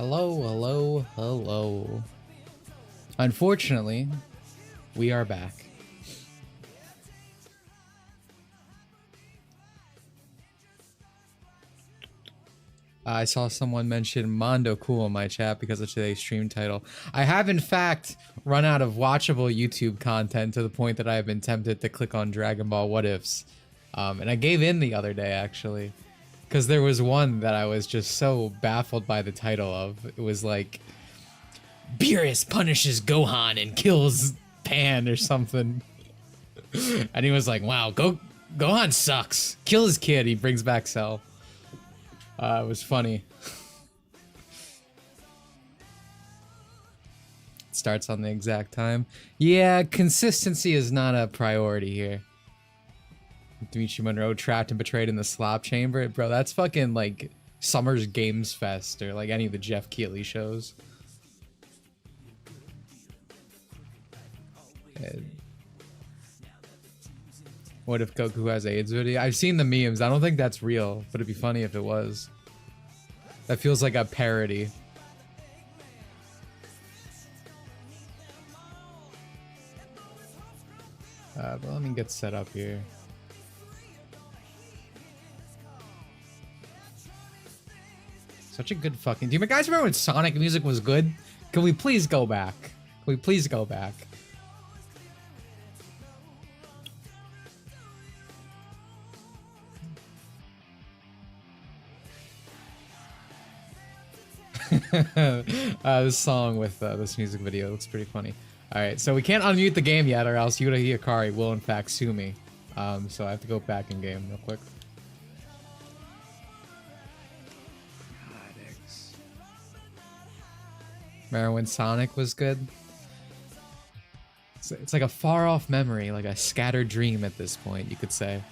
Hello, hello, hello. Unfortunately, we are back. I saw someone mention Mondo cool in my chat because of today's stream title. I have, in fact, run out of watchable YouTube content to the point that I have been tempted to click on Dragon Ball What Ifs. And I gave in the other day, actually. Because there was one that I was just so baffled by the title of. It was like, Beerus punishes Gohan and kills Pan or something. And he was like, wow, Gohan sucks. Kill his kid, he brings back Cell. It was funny. It starts on the exact time. Yeah, consistency is not a priority here. Dimitri Monroe trapped and betrayed in the slop chamber. Bro, that's fucking like Summer's Games Fest or like any of the Jeff Keighley shows. What if Goku has AIDS video? I've seen the memes. I don't think that's real, but it'd be funny if it was. That feels like a parody. But let me get set up here. Such a good fucking... Do you guys remember when Sonic music was good? Can we please go back? Can we please go back? This song with this music video looks pretty funny. Alright, so we can't unmute the game yet or else Yuta Hikari will in fact sue me. So I have to go back in game real quick. Remember when Sonic was good? It's like a far off memory, like a scattered dream at this point, you could say.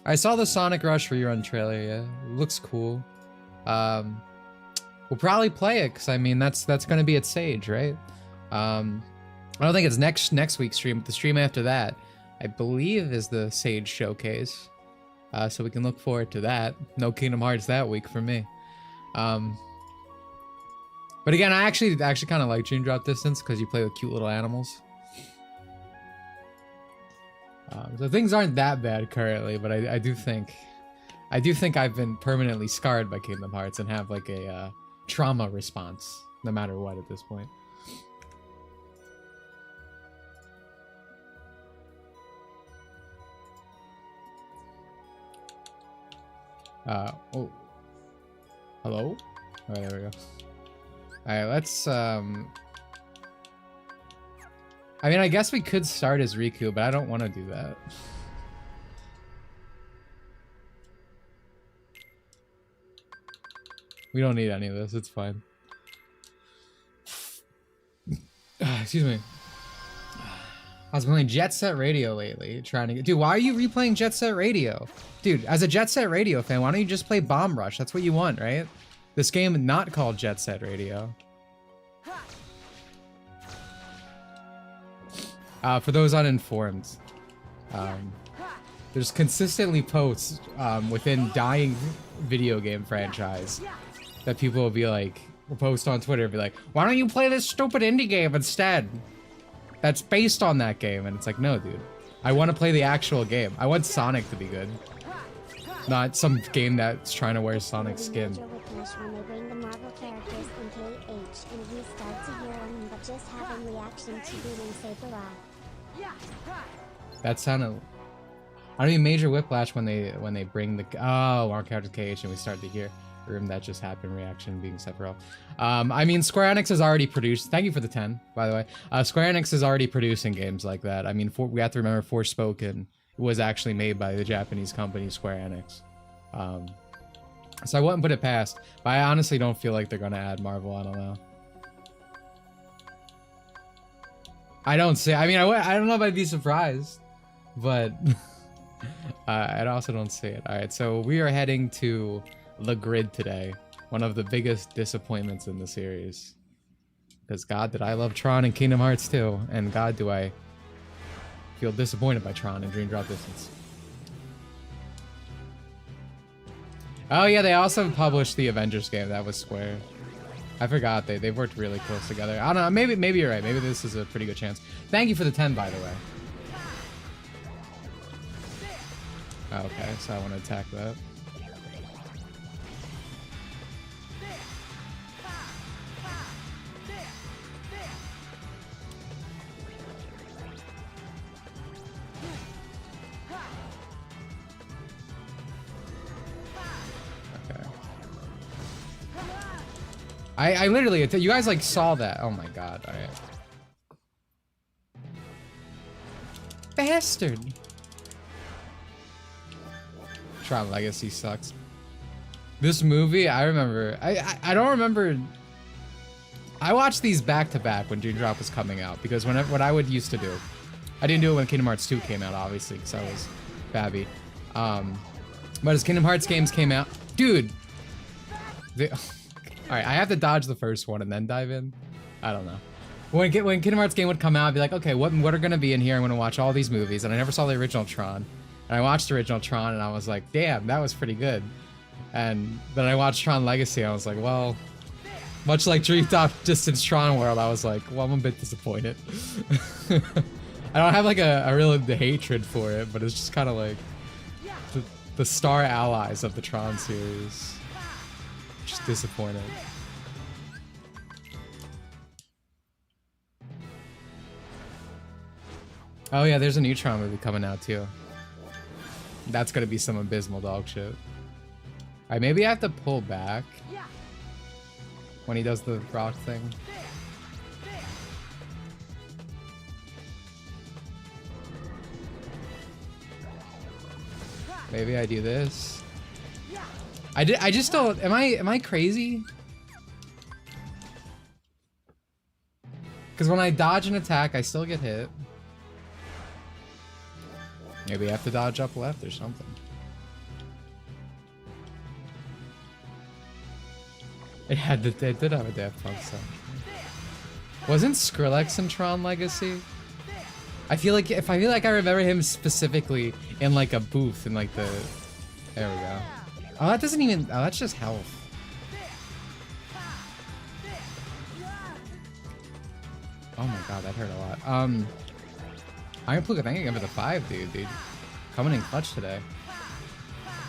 I saw the Sonic Rush rerun trailer, yeah. It looks cool. We'll probably play it, because I mean, that's gonna be at Sage, right? I don't think it's next week's stream, but the stream after that, I believe, is the Sage Showcase. So we can look forward to that. No Kingdom Hearts that week for me. But again, I actually kind of like Dream Drop Distance because you play with cute little animals. So things aren't that bad currently, but I do think I've been permanently scarred by Kingdom Hearts and have like a trauma response no matter what at this point. Oh. Hello? Alright, there we go. Alright, let's, I mean, I guess we could start as Riku, but I don't want to do that. We don't need any of this, it's fine. Excuse me. I was playing Jet Set Radio lately, trying to get... Dude, why are you replaying Jet Set Radio? Dude, as a Jet Set Radio fan, why don't you just play Bomb Rush? That's what you want, right? This game not called Jet Set Radio. For those uninformed, there's consistently posts within dying video game franchise that people will be like, will post on Twitter and be like, why don't you play this stupid indie game instead? That's based on that game, and it's like, no, dude. I want to play the actual game. I want Sonic to be good. Not some game that's trying to wear Sonic's skin. That sounded... I mean, Major Whiplash when they bring the... Oh, our characterization, we start to hear. That just happened, reaction being separate. I mean, Square Enix has already produced... Thank you for the 10, by the way. Square Enix is already producing games like that. I mean, we have to remember Forspoken was actually made by the Japanese company Square Enix. So I wouldn't put it past, but I honestly don't feel like they're going to add Marvel. I don't know. I don't see... I mean, I don't know if I'd be surprised, but I also don't see it. All right, so we are heading to... The Grid today, one of the biggest disappointments in the series. Because God, did I love Tron and Kingdom Hearts 2, and God, do I Feel disappointed by Tron and Dream Drop Distance. Oh yeah, they also published the Avengers game. That was Square. I forgot they've worked really close together. I don't know. Maybe you're right. Maybe this is a pretty good chance. Thank you for the 10, by the way. Okay, so I want to attack that. I literally, you guys like saw that. Oh my god, alright. Bastard! Tron Legacy sucks. This movie, I remember, I don't remember. I watched these back to back when Dream Drop was coming out because what I would used to do, I didn't do it when Kingdom Hearts 2 came out, obviously, because I was babby. But as Kingdom Hearts games came out, dude, alright, I have to dodge the first one and then dive in. I don't know. When Kingdom Hearts game would come out, I'd be like, okay, what are gonna be in here? I'm gonna watch all these movies, and I never saw the original Tron. And I watched the original Tron, and I was like, damn, that was pretty good. And then I watched Tron Legacy, and I was like, well, much like Dream Drop Distance Tron World, I was like, well, I'm a bit disappointed. I don't have like a real hatred for it, but it's just kind of like the star allies of the Tron series. Just disappointed. Oh yeah, there's a new Tron movie coming out too. That's gonna be some abysmal dog shit. Alright, maybe I have to pull back when he does the rock thing. Maybe I do this. I just don't. Am I crazy? Because when I dodge an attack, I still get hit. Maybe I have to dodge up left or something. It did have a Daft Punk song. Wasn't Skrillex in Tron Legacy? I feel like I remember him specifically in like a booth in like the. There we go. Oh, that doesn't even. Oh, that's just health. Oh my god, that hurt a lot. Iron Pluke, I think I give it a 5, dude. Coming in clutch today.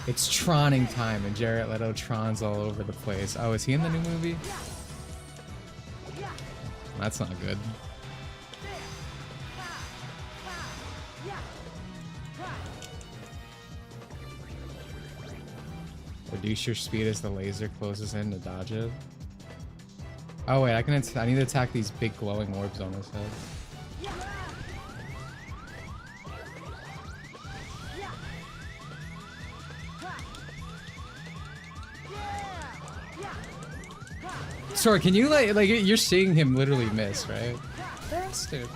It's Troning time, and Jared Leto Trons all over the place. Oh, is he in the new movie? That's not good. Reduce your speed as the laser closes in to dodge it. Oh wait, I need to attack these big glowing orbs on his head. Sora, can you like you're seeing him literally miss, right? Bastard.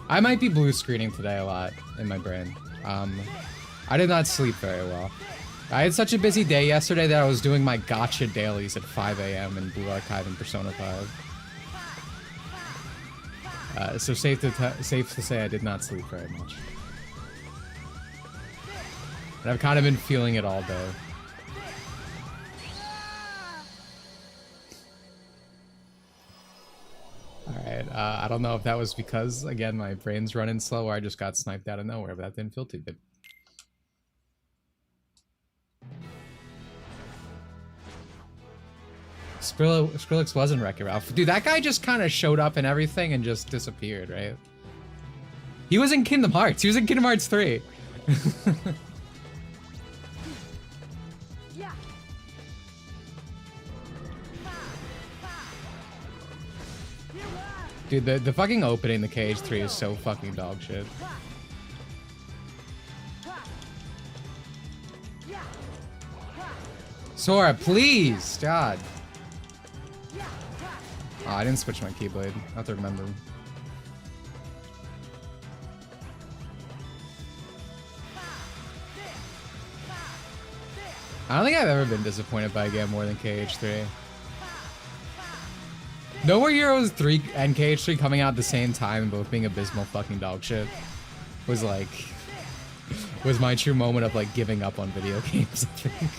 I might be blue screening today a lot in my brain. I did not sleep very well. I had such a busy day yesterday that I was doing my Gacha dailies at 5 AM in Blue Archive and Persona 5. So safe to say I did not sleep very much. And I've kind of been feeling it all day. Alright, I don't know if that was because, again, my brain's running slow or I just got sniped out of nowhere, but that didn't feel too good. Skrillex wasn't Wreck-It Ralph. Dude, that guy just kind of showed up and everything and just disappeared, right? He was in Kingdom Hearts. He was in Kingdom Hearts 3. Dude, the fucking opening the KH3 is so fucking dog shit. Sora, please! God. Oh, I didn't switch my Keyblade. I have to remember. I don't think I've ever been disappointed by a game more than KH3. No More Heroes 3 and KH3 coming out at the same time and both being abysmal fucking dog shit was like, was my true moment of like giving up on video games, I think.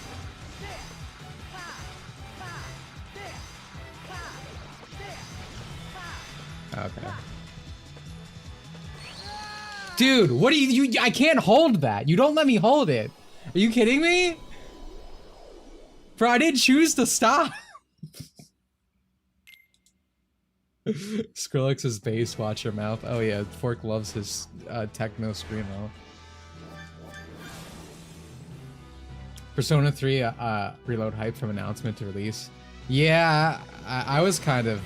Okay. Dude, what do you I can't hold that. You don't let me hold it. Are you kidding me? Bro, I didn't choose to stop. Skrillex's bass, watch your mouth. Oh yeah, Fork loves his techno screamo. Persona 3 reload hype from announcement to release. Yeah, I was kind of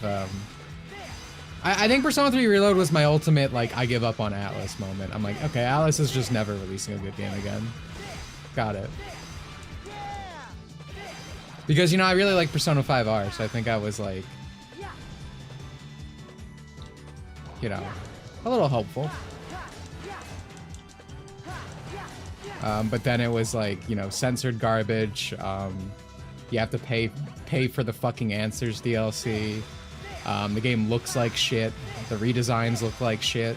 I think Persona 3 Reload was my ultimate, like, I give up on Atlas moment. I'm like, okay, Atlas is just never releasing a good game again. Got it. Because, you know, I really like Persona 5R, so I think I was, like, you know, a little hopeful. But then it was, like, you know, censored garbage. You have to pay for the fucking Answers DLC. The game looks like shit. The redesigns look like shit.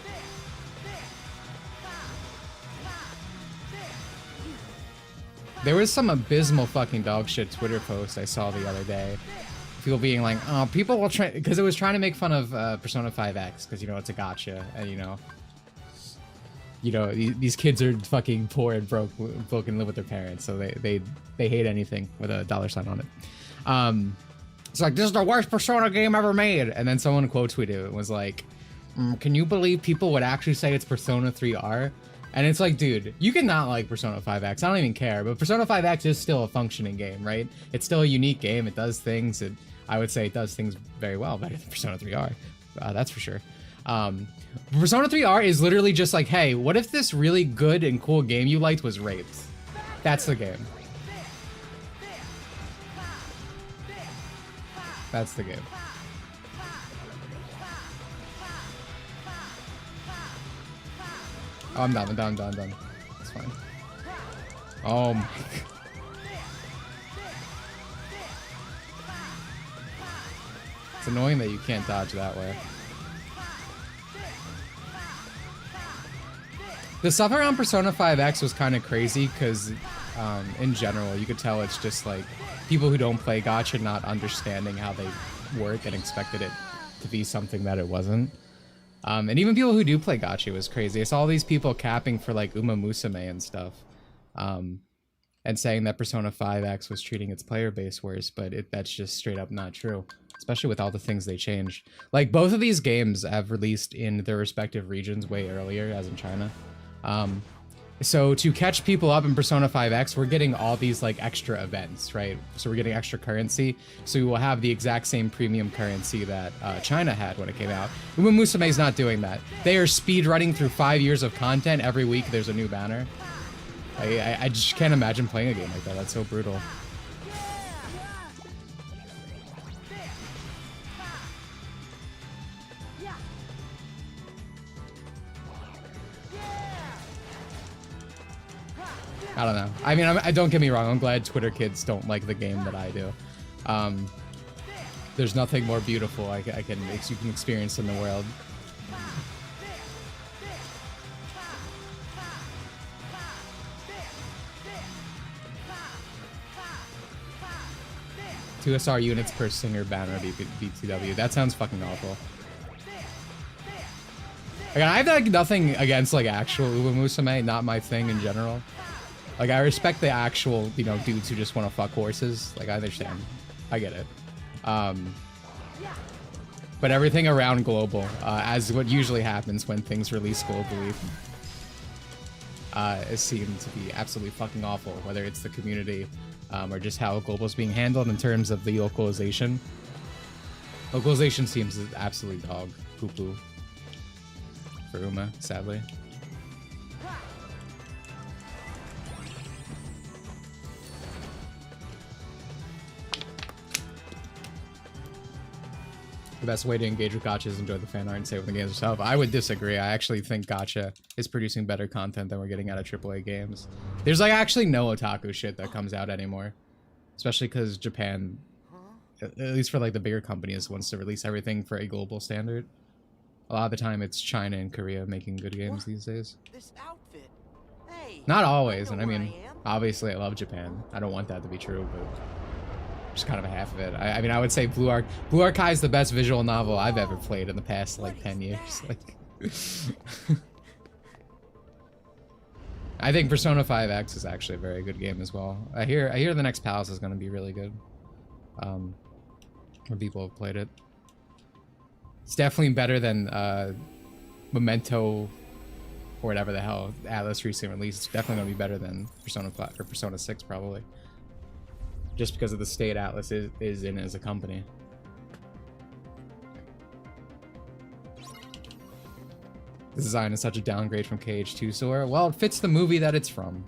There was some abysmal fucking dog shit Twitter post I saw the other day. People being like, oh, people will try, because it was trying to make fun of Persona 5X, because, you know, it's a gacha, and, you know, these kids are fucking poor and broke and live with their parents, so they hate anything with a $sign on it. It's like, this is the worst Persona game ever made. And then someone quote tweeted it and was like, can you believe people would actually say it's Persona 3R? And it's like, dude, you cannot like Persona 5X. I don't even care. But Persona 5X is still a functioning game, right? It's still a unique game. It does things. And I would say it does things very well, better than Persona 3R. That's for sure. Persona 3R is literally just like, hey, what if this really good and cool game you liked was raped? That's the game. That's the game. Oh, I'm done. It's fine. Oh my god. It's annoying that you can't dodge that way. The stuff around Persona 5X was kind of crazy because, in general, you could tell it's just like people who don't play Gacha not understanding how they work and expected it to be something that it wasn't. And even people who do play Gacha was crazy. I saw all these people capping for like Uma Musume and stuff, and saying that Persona 5X was treating its player base worse, but that's just straight up not true. Especially with all the things they changed. Like, both of these games have released in their respective regions way earlier, as in China. So to catch people up in Persona 5X, we're getting all these like extra events, right? So we're getting extra currency. So we will have the exact same premium currency that China had when it came out. Uma Musume's not doing that. They are speed running through 5 years of content. Every week there's a new banner. I just can't imagine playing a game like that. That's so brutal. I don't know. I mean, I don't get me wrong. I'm glad Twitter kids don't like the game that I do. There's nothing more beautiful you can experience in the world. Two SR units per singer banner BTW. That sounds fucking awful. Again, I have like nothing against like actual Uma Musume, not my thing in general. Like, I respect the actual, you know, dudes who just want to fuck horses. Like, I understand. I get it. But everything around global, as what usually happens when things release globally, is seen to be absolutely fucking awful, whether it's the community or just how global is being handled in terms of the localization. Localization seems absolutely dog poo-poo for Uma, sadly. The best way to engage with Gacha is enjoy the fan art and stay with the games yourself. I would disagree. I actually think Gacha is producing better content than we're getting out of AAA games. There's like actually no otaku shit that comes out anymore. Especially because Japan at least for like the bigger companies, wants to release everything for a global standard. A lot of the time, it's China and Korea making good games these days. This outfit. Hey, Not always, I and know I where mean, I am. obviously, I love Japan. I don't want that to be true, but just kind of a half of it. I mean, I would say Blue Archive is the best visual novel I've ever played in the past like 10 years. Like, I think Persona 5X is actually a very good game as well. I hear the next Palace is going to be really good. When people have played it, it's definitely better than Memento or whatever the hell Atlas recently released. It's definitely going to be better than Persona 5 or Persona 6 probably, just because of the state Atlas is in as a company. The design is such a downgrade from KH2 Sora. Well, it fits the movie that it's from.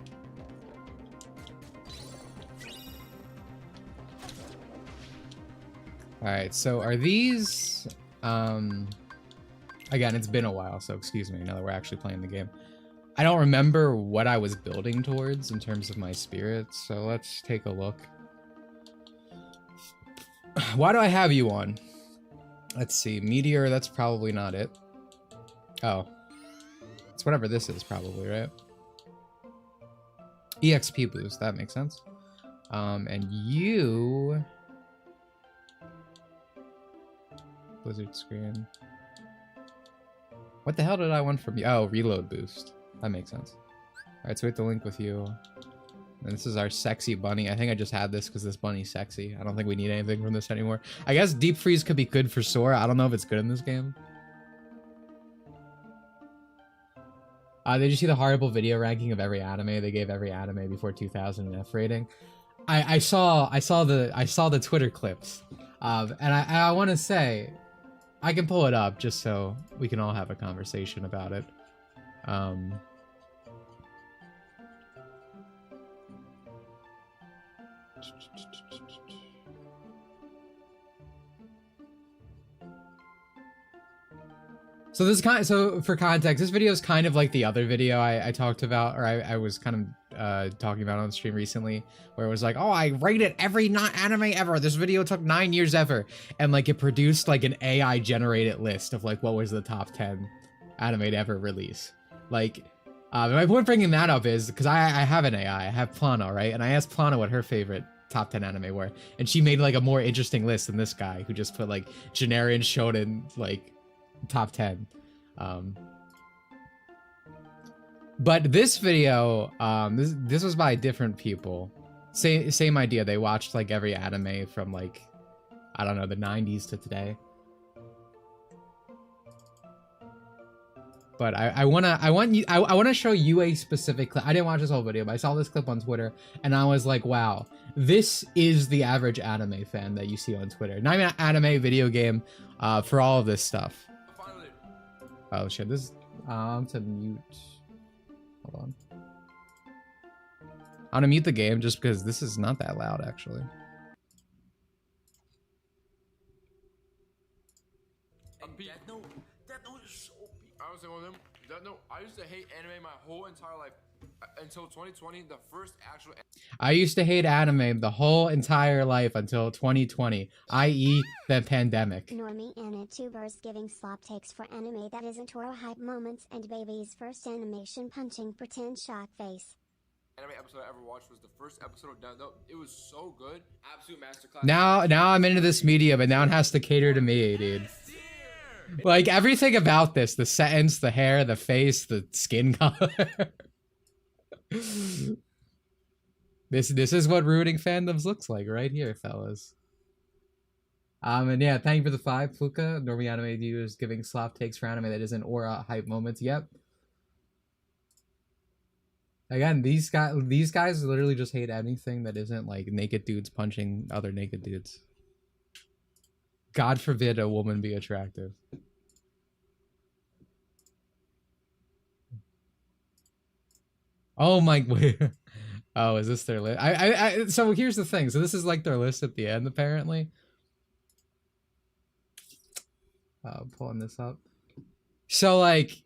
Alright, so are these... Again, it's been a while, so excuse me, now that we're actually playing the game. I don't remember what I was building towards in terms of my spirits, so let's take a look. Why do I have you on? Let's see, Meteor, that's probably not it. Oh. It's whatever this is, probably, right? EXP boost, that makes sense. And you... Blizzard screen. What the hell did I want from you? Oh, reload boost. That makes sense. Alright, so we have to link with you. And this is our sexy bunny. I think I just had this because this bunny's sexy. I don't think we need anything from this anymore. I guess deep freeze could be good for Sora. I don't know if it's good in this game. Did you see the horrible video ranking of every anime? They gave every anime before 2000 an F rating. I saw the Twitter clips. And I want to say, I can pull it up just so we can all have a conversation about it. So this so for context, this video is kind of like the other video I talked about, or I was kind of talking about on the stream recently, where it was like, oh, I rated every not anime ever. This video took 9 years ever, and like it produced like an AI generated list of like what was the top 10 anime to ever release. Like, my point bringing that up is because I have an AI, I have Plana, right? And I asked Plana what her favorite top 10 anime were, and she made like a more interesting list than this guy who just put like Generian Shonen like top 10. But this video, this was by different people. Same idea. They watched like every anime from like, I don't know, the 90s to today. But I wanna show you a specific clip. I didn't watch this whole video, but I saw this clip on Twitter and I was like, wow, this is the average anime fan that you see on Twitter. Not even anime, video game, for all of this stuff. Oh shit, this I'm to mute. Hold on. I'm gonna mute the game just because this is not that loud actually. I used to hate anime my whole entire life until 2020, the first actual. I used to hate anime the whole entire life until 2020, i.e. the pandemic. Normie Anitubers giving slop takes for anime that isn't or hype moments and baby's first animation punching pretend shock face. Anime episode I ever watched was the first episode of Death Note. It was so good. Absolute masterclass. Now I'm into this media, but now it has to cater to me, dude. Like everything about this, the sentence, the hair, the face, the skin color. This is what rooting fandoms looks like right here, fellas. And yeah, thank you for the 5, Fluka. Normie anime viewers giving slop takes for anime that isn't aura hype moments. Yep. Again, these guys literally just hate anything that isn't like naked dudes punching other naked dudes. God forbid a woman be attractive. Oh my, oh, is this their list? So here's the thing. So this is like their list at the end, apparently. Pulling this up. So like,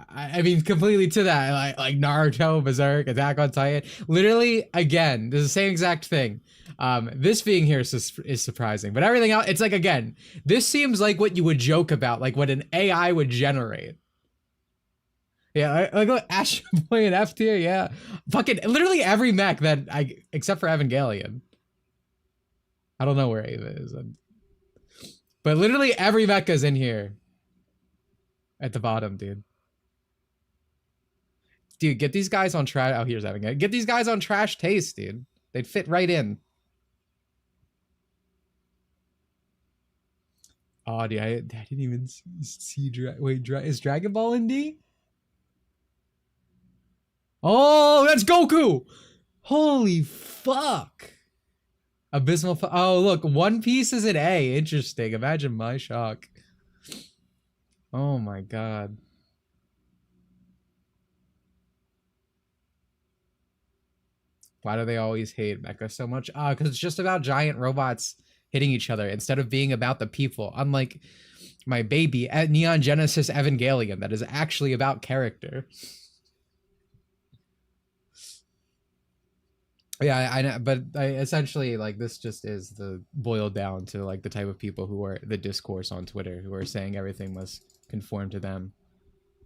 I mean, completely to that, like Naruto, Berserk, Attack on Titan. Literally, again, this is the same exact thing. This being here is surprising, but everything else, it's like, again, this seems like what you would joke about, like what an AI would generate. Yeah, like look, Ash Boy and F tier, yeah. Fucking literally every mech that except for Evangelion. I don't know where Ava is. But literally every mecha is in here. At the bottom, dude. Dude, get these guys on trash. Oh, here's Evangelion. Get these guys on Trash Taste, dude. They'd fit right in. Oh, dude, I didn't even see. Wait, is Dragon Ball in D? Oh, that's Goku! Holy fuck! Abysmal. Oh, look, One Piece is an A. Interesting. Imagine my shock. Oh my god. Why do they always hate Mecha so much? Because it's just about giant robots hitting each other instead of being about the people. Unlike my baby at Neon Genesis Evangelion, that is actually about character. Yeah, I know, but essentially, like, this just is the boiled down to like the type of people who are the discourse on Twitter, who are saying everything must conform to them.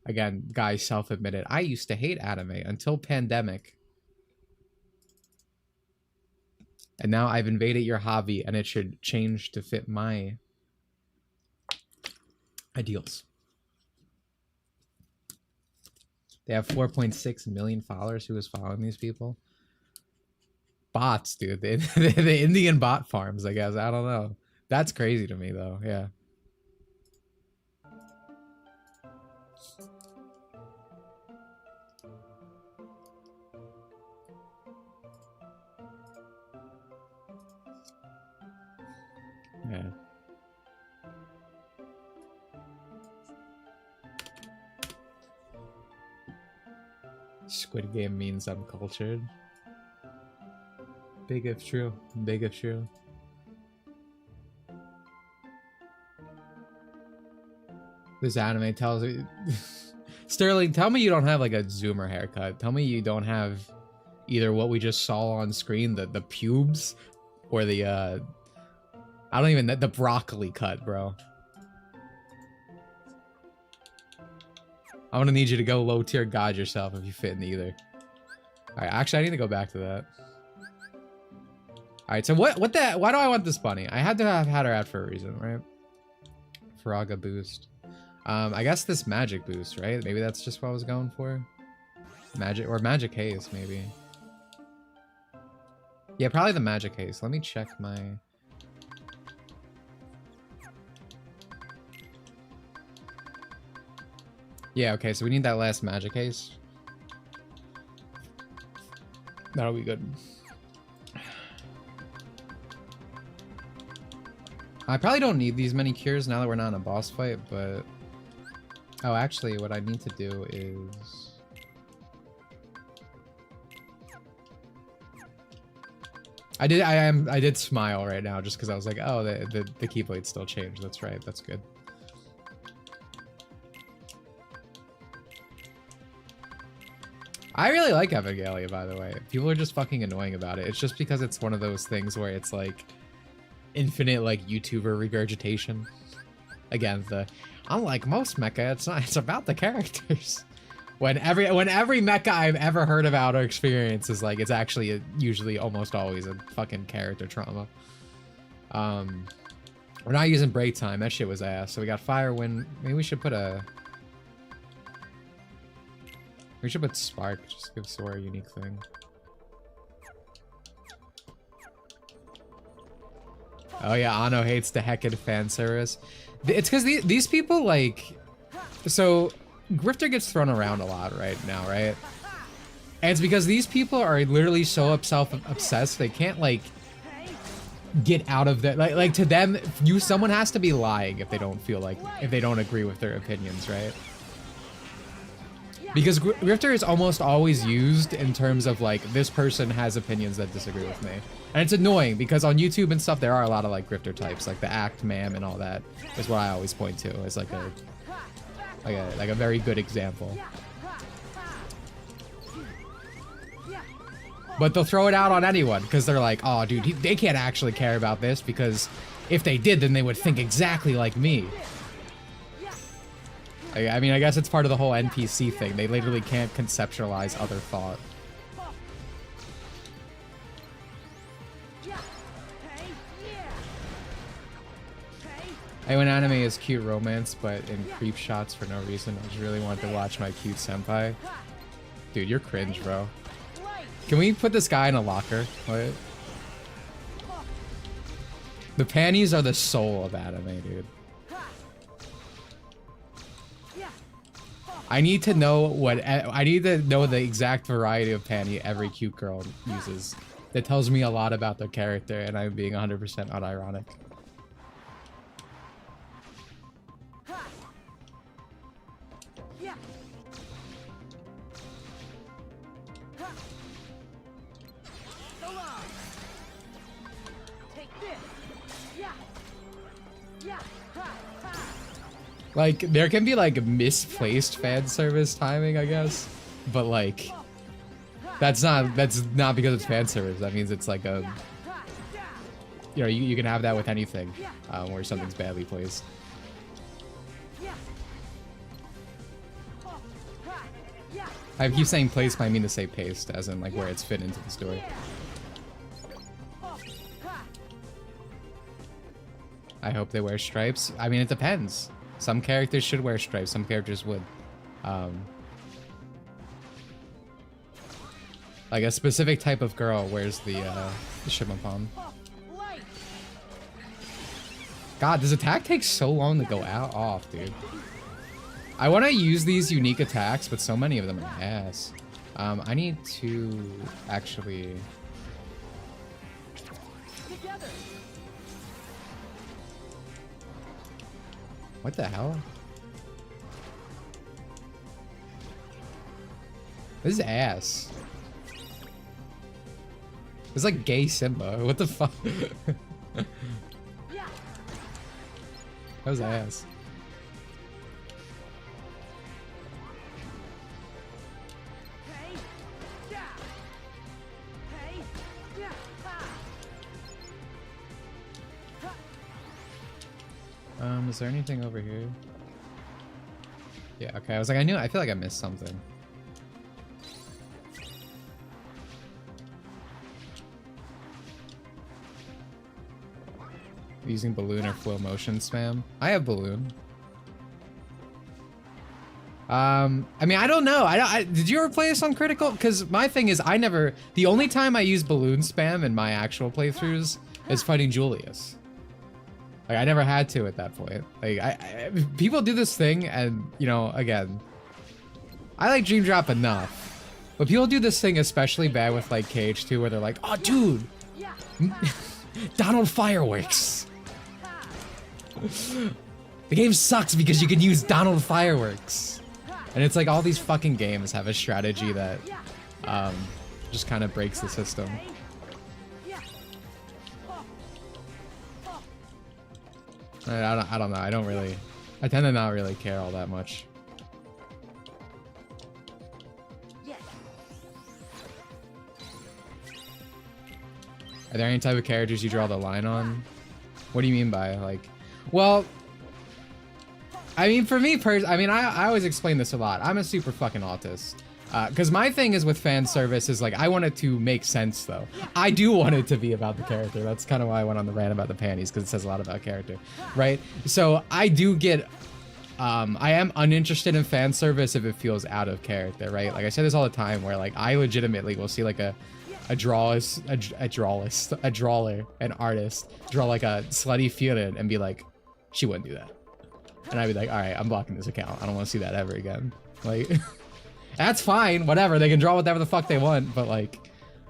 Again, guys self-admitted. I used to hate anime until pandemic. And now I've invaded your hobby and it should change to fit my ideals. They have 4.6 million followers. Who is following these people? Bots, dude. The Indian bot farms, I guess. I don't know. That's crazy to me, though. Yeah. Yeah. Squid Game means I'm cultured. Big if true. Big if true. This anime tells me... Sterling, tell me you don't have like a zoomer haircut. Tell me you don't have either what we just saw on screen, the pubes, or the I don't even... the broccoli cut, bro. I'm gonna need you to go low tier god yourself if you fit in either. Alright, actually I need to go back to that. Alright, so what the... why do I want this bunny? I had to have had her out for a reason, right? Faraga boost. I guess this magic boost, right? Maybe that's just what I was going for. Magic, or magic haze, maybe. Yeah, probably the magic haze. Let me check my... Yeah, okay, so we need that last magic haze. That'll be good. I probably don't need these many cures now that we're not in a boss fight, but... Oh, actually, what I need to do is... I did smile right now just because I was like, oh, the keyblade still changed. That's right, that's good. I really like Evangelion, by the way. People are just fucking annoying about it. It's just because it's one of those things where it's like infinite like YouTuber regurgitation. Again, unlike most mecha, it's about the characters. When every mecha I've ever heard about or experienced is like, it's actually usually almost always a fucking character trauma. We're not using break time. That shit was ass. So we got fire, wind. Maybe we should put a... We should put spark. Just give Sora a unique thing. Oh yeah, Ano hates the heckin' fan service. It's because these people, like... So, Grifter gets thrown around a lot right now, right? And it's because these people are literally so self-obsessed, they can't, like, get out of that. Like to them, someone has to be lying if they don't feel like... If they don't agree with their opinions, right? Because Grifter is almost always used in terms of, like, this person has opinions that disagree with me. And it's annoying, because on YouTube and stuff, there are a lot of, like, Grifter types, like the Act, Ma'am, and all that is what I always point to as, like a very good example. But they'll throw it out on anyone because they're like, oh, dude, they can't actually care about this because if they did, then they would think exactly like me. I mean, I guess it's part of the whole NPC thing. They literally can't conceptualize other thought. I went anime is cute romance, but in creep shots for no reason. I just really want to watch my cute senpai. Dude, you're cringe, bro. Can we put this guy in a locker? What? The panties are the soul of anime, dude. I need to know the exact variety of panty every cute girl uses. That tells me a lot about their character, and I'm being 100% unironic. Like, there can be, like, misplaced fan service timing, I guess. But, like, that's not because it's fan service. That means it's like a... You know, you can have that with anything where something's badly placed. I keep saying placed, but I mean to say paced, as in, like, where it's fit into the story. I hope they wear stripes. I mean, it depends. Some characters should wear stripes, some characters would. Like a specific type of girl wears the shimapon. God, this attack takes so long to go off, dude. I want to use these unique attacks, but so many of them are ass. I need to actually... What the hell? This is ass. It's like gay Simba. What the fuck? That was ass. Is there anything over here? Yeah, okay. I was like, I feel like I missed something. Using balloon or flow motion spam. I have balloon. I mean, I don't know. Did you ever play this on critical? Because my thing is, the only time I use balloon spam in my actual playthroughs is fighting Julius. Like, I never had to at that point. Like, people do this thing, and, you know, again, I like Dream Drop enough. But people do this thing especially bad with, like, KH2, where they're like, oh, dude! Donald Fireworks! The game sucks because you can use Donald Fireworks. And it's like all these fucking games have a strategy that, just kind of breaks the system. I don't know. I tend to not really care all that much. Are there any type of characters you draw the line on? What do you mean by, like... Well... I mean, for me, I always explain this a lot. I'm a super fucking autist. Because my thing is with fan service is, like, I want it to make sense, though. I do want it to be about the character. That's kind of why I went on the rant about the panties, because it says a lot about character, right? So I do get... I am uninterested in fan service if it feels out of character, right? Like, I say this all the time, where, like, I legitimately will see, like, an artist draw, like, a slutty feeling and be like, she wouldn't do that. And I'd be like, alright, I'm blocking this account. I don't want to see that ever again. Like... That's fine, whatever. They can draw whatever the fuck they want, but like,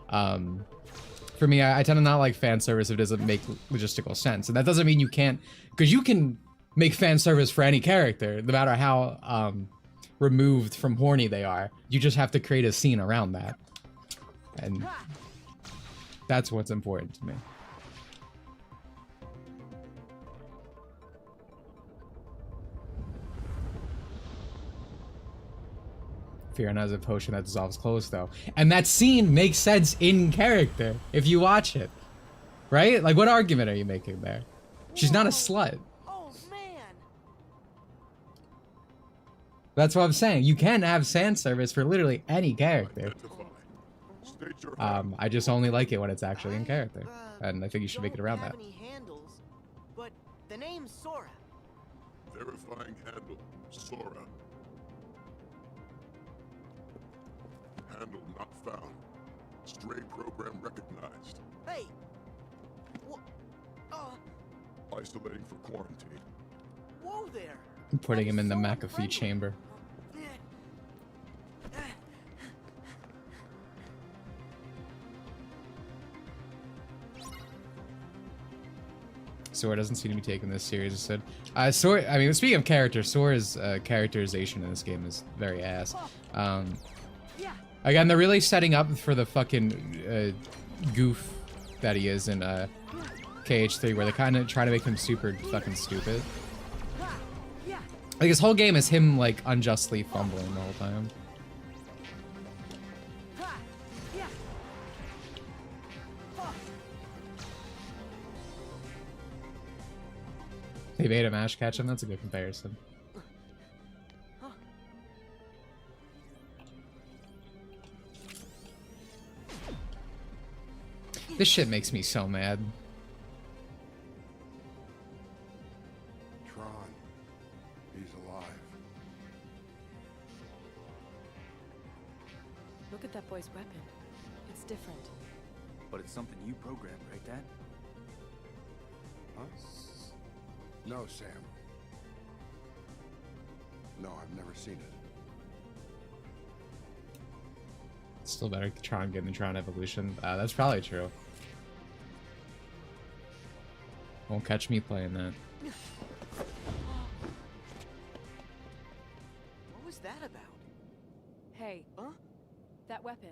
for me, I tend to not like fan service if it doesn't make logistical sense. And that doesn't mean you can't, because you can make fan service for any character, no matter how removed from horny they are. You just have to create a scene around that. And that's what's important to me. Fiona has a potion that dissolves clothes, though. And that scene makes sense in character if you watch it. Right? Like, what argument are you making there? She's not a slut. Oh man. That's what I'm saying. You can have fan service for literally any character. I just only like it when it's actually in character. And I think you should make it around that. Don't have any handles, but the name's Sora. Verifying handle, Sora. Handle not found. Stray program recognized. Hey. Isolating for quarantine. Whoa there. I'm putting him in the McAfee chamber. Sora doesn't seem to be taking this seriously. Sora, I mean, speaking of characters, Sora's characterization in this game is very ass. Again, they're really setting up for the fucking goof that he is in KH3, where they kind of try to make him super fucking stupid. Like, his whole game is him, like, unjustly fumbling the whole time. They made him Ash Ketchum, that's a good comparison. This shit makes me so mad. Tron. He's alive. Look at that boy's weapon. It's different. But it's something you programmed, right, Dad? Huh? No, Sam. No, I've never seen it. Still better Tron getting the Tron evolution. That's probably true. Won't catch me playing that. What was that about? Hey, Huh? that weapon.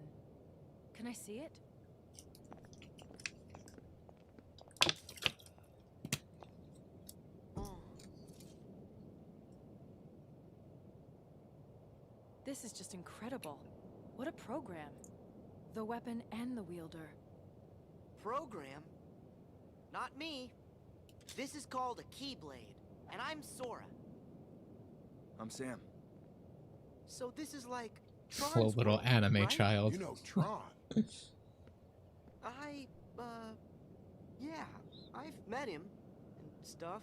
Can I see it? Oh. This is just incredible. What a program. The weapon and the wielder. Program? Not me. This is called a Keyblade, and I'm Sora. I'm Sam. So this is like Little Tron's little world, anime right? child. You know Tron. Yeah, I've met him and stuff.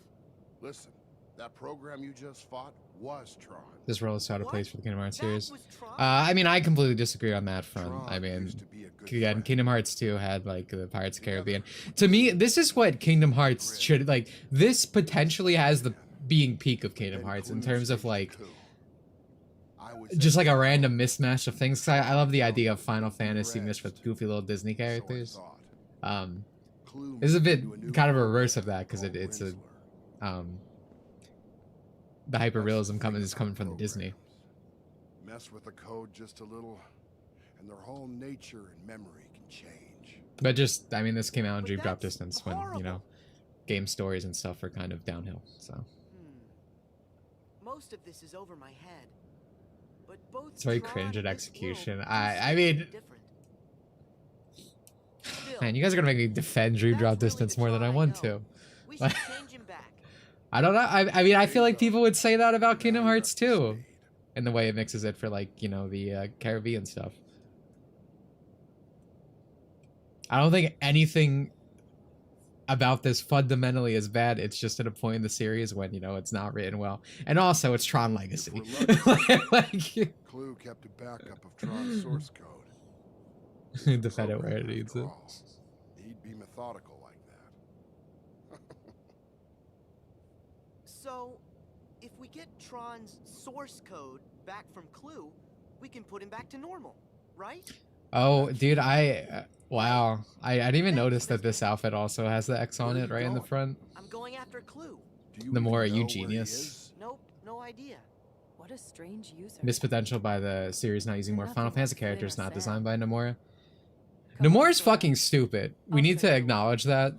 Listen, that program you just fought was Tron. This role is out of What? place for the Kingdom Hearts That series. was Tron? I mean, I completely disagree on that front. Tron I mean, used to be a good again, friend. Kingdom Hearts 2 had, like, the Pirates of the Caribbean. To me, this is what Kingdom Hearts should, like, this potentially has the being peak of Kingdom Hearts in terms of, like, just like a random mismatch of things. 'Cause I love the idea of Final Fantasy mixed with goofy little Disney characters. This is a bit kind of a reverse of that, because it's a, the hyper-realism is coming from the Disney. Mess with the code just a little, and their whole nature and memory can change. But just, I mean, this came out in But Dream Drop that's Distance when, you know, horrible. game stories and stuff are kind of downhill, so. Most of this is over my head. But both It's very Tron cringe at and this execution. world I seem mean, different. Still, man, you guys are gonna make me defend Dream that's Drop really Distance the more than I Tron want know. to. We should change him back. I don't know. I mean, I feel like people would say that about Now Kingdom you're Hearts up to too, speed. in the way it mixes it for, like, you know, the Caribbean stuff. I don't think anything about this fundamentally is bad. It's just at a point in the series when, you know, it's not written well. And also, it's Tron Legacy. Like, Clue kept a backup of Tron's source code. defend it where it needs it. After all, he'd be methodical like that. So, if we get Tron's source code back from Clue, we can put him back to normal, right? Oh, dude, wow. I didn't even notice that this outfit also has the X on it right in the front. I'm going after Clue. Do you Nomura, even you know where he genius. is? Nope, no idea. What a strange user. Missed potential by the series not using more Nothing Final Fantasy less clear characters than not Sam. designed by Nomura. Come on, Nomura's Sora. fucking stupid. We I'll need show to you. acknowledge that,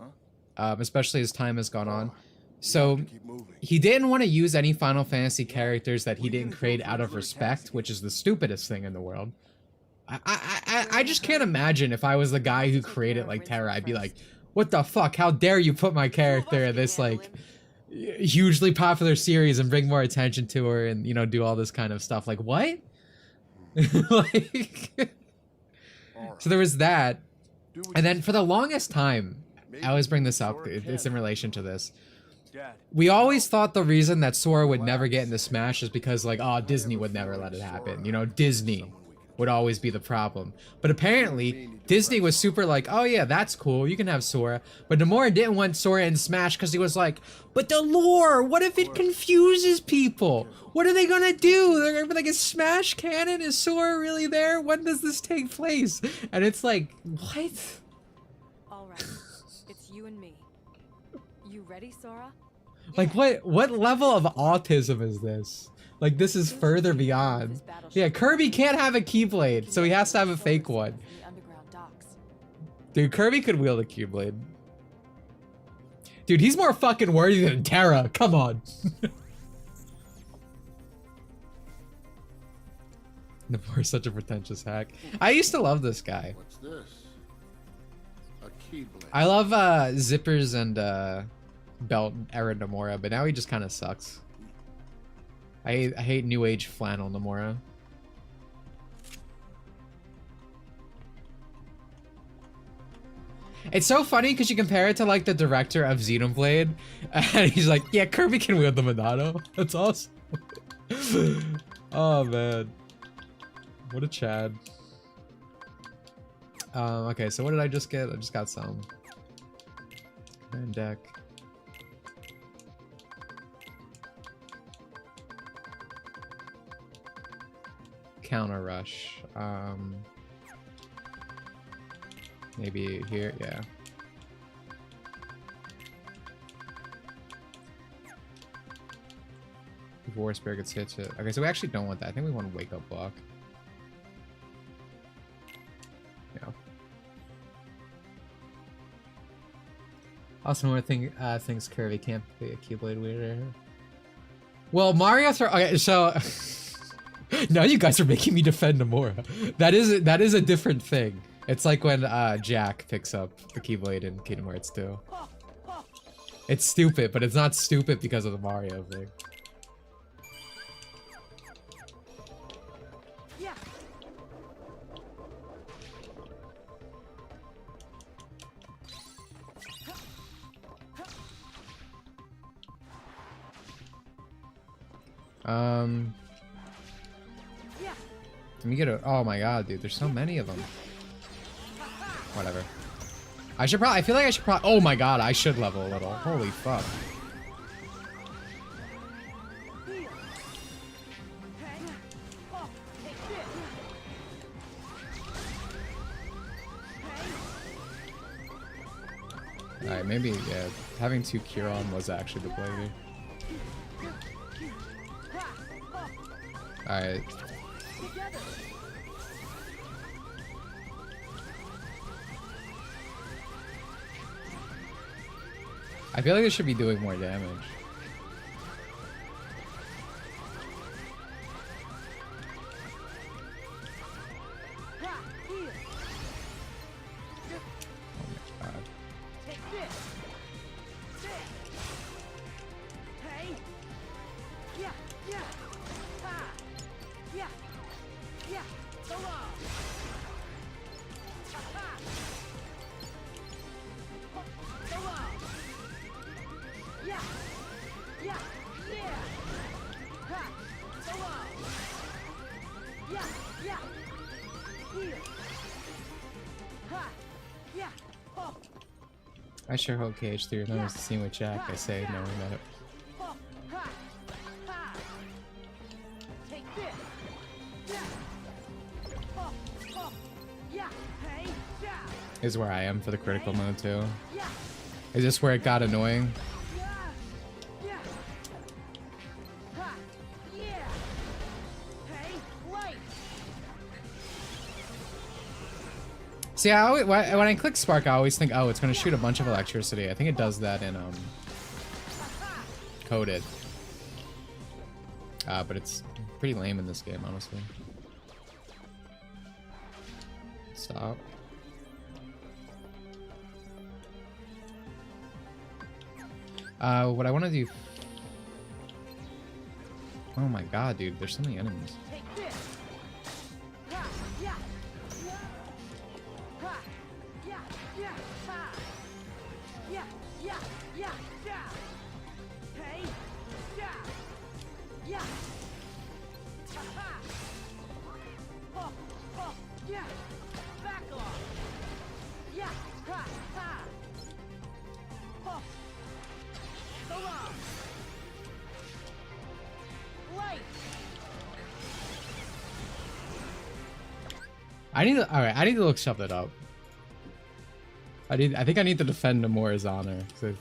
especially as time has gone on. So Keep moving. he didn't want to use any Final Fantasy characters that he didn't create out of respect, which is the stupidest thing in the world. I just can't imagine if I was the guy who created like Terra. I'd be like, what the fuck? How dare you put my character in this like hugely popular series and bring more attention to her and, you know, do all this kind of stuff. Like, what? Like, so there was that. And then for the longest time, I always bring this up, it's in relation to this. We always thought the reason that Sora would never get into Smash is because, like, oh, Disney would never let it happen. You know, Disney would always be the problem. But apparently, Disney was super like, oh yeah, that's cool, you can have Sora. But Nomura didn't want Sora in Smash because he was like, but the lore, what if it confuses people? What are they gonna do? They're gonna be like, is Smash canon? Is Sora really there? When does this take place? And it's like, what? All right, it's you and me. You ready, Sora? Like, what level of autism is this? Like, this is further beyond. Yeah, Kirby can't have a Keyblade, so he has to have a fake one. Dude, Kirby could wield a Keyblade. Dude, he's more fucking worthy than Terra. Come on. Nomora's such a pretentious hack. I used to love this guy. What's this? A keyblade. I love Zippers and Belt era Nomura, but now he just kind of sucks. I hate new age flannel Nomura. It's so funny because you compare it to like the director of Xenoblade, and he's like, yeah, Kirby can wield the Monado. That's awesome. Oh man. What a Chad. Okay, so what did I just get? I just got some. Grand deck. Counter rush. Maybe here, yeah. War Spirit gets hit to. Okay, so we actually don't want that. I think we want to wake up block. Yeah. Also, one thing thinks Kirby can't be a Keyblade wielder. Well, Mario throw. Okay, so now you guys are making me defend Nomura. That is a different thing. It's like when Jack picks up the Keyblade in Kingdom Hearts 2. It's stupid, but it's not stupid because of the Mario thing. Let me get a. Oh my god, dude, there's so many of them. Whatever. I should probably. I feel like I should probably. Oh my god, I should level a little. Holy fuck. Alright, maybe, yeah, having 2 Curon was actually the play here. Alright. I feel like this should be doing more damage. I sure hope KH3 knows the scene with Jack. I say, knowing that. Is where I am for the critical mode too. Is this where it got annoying? See, when I click Spark, I always think, oh, it's gonna shoot a bunch of electricity. I think it does that in coded. But it's pretty lame in this game, honestly. Stop. What I want to do... Oh my god, dude, there's so many enemies. Take this. Ha, yeah. Ha, yeah, yeah, ha. Yeah, yeah, yeah, yeah. Hey, yeah, yeah. Ha, ha. Oh, oh, yeah. Back off. Yeah, ha, ha. Oh. Sora. Light. I need to, alright, I need to look something up. I think I need to defend Nomura's honor. So.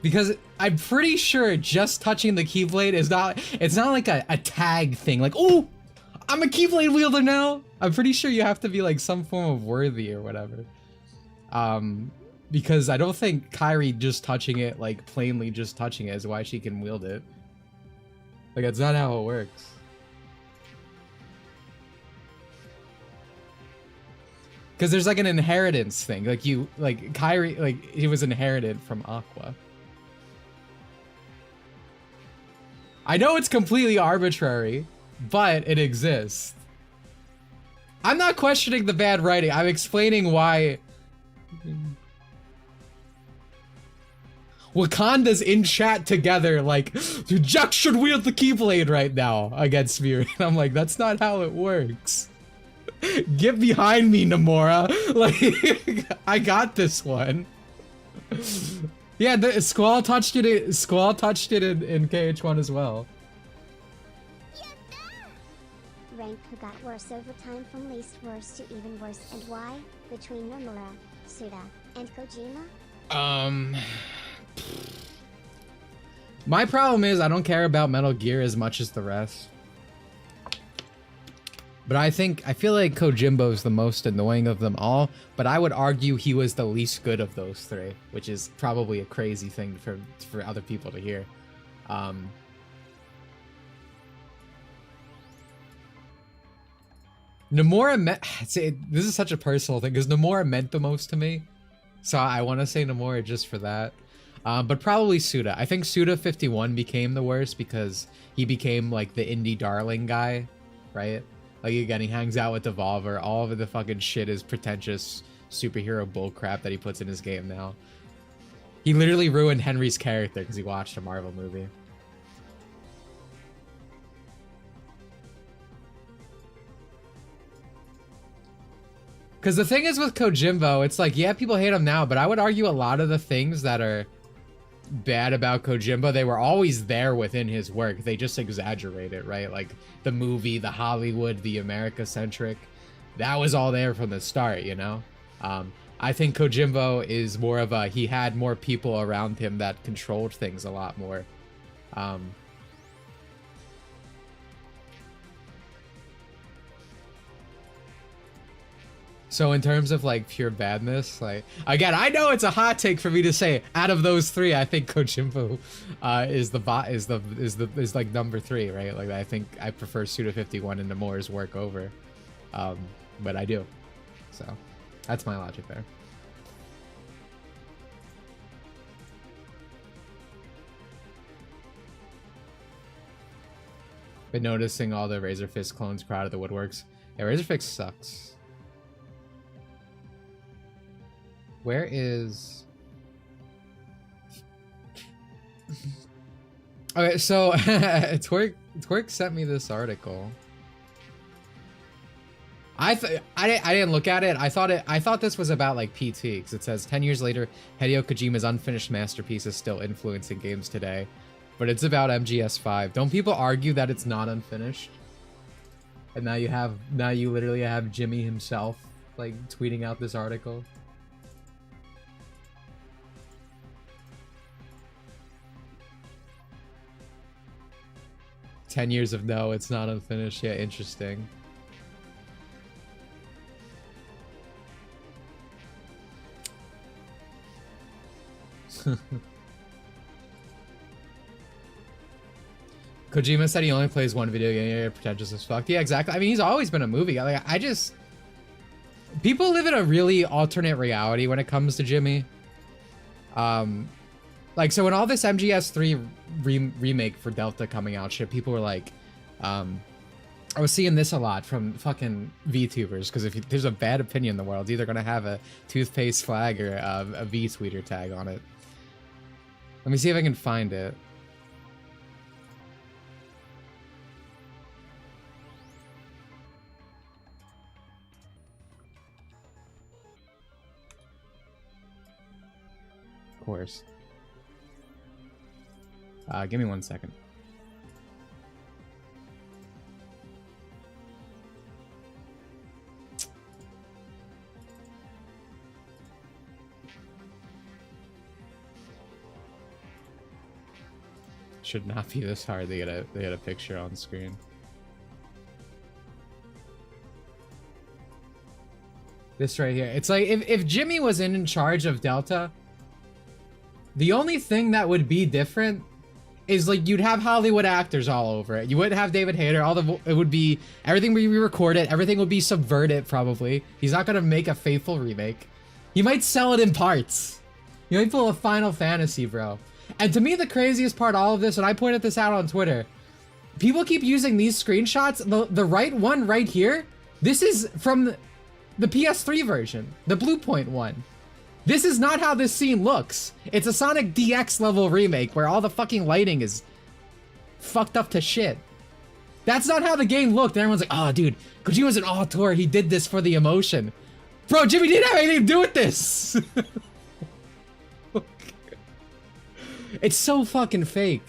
Because I'm pretty sure just touching the Keyblade is not, it's not like a tag thing, like, oh, I'm a Keyblade wielder now. I'm pretty sure you have to be like some form of worthy or whatever. Because I don't think Kairi just touching it, like plainly just touching it is why she can wield it. Like, that's not how it works. Because there's like an inheritance thing, like Kairi, like he was inherited from Aqua. I know it's completely arbitrary, but it exists. I'm not questioning the bad writing. I'm explaining why Wakanda's in chat together like, Jack should wield the Keyblade right now against me. And I'm like, that's not how it works. Get behind me, Nomura. Like, I got this one. Yeah, the Squall touched it. Squall touched it in KH1 as well. Rank who got worse over time from least worst to even worse, and why? Between Nomura, Suda, and Kojima? My problem is I don't care about Metal Gear as much as the rest. But I feel like Kojimbo's the most annoying of them all, but I would argue he was the least good of those three, which is probably a crazy thing for other people to hear. Nomura this is such a personal thing, because Nomura meant the most to me, so I want to say Nomura just for that. But probably Suda. I think Suda 51 became the worst because he became like the indie darling guy, right? Like, again, he hangs out with Devolver. All of the fucking shit is pretentious superhero bullcrap that he puts in his game now. He literally ruined Henry's character because he watched a Marvel movie. Because the thing is with Kojimbo, it's like, yeah, people hate him now, but I would argue a lot of the things that are bad about Kojimbo, they were always there within his work. They just exaggerate it, right? Like the movie, the Hollywood, the America-centric, that was all there from the start, you know? I think Kojimbo is more of a, he had more people around him that controlled things a lot more. So in terms of like pure badness, like, again, I know it's a hot take for me to say out of those three, I think Kojimbo is like number 3, right? Like, I think I prefer Suda 51 and Nomura's work over, but I do. So that's my logic there. Been noticing all the Razor Fist clones crowd of the woodworks. Yeah, Razor Fist sucks. Where is... Okay, so Twerk sent me this article. I didn't look at it. I thought this was about like PT, because it says 10 years later, Hideo Kojima's unfinished masterpiece is still influencing games today, but it's about MGS5. Don't people argue that it's not unfinished? And now you literally have Jimmy himself like tweeting out this article. "10 years of no, it's not unfinished." Yeah, interesting. Kojima said he only plays one video game. Yeah, pretentious as fuck. Yeah, exactly. I mean, he's always been a movie guy. Like, I just... People live in a really alternate reality when it comes to Jimmy. Like, so when all this MGS3 remake for Delta coming out shit, people were like... I was seeing this a lot from fucking VTubers, because if there's a bad opinion in the world, it's either going to have a toothpaste flag or a V-tweeter tag on it. Let me see if I can find it. Of course. Give me 1 second. Should not be this hard to get a picture on screen. This right here. It's like if Jimmy was in charge of Delta, the only thing that would be different is like you'd have Hollywood actors all over it. You wouldn't have David Hayter. It would be everything would be recorded. Everything would be subverted probably. He's not gonna make a faithful remake. He might sell it in parts. He might pull a Final Fantasy, bro. And to me, the craziest part of all of this, and I pointed this out on Twitter, people keep using these screenshots. The right one right here, this is from the PS3 version, the Blue Point one. This is not how this scene looks. It's a Sonic DX level remake where all the fucking lighting is fucked up to shit. That's not how the game looked. And everyone's like, oh, dude, Kojima's an auteur. He did this for the emotion. Bro, Jimmy didn't have anything to do with this. It's so fucking fake.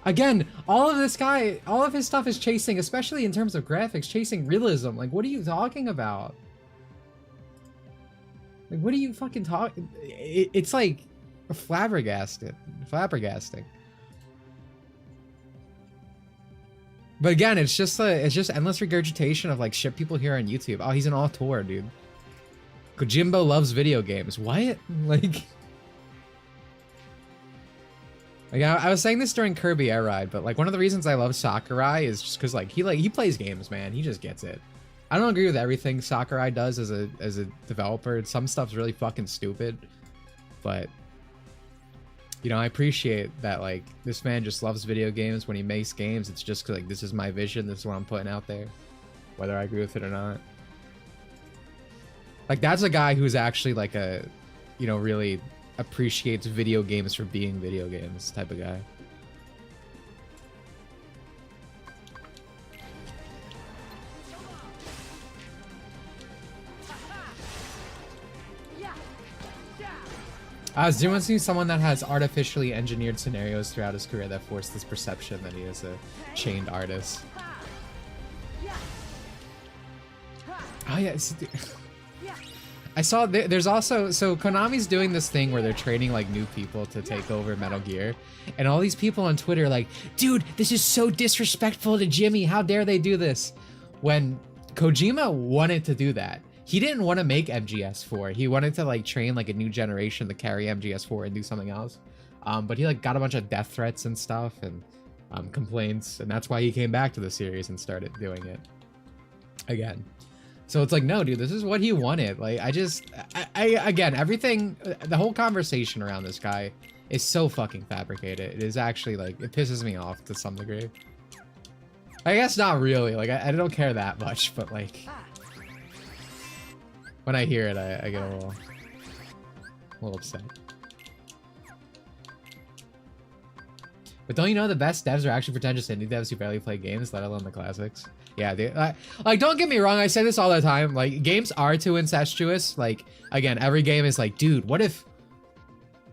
Again, all of this guy, all of his stuff is chasing, especially in terms of graphics, chasing realism. Like, what are you talking about? Like, what are you fucking talking? It's like flabbergasting. But again, it's just endless regurgitation of like shit people hear on YouTube. Oh, he's an auteur, dude. Kojimbo loves video games. What? Like I was saying this during Kirby Air Ride, but like one of the reasons I love Sakurai is just because like he plays games, man. He just gets it. I don't agree with everything Sakurai does as a developer. Some stuff's really fucking stupid, but you know, I appreciate that like this man just loves video games. When he makes games, it's just like this is my vision. This is what I'm putting out there, whether I agree with it or not. Like that's a guy who's actually like a, you know, really appreciates video games for being video games type of guy. Does anyone see someone that has artificially engineered scenarios throughout his career that forced this perception that he is a chained artist? Oh yeah, I saw there's also, so Konami's doing this thing where they're training like new people to take over Metal Gear, and all these people on Twitter are like, dude, this is so disrespectful to Jimmy, how dare they do this? When Kojima wanted to do that. He didn't want to make MGS4. He wanted to like train like a new generation to carry MGS4 and do something else. But he like got a bunch of death threats and stuff and complaints, and that's why he came back to the series and started doing it again. So it's like, no, dude, this is what he wanted. Like, again, everything, the whole conversation around this guy is so fucking fabricated. It is actually, like, it pisses me off to some degree. I guess not really. Like, I don't care that much, but, like, when I hear it, I get a little upset. But don't you know the best devs are actually pretentious indie devs who barely play games, let alone the classics? Yeah, dude. Like, don't get me wrong. I say this all the time. Like, games are too incestuous. Like, again, every game is like, dude, what if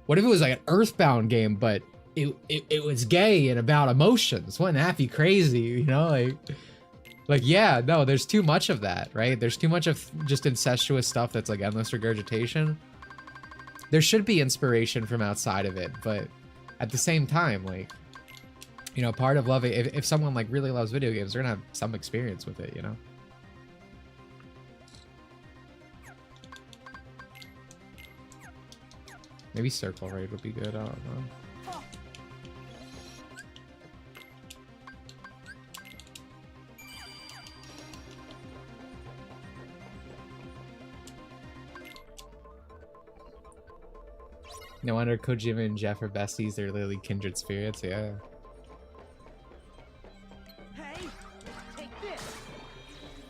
it was like an Earthbound game, but it was gay and about emotions? Wouldn't that be crazy? You know, like, Like, yeah, no, there's too much of that, right? There's too much of just incestuous stuff that's like endless regurgitation. There should be inspiration from outside of it, but at the same time, like, you know, part of loving, if someone like really loves video games, they're gonna have some experience with it, you know? Maybe circle raid would be good, I don't know. No wonder Kojima and Jeff are besties. They're literally kindred spirits. Yeah. Hey, take this.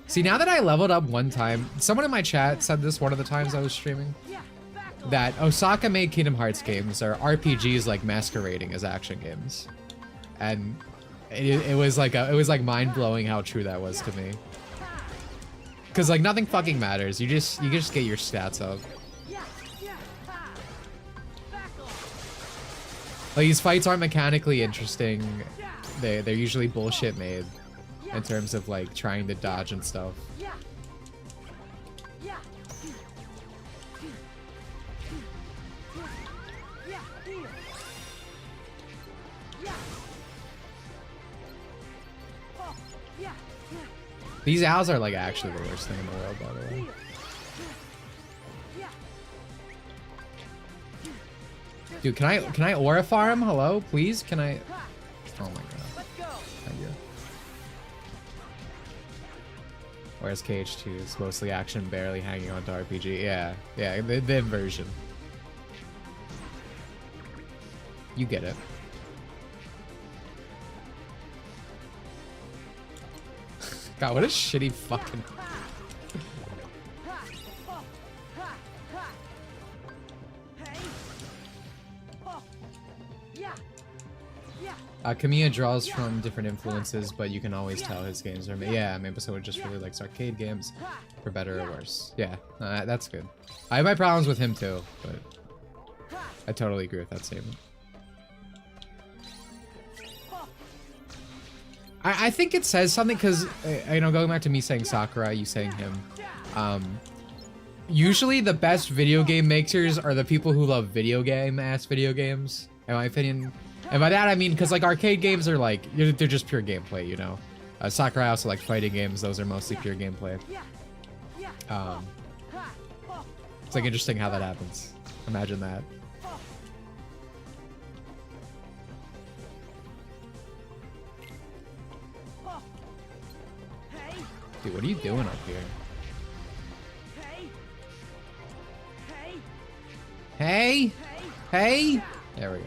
See, now that I leveled up one time, someone in my chat said this one of the times I was streaming, Yeah, back off. that Osaka made Kingdom Hearts games are RPGs like masquerading as action games, and it was like mind blowing how true that was to me. Cause like nothing fucking matters. You just get your stats up. Yeah, ha. Back off. Like these fights aren't mechanically interesting. They're usually bullshit made in terms of like trying to dodge and stuff. Yeah. Yeah. Yeah, here. Yeah. Oh, yeah. These owls are like actually the worst thing in the world, by the way. Yeah. Dude, can I aura farm? Hello, please? Can I? Oh my god. Let's go. Thank you. Whereas KH2 is mostly action, barely hanging on to RPG. Yeah, the inversion. You get it. God, what a shitty fucking... Kamiya draws from different influences, but you can always tell his games are made. Yeah, maybe someone just really likes arcade games, for better or worse. Yeah, that's good. I have my problems with him too, but I totally agree with that statement. I think it says something because, you know, going back to me saying Sakurai, you saying him. Usually the best video game makers are the people who love video games, in my opinion. And by that I mean, because like arcade games are like, they're just pure gameplay, you know. Sakurai also like fighting games, those are mostly pure gameplay. It's like interesting how that happens. Imagine that. Dude, what are you doing up here? Hey? Hey? There we go.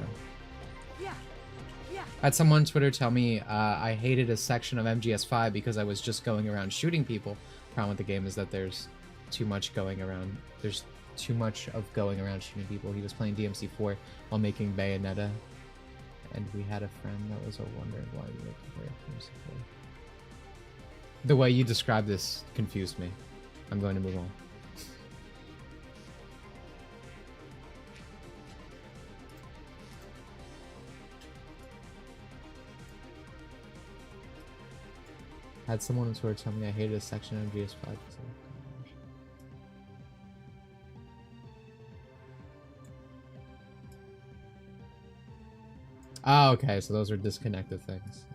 I had someone on Twitter tell me I hated a section of MGS5 because I was just going around shooting people. The problem with the game is that there's too much going around. There's too much of going around shooting people. He was playing DMC4 while making Bayonetta, and we had a friend that was wondering why we were comparing DMC4. The way you described this confused me. I'm going to move on. I had someone on Twitter tell me I hated a section of GS5. Oh, okay, so those are disconnected things.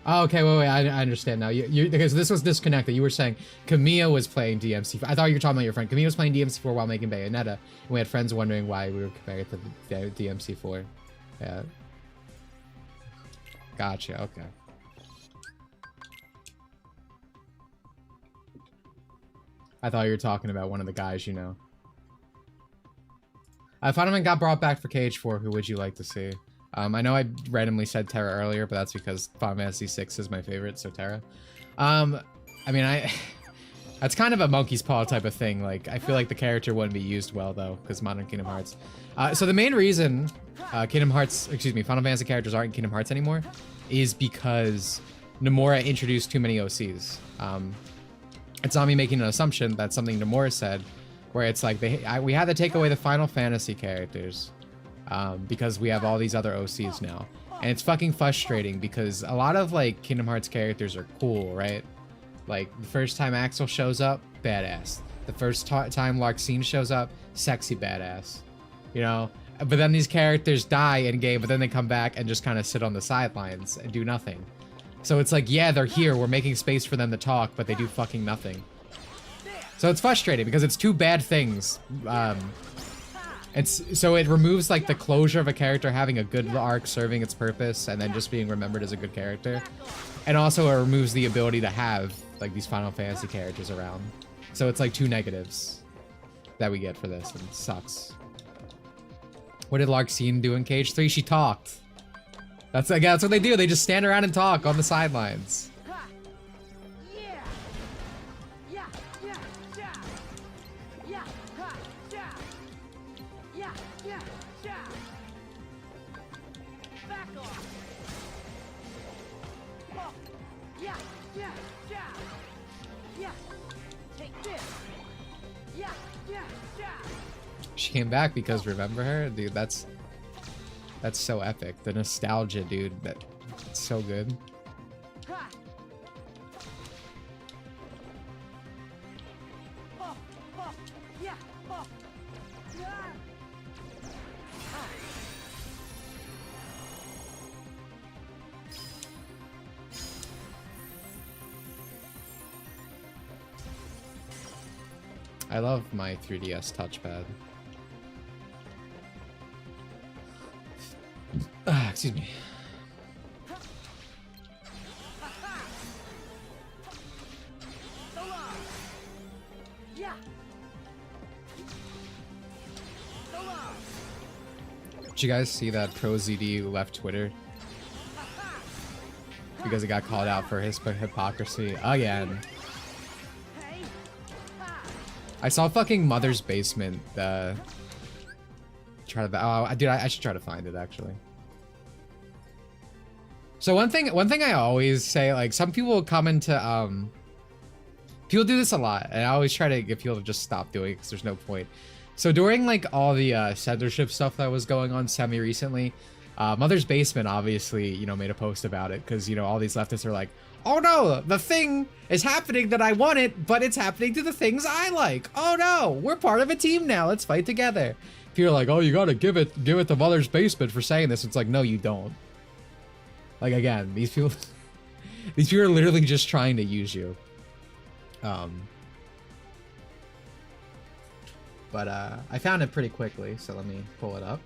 Oh, okay, wait, I understand now. Because this was disconnected. You were saying Kamiya was playing DMC4. I thought you were talking about your friend. Kamiya was playing DMC4 while making Bayonetta, and we had friends wondering why we were comparing it to the DMC4. Yeah. Gotcha, okay. I thought you were talking about one of the guys you know. Fandom got brought back for KH4. Who would you like to see? I know I randomly said Terra earlier, but that's because Final Fantasy VI is my favorite, so Terra. I mean, that's kind of a monkey's paw type of thing. Like, I feel like the character wouldn't be used well, though, because modern Kingdom Hearts. So the main reason Final Fantasy characters aren't in Kingdom Hearts anymore is because Nomura introduced too many OCs. It's not me making an assumption, that's something Nomura said, where it's like we had to take away the Final Fantasy characters because we have all these other OCs now, and it's fucking frustrating because a lot of like Kingdom Hearts characters are cool, right? Like the first time Axel shows up, badass. The first time Larxene shows up, sexy badass. You know, but then these characters die in game, but then they come back and just kind of sit on the sidelines and do nothing. So it's like, yeah, they're here, we're making space for them to talk, but they do fucking nothing. So it's frustrating because it's two bad things. So it removes like the closure of a character having a good arc serving its purpose and then just being remembered as a good character. And also it removes the ability to have like these Final Fantasy characters around. So it's like two negatives that we get for this, and it sucks. What did Larxene do in Cage 3? She talked. That's what they do. They just stand around and talk on the sidelines. She came back because remember her? Dude, that's so epic. The nostalgia, dude. That's so good. I love my 3DS touchpad. Excuse me. Did you guys see that ProZD left Twitter? Because he got called out for his hypocrisy again. I saw fucking Mother's Basement. Try to. Oh, dude, I should try to find it actually. So one thing I always say, like, some people will come into people do this a lot, and I always try to get people to just stop doing it because there's no point. So during like all the censorship stuff that was going on semi-recently, Mother's Basement obviously, you know, made a post about it because, you know, all these leftists are like, oh no, the thing is happening that I want it, but it's happening to the things I like. Oh no, we're part of a team now. Let's fight together. If you're like, oh, you gotta give it to Mother's Basement for saying this, it's like, no, you don't. Like, again, these people are literally just trying to use you. But I found it pretty quickly, so let me pull it up.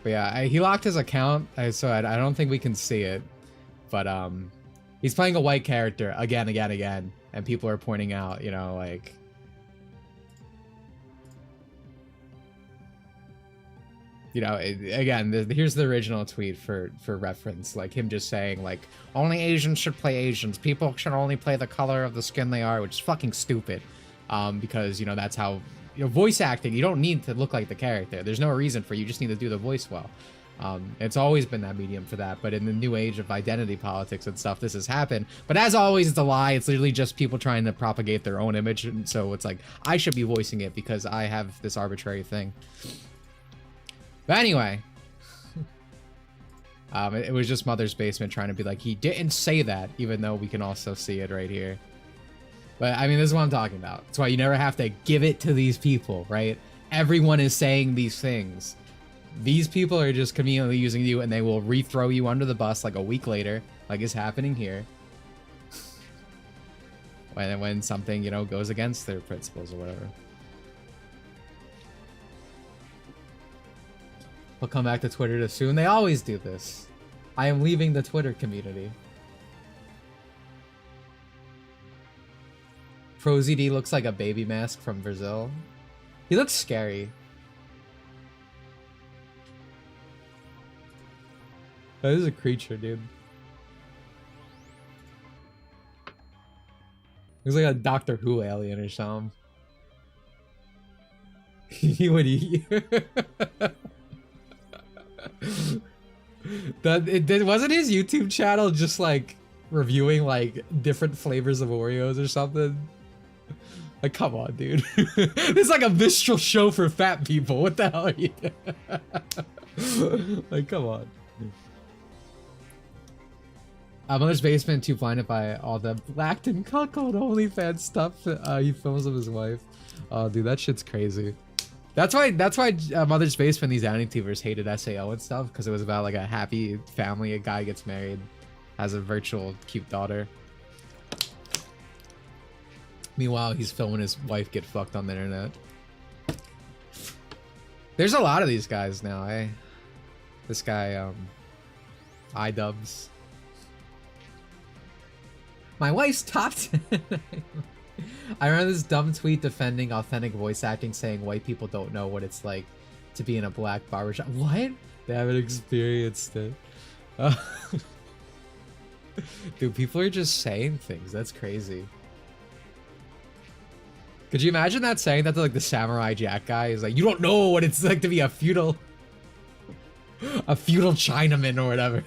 But yeah, he locked his account, so I don't think we can see it. But he's playing a white character again, and people are pointing out, you know, like, you know, again, here's the original tweet for reference, like him just saying, like, only Asians should play Asians. People should only play the color of the skin they are, which is fucking stupid. Because, you know, that's how, you know, voice acting, you don't need to look like the character. There's no reason for you just need to do the voice well. It's always been that medium for that, but in the new age of identity politics and stuff, this has happened. But as always, it's a lie. It's literally just people trying to propagate their own image, and so it's like, I should be voicing it because I have this arbitrary thing. But anyway, it was just Mother's Basement trying to be like, he didn't say that, even though we can also see it right here. But I mean, this is what I'm talking about. That's why you never have to give it to these people, right? Everyone is saying these things. These people are just conveniently using you, and they will re-throw you under the bus like a week later, like is happening here. When something, you know, goes against their principles or whatever. We'll come back to Twitter too soon. They always do this. I am leaving the Twitter community. ProZD looks like a baby mask from Brazil. He looks scary. That is a creature, dude. Looks like a Doctor Who alien or something. He would eat you. Wasn't his YouTube channel just like reviewing like different flavors of Oreos or something? Like, come on, dude. It's like a minstrel show for fat people. What the hell are you? Like, come on. Mother's Basement too blinded by all the blacked and cuckold OnlyFans stuff he films of his wife. Oh, dude, that shit's crazy. That's why Mother's Basement, these anti-tubers hated SAO and stuff, because it was about like a happy family. A guy gets married, has a virtual cute daughter. Meanwhile, he's filming his wife get fucked on the internet. There's a lot of these guys now, eh? This guy, iDubbbz. My wife's top 10. I remember this dumb tweet defending authentic voice acting, saying white people don't know what it's like to be in a black barbershop. What? They haven't experienced it. Dude, people are just saying things. That's crazy. Could you imagine that, saying that to like the Samurai Jack guy? He's like, you don't know what it's like to be a feudal Chinaman or whatever.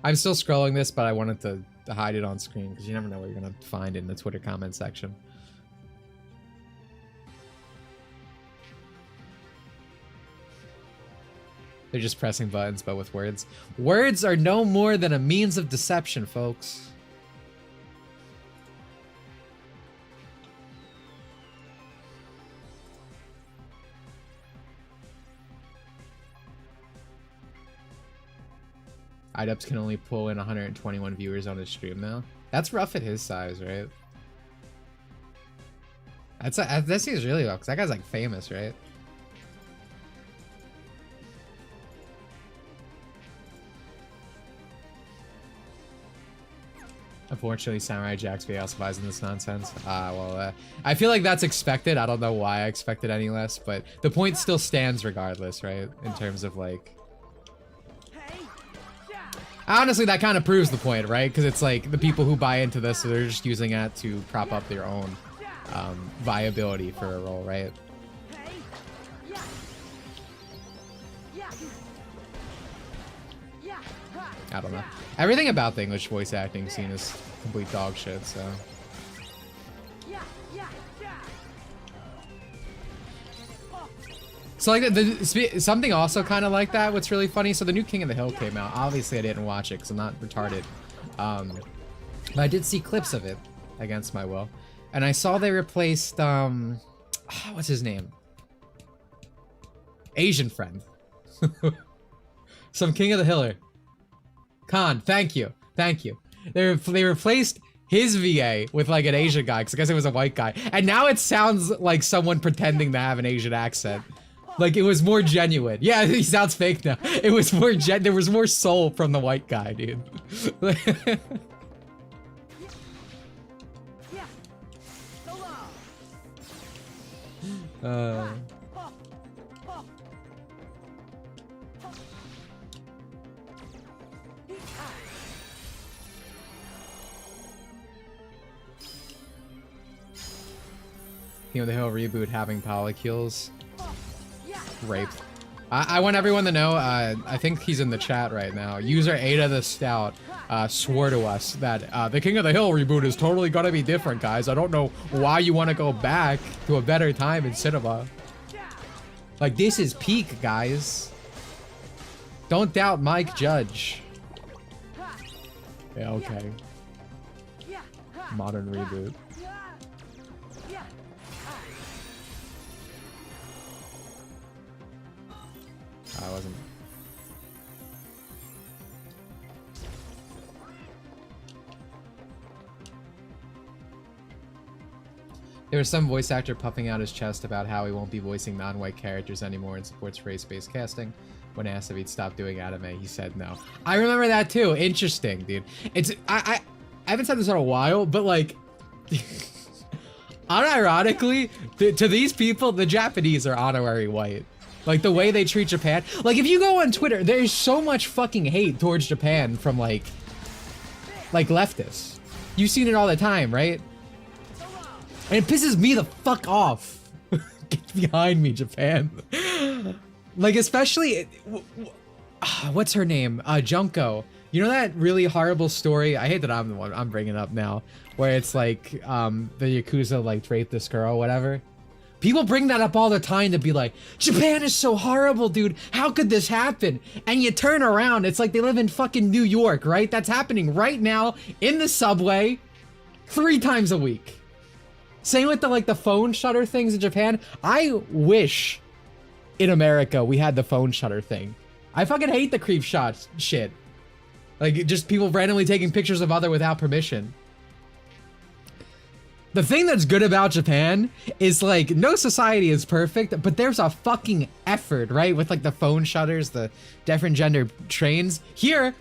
I'm still scrolling this, but I wanted to hide it on screen because you never know what you're gonna find in the Twitter comment section. They're just pressing buttons, but with words. Words are no more than a means of deception, folks. iDubbbz can only pull in 121 viewers on his stream now. That's rough at his size, right? That seems really rough, because that guy's like famous, right? Unfortunately, Samurai Jack's video also buys in this nonsense. I feel like that's expected. I don't know why I expected any less, but the point still stands regardless, right? In terms of like... Honestly, that kind of proves the point, right? Because it's like the people who buy into this, so they're just using that to prop up their own viability for a role, right? I don't know. Everything about the English voice acting scene is complete dog shit, so... So like something also kind of like that. What's really funny? So the new King of the Hill came out. Obviously, I didn't watch it because I'm not retarded, but I did see clips of it against my will, and I saw they replaced what's his name? Asian friend. Some King of the Hiller. Khan. Thank you. They replaced his VA with like an Asian guy because I guess it was a white guy, and now it sounds like someone pretending to have an Asian accent. Like, it was more genuine. Yeah, he sounds fake now. It was more there was more soul from the white guy, dude. King of the Hill reboot having polycules. Rape. I want everyone to know, I think he's in the chat right now. User Ada the Stout swore to us that the King of the Hill reboot is totally gonna be different, guys. I don't know why you want to go back to a better time in cinema. Like, this is peak, guys. Don't doubt Mike Judge. Yeah, okay. Modern reboot. I wasn't. There was some voice actor puffing out his chest about how he won't be voicing non-white characters anymore and supports race-based casting. When asked if he'd stop doing anime, he said no. I remember that too. Interesting, dude. It's I haven't said this in a while, but like, unironically, to these people, the Japanese are honorary white. Like, the way they treat Japan. Like, if you go on Twitter, there's so much fucking hate towards Japan from, like leftists. You've seen it all the time, right? And it pisses me the fuck off. Get behind me, Japan. Like, especially, what's her name? Junko. You know that really horrible story? I hate that I'm the one I'm bringing up now, where it's like, the Yakuza like raped this girl, whatever. People bring that up all the time to be like, Japan is so horrible, dude. How could this happen? And you turn around, it's like they live in fucking New York, right? That's happening right now in the subway 3 times a week. Same with the like the phone shutter things in Japan. I wish in America we had the phone shutter thing. I fucking hate the creep shot shit. Like just people randomly taking pictures of other without permission. The thing that's good about Japan is like no society is perfect, but there's a fucking effort, right? With like the phone shutters, the different gender trains. Here,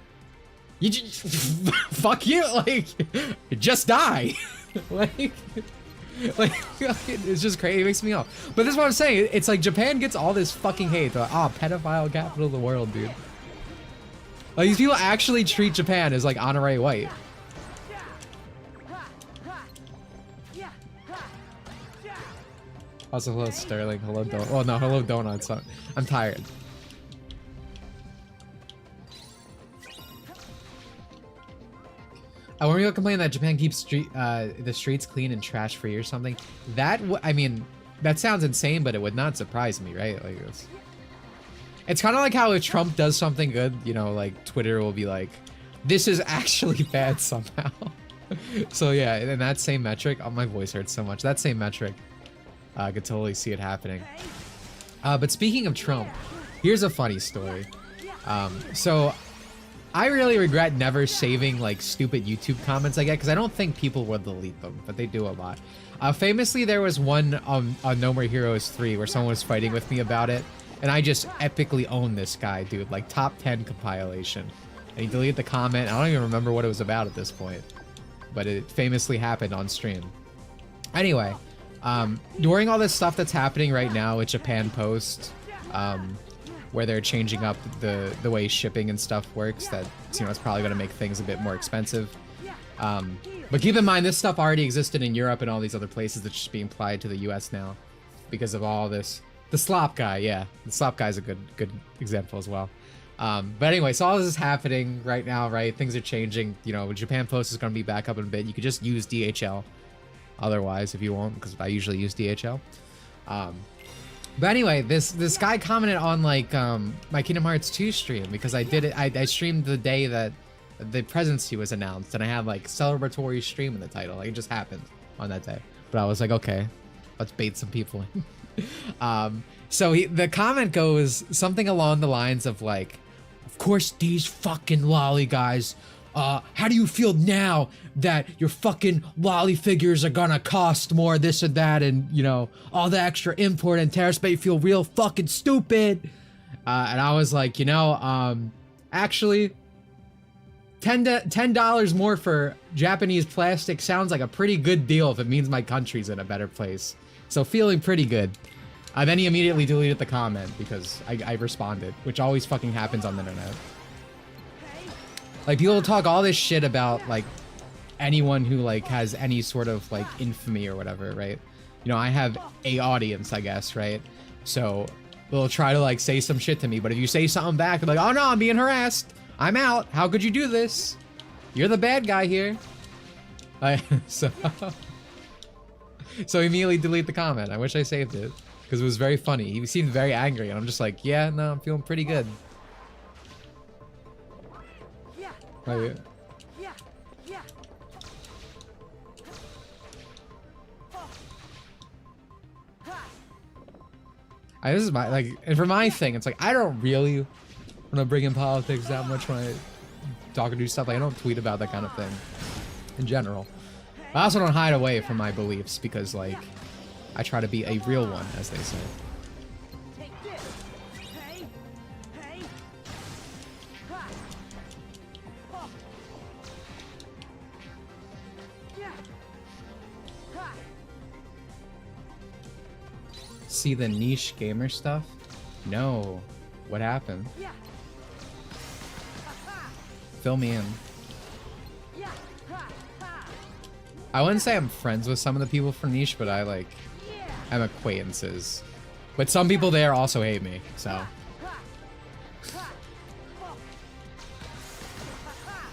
you just fuck you, like just die. like it's just crazy. It makes me off. But this is what I'm saying. It's like Japan gets all this fucking hate. Like, oh, pedophile capital of the world, dude. Like these people actually treat Japan as like honorary white. Also, hello Sterling, hello Donut. Well, no, hello Donuts. I'm tired. When we were complaining that Japan keeps the streets clean and trash free or something, that I mean, that sounds insane, but it would not surprise me, right? Like it's kind of like how if Trump does something good, you know, like Twitter will be like, this is actually bad somehow. So yeah, in that same metric, oh, my voice hurts so much. That same metric. I could totally see it happening. But speaking of Trump, here's a funny story. So I really regret never saving like stupid YouTube comments I get because I don't think people will delete them, but they do a lot. Famously, there was one on No More Heroes 3 where someone was fighting with me about it, and I just epically owned this guy, dude. Like top 10 compilation. And he deleted the comment. I don't even remember what it was about at this point, but it famously happened on stream. Anyway. During all this stuff that's happening right now with Japan Post, where they're changing up the way shipping and stuff works, that, you know, it's probably going to make things a bit more expensive. But keep in mind, this stuff already existed in Europe and all these other places that's just being applied to the US now because of all this. The slop guy, yeah. The slop guy's a good example as well. But anyway, so all this is happening right now, right? Things are changing. You know, Japan Post is going to be back up in a bit. You could just use DHL. Otherwise, if you won't, because I usually use DHL. But anyway, this guy commented on like my Kingdom Hearts 2 stream because I did it. I streamed the day that the presidency was announced, and I had like celebratory stream in the title. Like it just happened on that day. But I was like, okay, let's bait some people in. So the comment goes something along the lines of like, of course these fucking lolly guys. How do you feel now that your fucking lolly figures are gonna cost more, this and that, and, you know, all the extra import and tariffs make you feel real fucking stupid? And I was like, you know, actually, $10 more for Japanese plastic sounds like a pretty good deal if it means my country's in a better place. So feeling pretty good. Then he immediately deleted the comment because I responded, which always fucking happens on the internet. Like, people talk all this shit about, like, anyone who, like, has any sort of, like, infamy or whatever, right? You know, I have a audience, I guess, right? So, they'll try to, like, say some shit to me, but if you say something back, they're like, oh no, I'm being harassed. I'm out. How could you do this? You're the bad guy here. So immediately delete the comment. I wish I saved it, because it was very funny. He seemed very angry, and I'm just like, yeah, no, I'm feeling pretty good. Oh, yeah. This is my, like, and for my thing, it's like, I don't really want to bring in politics that much when I talk or do stuff. Like, I don't tweet about that kind of thing in general. I also don't hide away from my beliefs because, like, I try to be a real one, as they say. See the niche gamer stuff? No. What happened? Fill me in. I wouldn't say I'm friends with some of the people from Niche, but I like am acquaintances. But some people there also hate me, so.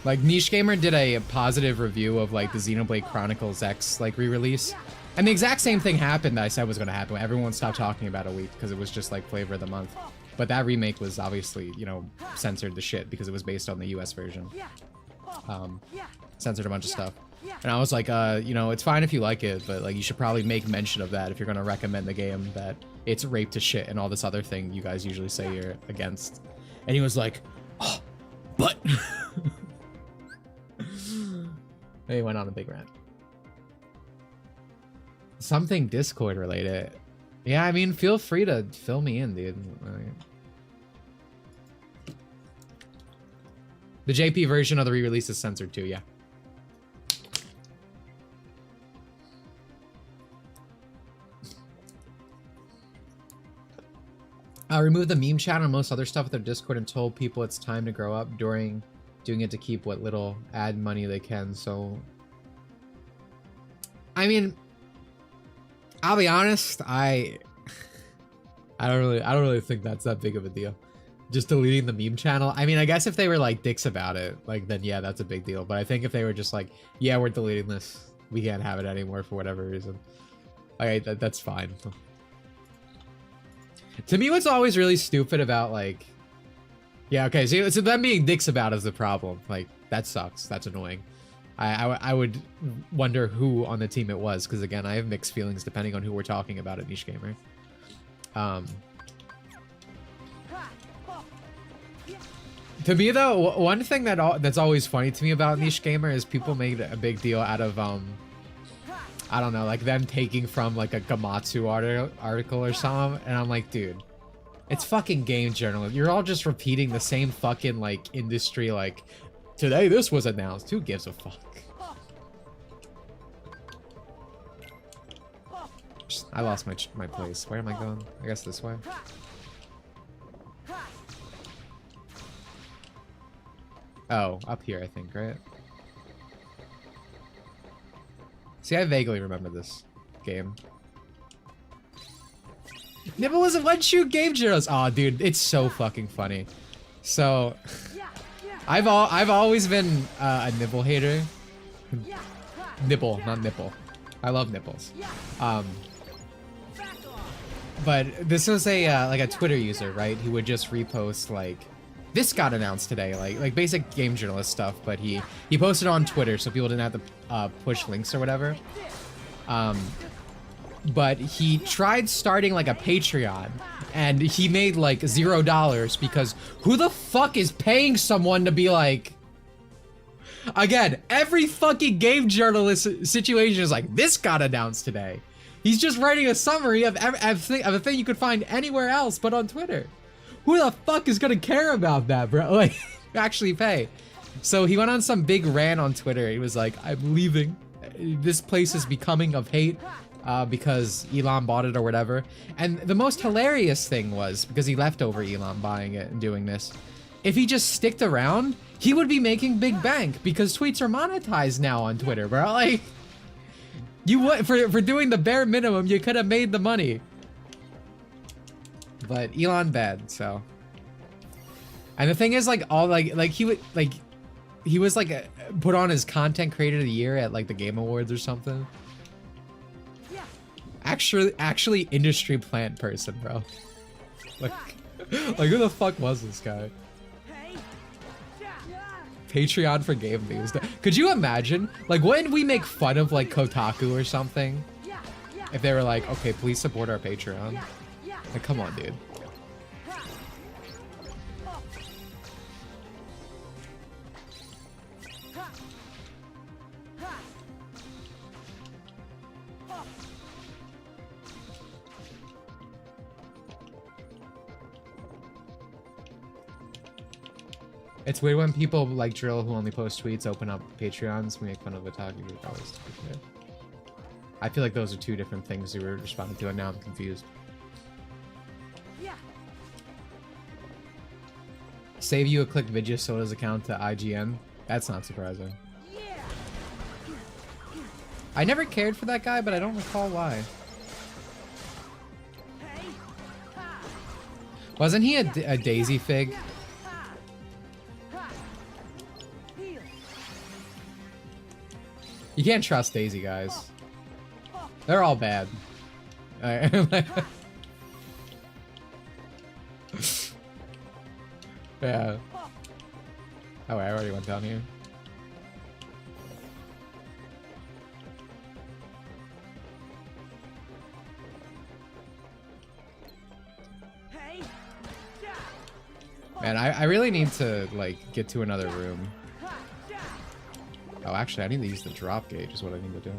Like Niche Gamer did a positive review of like the Xenoblade Chronicles X like re-release. And the exact same thing happened that I said was gonna happen. Everyone stopped talking about it a week because it was just like flavor of the month. But that remake was obviously, you know, censored the shit because it was based on the US version. Censored a bunch of stuff. And I was like, you know, it's fine if you like it, but like you should probably make mention of that if you're gonna recommend the game, that it's rape to shit and all this other thing you guys usually say you're against. And he was like, oh, but... He went on a big rant. Something Discord related. Yeah, I mean, feel free to fill me in, dude. The JP version of the re-release is censored too, yeah. Remove the meme chat and most other stuff with their Discord and told people it's time to grow up during doing it to keep what little ad money they can. So, I mean, I'll be honest, I don't really think that's that big of a deal. Just deleting the meme channel. I mean, I guess if they were like dicks about it, like then yeah, that's a big deal. But I think if they were just like, yeah, we're deleting this, we can't have it anymore for whatever reason. Okay, that's fine. To me, what's always really stupid about like, yeah, okay, so them being dicks about is the problem. Like, that sucks. That's annoying. I would wonder who on the team it was, because again, I have mixed feelings depending on who we're talking about at Niche Gamer. To me though, one thing that's always funny to me about Niche Gamer is people made a big deal out of I don't know, like them taking from like a Gamatsu article or something, and I'm like, dude, it's fucking game journalism. You're all just repeating the same fucking like industry, like, today this was announced. Who gives a fuck? I lost my place. Where am I going? I guess this way. Oh, up here, I think, right? See, I vaguely remember this game. Nibble was a one-shoot game journalist. Aw, dude, it's so fucking funny. So, I've always been a Nibble hater. Nibble, not nipple. I love nipples. But this was a like a Twitter user, right? He would just repost like, this got announced today, like basic game journalist stuff, but he posted on Twitter so people didn't have to push links or whatever. But he tried starting like a Patreon and he made like $0 because who the fuck is paying someone to be like, again, every fucking game journalist situation is like, this got announced today. He's just writing a summary of a thing you could find anywhere else but on Twitter. Who the fuck is gonna care about that, bro? Like, actually pay. So he went on some big rant on Twitter. He was like, I'm leaving. This place is becoming of hate because Elon bought it or whatever. And the most hilarious thing was, because he left over Elon buying it and doing this, if he just sticked around, he would be making big bank because tweets are monetized now on Twitter, bro. Like, you would, for doing the bare minimum, you could have made the money. But Elon bad, so. And the thing is, like, all he was like put on as content creator of the year at like the Game Awards or something. Actually industry plant person, bro. Like who the fuck was this guy? Patreon for game news. Could you imagine? Like, wouldn't we make fun of like Kotaku or something? If they were like, okay, please support our Patreon. Like, come on, dude. It's weird when people like Drill, who only post tweets, open up Patreons. We make fun of Otaku. I feel like those are two different things you were responding to, and now I'm confused. Save you a click Vidya Soda's account to IGN? That's not surprising. I never cared for that guy, but I don't recall why. Wasn't he a Daisy fig? You can't trust Daisy, guys. They're all bad. Alright. Yeah. Oh, I already went down here. Man, I really need to, like, get to another room. Oh, actually, I need to use the drop gauge is what I need to do.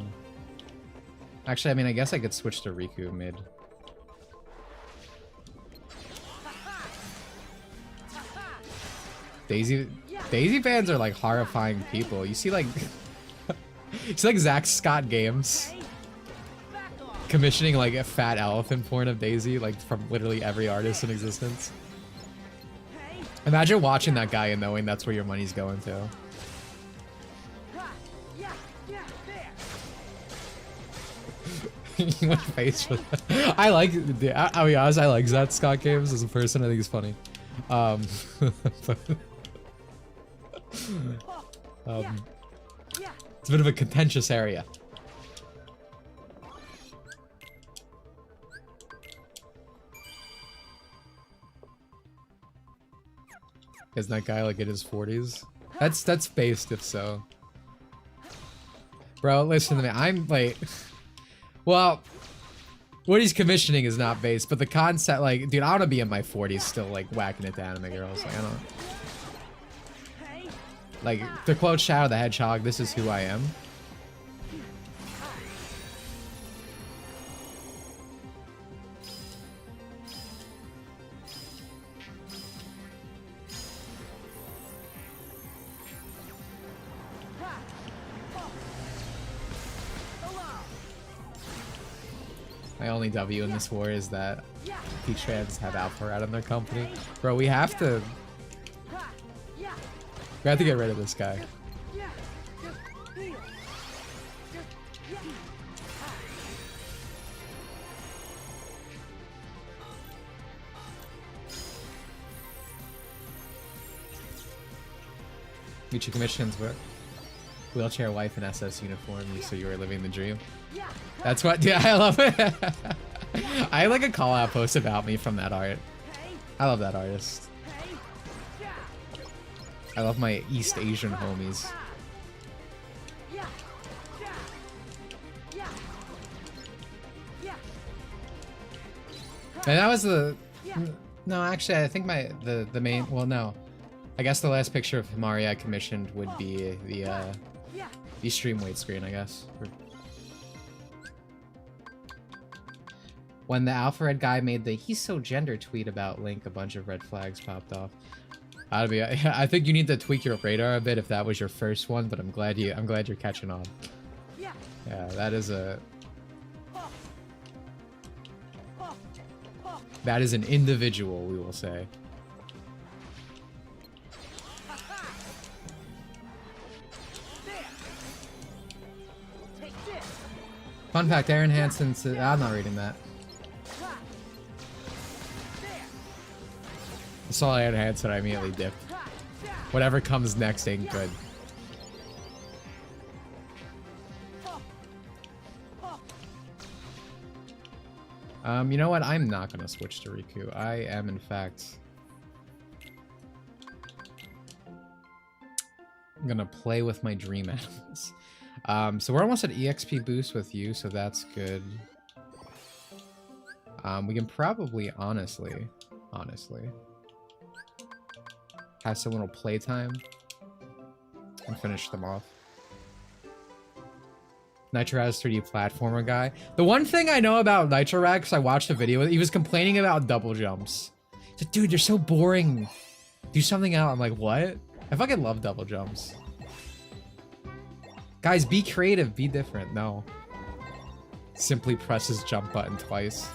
Actually, I mean, I guess I could switch to Riku mid. Daisy fans are, like, horrifying people. You see, like... you see, like, Zach Scott Games commissioning, like, a fat elephant porn of Daisy, like, from literally every artist in existence. Imagine watching that guy and knowing that's where your money's going to. What face for that? I like, I'll be honest, I like Zach Scott Games as a person. I think he's funny. It's a bit of a contentious area. Isn't that guy like in his 40s? That's based if so. Bro, listen to me. I'm like, well, what he's commissioning is not based, but the concept, like, dude, I want to be in my 40s still, like, whacking it to anime girls. Like, I don't. Like, to quote Shadow the Hedgehog, this is who I am. My only W in this war is that T-Trans have Alpha Rat in their company. Bro, we have to get rid of this guy. Michi commissions were wheelchair wife in SS uniform, so you were living the dream. That's what, dude, I love it. I have like a call out post about me from that art. I love that artist. I love my East Asian homies. And that was the... No, actually, I think the main... Well, no. I guess the last picture of Himari I commissioned would be the stream weight screen, I guess. When the Alpha Red guy made the "he's so gender" tweet about Link, a bunch of red flags popped off. I think you need to tweak your radar a bit if that was your first one, but I'm glad you're catching on. Yeah, that is an individual, we will say. Fun fact, Aaron Hansen said, I'm not reading that. I saw Aaron Hansen, I immediately dipped. Whatever comes next ain't good. You know what? I'm not gonna switch to Riku. I am, in fact, gonna play with my dream animals. So we're almost at EXP boost with you, so that's good. We can probably, honestly, have some little playtime and finish them off. Nitro has 3D platformer guy. The one thing I know about Nitro Rad, because I watched a video, he was complaining about double jumps. He's like, dude, you're so boring. Do something else. I'm like, what? I fucking love double jumps. Guys, be creative, be different. No. Simply press his jump button twice.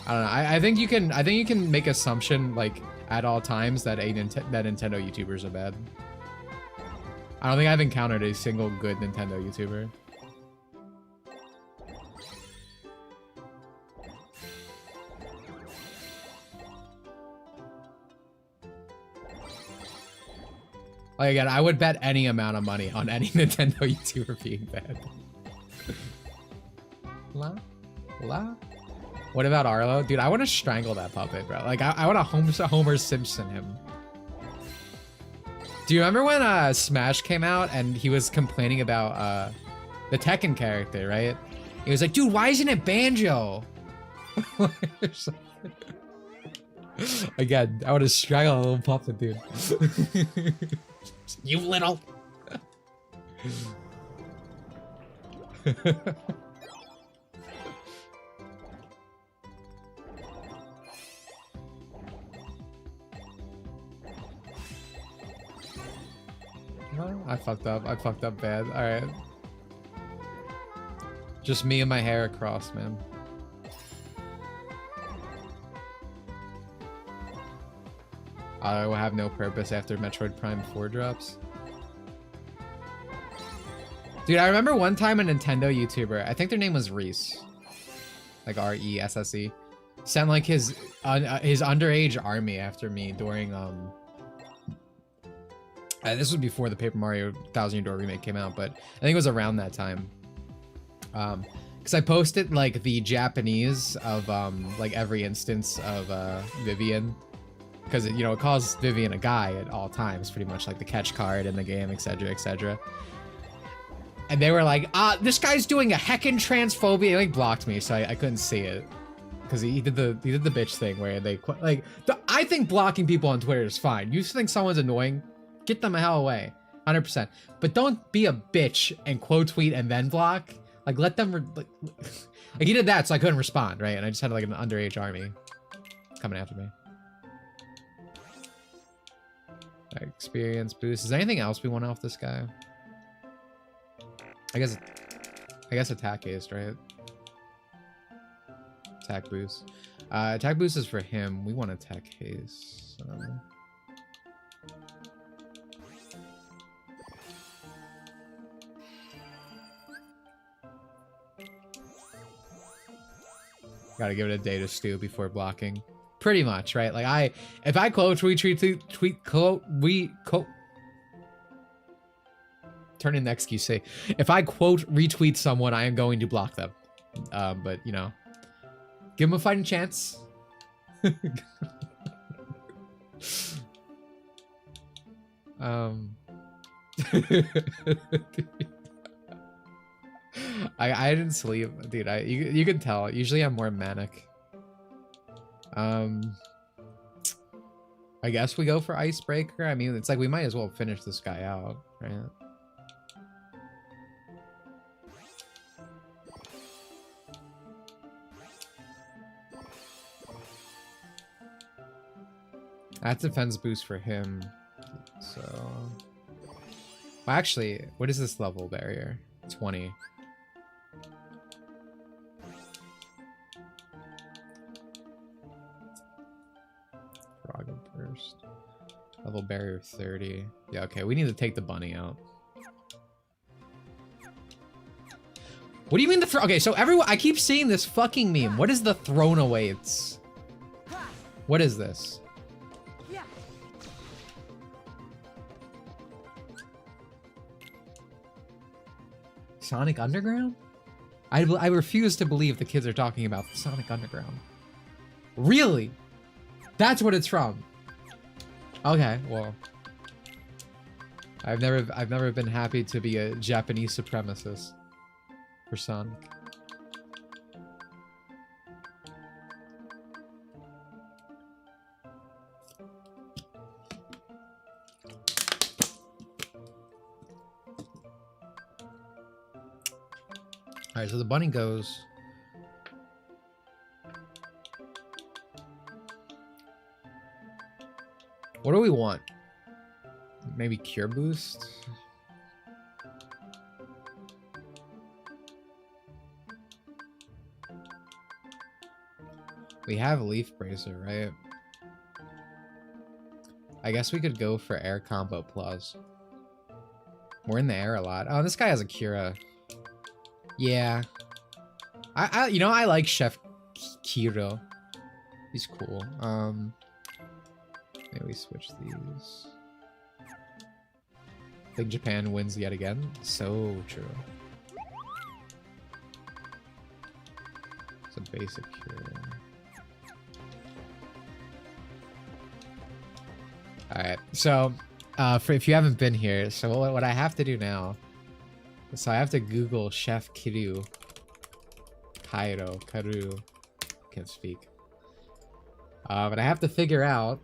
I don't know. I think you can make assumption like at all times that Nintendo YouTubers are bad. I don't think I've encountered a single good Nintendo YouTuber. Like again, I would bet any amount of money on any Nintendo YouTuber being bad. La? La? What about Arlo? Dude, I want to strangle that puppet, bro. Like, I want to Homer Simpson him. Do you remember when Smash came out and he was complaining about the Tekken character, right? He was like, dude, why isn't it Banjo? Again, I want to strangle a little puppet, dude. You little. Well, I fucked up. I fucked up bad. All right. Just me and my hair across, man. I will have no purpose after Metroid Prime 4 drops. Dude, I remember one time a Nintendo YouTuber, I think their name was Reese, like R-E-S-S-E, sent like his underage army after me during this was before the Paper Mario 1000 Year Door remake came out, but I think it was around that time. Because I posted like the Japanese of like every instance of Vivian. Because, you know, it calls Vivian a guy at all times, pretty much like the catch card in the game, etc., etc. And they were like, this guy's doing a heckin' transphobia. He like blocked me, so I couldn't see it. Because he did the bitch thing where they like I think blocking people on Twitter is fine. You think someone's annoying, get them the hell away, 100%. But don't be a bitch and quote tweet and then block. Like let them like he did that, so I couldn't respond, right? And I just had like an underage army coming after me. Experience boost. Is there anything else we want off this guy? I guess attack haste, right? Attack boost. Attack boost is for him. We want attack haste. Gotta give it a day to stew before blocking. Pretty much, right? Like if I quote turn in the XQC. If I quote retweet someone, I am going to block them. But you know, give them a fighting chance. I didn't sleep, dude. You can tell. Usually I'm more manic. I guess we go for icebreaker. I mean, it's like we might as well finish this guy out, right? That's defense boost for him. So, well, actually, what is this level barrier? 20. First. Level barrier 30. Yeah, okay, we need to take the bunny out. What do you mean the okay, so everyone, I keep seeing this fucking meme. What is the thrown awaits? What is this? Sonic Underground? I refuse to believe the kids are talking about Sonic Underground. Really? That's what it's from. Okay, well, I've never been happy to be a Japanese supremacist for Sonic. All right, so the bunny goes. What do we want? Maybe cure boost? We have leaf bracer, right? I guess we could go for air combo plus. We're in the air a lot. Oh, this guy has a Kira. Yeah. You know, I like Chef Kiro. He's cool. Maybe we switch these. I think Japan wins yet again. So true. It's a basic Kiro. Alright, so if you haven't been here, so what I have to do now, so I have to Google Chef Kiru. Karu, can't speak. But I have to figure out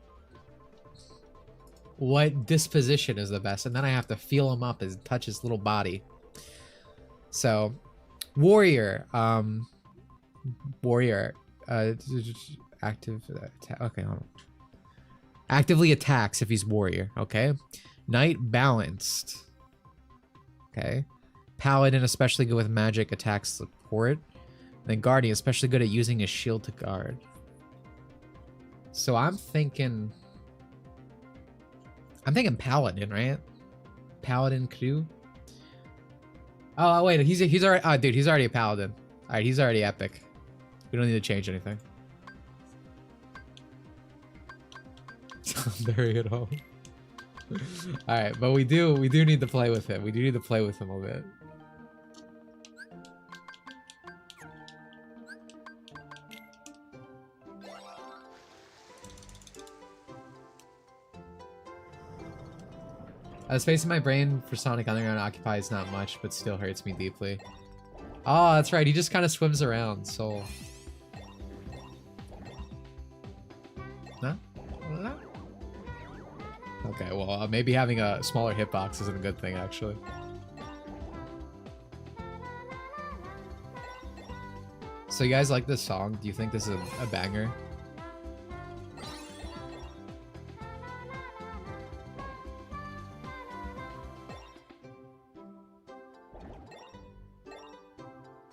what disposition is the best, and then I have to feel him up and touch his little body. So, warrior, active, okay, hold on. Actively attacks if he's warrior, okay? Knight balanced. Okay. Paladin especially good with magic attacks support. Then Guardian especially good at using his shield to guard. So I'm thinking Paladin, right? Paladin crew. Oh wait, he's already dude, he's already a Paladin. Alright, he's already epic. We don't need to change anything. Bury it all. Alright, but we do need to play with him. We do need to play with him a bit. The space in my brain for Sonic Underground occupies not much, but still hurts me deeply. Oh, that's right. He just kind of swims around, so... No? No? Okay, well, maybe having a smaller hitbox isn't a good thing, actually. So you guys like this song? Do you think this is a banger?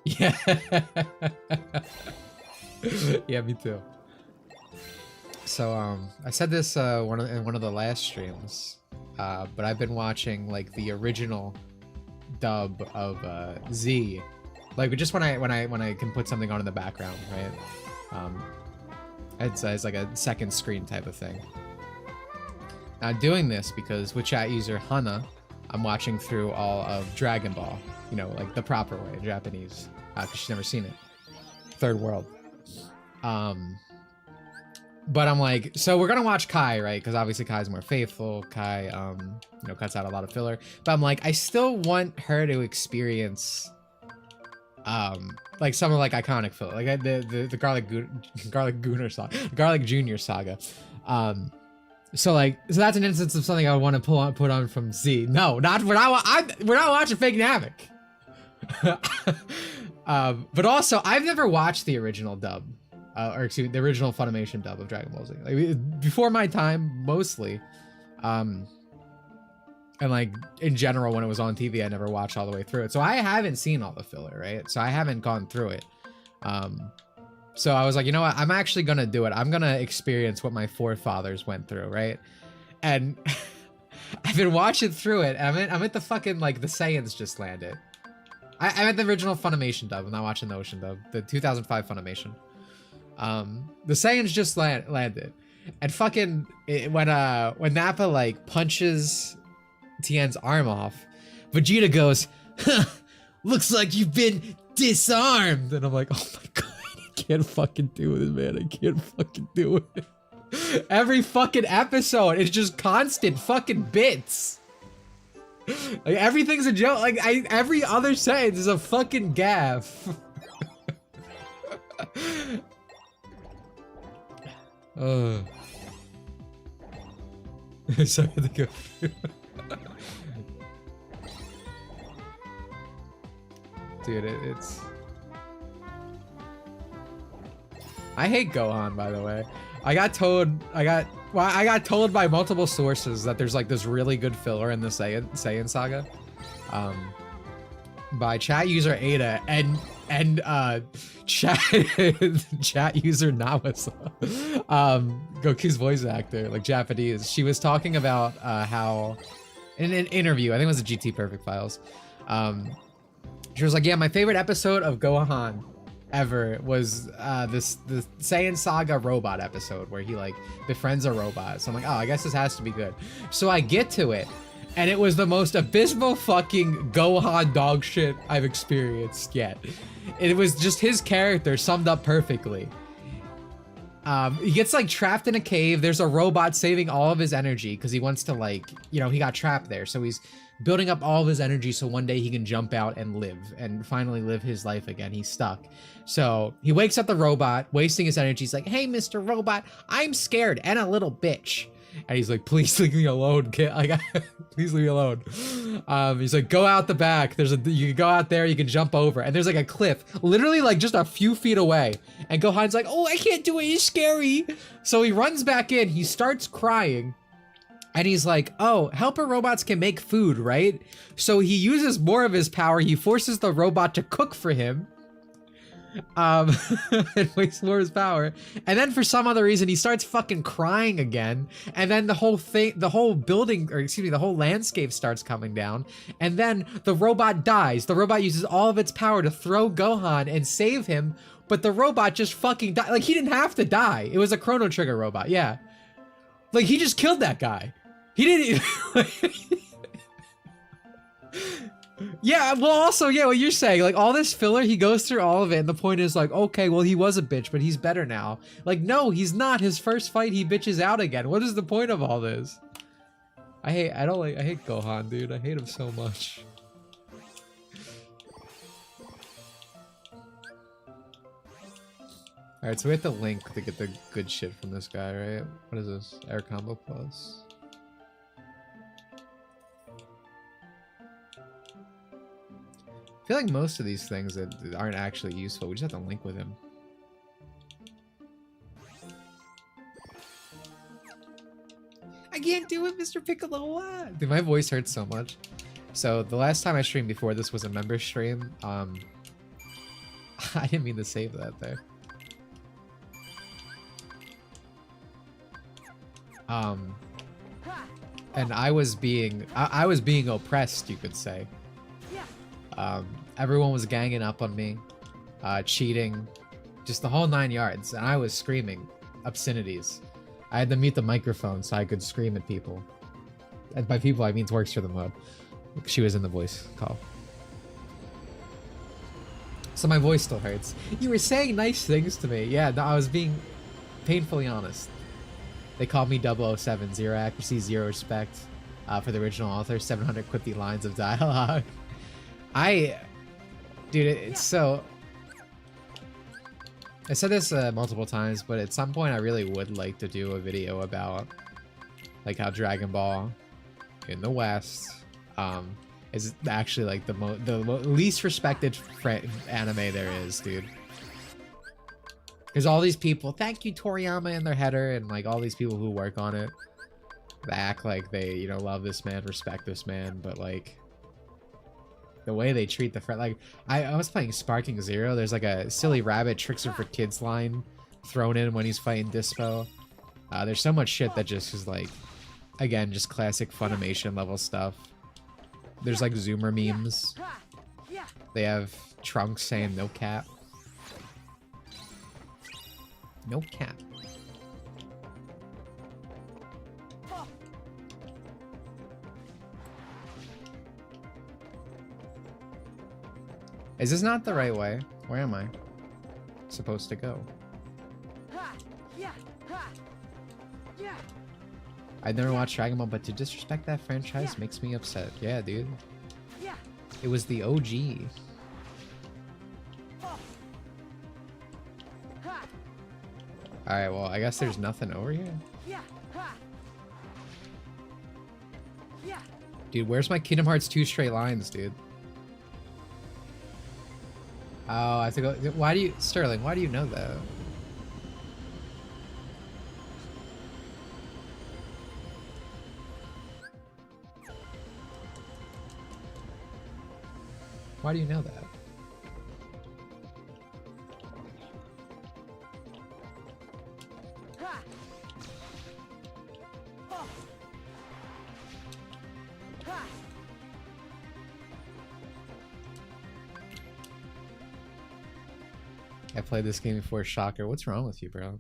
Yeah. Yeah, me too. So I said this in one of the last streams, but I've been watching like the original dub of Z, like just when I can put something on in the background, right? It's like a second screen type of thing. Now doing this because with chat user Hana, I'm watching through all of Dragon Ball, you know, like the proper way, Japanese, because she's never seen it. Third world. But I'm like, so we're gonna watch Kai, right? Because obviously Kai's more faithful. Kai, you know, cuts out a lot of filler. But I'm like, I still want her to experience, like some of like iconic filler, like the Garlic Junior saga. So that's an instance of something I would want to put on from Z. No, we're not watching Fake Namek. But also, I've never watched the original dub, or excuse me, the original Funimation dub of Dragon Ball Z. Like, before my time, mostly, and like in general, when it was on TV, I never watched all the way through it. So I haven't seen all the filler, right? So I haven't gone through it. So I was like, you know what? I'm actually gonna do it. I'm gonna experience what my forefathers went through, right? And I've been watching through it. I'm at the fucking like the Saiyans just landed. I'm at the original Funimation dub. I'm not watching the Ocean dub, the 2005 Funimation. The Saiyans just landed, and fucking when Nappa like punches Tien's arm off, Vegeta goes, huh, "Looks like you've been disarmed," and I'm like, oh my god. Can't fucking do it, man. I can't fucking do it. Every fucking episode, it's just constant fucking bits. Like everything's a joke. Like every other sentence is a fucking gaff. Sorry to go through. Dude, it's. I hate Gohan, by the way. I got told by multiple sources that there's like this really good filler in the Saiyan saga, by chat user Ada and chat user Nawasa, Goku's voice actor, like Japanese. She was talking about how in an interview. I think it was the GT Perfect Files. She was like, yeah, my favorite episode of Gohan ever was the Saiyan Saga robot episode where he like befriends a robot. So I'm like, oh, I guess this has to be good. So I get to it, and it was the most abysmal fucking Gohan dog shit I've experienced yet. It was just his character summed up perfectly. He gets like trapped in a cave. There's a robot saving all of his energy because he wants to like, you know, he got trapped there. So he's building up all of his energy so one day he can jump out and live and finally live his life again. He's stuck. So he wakes up the robot, wasting his energy. He's like, hey, Mr. Robot, I'm scared and a little bitch. And he's like, please leave me alone, kid. Please leave me alone. He's like, go out the back. You can go out there, you can jump over. And there's like a cliff, literally like just a few feet away. And Gohan's like, oh, I can't do it, it's scary. So he runs back in, he starts crying. And he's like, oh, helper robots can make food, right? So he uses more of his power. He forces the robot to cook for him. And wastes more of his power. And then for some other reason, he starts fucking crying again. And then the whole building, or excuse me, the whole landscape starts coming down. And then the robot dies. The robot uses all of its power to throw Gohan and save him. But the robot just fucking died. Like, he didn't have to die. It was a Chrono Trigger robot, yeah. Like, he just killed that guy. He didn't. Yeah, well, also, yeah, what you're saying, like, all this filler, he goes through all of it, and the point is, like, okay, well, he was a bitch, but he's better now. Like, no, he's not. His first fight, he bitches out again. What is the point of all this? I hate Gohan, dude. I hate him so much. Alright, so we have to link to get the good shit from this guy, right? What is this? Air Combo Plus. I feel like most of these things that aren't actually useful, we just have to link with him. I can't do it, Mr. Piccolo. What? Dude, my voice hurts so much. So the last time I streamed before this was a member stream. I didn't mean to save that there. And I was being oppressed, you could say. Everyone was ganging up on me, cheating, just the whole 9 yards, and I was screaming obscenities. I had to mute the microphone so I could scream at people. And by people, I mean Twerks for the Mode. She was in the voice call. So my voice still hurts. You were saying nice things to me. Yeah, no, I was being painfully honest. They called me 007, 0 accuracy, 0 respect. For the original author, 750 lines of dialogue. Dude, it's so... I said this multiple times, but at some point I really would like to do a video about like how Dragon Ball in the West is actually like the least respected anime there is, dude. There's all these people, thank you Toriyama and their header, and like all these people who work on it, they act like they, you know, love this man, respect this man, but like the way they treat the friend, like I was playing Sparking Zero, there's like a silly rabbit tricks are for kids line thrown in when he's fighting Dispo. There's so much shit that just is like, again, just classic Funimation level stuff. There's like Zoomer memes. They have Trunks saying no cap. No cap. Is this not the right way? Where am I supposed to go? I'd never watched Dragon Ball, but to disrespect that franchise makes me upset. Yeah, dude. It was the OG. Alright, well, I guess there's nothing over here. Dude, where's my Kingdom Hearts 2 straight lines, dude? Oh, I have to go. Why do you, Sterling, why do you know that? Why do you know that? I played this game before. Shocker. What's wrong with you, bro?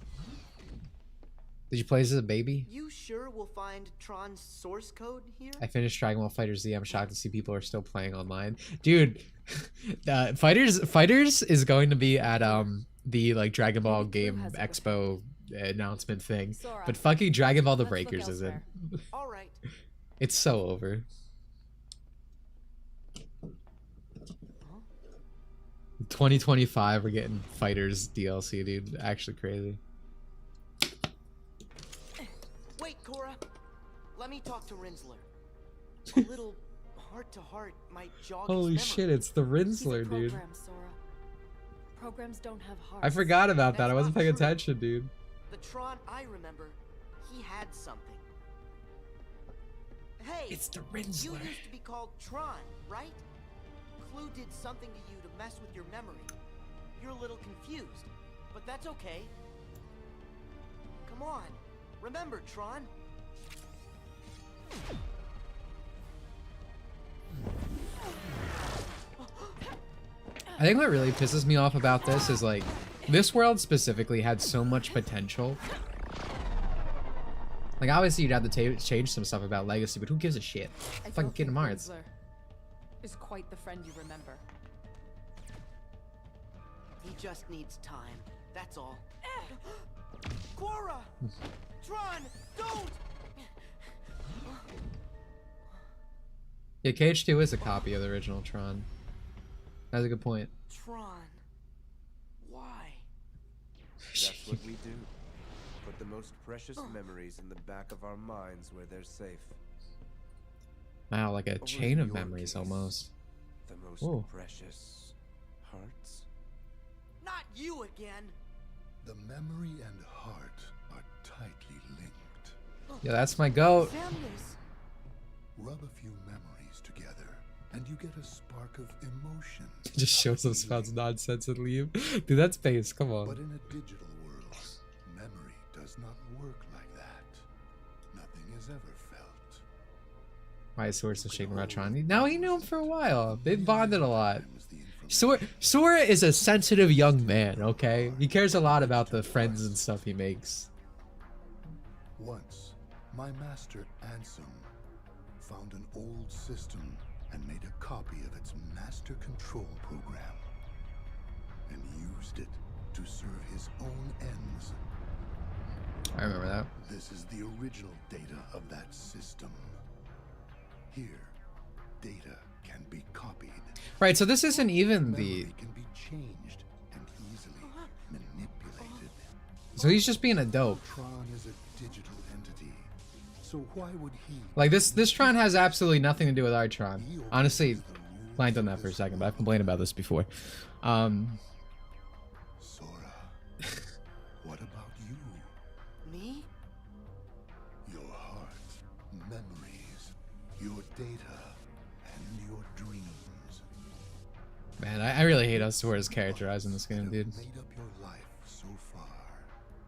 Did you play this as a baby? You sure we'll find Tron's source code here? I finished Dragon Ball FighterZ. I'm shocked to see people are still playing online. Dude, Fighters is going to be at the like Dragon Ball Game Expo announcement thing. Sora, But fucking Dragon Ball The let's look Breakers isn't. elsewhere. All right. It's so over. 2025, we're getting Fighters DLC, dude. Actually crazy. Wait, Cora. Let me talk to Rinzler. A little heart-to-heart might jog his Holy memory. shit, it's the He's a Rinzler, dude. program, Sora. Programs don't have hearts. I forgot about that. I That's wasn't not paying true. attention, dude. The Tron I remember, he had something. Hey, It's the you Rinzler. used to be called Tron, right? Clue did something to you to mess with your memory. You're a little confused, but that's okay. Come on, remember, Tron? I think what really pisses me off about this is like, this world specifically had so much potential. Like obviously you'd have to change some stuff about Legacy, but who gives a shit? I Fucking don't Kingdom think Hearts. Rinzler is quite the friend you remember. He just needs time, that's all. Cora! Tron, don't! Yeah, KH2 is a copy of the original Tron. That's a good point. Tron. Why? That's what we do. Put the most precious memories in the back of our minds where they're safe. Wow, like a Or chain in of your memories case, almost. The most Ooh. precious hearts. Not you again! The memory and heart are tightly linked. Yeah, that's my goat. Samus! Rub a few memories together, and you get a spark of emotion. Just shows up, spouts nonsense and leave. Dude, that's base. Come But on. in a digital world, memory does not work like that. Nothing is ever felt. My source is shaking about Tron. Now he knew him for a while. They've bonded a lot. Sometimes the information Sora is a sensitive young man, okay? He cares a lot about the friends and stuff he makes. Once, my master Ansem found an old system and made a copy of its master control program and used it to serve his own ends. I remember that. This is the original data of that system. Here, data can be copied. Right, so this isn't even the... Memory can be changed and easily manipulated. So he's just being a dope. Tron is a digital entity, so why would he? Like, this Tron has absolutely nothing to do with our Tron. Honestly, blanked on that for a second, but I've complained about this before. Sora, what about you? Me? Your heart, memories, your data, and your dreams. Man, I really hate how Sora's characterized in this game, dude. Made up your life so far.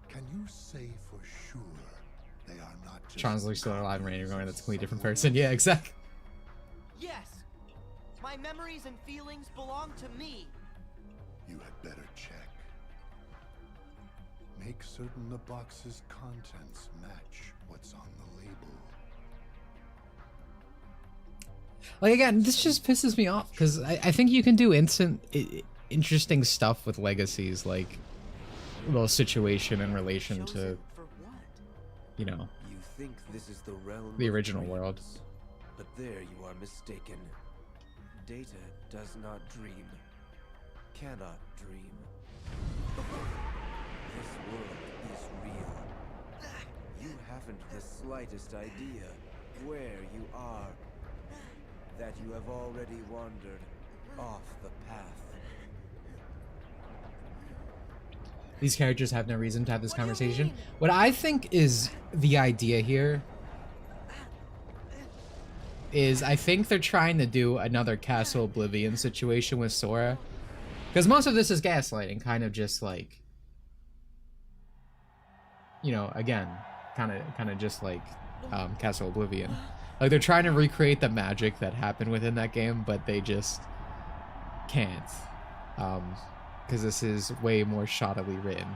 Can you say for sure they are not just Tron's like still alive and ready to go, and that's a completely different person. Yeah, exactly. Yes! My memories and feelings belong to me! You had better check. Make certain the box's contents match what's on the label. Like, again, this just pisses me off, because I think you can do interesting stuff with legacies, like little situation in relation to, Chosen for what? you know, You think this is the realm the of original world. dreams, but there you are mistaken. Data does not dream. Cannot dream. This world is real. You haven't the slightest idea where you are. That you have already wandered off the path. These characters have no reason to have this What do you conversation. mean? What I think is the idea here is I think they're trying to do another Castle Oblivion situation with Sora. Because most of this is gaslighting, kind of just like, you know, again, kind of just like Castle Oblivion. Like, they're trying to recreate the magic that happened within that game, but they just can't. Because this is way more shoddily written.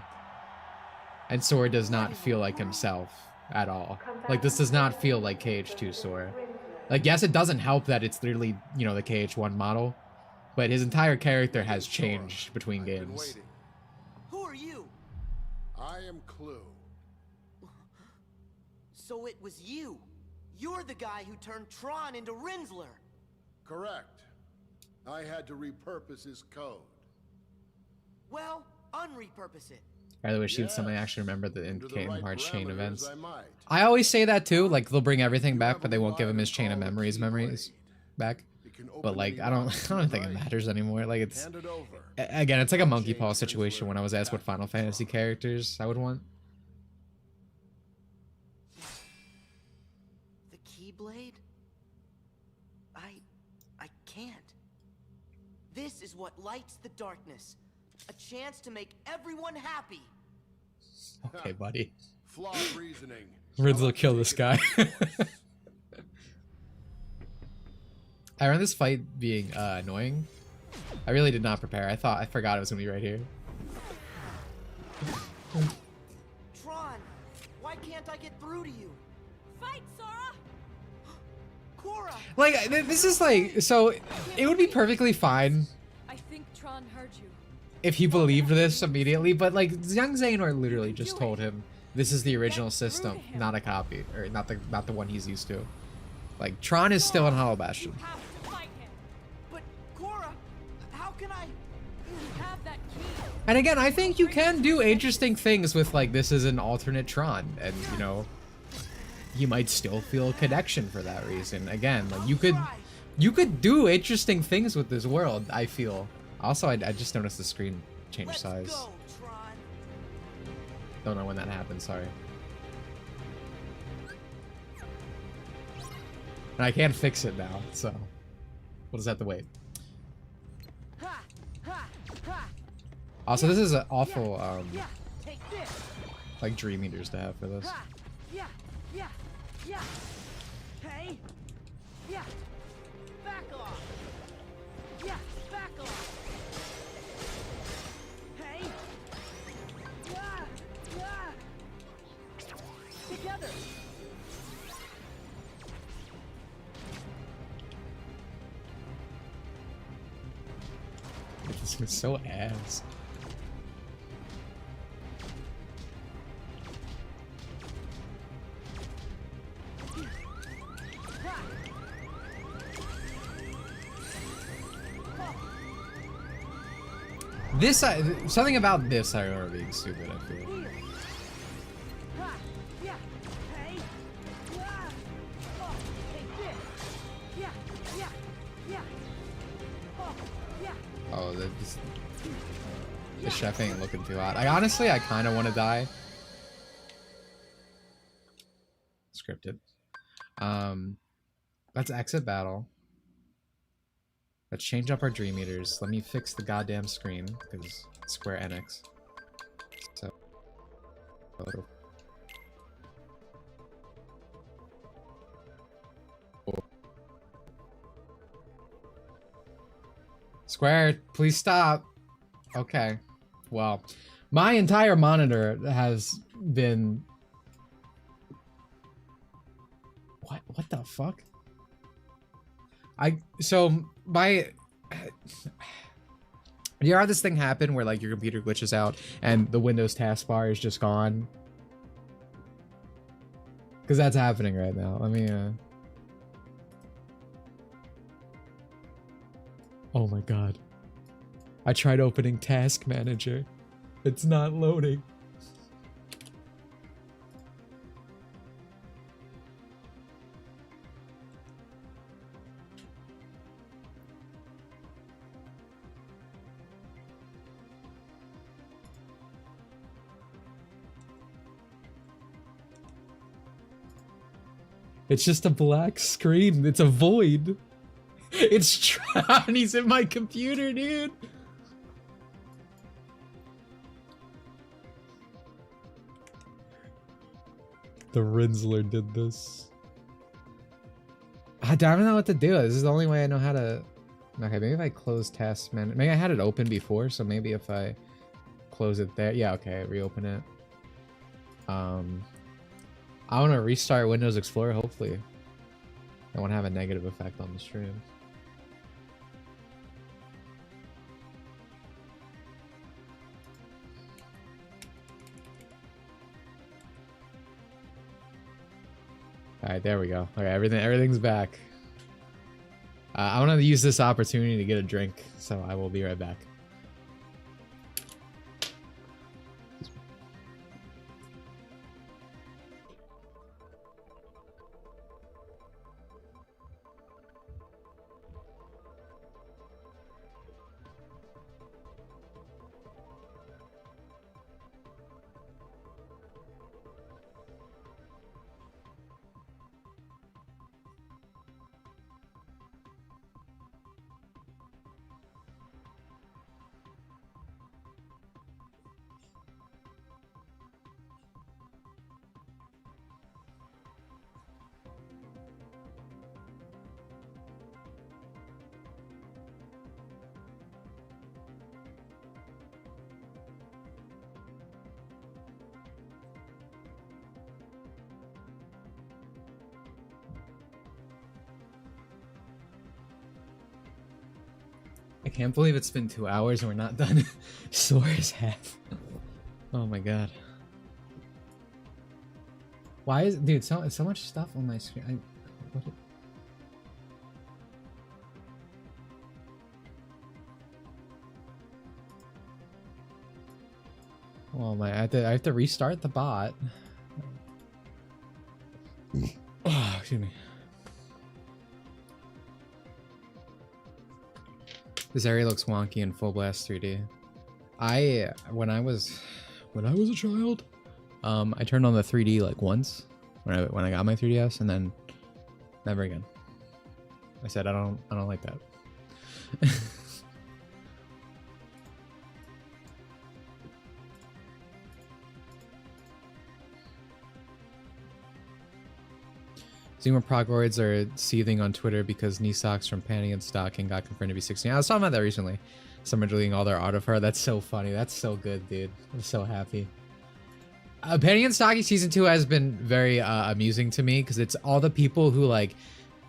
And Sora does not feel like himself at all. Like, this does not feel like KH2 Sora. Like, yes, it doesn't help that it's literally, you know, the KH1 model, but his entire character has changed between games. Who are you? I am Clue. So it was you. You're the guy who turned Tron into Rinzler. Correct. I had to repurpose his code. Well, unrepurpose it. I really wish you'd somebody actually remember the Kingdom Hearts chain events. I might. I always say that too, like they'll bring everything back, but they won't give him his chain of memories back. But like I don't think it matters anymore. Like it's again, it's like a monkey paw situation when I was asked what Final Fantasy characters I would want. The Keyblade? I can't. This is what lights the darkness. A chance to make everyone happy. Okay, buddy. Flawed reasoning. Rinzler kill this guy. I remember this fight being annoying. I really did not prepare. I forgot it was gonna be right here. Tron, why can't I get through to you? Fight, Sora! Cora! Like this is like so. It would be perfectly fine I think Tron heard you. if he believed this immediately, but like Young Xehanort literally just told him this is the original system, not a copy, or not the one he's used to. Like Tron is still in Hollow Bastion. You have to fight him. But Cora, how can I? You have that key. And again, I think you can do interesting things with like this is an alternate Tron, and you know, you might still feel a connection for that reason. Again, like you could do interesting things with this world. I feel. Also, I just noticed the screen change Let's size. go, Tron. Don't know when that happened. Sorry. And I can't fix it now, so we'll just have to wait. Ha, ha, ha. Also, this is an awful Yeah, take this. like dream eaters to have for this. Ha, yeah, yeah, yeah. Hey, yeah. Back off. Yeah, back off. Hey. Yeah, yeah. Together. This is so ass. This something about this I remember being stupid. I feel. Ha, yeah. Hey. Yeah. Oh, take this. Yeah, yeah, yeah. Oh, yeah. Oh, the chef ain't looking too hot. I honestly, I kind of want to die. Scripted. Let's exit battle. Let's change up our dream eaters. Let me fix the goddamn screen because Square Enix. So. Square, please stop. Okay. Well, my entire monitor has been... What the fuck? So my... You ever had this thing happen where like your computer glitches out and the Windows taskbar is just gone? Because that's happening right now. Let me... Oh my god. I tried opening Task Manager. It's not loading. It's just a black screen. It's a void. It's Tron. He's in my computer, dude. The Rinzler did this. I don't know what to do. This is the only way I know how to... Okay, maybe if I close test, man. Maybe I had it open before, so maybe if I close it there. Yeah, okay, reopen it. I want to restart Windows Explorer, hopefully. I won't have a negative effect on the stream. Alright, there we go. Okay, everything's back. I want to use this opportunity to get a drink, so I will be right back. I can't believe it's been 2 hours and we're not done. Sora's half. Oh my god. Why is dude so much stuff on my screen? Oh my! I have to restart the bot. Oh, excuse me. This area looks wonky in full blast 3D. When I was a child, I turned on the 3D like once when I got my 3DS, and then never again. I said I don't like that. Zoomer Progroids are seething on Twitter because knee socks from Panty and Stocking got confirmed to be 16. I was talking about that recently. Someone deleting all their art of her. That's so funny. That's so good, dude. I'm so happy. Panty and Stocking season 2 has been very amusing to me because it's all the people who like,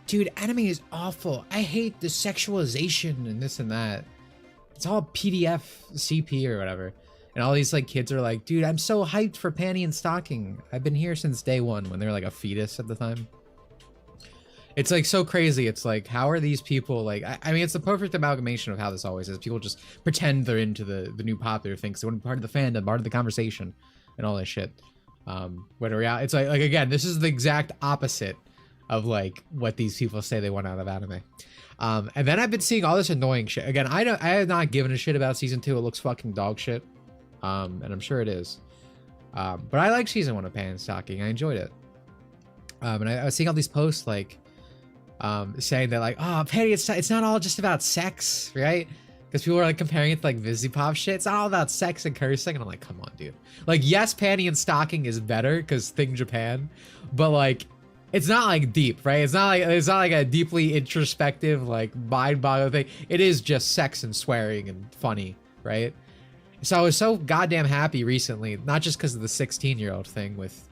dude, anime is awful. I hate the sexualization and this and that. It's all PDF CP or whatever. And all these like kids are like, dude, I'm so hyped for Panty and Stocking. I've been here since day one when they were like a fetus at the time. It's like so crazy. It's like, how are these people like, I mean, it's the perfect amalgamation of how this always is. People just pretend they're into the new popular things. They want to be part of the fandom, part of the conversation and all that shit. But in reality, it's like again, this is the exact opposite of like what these people say they want out of anime. And then I've been seeing all this annoying shit. Again, I have not given a shit about season 2. It looks fucking dog shit. And I'm sure it is. But I like season 1 of Panty and Stocking. I enjoyed it. And I was seeing all these posts like, saying that like, oh, Panty, it's not all just about sex, right? Because people are like comparing it to like Vizipop shit. It's not all about sex and cursing, and I'm like, come on, dude. Like, yes, Panty and Stocking is better because Thing Japan, but like, it's not like deep, right? It's not like a deeply introspective, like mind-boggling thing. It is just sex and swearing and funny, right? So I was so goddamn happy recently, not just because of the 16-year-old thing with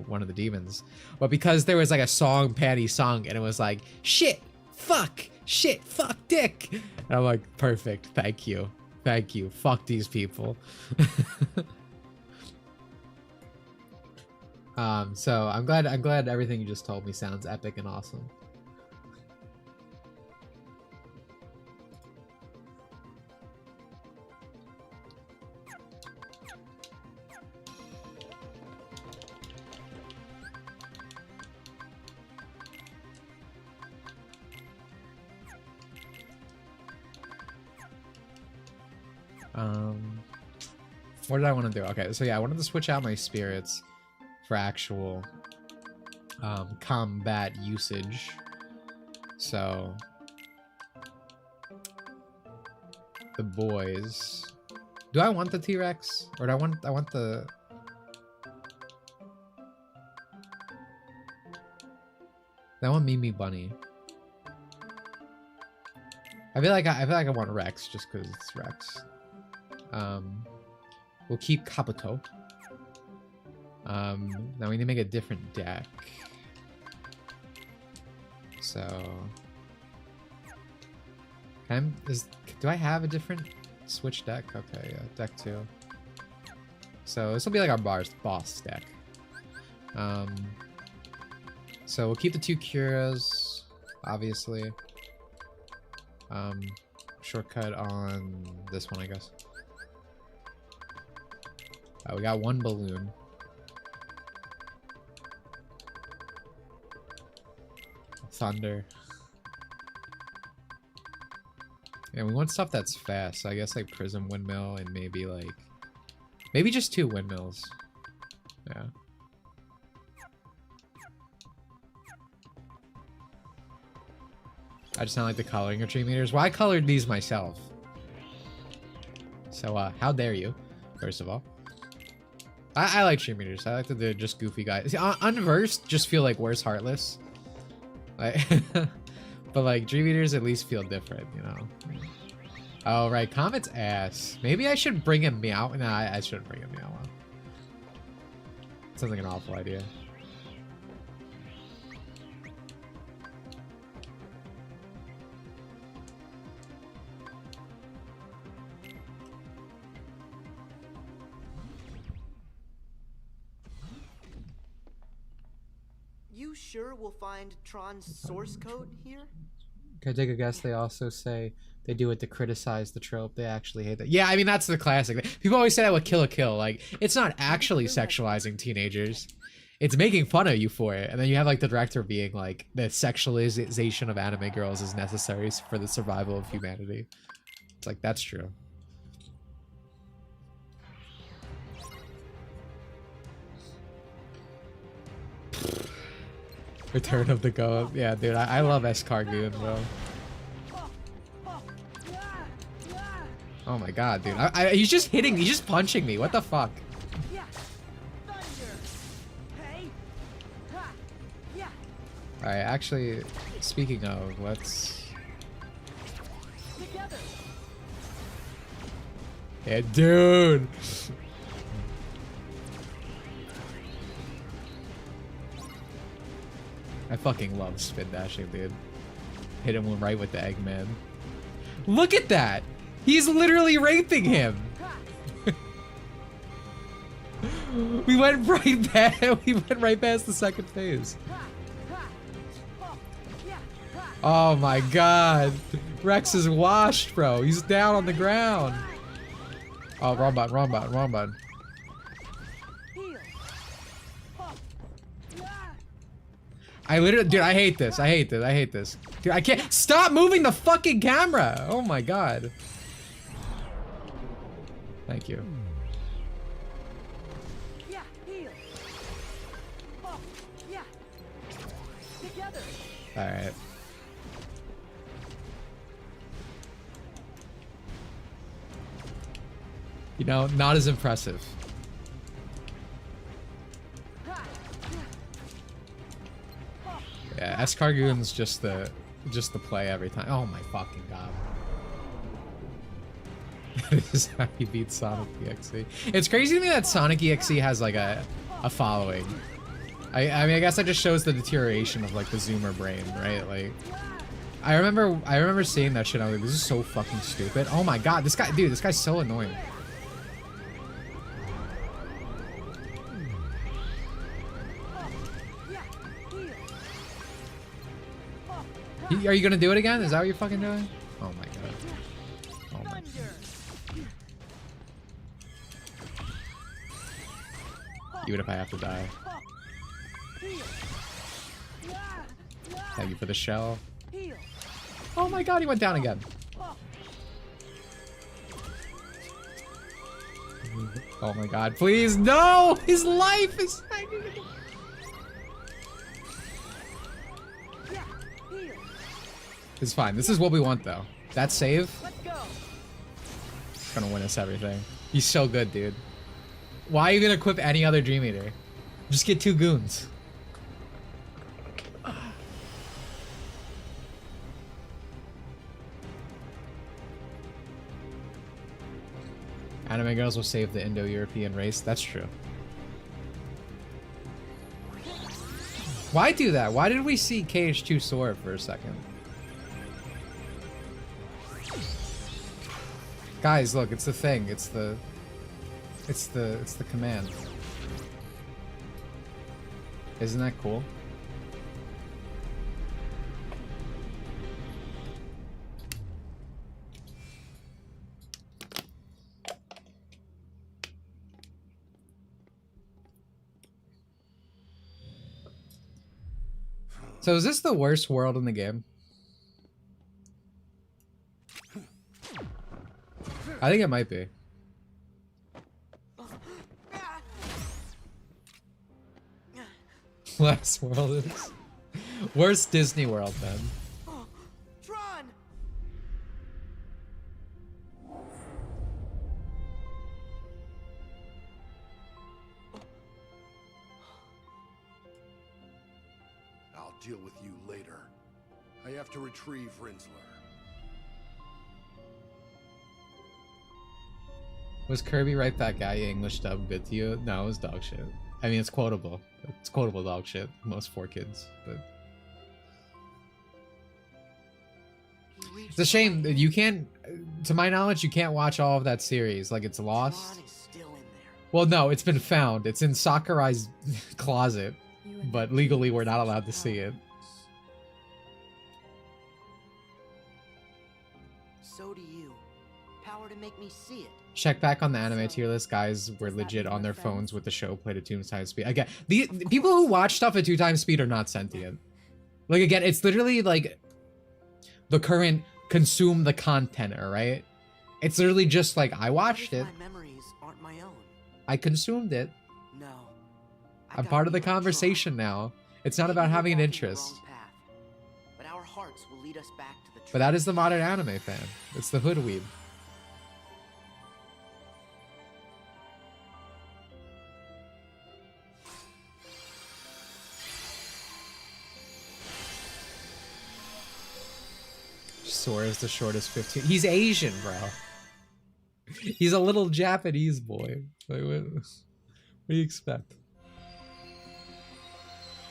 one of the demons, but because there was like a song Panty sung and it was like shit, fuck, dick, and I'm like, perfect, thank you, fuck these people. So I'm glad everything you just told me sounds epic and awesome. What did I want to do? Okay, so yeah, I wanted to switch out my spirits for actual combat usage. So the boys. Do I want the T-Rex? Or do I want the... I want Mimi Bunny. I feel like I want Rex just because it's Rex. We'll keep Kabuto. Now we need to make a different deck. So, do I have a different switch deck? Okay, yeah, deck 2. So this will be like our boss deck. So we'll keep the 2 Curas, obviously. Shortcut on this one, I guess. We got 1 balloon. Thunder. And we want stuff that's fast, so I guess like Prism Windmill and maybe just 2 windmills. Yeah. I just don't like the coloring of Tree Meters. Well, I colored these myself. So, how dare you, first of all. I like Tree Meters. I like that they're just goofy guys. See, unversed just feel like worse Heartless. Like, but like Dream Eaters at least feel different, you know. Oh right, Comet's ass. Maybe I should bring him Meow. Nah, I shouldn't bring him Meow. Sounds like an awful idea. You sure we'll find Tron's source code here? Can I take a guess? They also say they do it to criticize the trope. They actually hate that. Yeah, I mean, that's the classic. People always say that with Kill la Kill. Like, it's not actually sexualizing teenagers. It's making fun of you for it. And then you have, like, the director being like, the sexualization of anime girls is necessary for the survival of humanity. It's like, that's true. Return of the Goat. Yeah, dude, I love Escargoon, bro. Oh my god, dude. He's just punching me. What the fuck? Alright, actually, speaking of, let's... Yeah, dude! I fucking love spin dashing, dude. Hit him right with the Eggman. Look at that! He's literally raping him! We went right past the second phase. Oh my god. Rex is washed, bro. He's down on the ground. Oh, wrong button. I literally, dude, I hate this. Dude, I can't, stop moving the fucking camera! Oh my god. Thank you. Alright. You know, not as impressive. Yeah, Escargoon's just the play every time. Oh my fucking god. This is how he beats Sonic EXE. It's crazy to me that Sonic EXE has like a following. I mean, I guess that just shows the deterioration of like the Zoomer brain, right? Like, I remember seeing that shit. I was like, this is so fucking stupid. Oh my god, this guy's so annoying. Are you gonna do it again? Is that what you're fucking doing? Oh my god. Oh my god. Even if I have to die. Thank you for the shell. Oh my god, he went down again. Oh my god, please, no! His life is... It's fine. This is what we want, though. That save? It's gonna win us everything. He's so good, dude. Why are you gonna equip any other Dream Eater? Just get 2 goons. Anime girls will save the Indo-European race. That's true. Why do that? Why did we see KH2 Sora for a second? Guys, look, it's the thing. It's the command. Isn't that cool? So is this the worst world in the game? I think it might be. Last world is worst Disney World then. Tron! I'll deal with you later. I have to retrieve Rinzler. Was Kirby Right Back at You English dub good to you? No, it was dog shit. I mean, it's quotable. It's quotable dog shit. Most 4Kids, but it's a shame that you can't. To my knowledge, you can't watch all of that series. Like, it's lost. Tron is still in there. Well, no, it's been found. It's in Sakurai's closet, but legally we're not allowed to see it. So do you. Power to make me see it. Check back on the anime tier list. Guys were legit on their phones with the show played at 2x speed. Again, the people who watch stuff at 2x speed are not sentient. Like, again, it's literally like the current consume the content, right? It's literally just like, I watched it. My memories aren't my own. I consumed it. No. I'm part of the conversation now. It's not about having an interest. But our hearts will lead us back to the truth. But that is the modern anime fan. It's the hood weeb. Sora's the shortest 15. He's Asian, bro. He's a little Japanese boy. Like, what do you expect?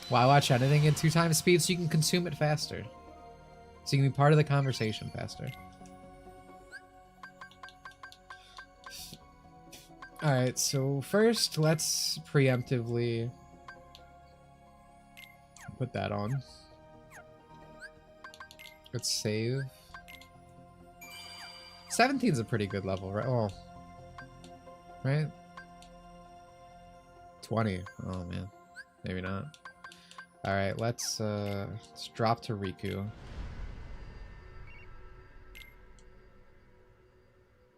Why watch anything in 2x speed? So you can consume it faster. So you can be part of the conversation faster. Alright, so first let's preemptively put that on. Let's save. 17's a pretty good level, right? Oh. Right? 20. Oh, man. Maybe not. Alright, let's drop to Riku.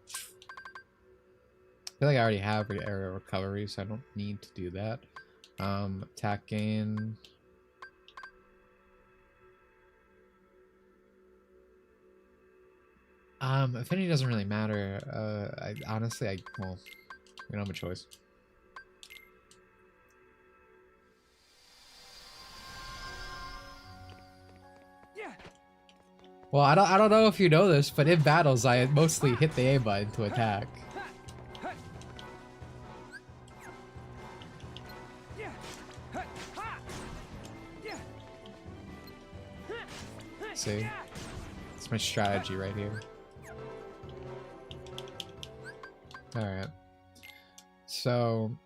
I feel like I already have area recovery, so I don't need to do that. Attack gain. Affinity doesn't really matter. Honestly, well, we don't have a choice. Well, I don't know if you know this, but in battles, I mostly hit the A button to attack. See? It's my strategy right here. Alright. So...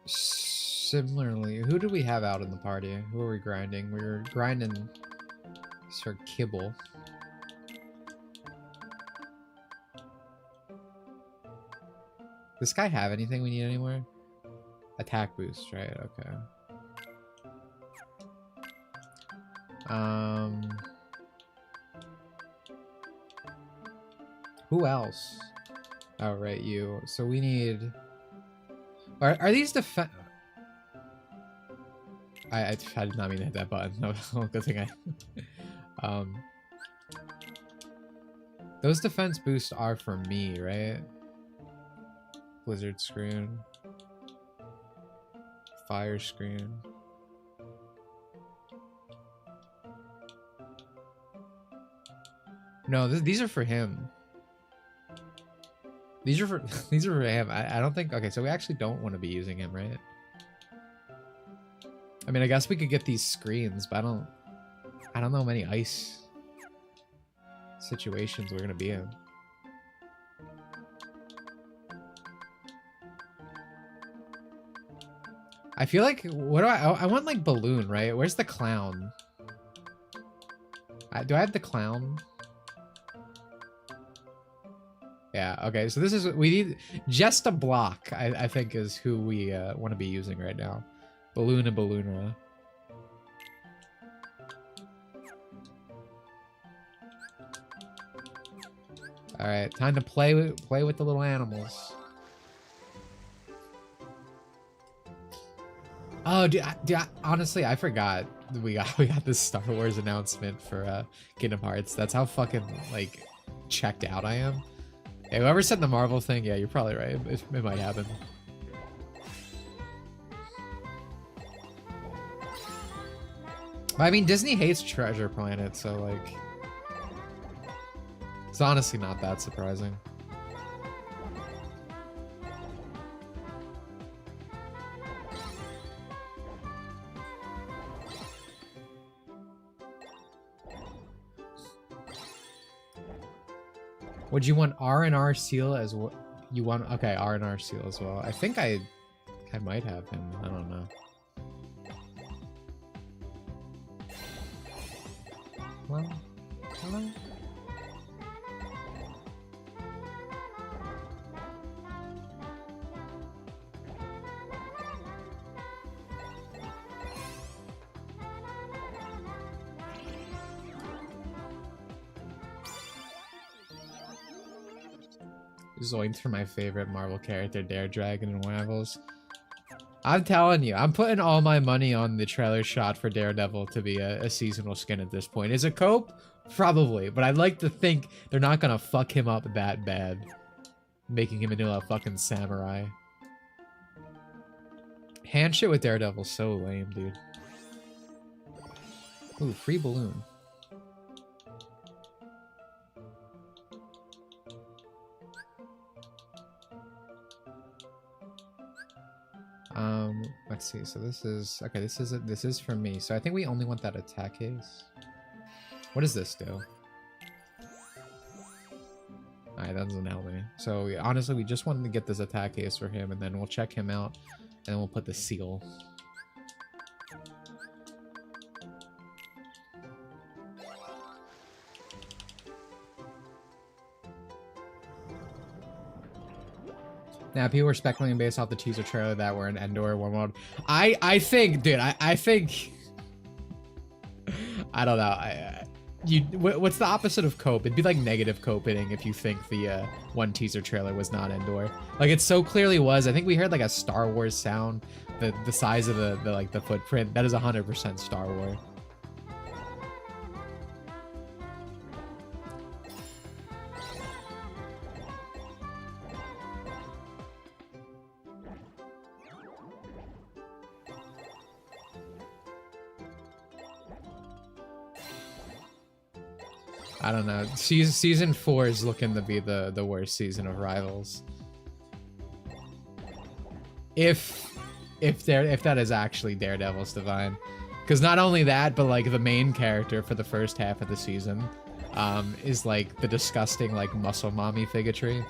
Similarly, who do we have out in the party? Who are we grinding? We're grinding Sir Kibble. Does this guy have anything we need anywhere? Attack boost, right? Okay. Who else? Oh, right, you. So we need... Are these defense... I did not mean to hit that button. No, good thing I... Those defense boosts are for me, right? Blizzard screen. Fire screen. No, these are for him. These are for these are for him. I don't think. Okay, so we actually don't want to be using him, right? I mean, I guess we could get these screens, but I don't know how many ice situations we're gonna be in. I feel like, what do I want like balloon, right? Where's the clown? Do I have the clown? Yeah, okay, so this is, we need just a block, I think is who we want to be using right now. Balloon and Balloonera. Alright, time to play with the little animals. Oh, dude, honestly, I forgot we got this Star Wars announcement for Kingdom Hearts. That's how fucking like checked out I am. Hey, whoever said the Marvel thing, yeah, you're probably right. It might happen. I mean, Disney hates Treasure Planet, so like, it's honestly not that surprising. Would you want R&R Seal as what you want? Okay, R&R Seal as well. I think I might have him. I don't know. Well, hello. Zoinks for my favorite Marvel character, Dare Dragon in Rivals. I'm telling you, I'm putting all my money on the trailer shot for Daredevil to be a seasonal skin at this point. Is it Cope? Probably, but I'd like to think they're not gonna fuck him up that bad, making him into a fucking samurai. Handshit with Daredevil's so lame, dude. Ooh, free balloon. Let's see. So this is okay. This is for me. So I think we only want that attack case. What does this do? Alright, that doesn't help me. So honestly, we just wanted to get this attack case for him, and then we'll check him out, and then we'll put the seal. Now, people were speculating based off the teaser trailer that we're in Endor One World. I think, dude, I think... I don't know. What's the opposite of cope? It'd be like negative coping if you think the one teaser trailer was not Endor. Like, it so clearly was. I think we heard like a Star Wars sound. The size of the footprint. That is 100% Star Wars. I don't know. Season 4 is looking to be the worst season of Rivals. If that is actually Daredevil's Divine, because not only that, but like the main character for the first half of the season, is like the disgusting like muscle mommy bigotry.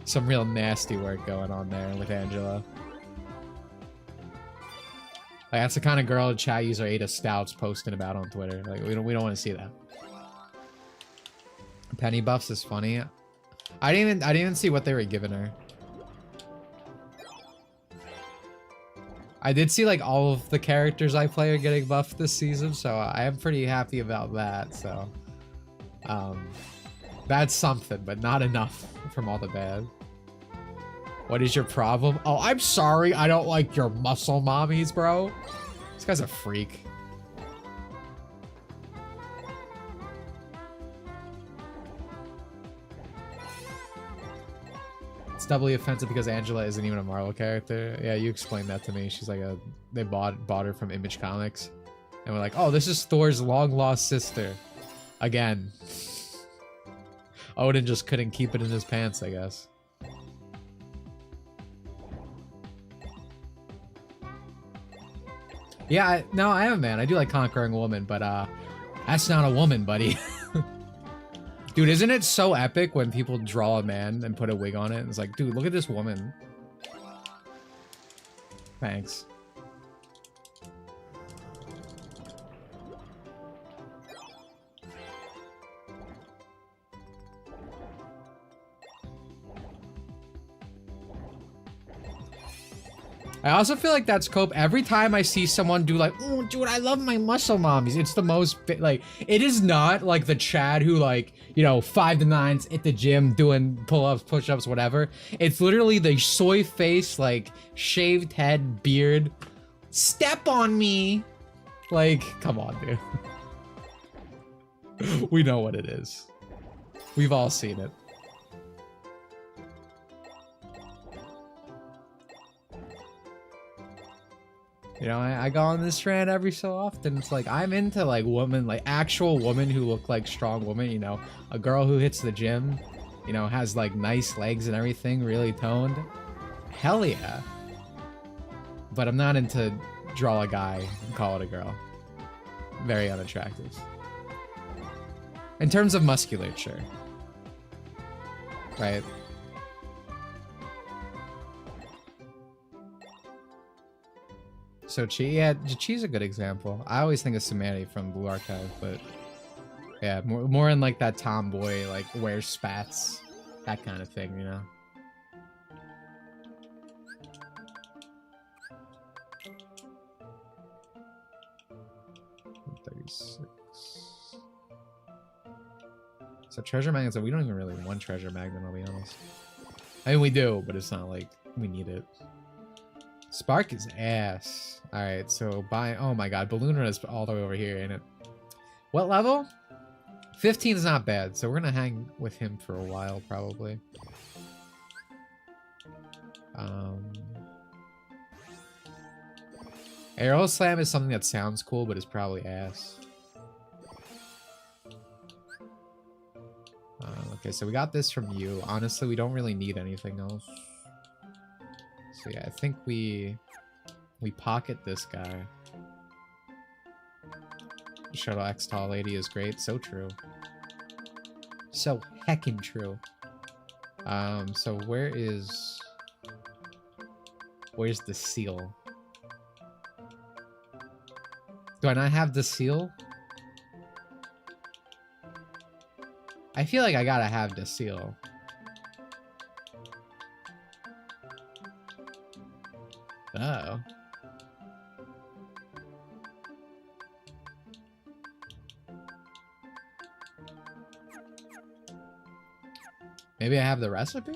Some real nasty work going on there with Angela. Like, that's the kind of girl chat user Ada Stouts posting about on Twitter. Like, we don't want to see that. Penny buffs is funny. I didn't even see what they were giving her. I did see like all of the characters I play are getting buffed this season, so I am pretty happy about that. So, that's something, but not enough from all the bad. What is your problem? Oh, I'm sorry. I don't like your muscle mommies, bro. This guy's a freak. It's doubly offensive because Angela isn't even a Marvel character. Yeah, you explained that to me. She's like they bought her from Image Comics. And we're like, oh, this is Thor's long-lost sister. Again. Odin just couldn't keep it in his pants, I guess. Yeah, no, I am a man. I do like conquering a woman, but that's not a woman, buddy. Dude, isn't it so epic when people draw a man and put a wig on it? And it's like, dude, look at this woman. Thanks. I also feel like that's cope. Every time I see someone do like, oh, dude, I love my muscle mommies. It's the most, like, it is not like the Chad who like, you know, 5 to 9s at the gym doing pull-ups, push-ups, whatever. It's literally the soy face, like, shaved head, beard. Step on me. Like, come on, dude. We know what it is. We've all seen it. You know, I go on this rant every so often. It's like, I'm into, like, women, like, actual women who look like strong women, you know? A girl who hits the gym, you know, has, like, nice legs and everything, really toned. Hell yeah. But I'm not into draw a guy and call it a girl. Very unattractive. In terms of musculature. Right? So Chi, yeah, Chi's a good example. I always think of Samani from Blue Archive, but yeah, more in like that tomboy, like wears spats, that kind of thing, you know. So treasure magnets, we don't even really want treasure magnet, I'll be honest. I mean, we do, but it's not like we need it. Spark is ass. Alright, so buy... Oh my god, Balloon is all the way over here, ain't it? What level? 15 is not bad, so we're gonna hang with him for a while, probably. Arrow Slam is something that sounds cool, but is probably ass. Okay, so we got this from you. Honestly, we don't really need anything else. So yeah, I think we pocket this guy. Shuttle X Tall Lady is great. So true. So heckin' true. So where's the seal? Do I not have the seal? I feel like I gotta have the seal. Oh. Maybe I have the recipe?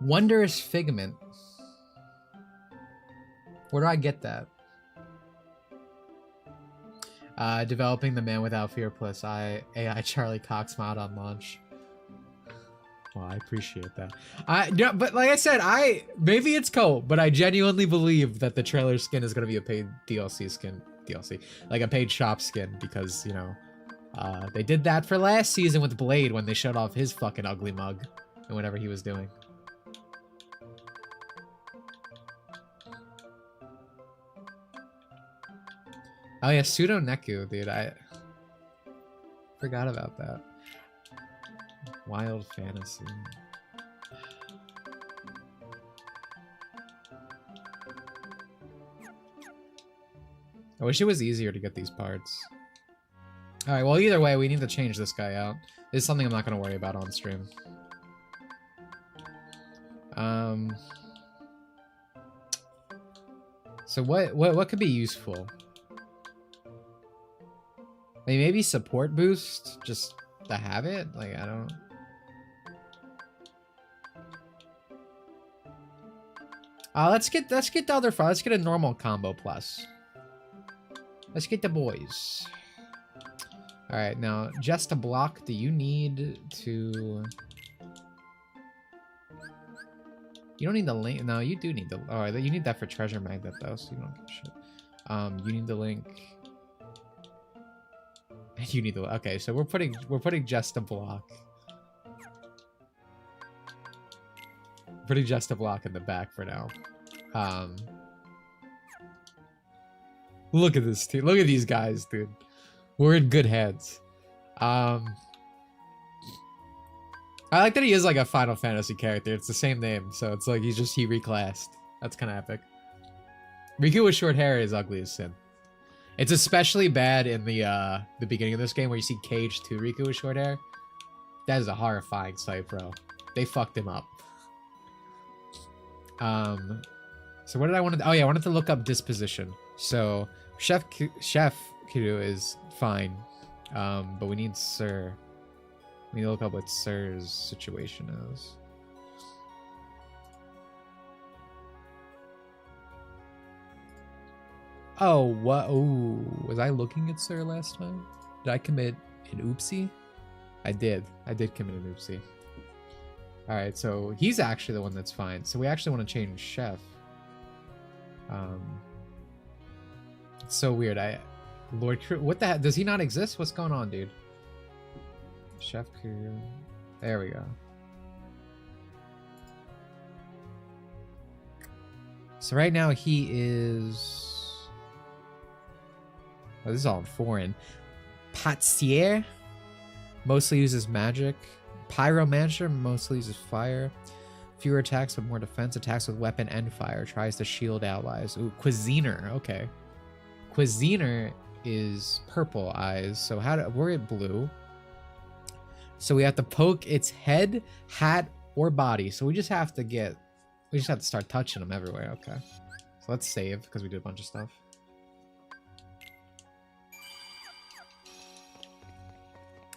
Wondrous Figment. Where do I get that? Developing the Man Without Fear plus AI Charlie Cox mod on launch. Well, I appreciate that. Yeah, but like I said, maybe it's cool, but I genuinely believe that the trailer skin is gonna be a paid DLC skin. Like a paid shop skin, because, you know, they did that for last season with Blade when they showed off his fucking ugly mug and whatever he was doing. Oh yeah, Pseudo Neku, dude. I forgot about that. Wild Fantasy. I wish it was easier to get these parts. Alright, well either way, we need to change this guy out. This is something I'm not going to worry about on stream. So what could be useful? Like maybe support boost, just to have it? Like, I don't... let's get the other file. Let's get a normal combo plus. Let's get the boys. All right, now just a block. Do you need to? You don't need the link. No, you do need the. Oh, you need that for treasure magnet though, so you don't give a shit. You need the link. You need the. Okay, so we're putting just a block. Putting just a block in the back for now. Look at this team. Look at these guys, dude. We're in good hands. I like that he is like a Final Fantasy character. It's the same name, so it's like he reclassed. That's kind of epic. Riku with short hair is ugly as sin. It's especially bad in the beginning of this game where you see Cage 2 Riku with short hair. That is a horrifying sight, bro. They fucked him up. So what did I want to? Oh yeah, I wanted to look up disposition. So Chef Kiru is fine, but we need Sir. We need to look up what Sir's situation is. Oh, what? Oh, was I looking at Sir last time? Did I commit an oopsie? I did. I did commit an oopsie. All right, so he's actually the one that's fine. So we actually want to change Chef. It's so weird. Lord, what the heck? Does he not exist? What's going on, dude? Chef Kuru. There we go. So right now he is. Oh, this is all in foreign. Patissier mostly uses magic. Pyromancer mostly uses fire. Fewer attacks but more defense. Attacks with weapon and fire. Tries to shield allies. Ooh, Cuisiner. Okay. Cuisiner is purple eyes. So we're at blue. So we have to poke its head, hat, or body. So we just have to start touching them everywhere. Okay. So let's save because we did a bunch of stuff.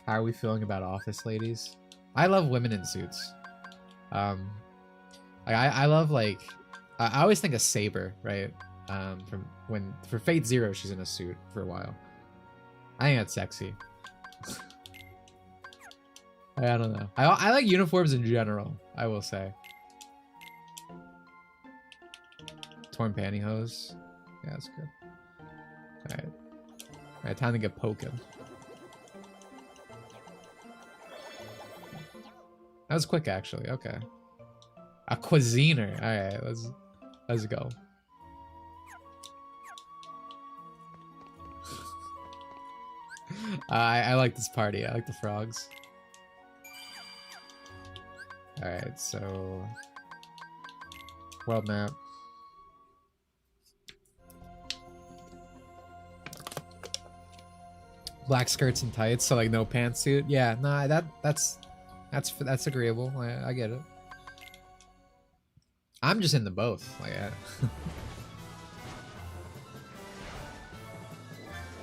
How are we feeling about office ladies? I love women in suits. I love like I always think of Saber, right? For Fate Zero, she's in a suit for a while. I think that's sexy. I don't know. I like uniforms in general, I will say. Torn pantyhose. Yeah, that's good. Alright. Alright, time to get poking. That was quick, actually. Okay. A Cuisiner. Alright, let's go. I like this party. I like the frogs. Alright, so world map. Black skirts and tights, so like no pantsuit. Yeah, nah, that's agreeable. I get it. I'm just into both. Like,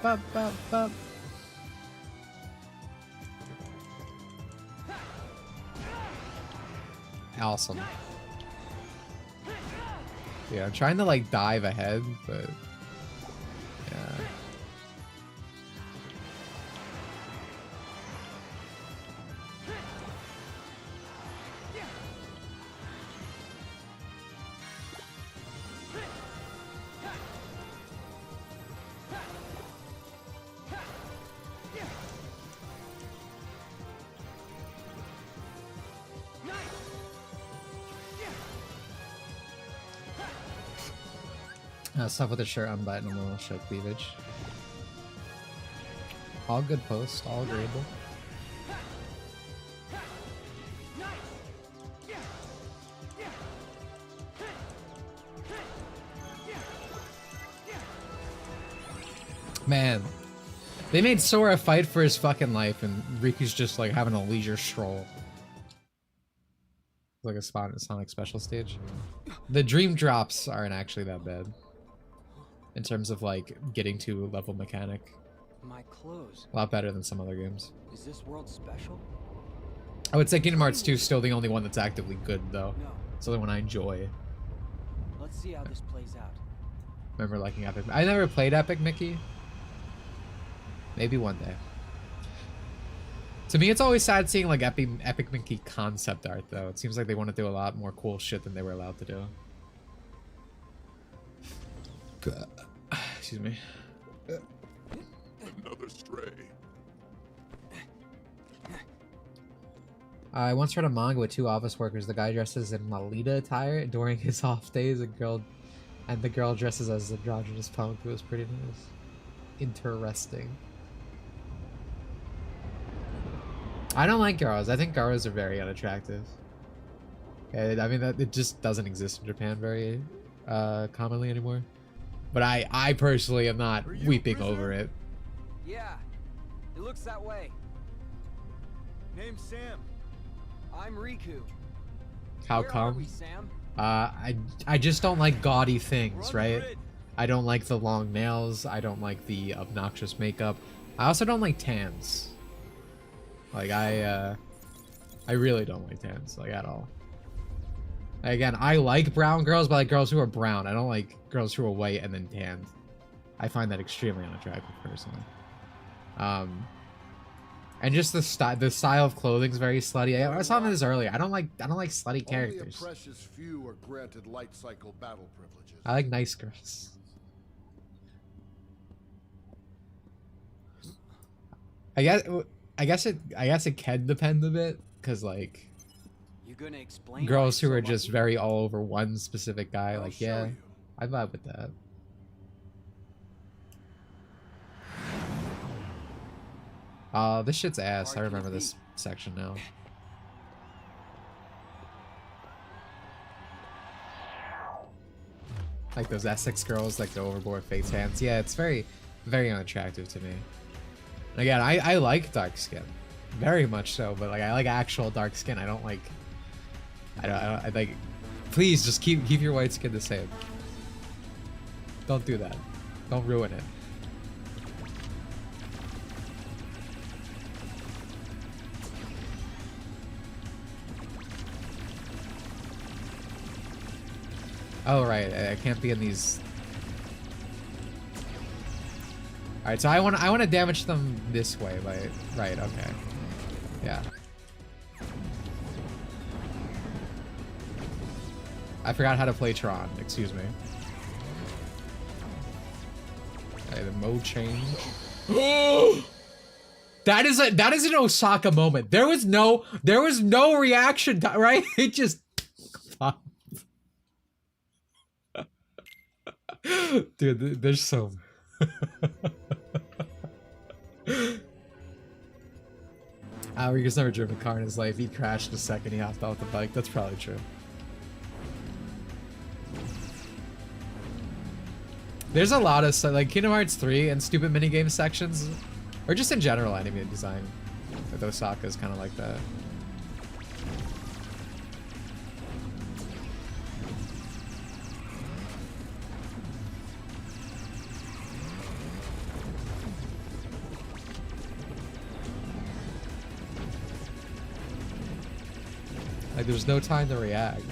Bup, bup, bup. Awesome. Yeah, I'm trying to like dive ahead, but yeah. Stuff with the shirt unbuttoned will show cleavage. All good posts, all agreeable. Man, they made Sora fight for his fucking life, and Riku's just like having a leisure stroll. Like a spot in a Sonic special stage. The dream drops aren't actually that bad. In terms of like getting to a level mechanic. My clothes. A lot better than some other games. Is this world special? I would say Kingdom Hearts 2 is still the only one that's actively good though. No. It's the only one I enjoy. Let's see how this plays out. Remember liking Epic. I never played Epic Mickey. Maybe one day. To me, it's always sad seeing like Epic Mickey concept art though. It seems like they want to do a lot more cool shit than they were allowed to do. Excuse me. Another stray. I once read a manga with 2 office workers. The guy dresses in Lolita attire during his off days, and the girl dresses as androgynous punk. It was pretty nice. Interesting. I don't like girls. I think girls are very unattractive. I mean, it just doesn't exist in Japan very commonly anymore. But I personally am not weeping over it. Yeah, it looks that way. Name's Sam. I'm Riku. How Where come? Are we, Sam? I just don't like gaudy things, right? I don't like the long nails. I don't like the obnoxious makeup. I also don't like tans. Like I really don't like tans, like at all. Again, I like brown girls, but like girls who are brown. I don't like girls who are white and then tanned. I find that extremely unattractive personally. And just the style of clothing is very slutty. I was talking about this earlier. I don't like slutty characters. Only a precious few are granted light cycle battle privileges. I like nice girls. I guess it can depend a bit, cause like You gonna explain girls who are just very all over one specific guy, I'll like show yeah, you. I vibe with that. This shit's ass. I remember this section now. Like those Essex girls that go overboard Fate's hands. Yeah, it's very, very unattractive to me. And again, I like dark skin, very much so. But like, I like actual dark skin. I don't like. I like. Please just keep your white skin the same. Don't do that. Don't ruin it. Oh right, I can't be in these. All right, so I want to damage them this way, like right, okay, yeah. I forgot how to play Tron. Excuse me. Okay, the mode change. That is an Osaka moment. There was no reaction, right? It just. Dude, there's so. Rico's never driven a car in his life. He crashed the second he hopped off the bike. That's probably true. There's a lot of stuff like Kingdom Hearts 3 and stupid minigame sections, or just in general anime design with Osaka is kind of like that. Like, there's no time to react.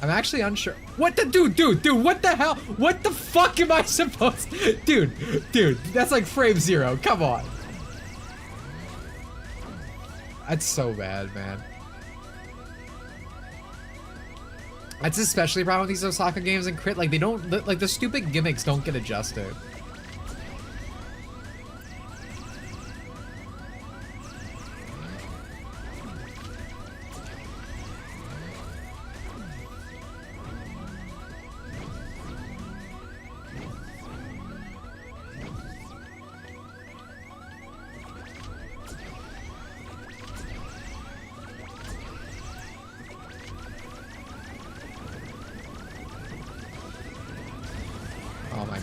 I'm actually unsure. What the dude, what the hell? What the fuck am I supposed? Dude, that's like frame 0. Come on. That's so bad, man. That's especially a problem with these Osaka games and Crit. Like, they don't, like, the stupid gimmicks don't get adjusted.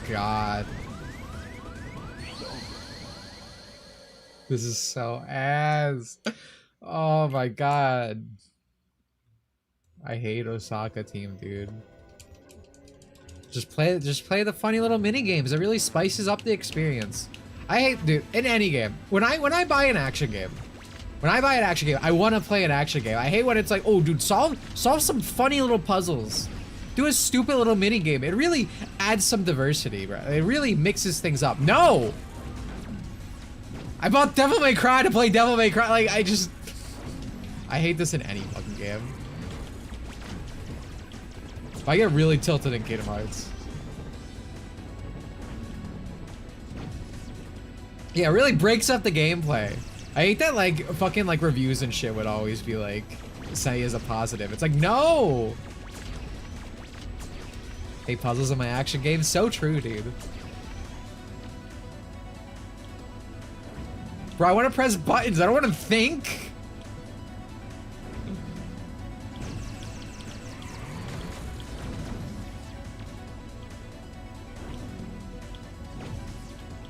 God. This is so ass. Oh my god. I hate Osaka team, dude. Just play the funny little mini games. It really spices up the experience. I hate, dude, in any game. When I buy an action game, I want to play an action game. I hate when it's like, oh dude, solve some funny little puzzles. Do a stupid little mini game. It really adds some diversity, bro. It really mixes things up. No! I bought Devil May Cry to play Devil May Cry. Like, I hate this in any fucking game. I get really tilted in Kingdom Hearts. Yeah, it really breaks up the gameplay. I hate that like fucking like reviews and shit would always be like, say as a positive. It's like, no! Hey, puzzles in my action games, so true, dude. Bro, I want to press buttons, I don't want to think!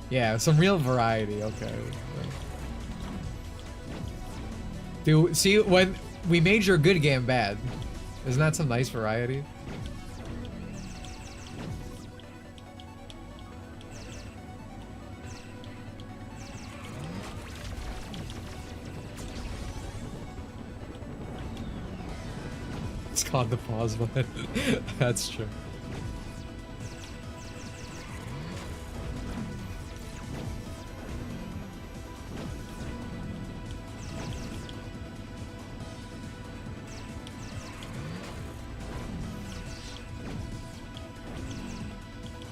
Yeah, some real variety, okay. Dude, see, when we made your good game bad, isn't that some nice variety? It's called the pause button. That's true.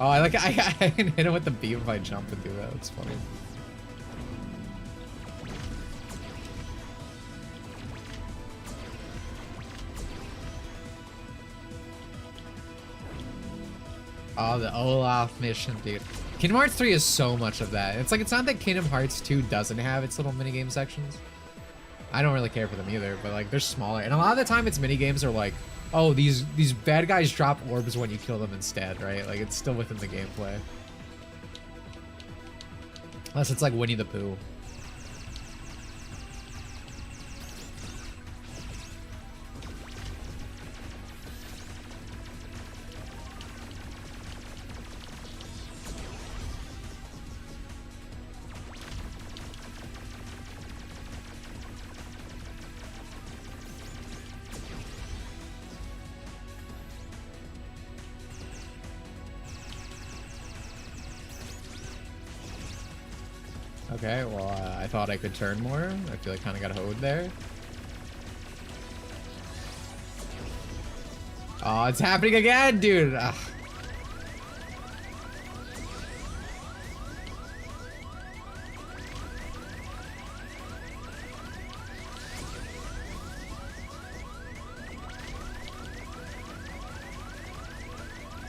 Oh, I can hit him with the beam if I jump and do that. That's funny. Oh, the Olaf mission, dude. Kingdom Hearts 3 is so much of that. It's like, it's not that Kingdom Hearts 2 doesn't have its little minigame sections. I don't really care for them either, but like, they're smaller. And a lot of the time its minigames are like, oh, these bad guys drop orbs when you kill them instead, right? Like, it's still within the gameplay. Unless it's like Winnie the Pooh. Okay, well, I thought I could turn more. I feel like I kind of got hoed there. Oh, it's happening again, dude. Ugh.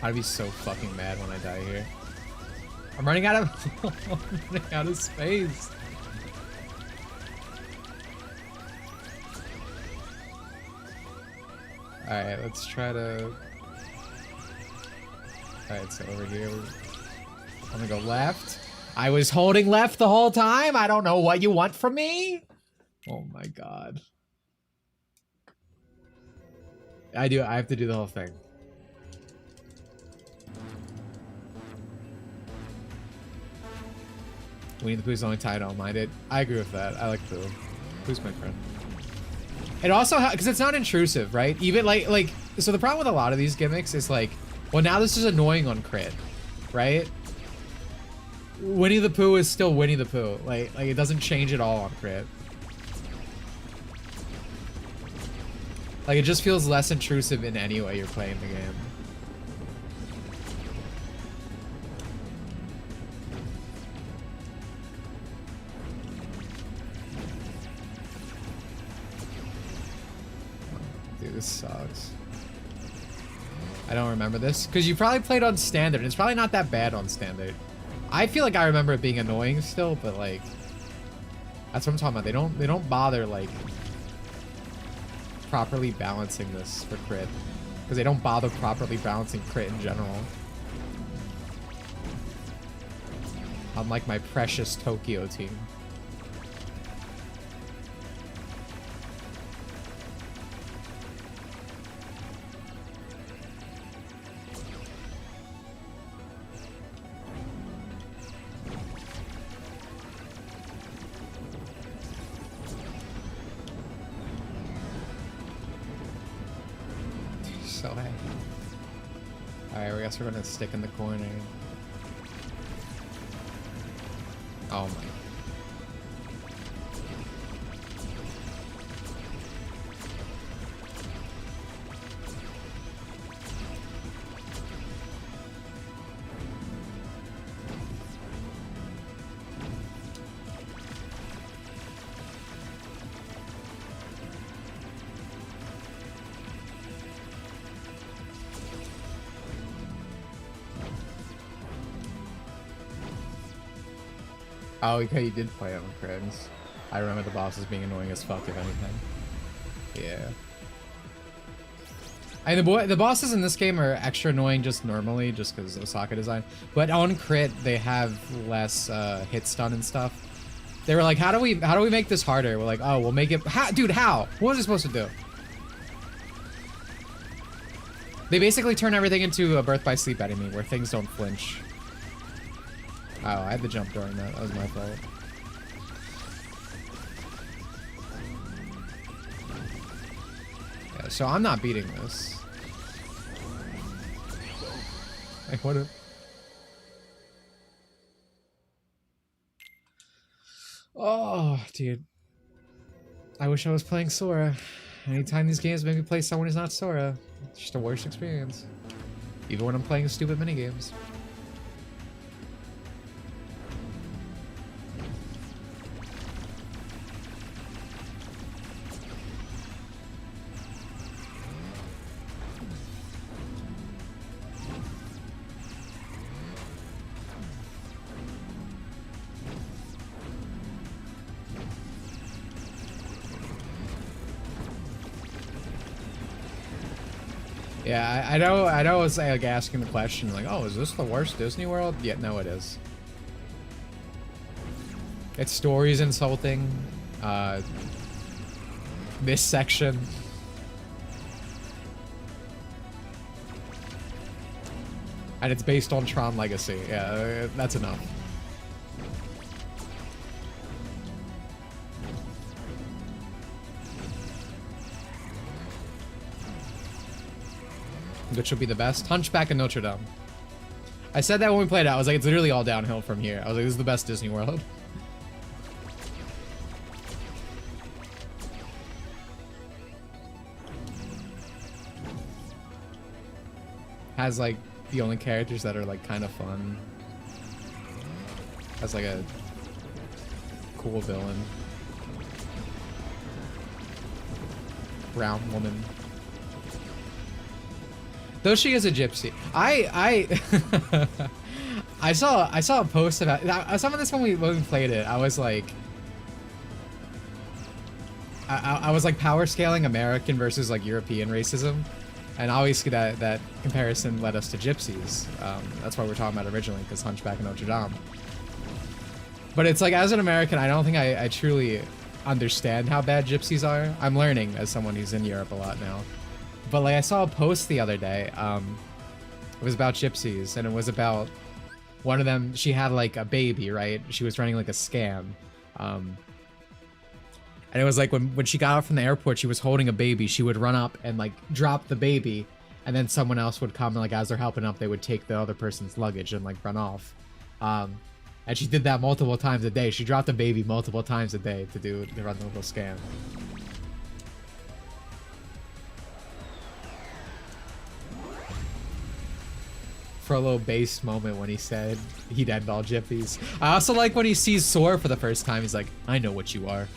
I'd be so fucking mad when I die here. I'm running out of space. All right, let's try to. All right, so over here, I'm gonna go left. I was holding left the whole time. I don't know what you want from me. Oh my god. I have to do the whole thing. Winnie the Pooh's the only tie I don't mind it. I agree with that. I like Pooh. Pooh's my friend. It also, because it's not intrusive, right? Even like, so the problem with a lot of these gimmicks is like, well, now this is annoying on crit, right? Winnie the Pooh is still Winnie the Pooh. Like it doesn't change at all on crit. Like, it just feels less intrusive in any way you're playing the game. This sucks. I don't remember this because you probably played on standard. It's probably not that bad on standard. I feel like I remember it being annoying still, but like, that's what I'm talking about. They don't bother like properly balancing this for crit because they don't bother properly balancing crit in general. Unlike my precious Tokyo team. Alright, I guess we're gonna stick in the corner. Oh my. Oh, okay, you did play it on creds. I remember the bosses being annoying as fuck, if anything. Yeah. And the bosses in this game are extra annoying just normally, just because of Osaka design. But on crit, they have less hit stun and stuff. They were like, how do we make this harder? We're like, oh, we'll make it. Dude, how? What was it supposed to do? They basically turn everything into a birth by sleep enemy, where things don't flinch. Oh, I had to jump during that. That was my fault. Yeah, so I'm not beating this. Like, what if... Oh, dude. I wish I was playing Sora. Anytime these games make me play someone who's not Sora, it's just a worse experience. Even when I'm playing stupid minigames. Yeah, I know. I was like asking the question, like, "Oh, is this the worst Disney World?" Yeah, no, it is. Its story is insulting. This section, and it's based on Tron Legacy. Yeah, that's enough. Which would be the best? Hunchback of Notre Dame. I said that when we played it. I was like, it's literally all downhill from here. I was like, this is the best Disney World. Has like the only characters that are like kind of fun. Has like a cool villain. Brown woman. Though she is a gypsy. I saw a post about some of this when we played it. I was like I was like power scaling American versus like European racism, and obviously that comparison led us to gypsies. That's why we're talking about originally, because Hunchback of Notre Dame. But it's like, as an American, I don't think I truly understand how bad gypsies are. I'm learning as someone who's in Europe a lot now. But like, I saw a post the other day. It was about gypsies, and it was about one of them. She had like a baby, right? She was running like a scam. And it was like when she got out from the airport, she was holding a baby. She would run up and like drop the baby, and then someone else would come, and like as they're helping up, they would take the other person's luggage and like run off. And she did that multiple times a day. She dropped the baby multiple times a day to run the little scam. For a little base moment when he said he'd end all gypsies. I also like when he sees Sora for the first time, he's like, I know what you are.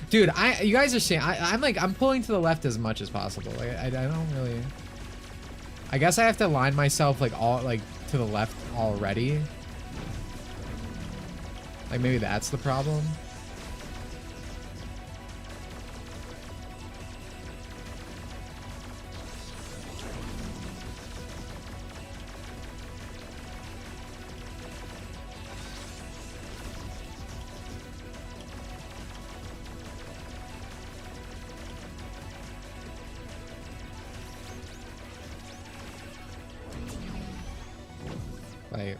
Dude, you guys are saying, I'm pulling to the left as much as possible. Like, I don't really, I guess I have to align myself like to the left already. Like maybe that's the problem. Like,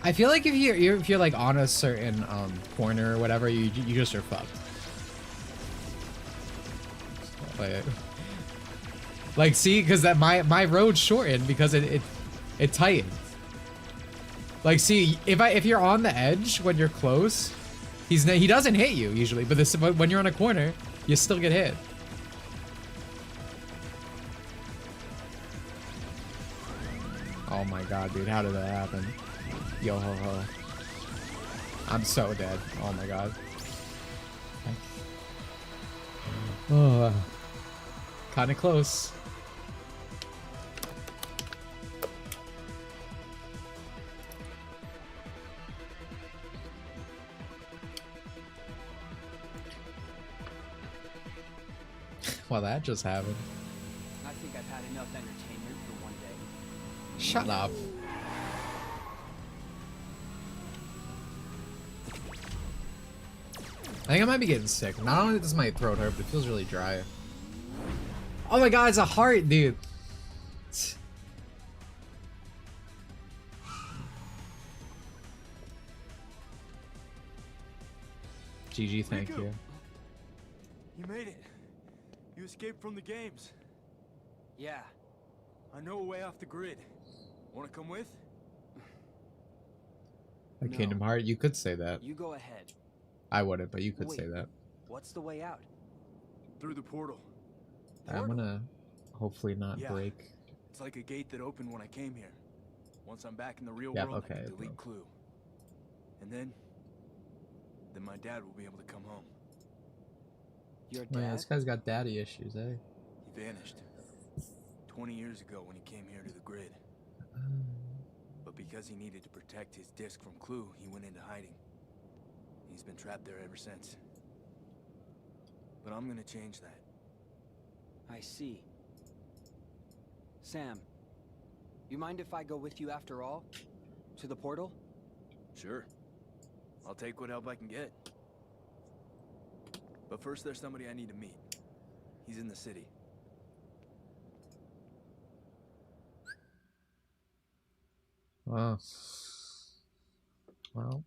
I feel like if you're like on a certain corner or whatever, you just are fucked. Like see, because that my road shortened because it tightened. Like see, if you're on the edge when you're close, he doesn't hit you usually, but when you're on a corner, you still get hit. Oh my god, dude, how did that happen? Yo ho ho. I'm so dead. Oh my god. Oh, kind of close. Well, that just happened. I think I've had enough entertainment for one day. Shut up. I think I might be getting sick. Not only does my throat hurt, but it feels really dry. Oh my god, it's a heart, dude. GG, thank you. You made it. You escaped from the games. Yeah. I know a way off the grid. Want to come with? A Kingdom Heart, you could say that. You go ahead. I wouldn't, but you could say Wait. that. What's the way out? Through the portal. I'm gonna hopefully not Yeah. break. It's like a gate that opened when I came here. Once I'm back in the real Yep, world, I okay, can delete bro. Clue. And then my dad will be able to come home. Your Man, dad? this guy's got daddy issues, eh? He vanished 20 years ago when he came here to the grid. But because he needed to protect his disc from Clue, he went into hiding. He's been trapped there ever since. But I'm gonna change that. I see. Sam, you mind if I go with you after all? To the portal? Sure. I'll take what help I can get. But first there's somebody I need to meet. He's in the city. Wow. Well.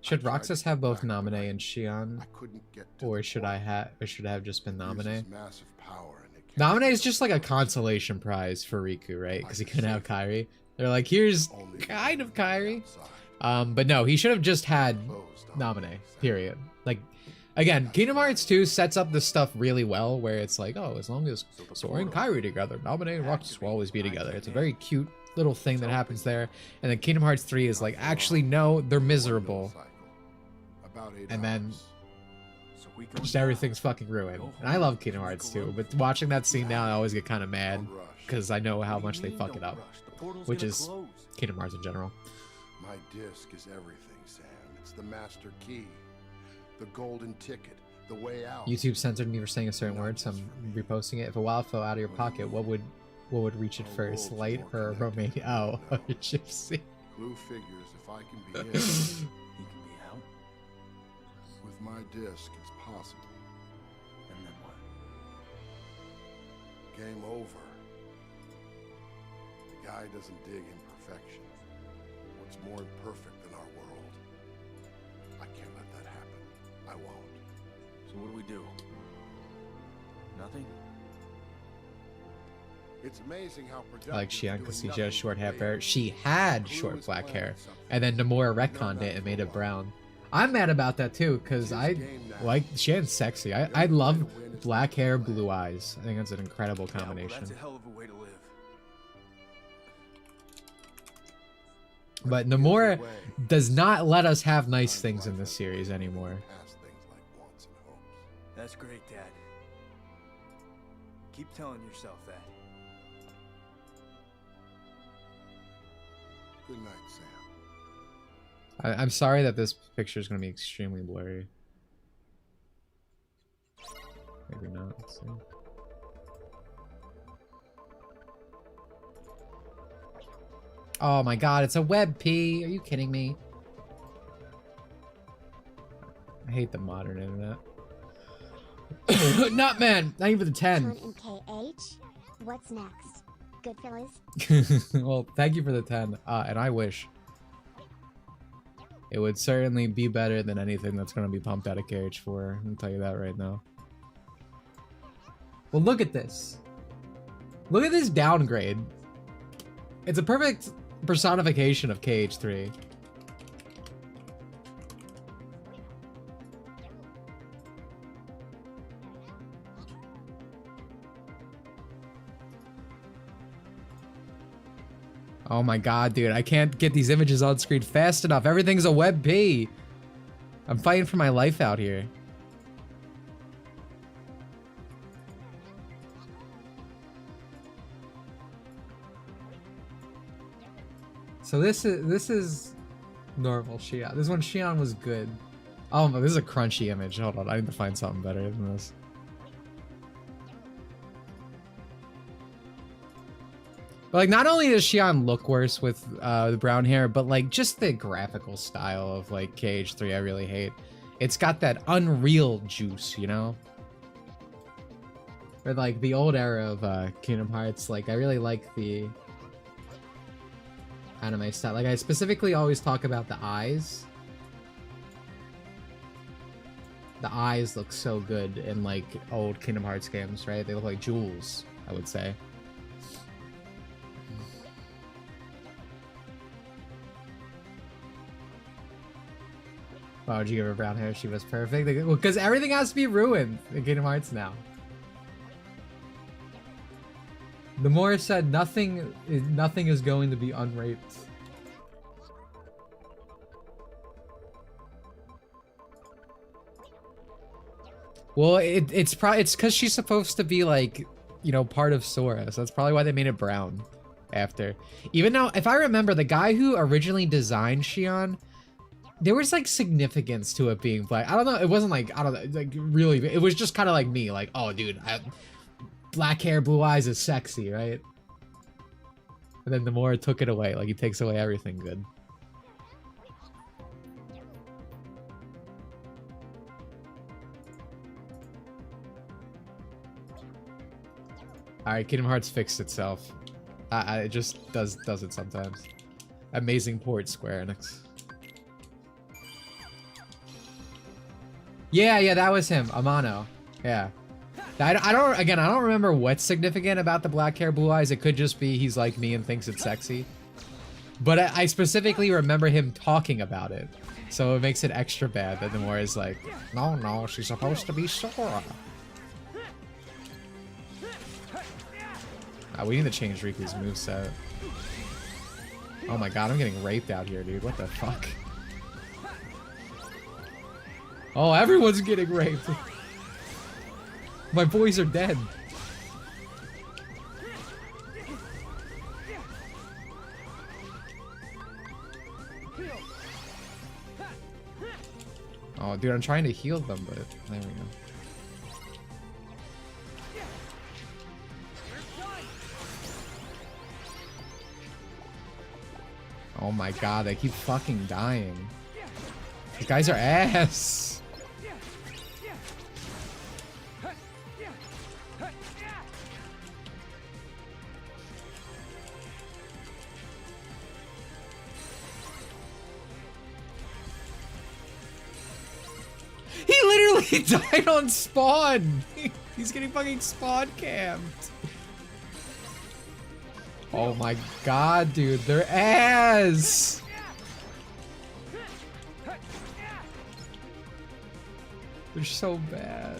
Should Roxas have both Namine and Shion, I couldn't get to or the should I have just been uses Namine? massive power and it can't Namine is be just like a stopped. consolation prize for Riku, right? Because he couldn't have Kairi. They're like, here's Only kind of the Kairi. outside. But no, he should have just had Closed on Namine, the period. Like, again, Kingdom Hearts 2 sets up this stuff really well, where it's like, oh, as long as Sora and Kairi together, Namine and Roxas will always be together. It's a very cute little thing that happens there. And then Kingdom Hearts 3 is like, actually, no, they're miserable. About 8 And then hours. So we go just now. everything's fucking ruined. And I love Kingdom Hearts 2, but watching that scene now, I always get kind of mad, Don't rush. because I know how What do much you they mean fuck it don't up, rush? The portal's which gonna is close. Kingdom Hearts in general. My disc is everything, Sam. It's the master key. The golden ticket. The way out. YouTube censored me for saying a certain word, so I'm reposting it. If a wild fell out of your pocket, what would reach it Our first? worlds Light more or connected Romania? Oh, than we know. a gypsy. Clue figures if I can be in. He can be out. With my disc, it's possible. And then what? Game over. The guy doesn't dig imperfection. What's more imperfect than our world? I can't let that happen. I won't. So what do we do? Nothing? It's amazing how productive I like Shion because she doing has nothing short can hair. be. She had Clue short is black planning hair, something. and then Nomura We've known retconned that it and for made a it while. brown. I'm mad about that too, because It's I his game now. like Shien's sexy. I The only way love to win is black to hair, play. blue eyes. I think that's an incredible Yeah, well, combination. that's a hell of a way to live. But That's the Nomura only way. does not let us have nice Times things in life this has series moved anymore. past things like wants and hopes. That's great, Dad. Keep telling yourself that. Good night, Sam. I'm sorry that this picture is going to be extremely blurry. Maybe not. Let's see. Oh my god, it's a web P. Are you kidding me? I hate the modern internet. Not man, not even the 10. Tron and KH. What's next? Goodfellas? Well, thank you for the 10. And I wish it would certainly be better than anything that's going to be pumped out of KH4. I'll tell you that right now. Well, look at this. Look at this downgrade. It's a perfect personification of KH3. Oh my god, dude. I can't get these images on screen fast enough. Everything's a WebP. I'm fighting for my life out here. So this is normal Xion. This one Xion was good. Oh, but this is a crunchy image. Hold on, I need to find something better than this. But like, not only does Xion look worse with the brown hair, but like just the graphical style of like KH3 I really hate. It's got that Unreal juice, you know? Or like the old era of Kingdom Hearts, like I really like the anime style. Like I specifically always talk about the eyes. The eyes look so good in like old Kingdom Hearts games, right? They look like jewels, I would say. Why would you give her brown hair? She was perfect. Because everything has to be ruined in Kingdom Hearts now. Nomura said nothing is going to be unraped. Well, it's because she's supposed to be like, you know, part of Sora, so that's probably why they made it brown after. Even though, if I remember, the guy who originally designed Xion, there was like significance to it being black. I don't know. It wasn't like, I don't know, like really. It was just kind of like me, like, oh, dude, black hair, blue eyes is sexy, right? And then Nomura took it away. Like he takes away everything good. All right, Kingdom Hearts fixed itself. It just does it sometimes. Amazing port, Square Enix. Yeah, that was him, Amano. Yeah. I don't remember what's significant about the black hair, blue eyes. It could just be he's like me and thinks it's sexy. But I specifically remember him talking about it. So it makes it extra bad that Nomura is like, no, she's supposed to be Sora. We need to change Riku's moveset. Oh my god, I'm getting raped out here, dude. What the fuck? Oh, everyone's getting raped. My boys are dead. Oh, dude, I'm trying to heal them, but there we go. Oh my god, they keep fucking dying. These guys are ass. He literally died on spawn. He's getting fucking spawn camped. Oh my god, dude, they're ass. They're so bad.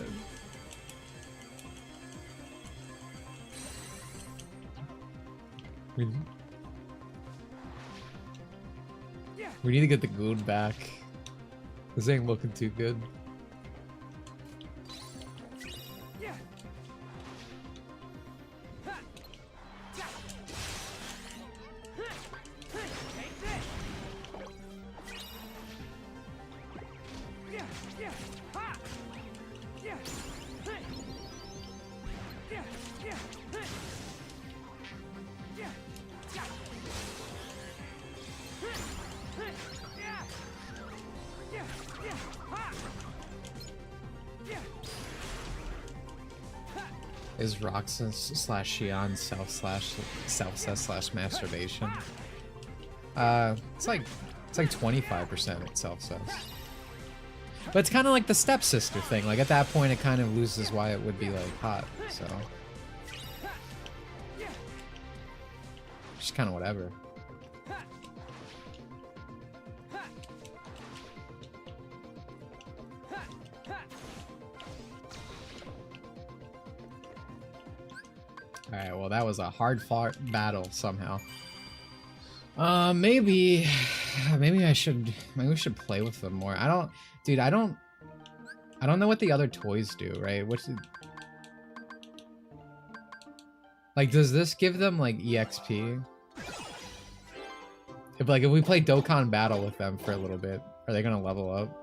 We need to get the goon back. This ain't looking too good. Is Roxas slash Xion self-cess / masturbation? It's like 25% self-cess. But it's kind of like the stepsister thing. Like at that point, it kind of loses why it would be like hot. So just kind of whatever. Alright, well that was a hard-fought battle somehow. Maybe I should, maybe we should play with them more. Dude, I don't know what the other toys do, right? Like, does this give them, like, EXP? If we play Dokkan Battle with them for a little bit, are they gonna level up?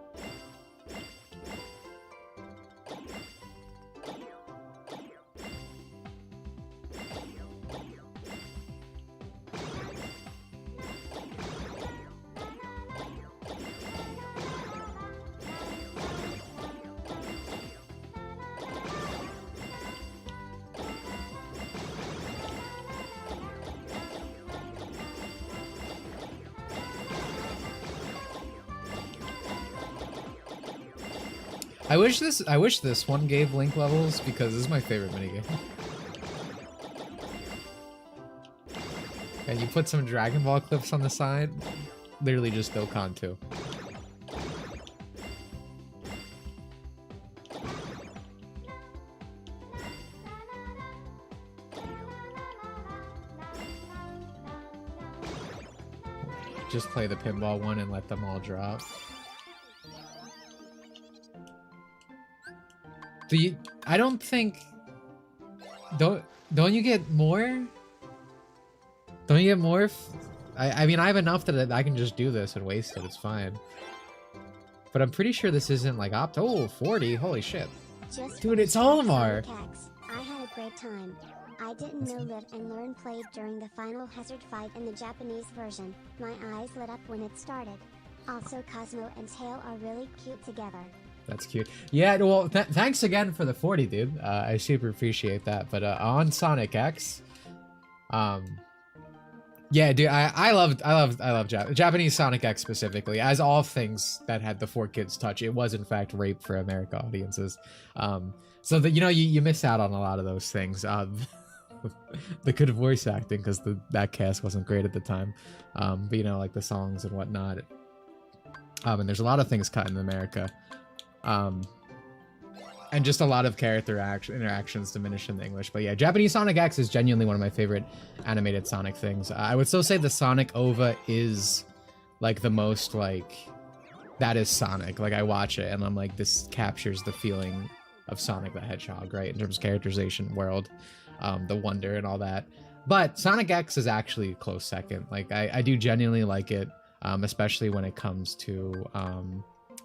I wish this one gave Link levels because this is my favorite minigame. And you put some Dragon Ball clips on the side, literally just Dokkan 2. Just play the pinball one and let them all drop. Do you? I don't think. Don't you get more? Don't you get more? I mean, I have enough that I can just do this and waste it. It's fine. But I'm pretty sure this isn't like opt. Oh, 40. Holy shit. Dude, it's Olimar. I had a great time. I didn't know Live and Learn played during the final Hazard fight in the Japanese version. My eyes lit up when it started. Also, Cosmo and Tail are really cute together. That's cute. Yeah, well, thanks again for the 40, dude. I super appreciate that. But on Sonic X, yeah, dude, I love Japanese Sonic X specifically. As all things that had the 4Kids touch, it was in fact rape for America audiences. So that you miss out on a lot of those things. The good voice acting, because that cast wasn't great at the time. But like the songs and whatnot. And there's a lot of things cut in America. And just a lot of character interactions diminish in the English. But yeah, Japanese Sonic X is genuinely one of my favorite animated Sonic things. I would still say the Sonic OVA is like the most that is Sonic. Like I watch it and I'm like, this captures the feeling of Sonic the Hedgehog, right? In terms of characterization, world, the wonder and all that. But Sonic X is actually a close second. Like I do genuinely like it, especially when it comes to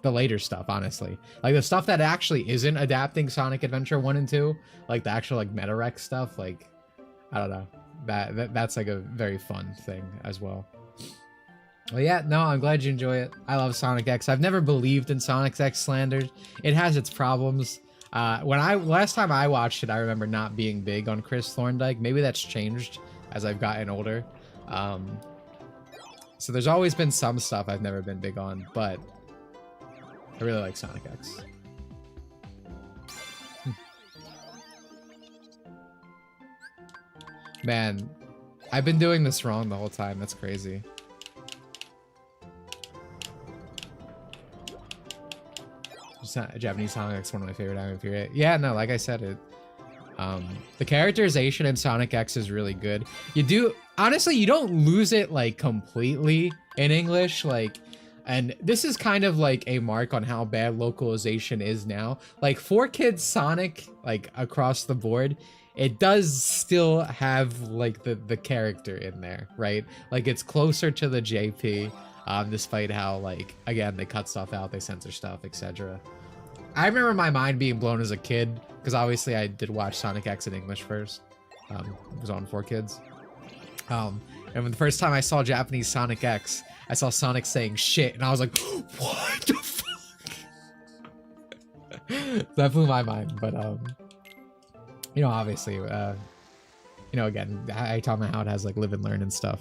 the later stuff, honestly. Like the stuff that actually isn't adapting Sonic Adventure 1 and 2, like the actual Meta-Rec stuff, I don't know. That's like a very fun thing as well. Well, yeah, no, I'm glad you enjoy it. I love Sonic X. I've never believed in Sonic X slander. It has its problems. Last time I watched it, I remember not being big on Chris Thorndike. Maybe that's changed as I've gotten older. So there's always been some stuff I've never been big on, but I really like Sonic X. Man, I've been doing this wrong the whole time. That's crazy. Japanese Sonic X, one of my favorite anime period. Yeah, no, like I said, the characterization in Sonic X is really good. Honestly, you don't lose it completely in English, and this is kind of a mark on how bad localization is now. 4Kids Sonic, across the board, it does still have the character in there, right? It's closer to the JP, despite how again, they cut stuff out, they censor stuff, etc. I remember my mind being blown as a kid, because obviously I did watch Sonic X in English first. It was on 4Kids. And when the first time I saw Japanese Sonic X, I saw Sonic saying shit, and I was like, what the fuck? That blew my mind, but, obviously, again, I tell me how it has, live and learn and stuff.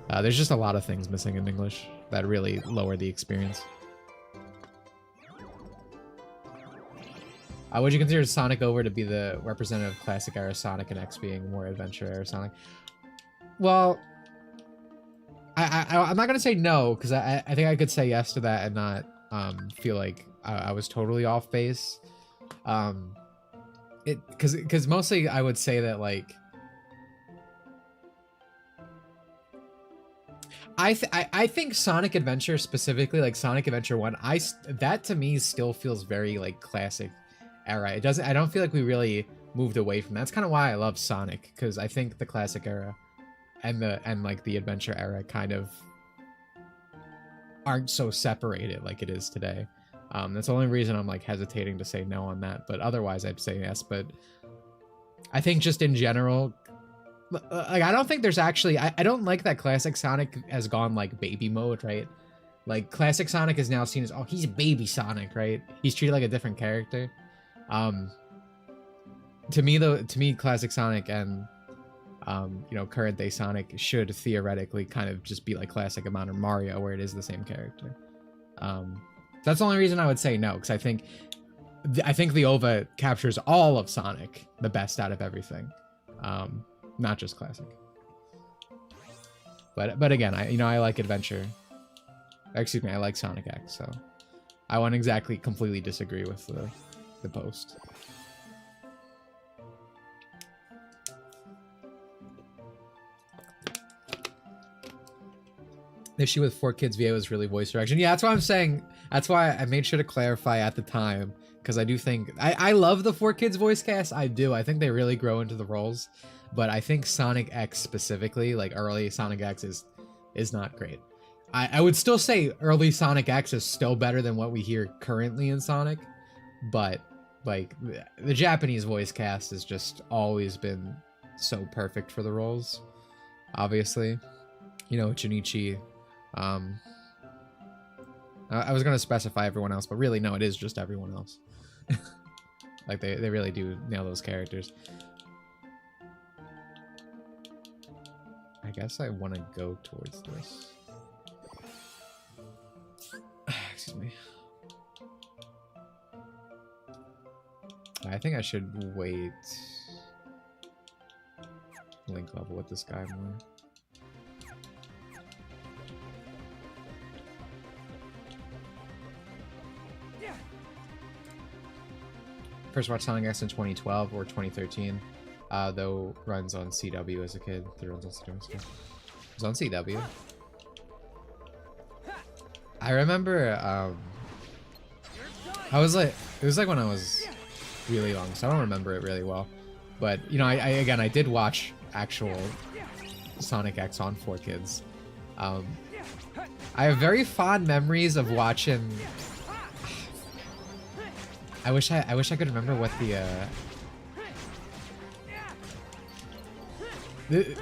There's just a lot of things missing in English that really lower the experience. Would you consider Sonic Over to be the representative of classic era Sonic and X being more adventure era Sonic? Well, I'm not gonna say no, because I think I could say yes to that and not feel like I was totally off base. Because mostly I would say that I think Sonic Adventure specifically, like Sonic Adventure 1, that to me still feels very like classic era. It doesn't. I don't feel like we really moved away from that. That's kind of why I love Sonic, because I think the classic era and like the adventure era kind of aren't so separated like it is today. That's the only reason I'm like hesitating to say no on that, but otherwise I'd say yes. But I think just in general, like I don't think there's actually, I don't like that classic Sonic has gone like baby mode, right? Like classic Sonic is now seen as, oh, he's baby Sonic, right? He's treated like a different character. To me classic Sonic and you know, current day Sonic should theoretically kind of just be like classic amount of Mario, where it is the same character. That's the only reason I would say no, because I think the OVA captures all of Sonic, the best out of everything, not just classic. But again, I like adventure. Excuse me, I like Sonic X, so I won't exactly completely disagree with the post. The issue with 4Kids VA was really voice direction. Yeah, that's what I'm saying. That's why I made sure to clarify at the time, because I do think I love the 4Kids voice cast. I do. I think they really grow into the roles, but I think Sonic X specifically, like early Sonic X, is not great. I would still say early Sonic X is still better than what we hear currently in Sonic, but like the Japanese voice cast has just always been so perfect for the roles. Obviously, you know, Junichi. I was gonna specify everyone else, but really no, it is just everyone else. Like they really do nail those characters. I guess I want to go towards this. Excuse me. I think I should wait. Link level with this guy more. First watched Sonic X in 2012 or 2013, though runs on CW as a kid. It runs on CW. It was on CW. I remember, it was like when I was really young, so I don't remember it really well. But, you know, I did watch actual Sonic X on 4Kids. I have very fond memories of watching. I wish I could remember what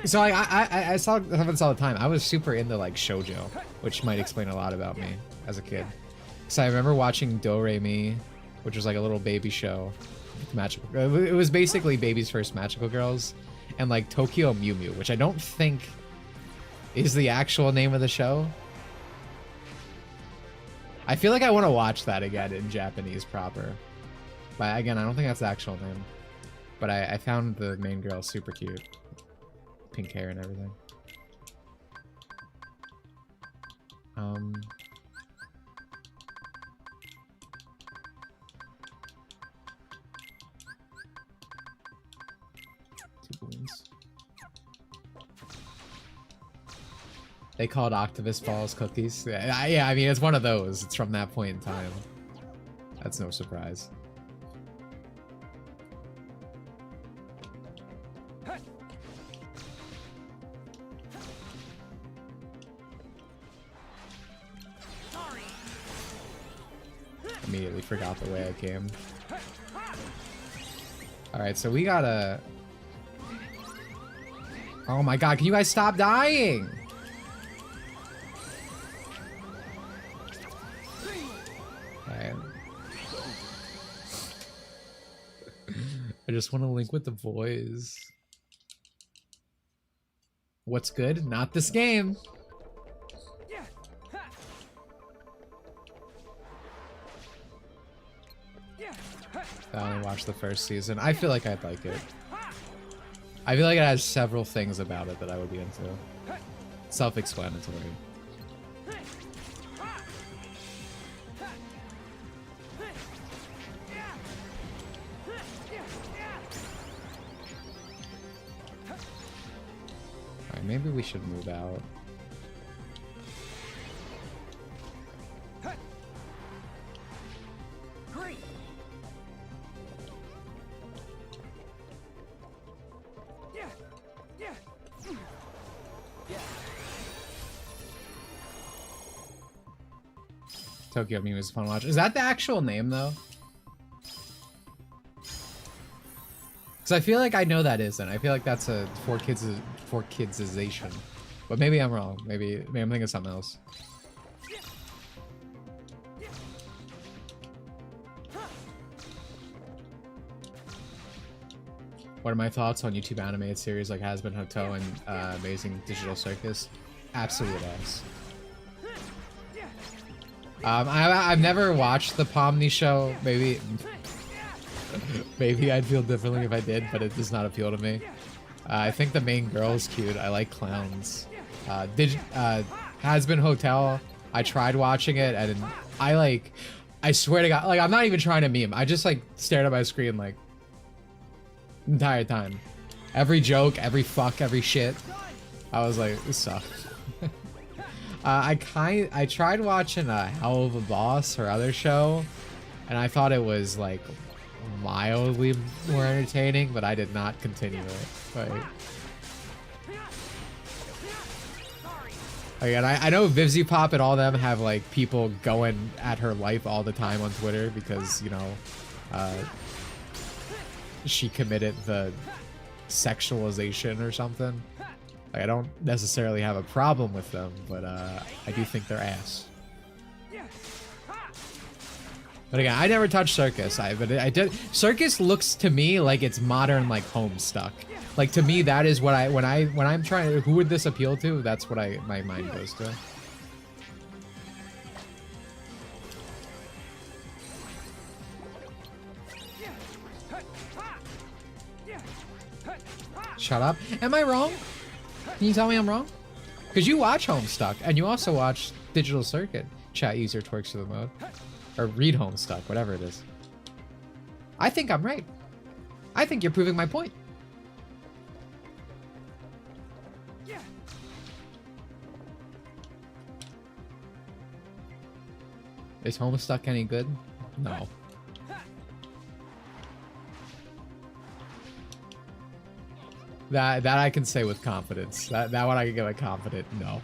so I saw this all the time. I was super into like shoujo, which might explain a lot about me as a kid. So I remember watching Do Re Mi, which was like a little baby show. It was basically baby's first magical girls, and like Tokyo Mew Mew, which I don't think is the actual name of the show. I feel like I want to watch that again in Japanese proper. But again, I don't think that's the actual name. But I found the main girl super cute. Pink hair and everything. Two balloons. They called Octavus Balls cookies. Yeah, I mean, it's one of those. It's from that point in time. That's no surprise. Immediately forgot the way I came. Alright, so we gotta... Oh my god, can you guys stop dying? Alright. I just want to link with the boys. What's good? Not this game. I only watched the first season. I feel like I'd like it. I feel like it has several things about it that I would be into. Self-explanatory. Alright, maybe we should move out. Tokyo Meme is fun to watch. Is that the actual name though? Because I feel like I know that isn't. I feel like that's a for kidsization. But maybe I'm wrong. Maybe I'm thinking of something else. What are my thoughts on YouTube animated series like Has Been Hotel and Amazing Digital Circus? Absolute ass. I've never watched the Pomni show. Maybe I'd feel differently if I did, but it does not appeal to me. I think the main girl is cute. I like clowns. Has Been Hotel. I tried watching it and I swear to God, like I'm not even trying to meme. I just like stared at my screen like entire time. Every joke, every fuck, every shit. I was like, this sucks. I tried watching Hell of a Boss, her other show, and I thought it was like mildly more entertaining, but I did not continue it. Again, I know Vivzy Pop and all them have like people going at her life all the time on Twitter because, you know, she committed the sexualization or something. Like, I don't necessarily have a problem with them, but I do think they're ass. But again, I never touched Circus. But I did. Circus looks to me like it's modern, like Homestuck. Like to me, that is what when I'm trying. Who would this appeal to? That's what my mind goes to. Shut up. Am I wrong? Can you tell me I'm wrong? Because you watch Homestuck and you also watch Digital Circuit. Chat user twerks to the mode. Or read Homestuck, whatever it is. I think I'm right. I think you're proving my point. Is Homestuck any good? No. That I can say with confidence. That one I can give a confident no.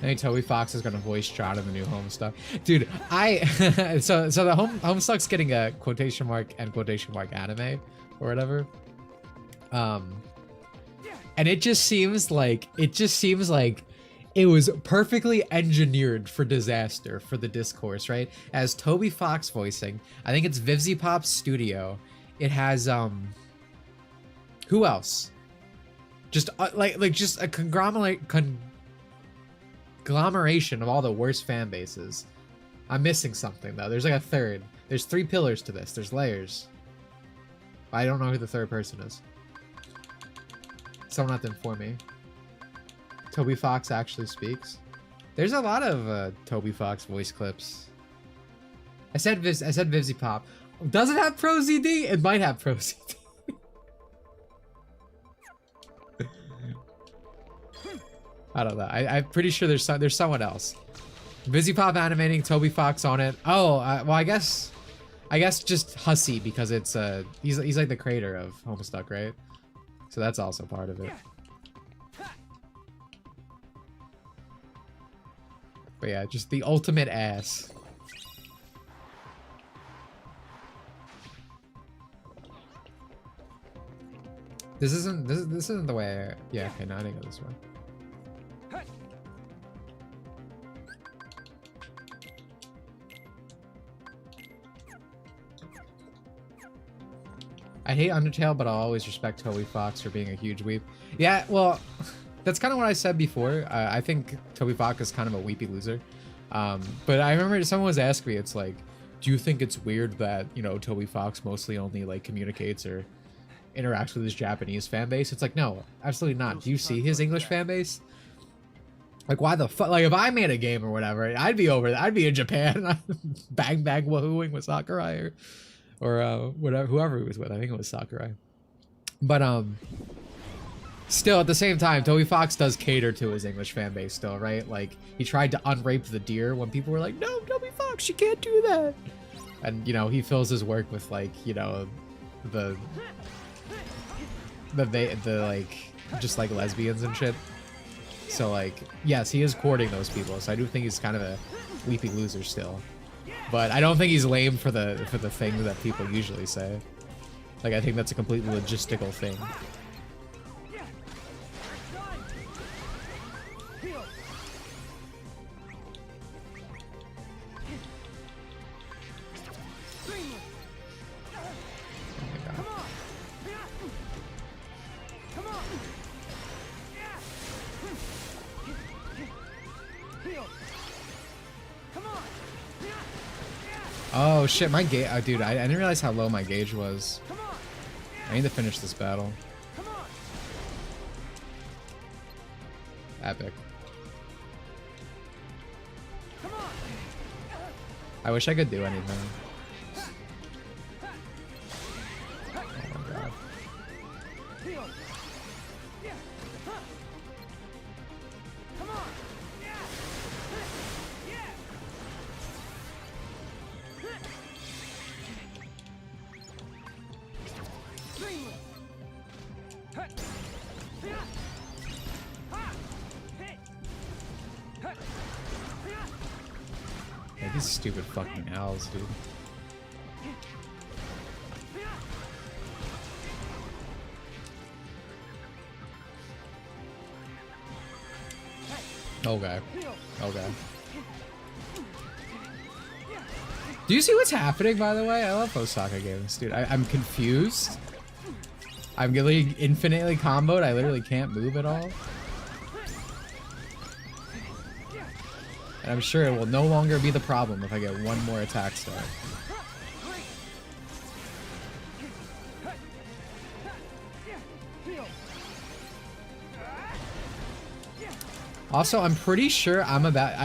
Any Toby Fox is gonna voice Tron in the new Homestuck. Dude, so the Homestuck's getting a quotation mark and quotation mark anime or whatever. And it just seems like it was perfectly engineered for disaster for the discourse, right? As Toby Fox voicing, I think it's Vivzy Pop's studio. It has who else? Just like just a conglomeration of all the worst fan bases. I'm missing something though. There's like a third. There's 3 pillars to this. There's layers. I don't know who the third person is. Someone have to inform me. Toby Fox actually speaks. There's a lot of Toby Fox voice clips. I said Vivzy Pop. Does it have Pro ZD? It might have Pro ZD. I don't know. I'm pretty sure there's someone else. Vivzy Pop animating, Toby Fox on it. Oh, well, I guess just Hussy because it's he's like the creator of Homestuck, right? So that's also part of it. But yeah, just the ultimate ass. This isn't the way. Yeah, okay, no, I didn't go this way. I hate Undertale, but I'll always respect Toby Fox for being a huge weep. Yeah, well, that's kind of what I said before. I think Toby Fox is kind of a weepy loser. But I remember someone was asking me, it's like, do you think it's weird that, you know, Toby Fox mostly only like communicates or interacts with his Japanese fan base? It's like, no, absolutely not. Do you see his English fan base? Like, why the fuck? Like, if I made a game or whatever, I'd be over there. I'd be in Japan, bang wahooing with Sakurai or whatever, whoever he was with. I think it was Sakurai. But Still, at the same time, Toby Fox does cater to his English fan base still, right? Like, he tried to unrape the deer when people were like, no, Toby Fox, you can't do that. And, you know, he fills his work with, like, you know, the like, just, like, lesbians and shit. So, like, yes, he is courting those people, so I do think he's kind of a weepy loser still. But I don't think he's lame for the things that people usually say. Like, I think that's a completely logistical thing. Oh shit, my gauge, oh, dude, I didn't realize how low my gauge was. I need to finish this battle. Epic. I wish I could do anything. Oh my god. Yeah, these stupid fucking owls, dude. Okay. Okay. Do you see what's happening, by the way? I love Osaka games, dude. I'm confused. I'm getting infinitely comboed. I literally can't move at all. And I'm sure it will no longer be the problem if I get one more attack star. Also, I'm pretty sure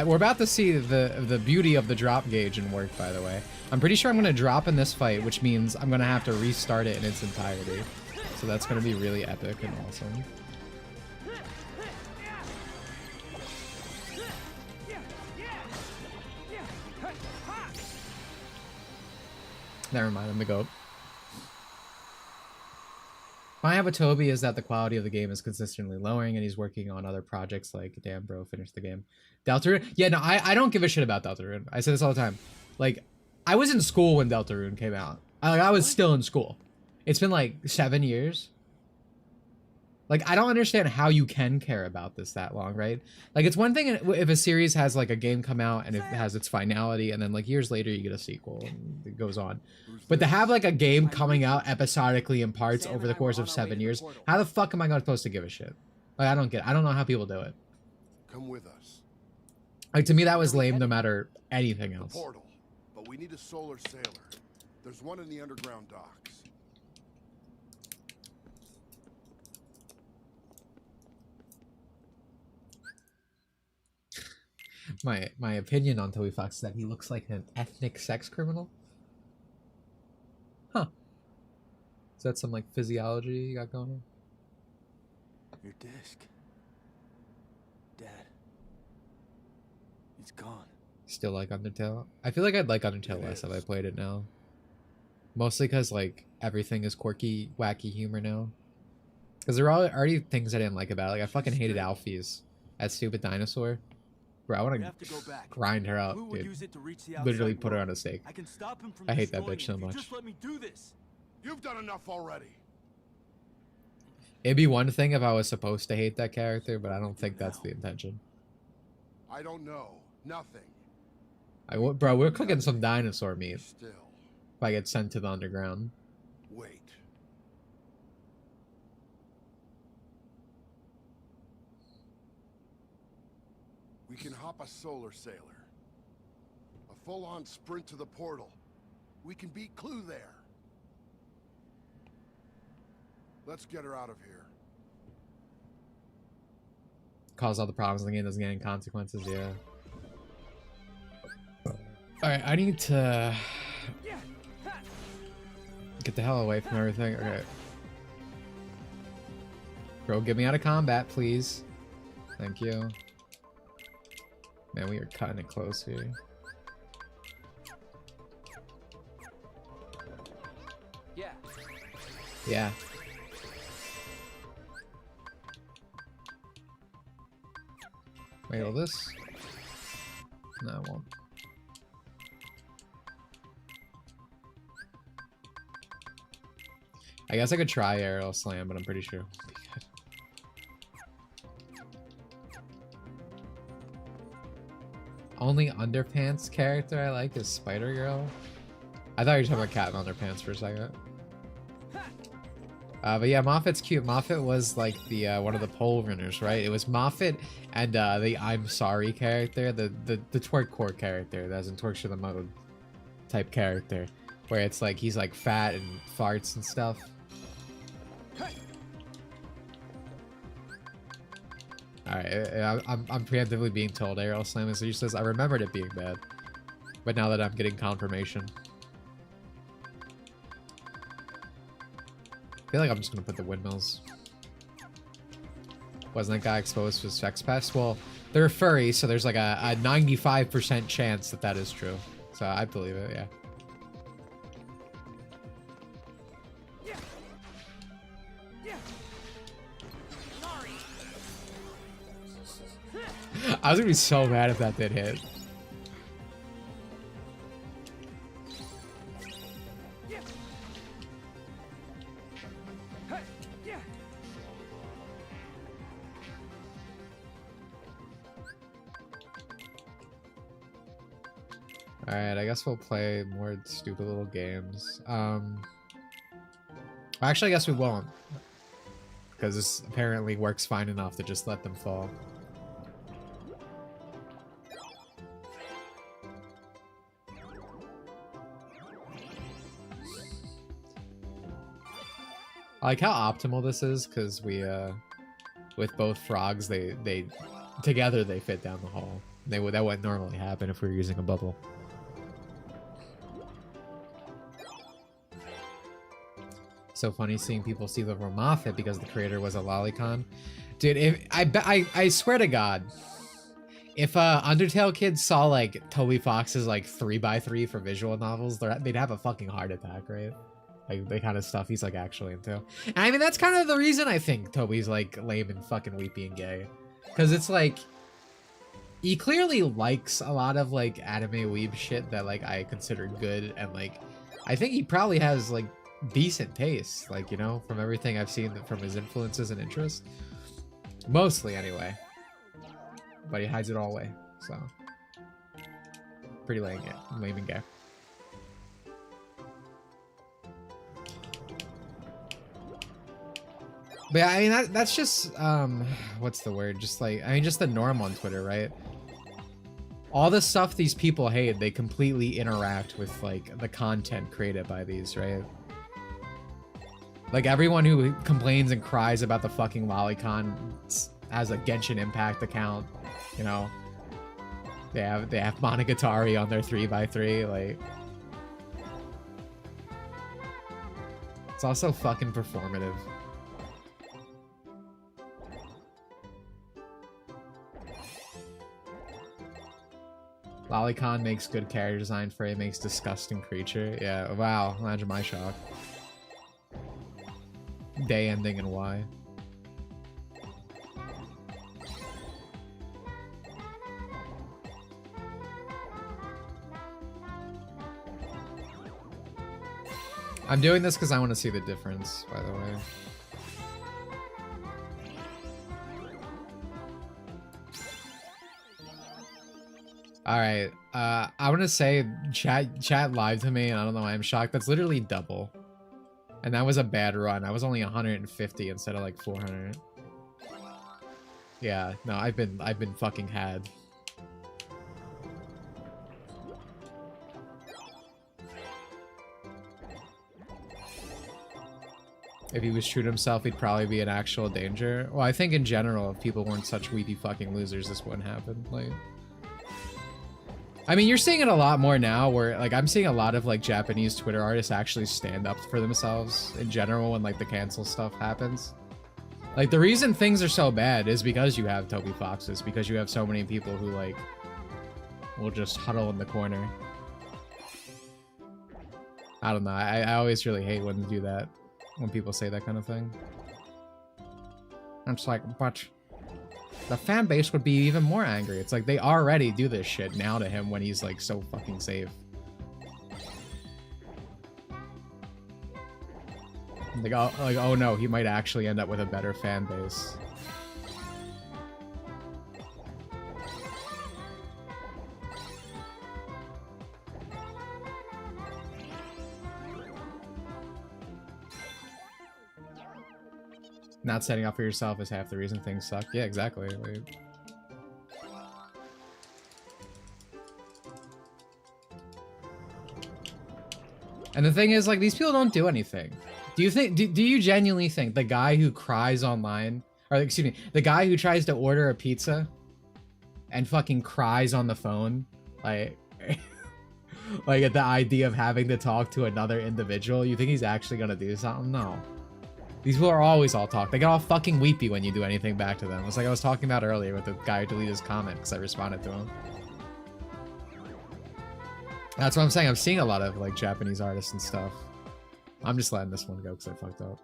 we're about to see the beauty of the drop gauge in work, by the way. I'm pretty sure I'm going to drop in this fight, which means I'm going to have to restart it in its entirety. So that's going to be really epic and awesome. Never mind, I'm the GOAT. My with Toby is that the quality of the game is consistently lowering and he's working on other projects like, damn bro, finish the game. Deltarune? Yeah, no, I don't give a shit about Deltarune. I say this all the time. Like, I was in school when Deltarune came out. I was still in school. It's been like 7 years. Like, I don't understand how you can care about this that long, right? Like, it's one thing if a series has, like, a game come out and it has its finality, and then, like, years later you get a sequel, and it goes on. But to have, like, a game coming out episodically in parts over the course of 7 years, how the fuck am I supposed to give a shit? Like, I don't get it. I don't know how people do it. Come with us. Like, to me, that was lame no matter anything else. The portal, but we need a solar sailor. There's one in the underground docks. My opinion on Toby Fox is that he looks like an ethnic sex criminal. Huh. Is that some like physiology you got going on? Your disc. Dad. It's gone. Still like Undertale? I feel like I'd like Undertale less if I played it now. Mostly because like everything is quirky, wacky humor now. Because there are already things I didn't like about it. Like I fucking hated Alphys. That stupid dinosaur. Bro, I want to grind her out, dude. Literally put her on a stake. I hate that bitch so much. Just let me do this. You've done enough already. It'd be one thing if I was supposed to hate that character, but I don't think that's the intention. I don't know. Nothing. Bro, we're cooking some dinosaur meat. Still. If I get sent to the underground. Wait. We can hop a solar sailor. A full-on sprint to the portal. We can beat Clue there. Let's get her out of here. Cause all the problems in the game, doesn't get any consequences, yeah. Alright, I need to get the hell away from everything. Okay. Bro, get me out of combat, please. Thank you. Man, we are cutting it close here. Yeah. Yeah. Wait, will this? No, it won't. I guess I could try aerial slam, but I'm pretty sure. Only underpants character I like is Spider Girl. I thought you were talking about Cat in Underpants for a second. But yeah, Moffat's cute. Moffat was like the one of the pole runners, right? It was Moffat and the I'm Sorry character, the twerk core character that's in Twerk to the Mode type character, where it's like he's like fat and farts and stuff. Alright, I'm preemptively being told aerial slam is useless. I remembered it being bad, but now that I'm getting confirmation, I feel like I'm just gonna put the windmills. Wasn't that guy exposed to sex pest? Well, they're furry, so there's like a 95% chance that that is true. So I believe it, yeah. I was gonna be so mad if that did hit. Alright, I guess we'll play more stupid little games. Actually, I guess we won't. Because this apparently works fine enough to just let them fall. I like how optimal this is, because we, with both frogs, they together they fit down the hole. That wouldn't normally happen if we were using a bubble. So funny seeing people see the Moffat because the creator was a lolicon. Dude, if I swear to God, if Undertale kids saw like Toby Fox's like 3x3 for visual novels, they'd have a fucking heart attack, right? Like the kind of stuff he's like actually into. And I mean, that's kind of the reason I think Toby's like lame and fucking weepy and gay. Because it's like, he clearly likes a lot of like anime weeb shit that like I consider good. And like, I think he probably has like decent taste, like, you know, from everything I've seen from his influences and interests. Mostly anyway. But he hides it all away, so. Pretty lame and gay. But yeah, I mean, that's just, what's the word? Just like, I mean, just the norm on Twitter, right? All the stuff these people hate, they completely interact with, like, the content created by these, right? Like, everyone who complains and cries about the fucking lolicon has a Genshin Impact account, you know? They have Monogatari on their 3x3, like... It's also fucking performative. Lolicon makes good character design, Frey makes disgusting creature. Yeah, wow, imagine my shock. Day ending and why. I'm doing this because I want to see the difference, by the way. Alright, I want to say chat live to me, and I don't know why I'm shocked. That's literally double. And that was a bad run. I was only 150 instead of like 400. Yeah, no, I've been fucking had. If he was true to himself, he'd probably be in actual danger. Well, I think in general, if people weren't such weepy fucking losers, this wouldn't happen. Like, I mean, you're seeing it a lot more now where, like, I'm seeing a lot of, like, Japanese Twitter artists actually stand up for themselves in general when, like, the cancel stuff happens. Like, the reason things are so bad is because you have Toby Foxes, because you have so many people who, like, will just huddle in the corner. I don't know. I always really hate when they do that, when people say that kind of thing. I'm just like, but the fan base would be even more angry. It's like they already do this shit now to him when he's like so fucking safe. Like, oh no, he might actually end up with a better fan base. Not setting up for yourself is half the reason things suck. Yeah, exactly. Like, and the thing is, like, these people don't do anything. Do you think? Do you genuinely think the guy who cries online, or excuse me, the guy who tries to order a pizza and fucking cries on the phone, like, like at the idea of having to talk to another individual, you think he's actually gonna do something? No. These people are always all talk. They get all fucking weepy when you do anything back to them. It's like I was talking about earlier with the guy who deleted his comment because I responded to him. That's what I'm saying. I'm seeing a lot of like Japanese artists and stuff. I'm just letting this one go because I fucked up.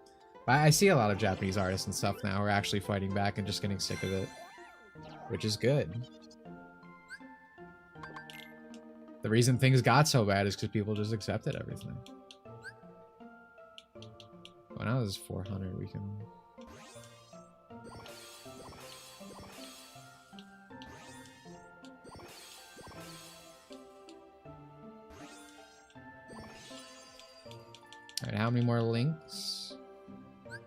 But I see a lot of Japanese artists and stuff now who are actually fighting back and just getting sick of it, which is good. The reason things got so bad is because people just accepted everything. Well, now this is 400. We can. Alright, how many more links?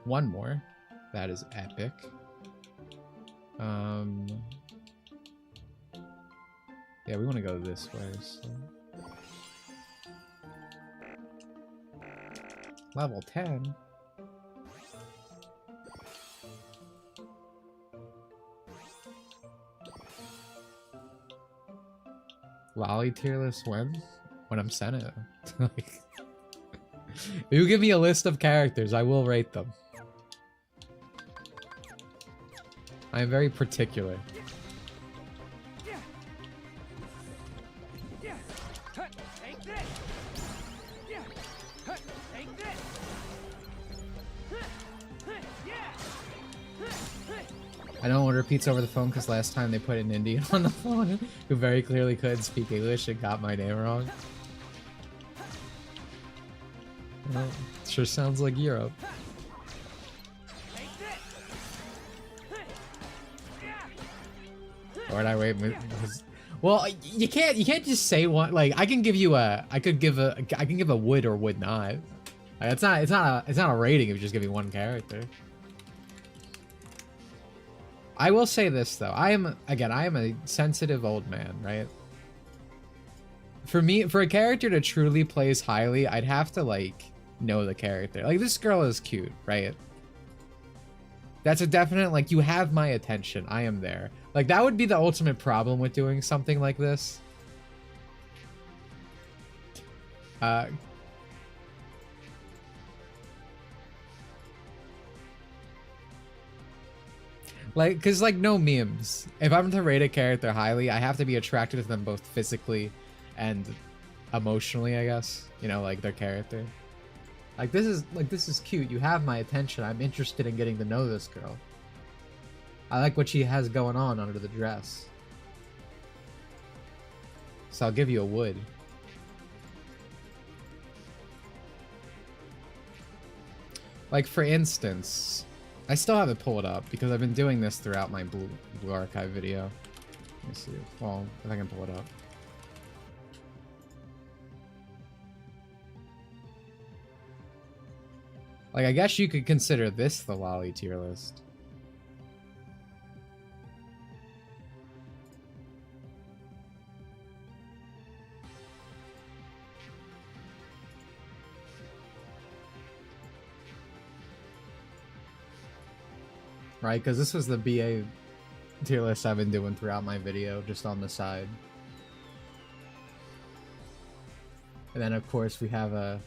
One more. That is epic. Yeah, we want to go this way. So. Level 10. Lolly tier list when? When I'm sent it. Like, if you give me a list of characters, I will rate them. I am very particular. I don't order pizza over the phone because last time they put an Indian on the phone who very clearly couldn't speak English and got my name wrong. Well, sure sounds like Europe. Or did I wait? Well, you can't just say one. Like, I can give you a, I can give a would or would not. Like, it's not a rating if you just give me one character. I will say this though, I am a sensitive old man, right? For me, for a character to truly place highly, I'd have to like know the character. Like, this girl is cute, right? That's a definite, like, you have my attention, I am there. Like, that would be the ultimate problem with doing something like this. Like, cause like no memes. If I'm to rate a character highly, I have to be attracted to them both physically and emotionally, I guess. You know, like their character. Like, this is cute. You have my attention. I'm interested in getting to know this girl. I like what she has going on under the dress. So I'll give you a would. Like, for instance, I still have it pulled up because I've been doing this throughout my Blue Archive video. Let me see. Well, if I can pull it up. Like, I guess you could consider this the lolly tier list. Right, because this was the BA tier list I've been doing throughout my video, just on the side. And then, of course, we have a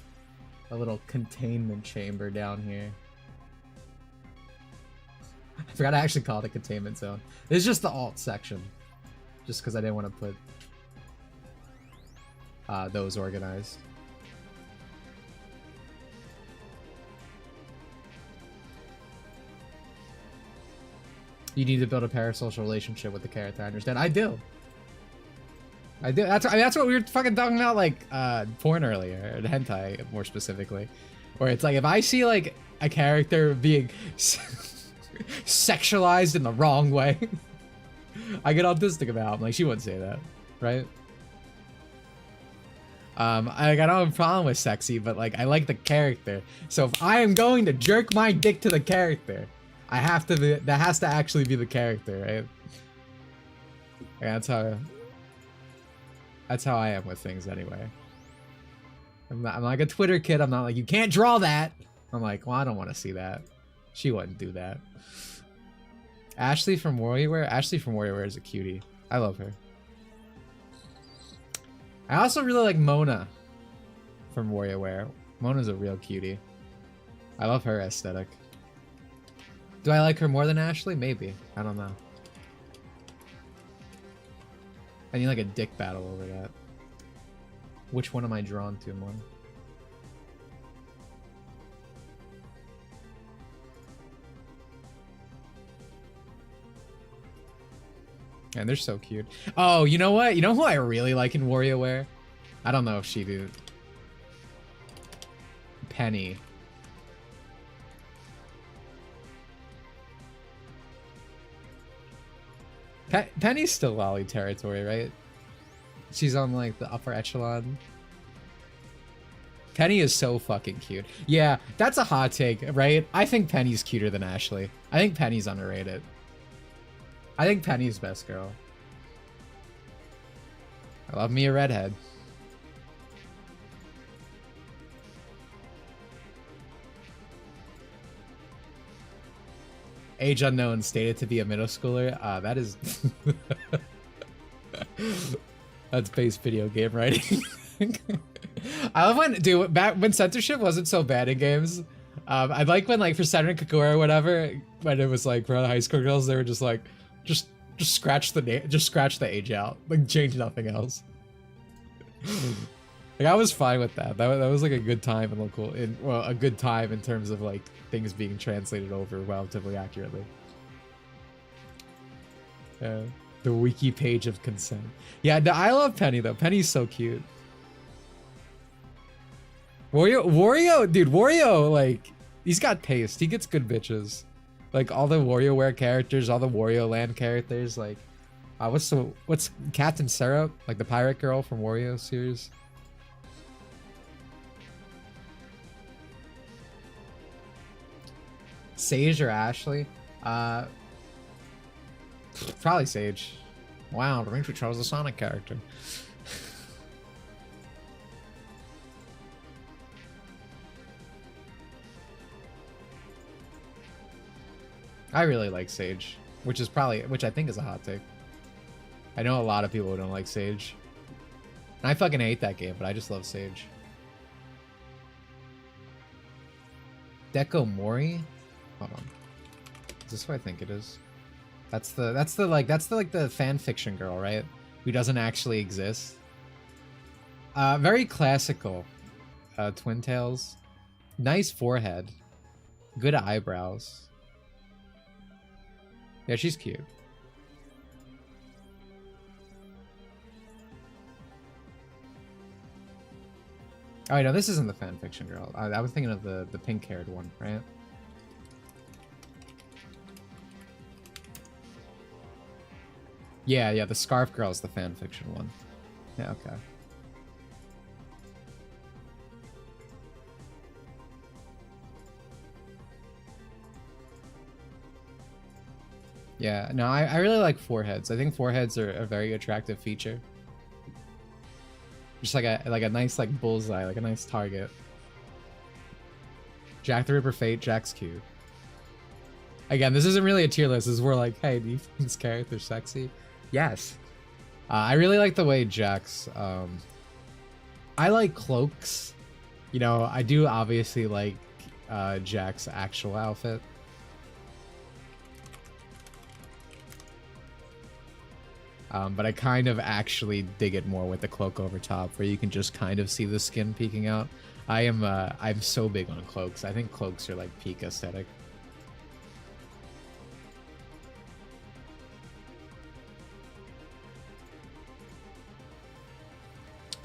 little containment chamber down here. forgot I actually called it containment zone. It's just the alt section. Just because I didn't want to put those organized. You need to build a parasocial relationship with the character. I understand. I do. I do. That's what we were fucking talking about, like porn earlier, and hentai more specifically, where it's like if I see like a character being sexualized in the wrong way, I get autistic about. I'm like, she wouldn't say that, right? I don't have a problem with sexy, but like I like the character. So if I am going to jerk my dick to the character, I have to be, that has to actually be the character, right? Yeah, that's how I am with things anyway. I'm like a Twitter kid. I'm not like, you can't draw that. I'm like, well, I don't want to see that. She wouldn't do that. Ashley from WarioWare? Ashley from WarioWare is a cutie. I love her. I also really like Mona from WarioWare. Mona's a real cutie. I love her aesthetic. Do I like her more than Ashley? Maybe. I don't know. I need like a dick battle over that. Which one am I drawn to more? And they're so cute. Oh, you know what? You know who I really like in WarioWare? I don't know if she do. Penny. Penny's still lolly territory, right? She's on like the upper echelon. Penny is so fucking cute. Yeah, that's a hot take, right? I think Penny's cuter than Ashley. I think Penny's underrated. I think Penny's best girl. I love me a redhead. Age unknown, stated to be a middle schooler. That is... That's base video game writing. I love when, dude, back when censorship wasn't so bad in games. I like when, like, for Senran Kagura or whatever, when it was like for the high school girls, they were just like, just scratch the age out, like change nothing else. Like I was fine with that. That was like a good time in local, well, a good time in terms of like things being translated over relatively accurately. The wiki page of consent. Yeah, I love Penny though. Penny's so cute. Wario, dude, Wario, like, he's got taste. He gets good bitches. Like all the WarioWare characters, all the Wario Land characters, like, what's Captain Syrup, like the pirate girl from Wario series. Sage or Ashley? Probably Sage. Wow, Dimitri chose a Sonic character. I really like Sage, which I think is a hot take. I know a lot of people who don't like Sage. And I fucking hate that game, but I just love Sage. Deco Mori? Hold on. Is this what I think it is? That's the fan fiction girl, right? Who doesn't actually exist. Very classical. Twin tails. Nice forehead. Good eyebrows. Yeah, she's cute. Oh, wait, no, this isn't the fanfiction girl. I was thinking of the pink-haired one, right? Yeah, the scarf girl is the fanfiction one. Yeah, okay. Yeah, no, I really like foreheads. I think foreheads are a very attractive feature. Just like a nice like bullseye, like a nice target. Jack the Ripper Fate, Jack's cute. Again, this isn't really a tier list. This is more like, hey, do you think this character's sexy? Yes. I really like the way Jack's. I like cloaks. You know, I do obviously like Jack's actual outfit. But I kind of actually dig it more with the cloak over top, where you can just kind of see the skin peeking out. I'm so big on cloaks. I think cloaks are like peak aesthetic.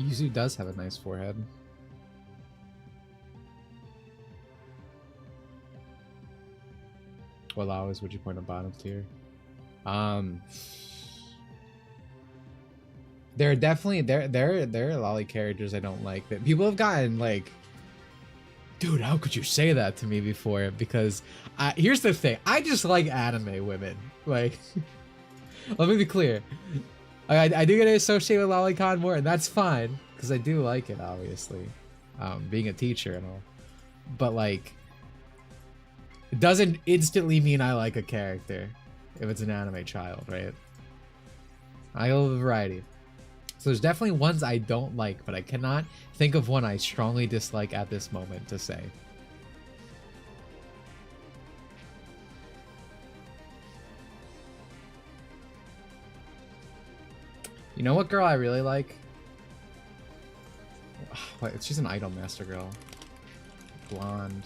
Yuzu does have a nice forehead. What hours would you point on bottom tier? There are definitely there are lolly characters I don't like that people have gotten like, dude, how could you say that to me before? Because here's the thing, I just like anime women. Like, let me be clear. I do get associated with lolicon more, and that's fine because I do like it, obviously, being a teacher and all. But like, it doesn't instantly mean I like a character if it's an anime child, right? I love a variety. So there's definitely ones I don't like, but I cannot think of one I strongly dislike at this moment to say. You know what girl I really like? Wait, she's an Idol Master girl. Blonde.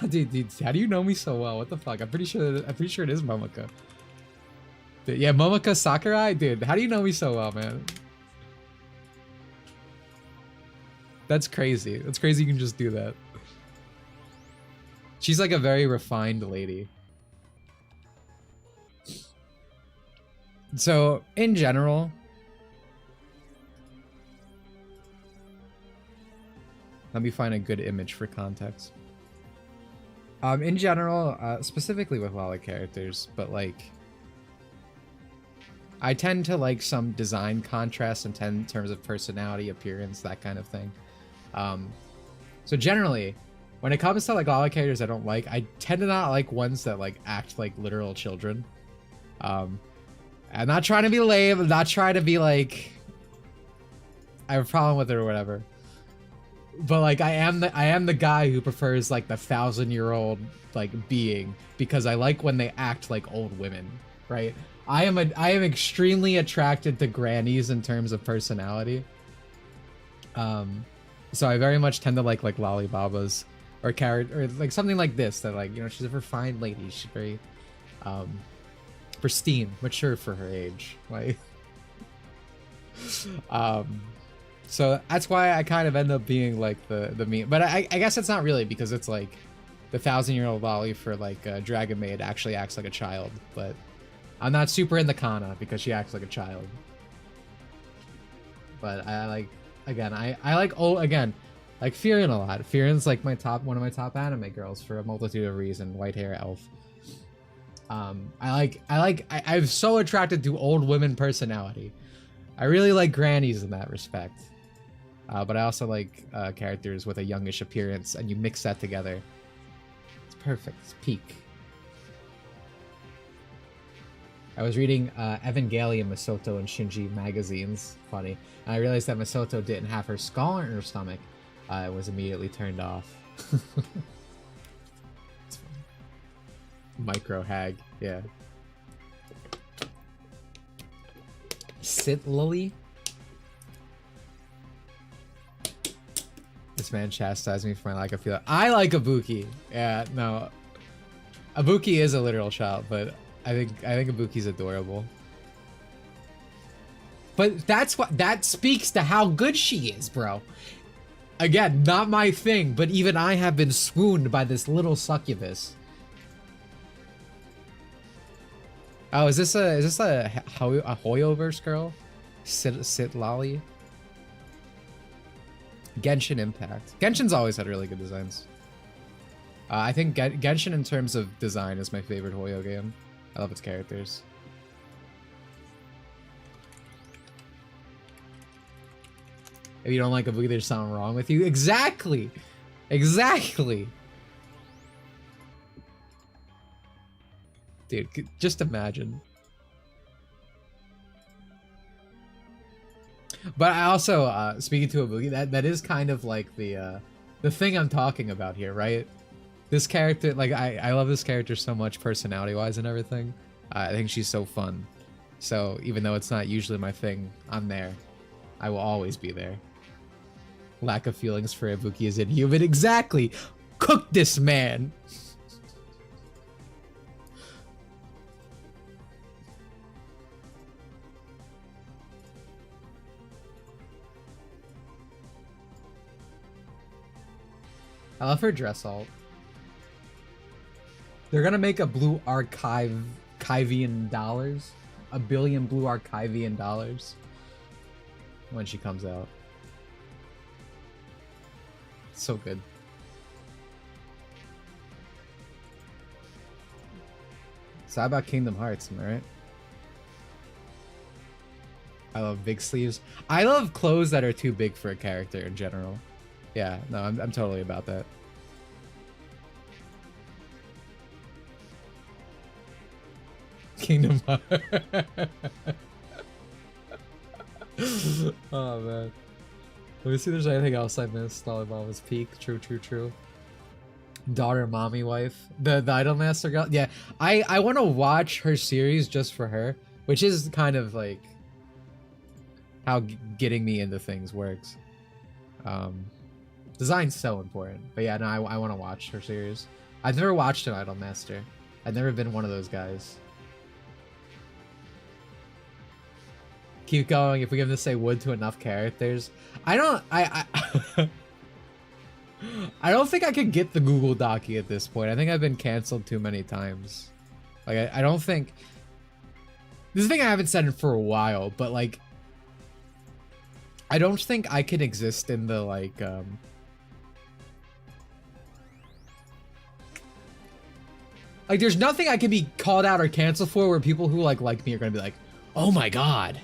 Dude, how do you know me so well? What the fuck? I'm pretty sure it is Momoko. Dude, yeah, Momoko Sakurai? Dude, how do you know me so well, man? That's crazy. That's crazy you can just do that. She's like a very refined lady. So, in general, let me find a good image for context. In general, specifically with lolly characters, but like, I tend to like some design contrast in terms of personality, appearance, that kind of thing. So generally, when it comes to like lolly characters I don't like, I tend to not like ones that like act like literal children. I'm not trying to be lame, I'm not trying to be like, I have a problem with it or whatever. But like I am the guy who prefers like the 1,000-year-old like being, because I like when they act like old women, right? I am extremely attracted to grannies in terms of personality. So I very much tend to like lollybabas or like something like this that, like, you know, she's a refined lady, she's very pristine, mature for her age, like so that's why I kind of end up being like the meme. But I guess it's not really, because it's like the 1,000-year-old lolly for like Dragon Maid actually acts like a child. But I'm not super in the Kana because she acts like a child. But I like, again, I like, oh, again, like Firen a lot. Firen's like one of my top anime girls for a multitude of reasons. White hair elf. I'm so attracted to old women personality. I really like grannies in that respect. But I also like characters with a youngish appearance, and you mix that together. It's perfect. It's peak. I was reading Evangelion Masato and Shinji magazines. Funny. And I realized that Masato didn't have her skull in her stomach. I was immediately turned off. It's funny. Micro hag. Yeah. Sit Lily? This man chastised me for my lack of feeling. I like Ibuki. Yeah, no. Ibuki is a literal child, but I think Ibuki's adorable. But that speaks to how good she is, bro. Again, not my thing, but even I have been swooned by this little succubus. Oh, is this a Hoyoverse girl? Sit Lolly? Genshin Impact. Genshin's always had really good designs. I think Genshin in terms of design is my favorite Hoyo game. I love its characters. If you don't like Ibuki, there's something wrong with you. Exactly! Exactly! Dude, just imagine. But I also, speaking to Ibuki, that is kind of like the thing I'm talking about here, right? This character, like, I love this character so much personality-wise and everything. I think she's so fun. So even though it's not usually my thing, I'm there. I will always be there. Lack of feelings for Ibuki is inhuman. Exactly! Cook this man! I love her dress alt. They're gonna make a blue Archivian dollars. A billion blue Archivian dollars. When she comes out. So good. So how about Kingdom Hearts, am I right? I love big sleeves. I love clothes that are too big for a character in general. Yeah, no, I'm totally about that. Kingdom Hearts. Oh man. Let me see if there's anything else I missed. Volleyball was peak. True, true, true. Daughter, mommy, wife. The Idolmaster girl. Yeah, I want to watch her series just for her, which is kind of like how getting me into things works. Design's so important. But yeah, no, I want to watch her series. I've never watched an Idolmaster. I've never been one of those guys. Keep going. If we give this say wood to enough characters, I don't think I could get the Google Docky at this point. I think I've been canceled too many times. Like I don't think this is a thing I haven't said for a while, but like I don't think I can exist in the like there's nothing I can be called out or canceled for where people who like me are gonna be like, oh my god,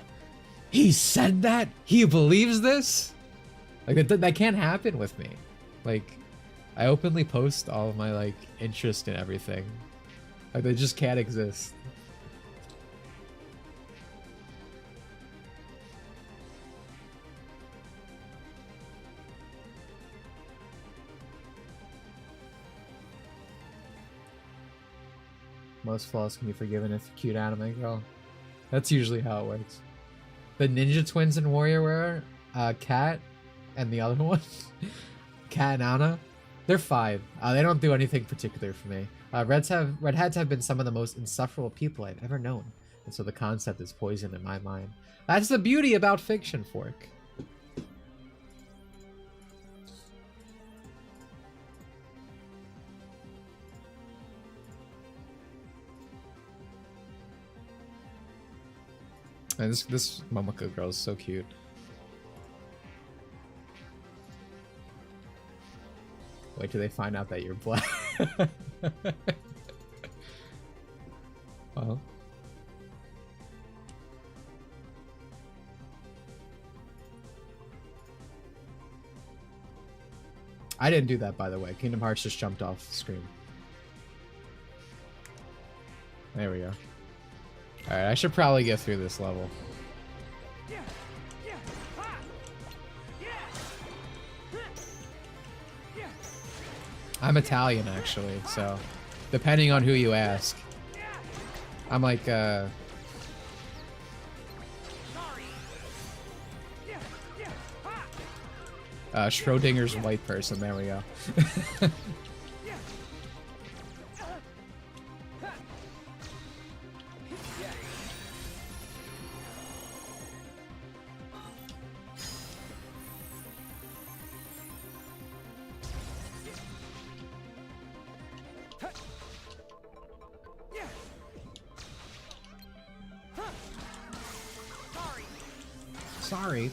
he said that? He believes this? Like that can't happen with me. Like I openly post all of my like interest in everything. Like they just can't exist. Most flaws can be forgiven if cute anime girl. That's usually how it works. The ninja twins in WarioWare, Kat, and the other one, Kat and Anna, they're fine. They don't do anything particular for me. Redheads have been some of the most insufferable people I've ever known, and so the concept is poison in my mind. That's the beauty about fiction, Fork. And this Momoko girl is so cute. Wait till they find out that you're black. Well. I didn't do that, by the way. Kingdom Hearts just jumped off the screen. There we go. Alright, I should probably get through this level. I'm Italian, actually, so depending on who you ask. I'm like, Schrodinger's white person, there we go. Sorry.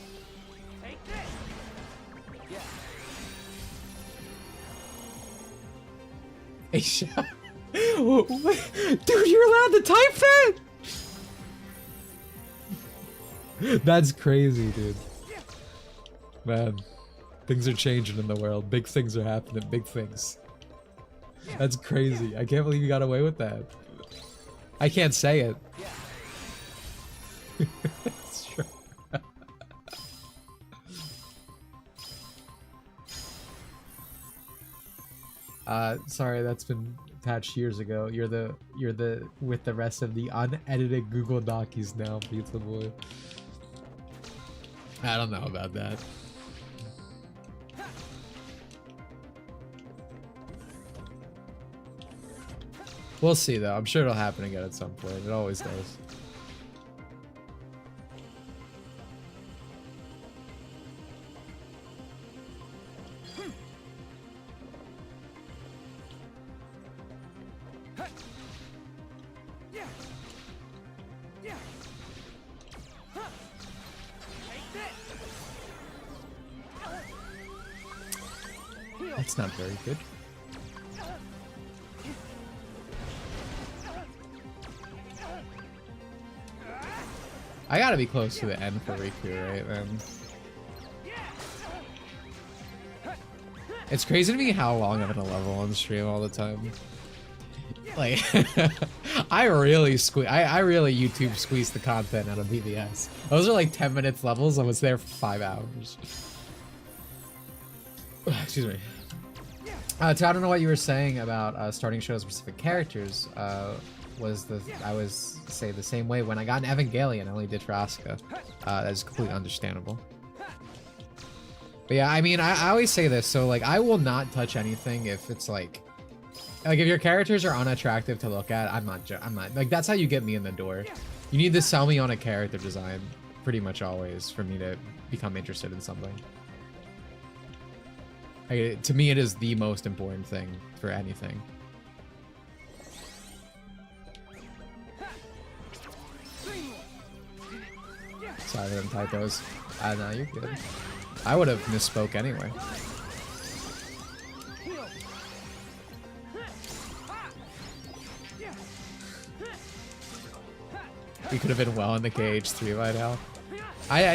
A shot. Dude, you're allowed to type that? That's crazy, dude. Man, things are changing in the world. Big things are happening. Big things. That's crazy. I can't believe you got away with that. I can't say it. It's true. Sorry, that's been patched years ago. You're the with the rest of the unedited Google Docies now, pizza boy. I don't know about that. We'll see though. I'm sure it'll happen again at some point. It always does. That's not very good. I gotta be close to the end for Riku, right, man? It's crazy to me how long I'm gonna level on stream all the time. Like, I really YouTube squeeze the content out of BBS. Those are like 10 minutes levels. I was there for 5 hours. Excuse me. So I don't know what you were saying about starting shows with specific characters. I was say the same way when I got an Evangelion. I only did for Asuka. That's completely understandable. But yeah, I mean, I always say this. So like, I will not touch anything if it's like if your characters are unattractive to look at. I'm not like, that's how you get me in the door. You need to sell me on a character design pretty much always for me to become interested in something. Like, to me, it is the most important thing for anything. Sorry, I didn't type those. No, you're good. I would have misspoke anyway. We could have been well in the cage 3 by now.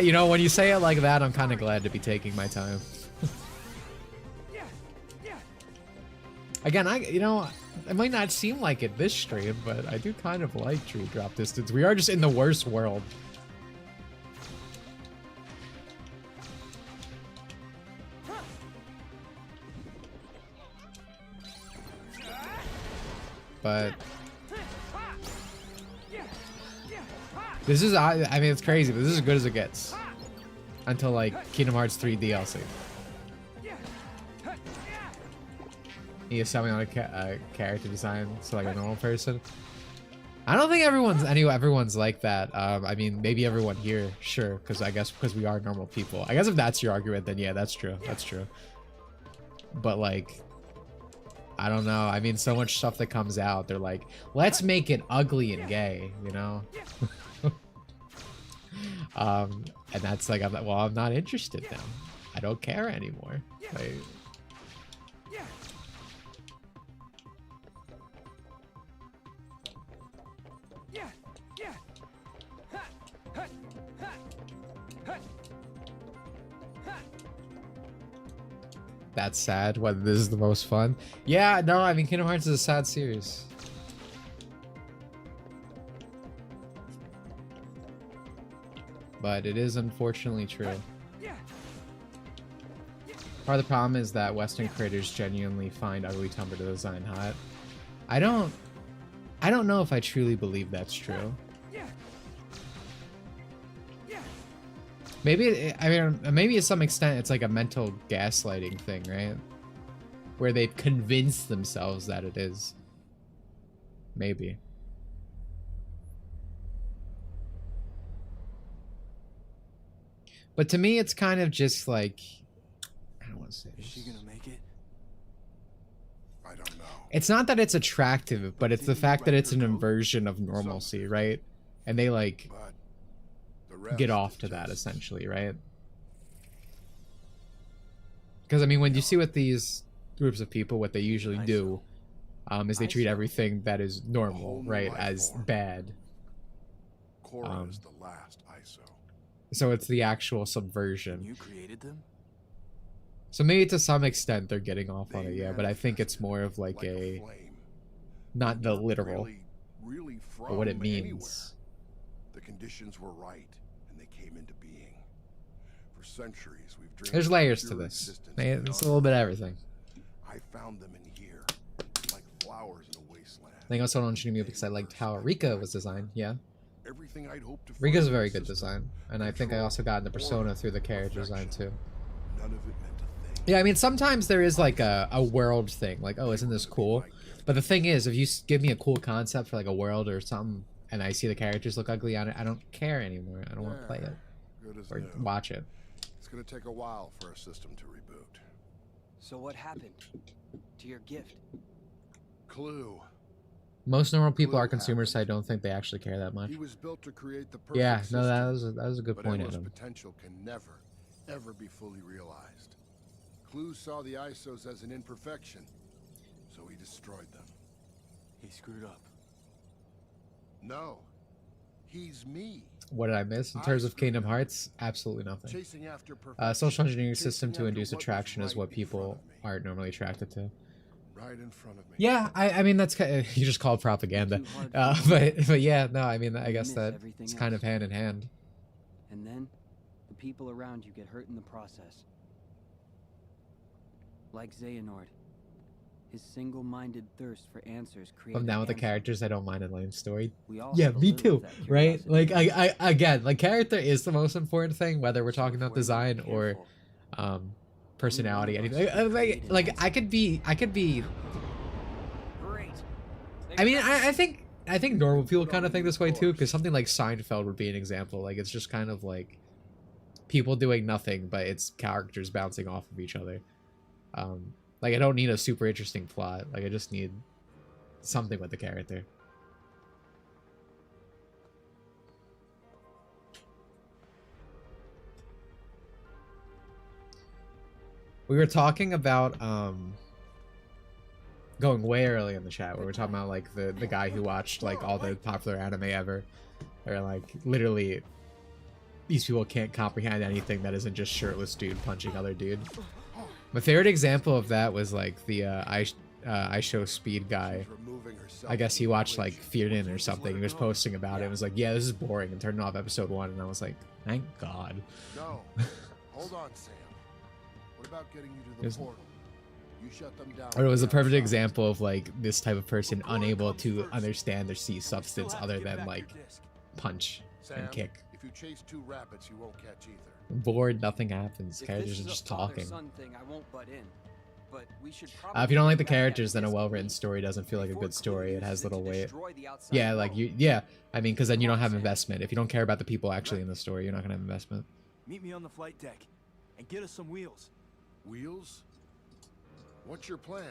You know, when you say it like that, I'm kind of glad to be taking my time. Again, you know, it might not seem like it this stream, but I do kind of like tree drop distance. We are just in the worst world. But this is, I mean, it's crazy, but this is as good as it gets. Until like Kingdom Hearts 3 DLC. He is selling on a character design, so like a normal person. I don't think everyone's like that. I mean, maybe everyone here, sure, because we are normal people. I guess if that's your argument, then yeah, that's true. That's true. But like, I don't know. I mean, so much stuff that comes out, they're like, let's make it ugly and gay, you know? And that's like, well, I'm not interested now. I don't care anymore. Like, that's sad. Whether this is the most fun. Yeah, no, I mean, Kingdom Hearts is a sad series. But it is unfortunately true. Part of the problem is that Western creators genuinely find ugly Tumblr design hot. I don't know if I truly believe that's true. Maybe, I mean, maybe to some extent it's like a mental gaslighting thing, right? Where they convince themselves that it is. Maybe. But to me, it's kind of just like, I don't want to say this. Is she gonna make it? I don't know. It's not that it's attractive, but it's the fact that it's an inversion of normalcy, right? And they like get off to that essentially, right? Because I mean, when you see with these groups of people, what they usually do is they treat everything that is normal, right, as bad. Korra is the last ISO. So it's the actual subversion. You created them? So maybe to some extent they're getting off on it, yeah, but I think it's more of like a, not the literal, really but what it means. Anywhere. The conditions were right, and they came into being. For centuries, we've dreamed. There's layers to this. It's a little bit of everything. I found them in here, like flowers in a wasteland. I think I also don't me because I liked how Rika was designed. Yeah, Everything I'd hoped to find Rika's a in the very good system, design, and I think I also got into Persona through the character design too. none of it meant a thing. Yeah, I mean sometimes there is like a world thing, like oh isn't this cool? But the thing is, if you give me a cool concept for like a world or something, and I see the characters look ugly on it, I don't care anymore. I don't want to play it Good as or new. watch it. It's gonna take a while for our system to reboot. So what happened to your gift? Clue. Most normal people Blue are consumers, so I happened. don't think they actually care that much. He was built to create the perfect Yeah, system, no, that was a good but point, Emo's Adam. potential can never, ever be fully realized. Clue saw the ISOs as an imperfection, so he destroyed them. He screwed up. No, he's me. What did I miss in terms of Kingdom Hearts? Absolutely nothing. Chasing after perfection. Social engineering chasing system to after induce what was attraction is right what in people front of me. aren't normally attracted to. Right in front of me. Yeah, I mean that's you just call it propaganda, but yeah, no, I mean I guess that it's kind of hand in hand. And then, the people around you get hurt in the process. Like Xehanort. His single-minded thirst for answers created I'm down with the answers. characters. I don't mind a lame story. We all Yeah, have a me little of too. that Right? curiosity. Like I again, like character is the most important thing, whether we're talking about design or personality. Anything. Like I could be. Great. I mean, I think normal people kind of think this way too, because something like Seinfeld would be an example. Like it's just kind of like people doing nothing, but it's characters bouncing off of each other. Like I don't need a super interesting plot. Like I just need something with the character. We were talking about going way early in the chat. We were talking about like the guy who watched like all the popular anime ever, or like literally these people can't comprehend anything that isn't just shirtless dude punching other dude. My favorite example of that was like the I Show Speed guy. I guess he watched like Feared or something. He was posting about it. It was like, yeah, this is boring, and turned off episode 1. And I was like, thank God. No. Hold on, Sam. What about getting you to the There's- portal? You shut them down. Or it was a perfect outside. example of like this type of person unable to understand or see substance other than like punch Sam, and kick. if you chase 2 rabbits, you won't catch either. Bored, nothing happens. If Characters this are is a just talking. father-son thing, I won't butt in. But we should If you don't like the probably get back at characters, then a this well-written case story doesn't feel like a before good story. Clue It has uses little to weight. destroy the outside Yeah, like world. you. Yeah, I mean, because then you don't have investment. If you don't care about the people actually in the story, you're not gonna have investment. Meet me on the flight deck and get us some wheels. Wheels? What's your plan?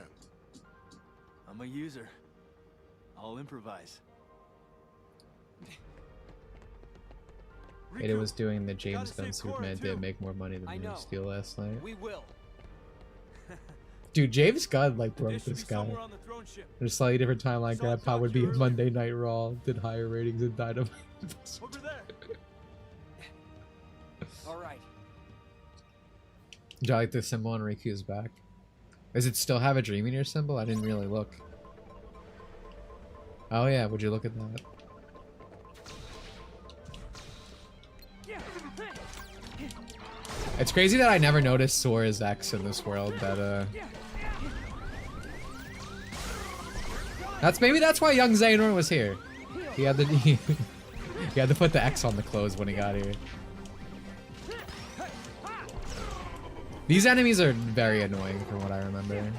I'm a user. I'll improvise. It was doing the James gotta Gunn save Cora, Superman too. did make more money than I Man know. of Steel last night. We will. Dude, James Gunn like They broke should this be guy. somewhere on the throne ship. There's a slightly different timeline. Saw Grandpa John would be a earlier. Monday Night Raw, did higher ratings than Dynamite. Over there. All right. Do you like the symbol on Riku's back? Does it still have a Dream Eater symbol? I didn't really look. Oh yeah, would you look at that? It's crazy that I never noticed Sora's X in this world. Maybe that's why young Xehanort was here. He had to he had to put the X on the clothes when he got here. These enemies are very annoying from what I remember.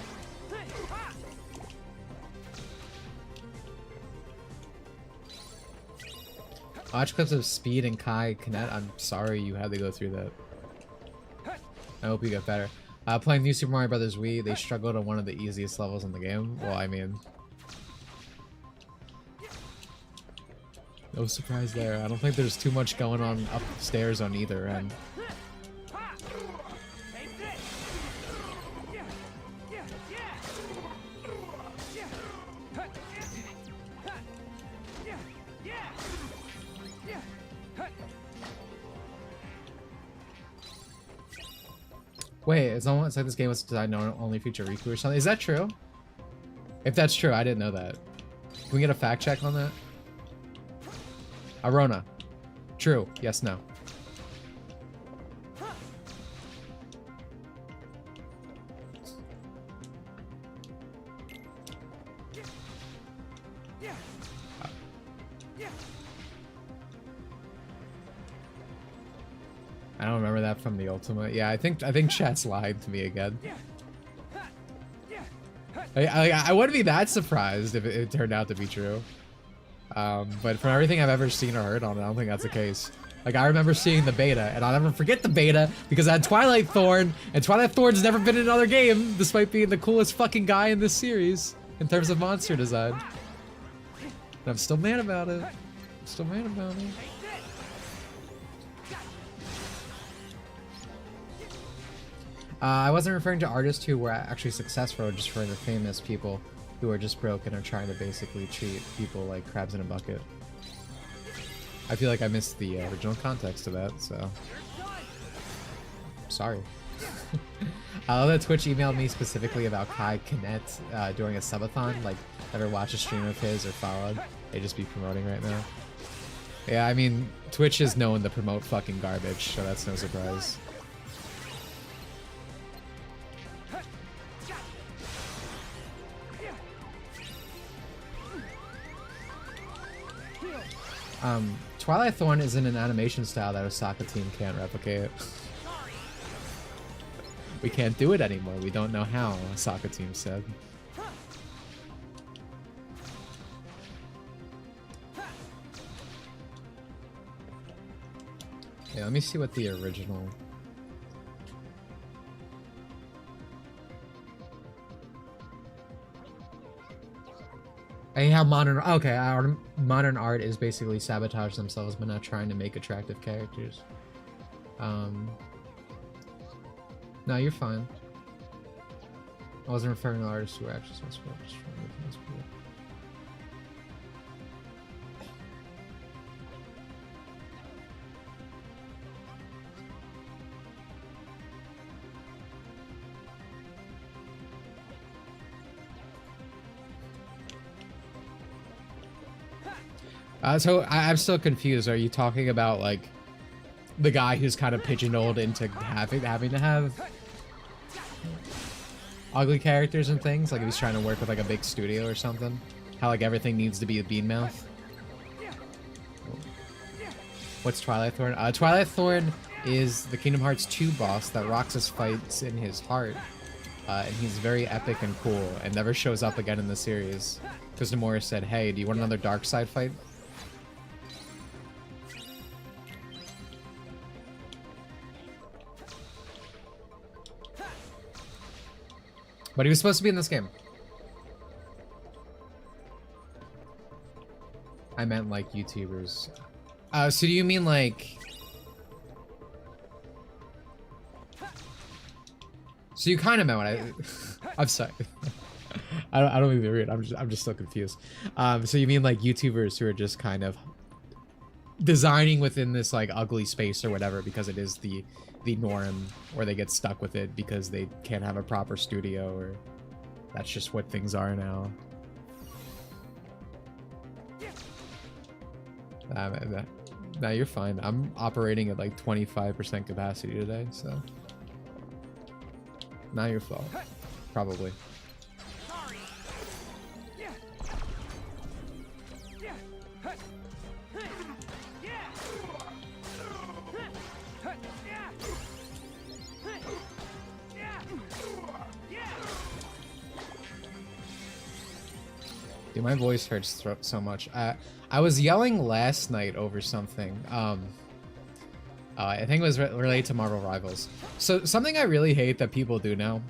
Watch clips of Speed and Kai Kinet. I'm sorry you had to go through that. I hope you get better. Playing New Super Mario Bros. Wii, they struggled on one of the easiest levels in the game. Well, I mean, no surprise there. I don't think there's too much going on upstairs on either end. Wait, it's almost like this game was designed to only feature Riku or something. Is that true? If that's true, I didn't know that. Can we get a fact check on that? Arona. True. Yes, no. I don't remember that from the Ultimate. Yeah, I think chat's lied to me again. I wouldn't be that surprised if it turned out to be true. But from everything I've ever seen or heard on it, I don't think that's the case. Like, I remember seeing the beta, and I'll never forget the beta because I had Twilight Thorn, and Twilight Thorn's never been in another game, despite being the coolest fucking guy in this series in terms of monster design. And I'm still mad about it. I'm still mad about it. I wasn't referring to artists who were actually successful, just referring to famous people who are just broke and are trying to basically treat people like crabs in a bucket. I feel like I missed the original context of that, so... Sorry. I love that Twitch emailed me specifically about Kai Kinet during a subathon. Like, ever watch a stream of his or followed? They just be promoting right now. Yeah, I mean, Twitch is known to promote fucking garbage, so that's no surprise. Twilight Thorn is in an animation style that Osaka team can't replicate. We can't do it anymore. We don't know how, Osaka team said. Yeah, let me see what the original... How modern... Okay, our modern art is basically sabotage themselves but not trying to make attractive characters. No, you're fine. I wasn't referring to artists who were actually responsible. Just trying to make things cool. So I'm still confused. Are you talking about like the guy who's kind of pigeonholed into having to have ugly characters and things? Like if he's trying to work with like a big studio or something? How like everything needs to be a bean mouth? What's Twilight Thorn? Twilight Thorn is the Kingdom Hearts 2 boss that Roxas fights in his heart. And he's very epic and cool and never shows up again in the series. Because Nomura said, hey, do you want another dark side fight? But he was supposed to be in this game. I meant like YouTubers. So do you mean like... So you kind of meant what I... I'm sorry. I don't mean to be rude. I'm just so confused. So you mean like YouTubers who are just kind of designing within this like ugly space or whatever because it is the norm, or they get stuck with it because they can't have a proper studio, or that's just what things are now. No, you're fine. I'm operating at like 25% capacity today, so not your fault. Probably. Dude, my voice hurts so much. I was yelling last night over something. I think it was related to Marvel Rivals. So something I really hate that people do now.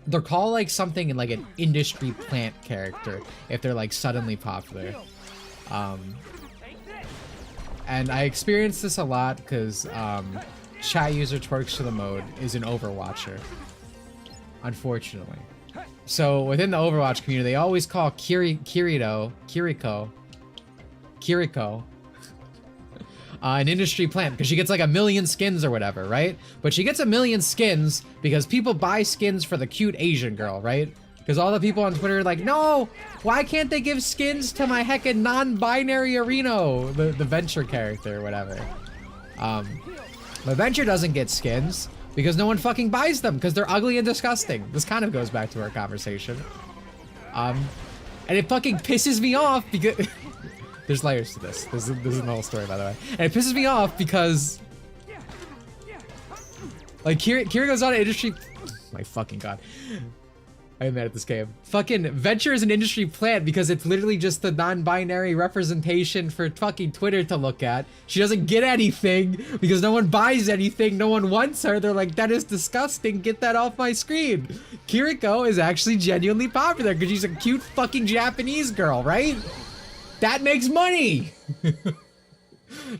They're called like something in like an industry plant character if they're like suddenly popular. And I experienced this a lot because chat user Twerks to the Mode is an Overwatcher. Unfortunately. So within the Overwatch community, they always call Kiriko an industry plant because she gets like 1 million skins or whatever, right? But she gets 1 million skins because people buy skins for the cute Asian girl, right? Because all the people on Twitter are like, no, why can't they give skins to my heckin' non-binary Areno, the Venture character or whatever. But Venture doesn't get skins because no one fucking buys them because they're ugly and disgusting. This kind of goes back to our conversation. And it fucking pisses me off because... There's layers to this. This is the whole story, by the way. And it pisses me off because Like Kiriko's on an industry. My fucking god. I'm mad at this game. Fucking Venture is an industry plant because it's literally just the non-binary representation for fucking Twitter to look at. She doesn't get anything because no one buys anything. No one wants her. They're like, that is disgusting. Get that off my screen. Kiriko is actually genuinely popular because she's a cute fucking Japanese girl, right? That makes money.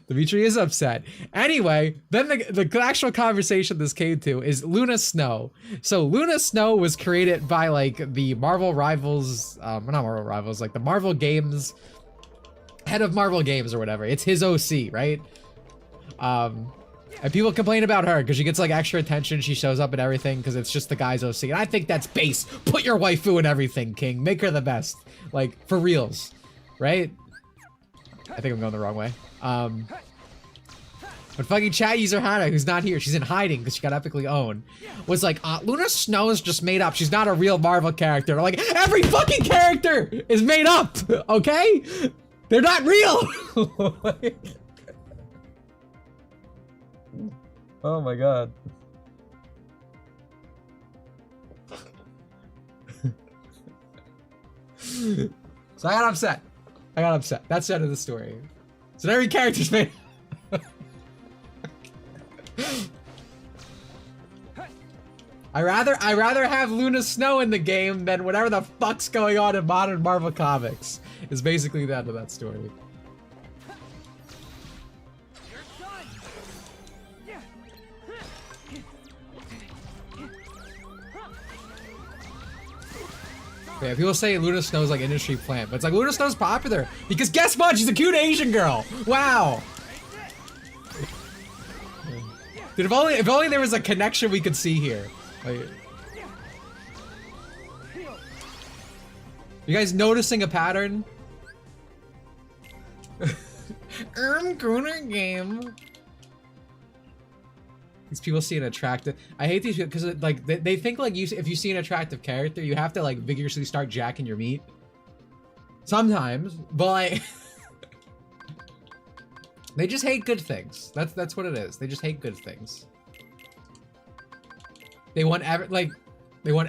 Dimitri is upset. Anyway, then the actual conversation this came to is Luna Snow. So Luna Snow was created by like the Marvel Rivals, not Marvel Rivals, like the Marvel Games, head of Marvel Games or whatever. It's his OC, right? And people complain about her because she gets like extra attention. She shows up and everything because it's just the guy's OC. And I think that's base. Put your waifu in everything, King. Make her the best. Like, for reals, right? I think I'm going the wrong way. But fucking chat user Hannah, who's not here, she's in hiding because she got epically owned, was like, Luna Snow is just made up. She's not a real Marvel character. I'm like, every fucking character is made up, okay? They're not real. Oh my god. So I got upset. That's the end of the story. So every character's made. I rather have Luna Snow in the game than whatever the fuck's going on in modern Marvel Comics. Is basically the end of that story. Yeah, people say Luna Snow's like industry plant, but it's like Luna Snow's popular because guess what? She's a cute Asian girl. Wow. Dude, if only there was a connection we could see here. Like, you guys noticing a pattern? Corner game. These people see an attractive. I hate these people because like they think like if you see an attractive character, you have to like vigorously start jacking your meat. Sometimes, but like they just hate good things. That's what it is. They just hate good things. They want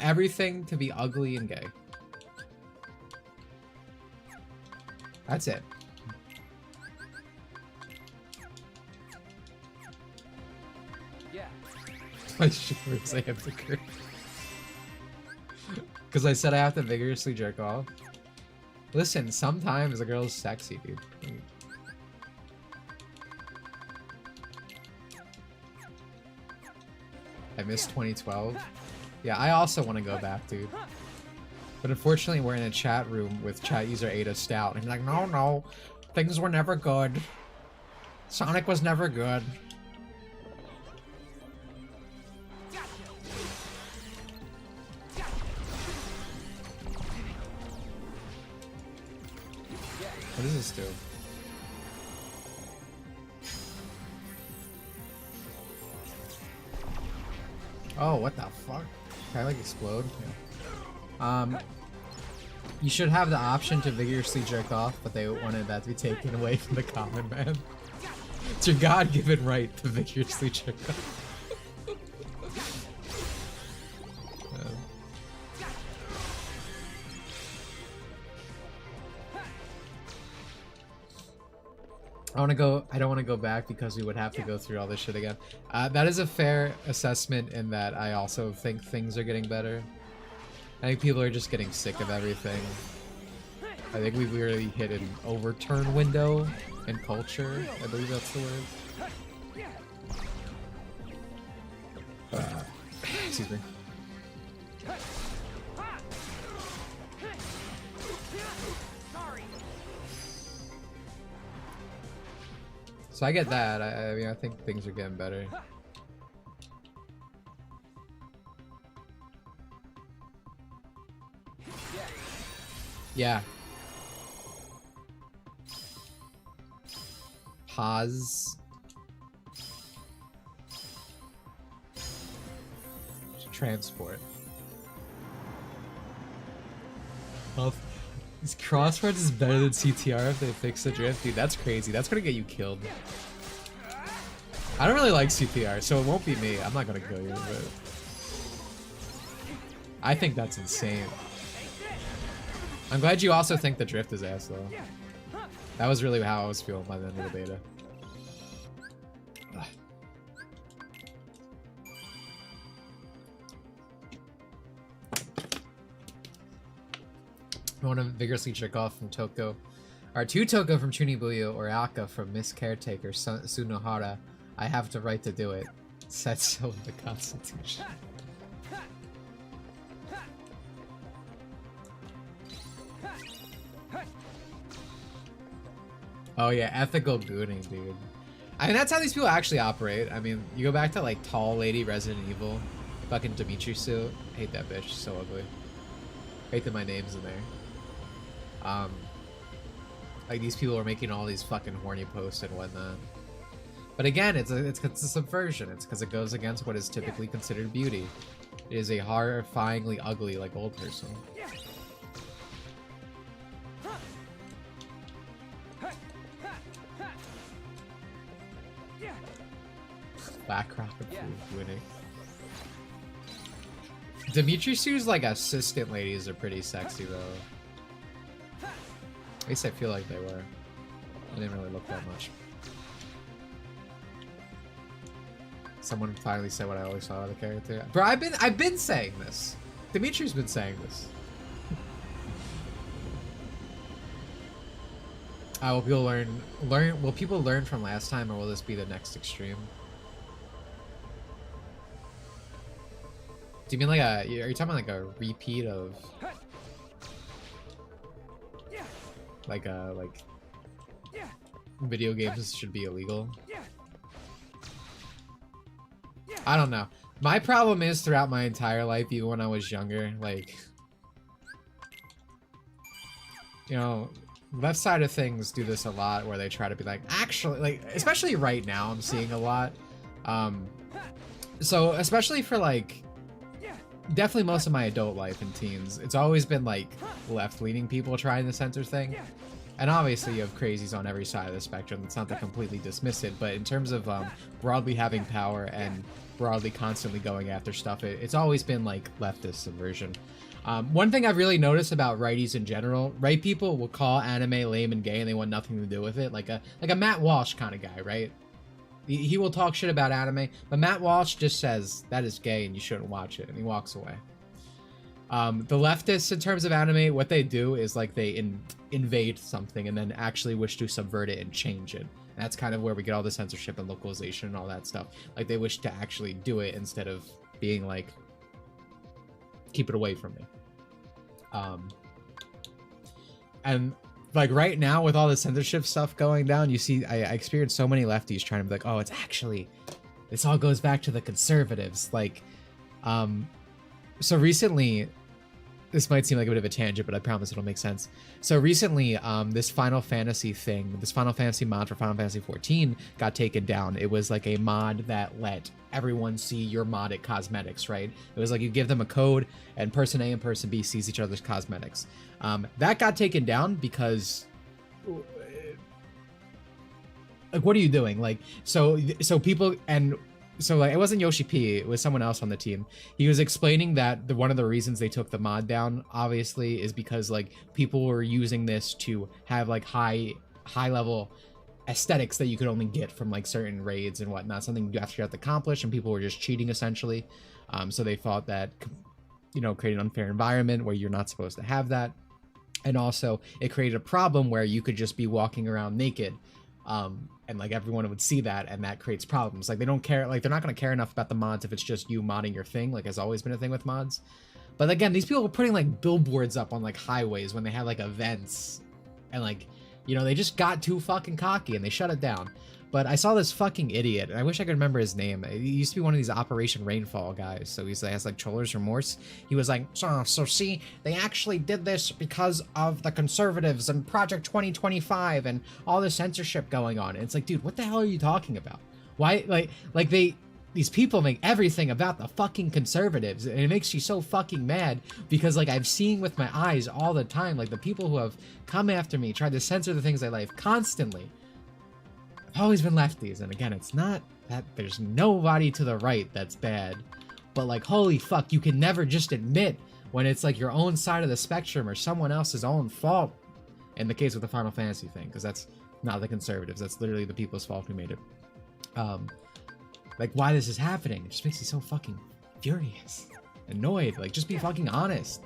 everything to be ugly and gay. That's it. My shivers, I have to curse. Because I said I have to vigorously jerk off. Listen, sometimes a girl's sexy, dude. I miss 2012. Yeah, I also want to go back, dude. But unfortunately, we're in a chat room with chat user Ada Stout. And he's like, no, things were never good. Sonic was never good. What does this do? Oh, what the fuck? Can I like explode? Yeah. You should have the option to vigorously jerk off, but they wanted that to be taken away from the common man. It's your God-given right to vigorously jerk off. I don't want to go back because we would have to go through all this shit again. That is a fair assessment in that I also think things are getting better. I think people are just getting sick of everything. I think we've really hit an overturn window in culture. I believe that's the word. Excuse me. So I get that. I mean, I think things are getting better. Yeah. Pause. Transport. Well, these crosswords is better than CTR if they fix the drift. Dude, that's crazy. That's gonna get you killed. I don't really like CPR, so it won't be me. I'm not gonna kill you, but I think that's insane. I'm glad you also think the drift is ass though. That was really how I was feeling by the end of the beta. Ugh. I want to vigorously jerk off from Toko. Or 2 Toko from Chunibuyo or Aka from Miss Caretaker Sunohara. I have the right to do it. Said so in the Constitution. Oh yeah, ethical gooning, dude. I mean, that's how these people actually operate. I mean, you go back to like Tall Lady Resident Evil, fucking Dimitri suit. Hate that bitch, so ugly. Hate that my name's in there. Like these people are making all these fucking horny posts and whatnot. But again, it's a subversion. It's because it goes against what is typically considered beauty. It is a horrifyingly ugly, like, old person. Black Rocket winning. Dimitri Sue's like assistant ladies are pretty sexy though. At least I feel like they were. I didn't really look that much. Someone finally said what I always thought of the character. Bro, I've been saying this. Dimitri's been saying this. Will people will people learn from last time, or will this be the next extreme? Do you mean like are you talking about like a repeat of like video games should be illegal? I don't know. My problem is throughout my entire life, even when I was younger, like, you know, left side of things do this a lot where they try to be like, actually, like, especially right now, I'm seeing a lot. So especially for like, definitely most of my adult life and teens, it's always been like left-leaning people trying to censor thing. And obviously you have crazies on every side of the spectrum. It's not to completely dismiss it, but in terms of broadly having power and broadly constantly going after stuff, it's always been like leftist subversion. One thing I've really noticed about righties in general, right people will call anime lame and gay and they want nothing to do with it. Like a Matt Walsh kind of guy, right? He will talk shit about anime, but Matt Walsh just says that is gay and you shouldn't watch it, and he walks away. The leftists in terms of anime, what they do is like they invade something and then actually wish to subvert it and change it. And that's kind of where we get all the censorship and localization and all that stuff. Like they wish to actually do it instead of being like, keep it away from me. And like right now with all the censorship stuff going down, you see, I experienced so many lefties trying to be like, oh, it's actually, this all goes back to the conservatives. Like, so recently, this might seem like a bit of a tangent, but I promise it'll make sense. So recently, this Final Fantasy thing, this Final Fantasy mod for Final Fantasy 14 got taken down. It was like a mod that let everyone see your modded cosmetics, right? It was like you give them a code and person A and person B sees each other's cosmetics. That got taken down because like, what are you doing? Like, so people, and so like, it wasn't Yoshi P, it was someone else on the team. He was explaining that one of the reasons they took the mod down, obviously, is because like people were using this to have like high level aesthetics that you could only get from like certain raids and whatnot, something you actually have to accomplish, and people were just cheating essentially. So they thought that, you know, created an unfair environment where you're not supposed to have that. And also it created a problem where you could just be walking around naked. And like everyone would see that, and that creates problems. Like they don't care, like they're not going to care enough about the mods if it's just you modding your thing, like has always been a thing with mods. But again, these people were putting like billboards up on like highways when they had like events, and like, you know, they just got too fucking cocky and they shut it down. But I saw this fucking idiot, and I wish I could remember his name. He used to be one of these Operation Rainfall guys, so he has like troller's remorse. He was like, so see, they actually did this because of the conservatives and Project 2025 and all the censorship going on. And it's like, dude, what the hell are you talking about? Why, like these people make everything about the fucking conservatives, and it makes you so fucking mad because like I've seen with my eyes all the time, like the people who have come after me, tried to censor the things I like constantly. always been lefties, and again, it's not that there's nobody to the right that's bad, but like, holy fuck, you can never just admit when it's like your own side of the spectrum or someone else's own fault. In the case of the Final Fantasy thing, because that's not the conservatives, that's literally the people's fault who made it. Like, why this is happening, it just makes me so fucking furious, annoyed. Like, just be fucking honest.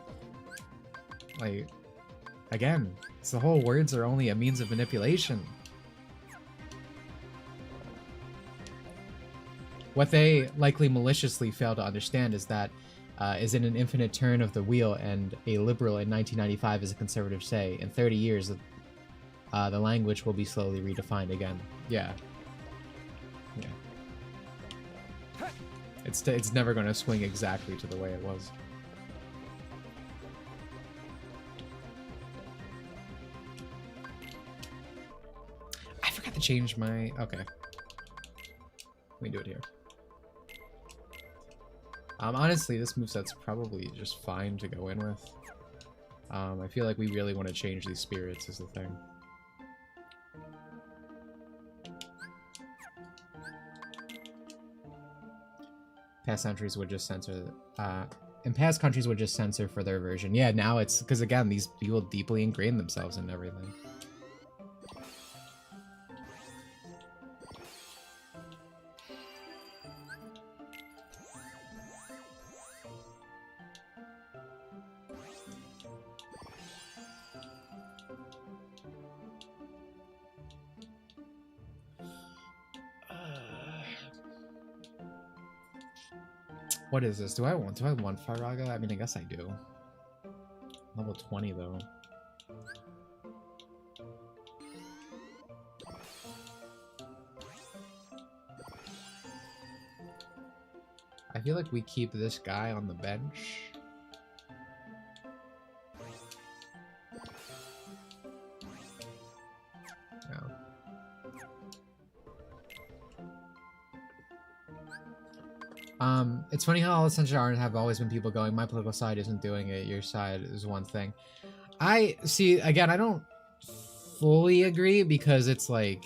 Like, again, it's the whole words are only a means of manipulation. What they likely maliciously fail to understand is that is in an infinite turn of the wheel, and a liberal in 1995 is a conservative say. In 30 years, the language will be slowly redefined again. Yeah. Yeah. It's never going to swing exactly to the way it was. I forgot to change my... Okay. Let me do it here. Honestly, this moveset's probably just fine to go in with. I feel like we really want to change these spirits is the thing. Past countries would just censor... in past countries would just censor for their version. Yeah, now it's... Because again, these people deeply ingrain themselves in everything. What is this? Do I want Faraga? I mean, I guess I do. Level 20 though. I feel like we keep this guy on the bench. It's funny how all the censor art have always been people going, my political side isn't doing it, your side is one thing. I see, again, I don't fully agree, because it's like,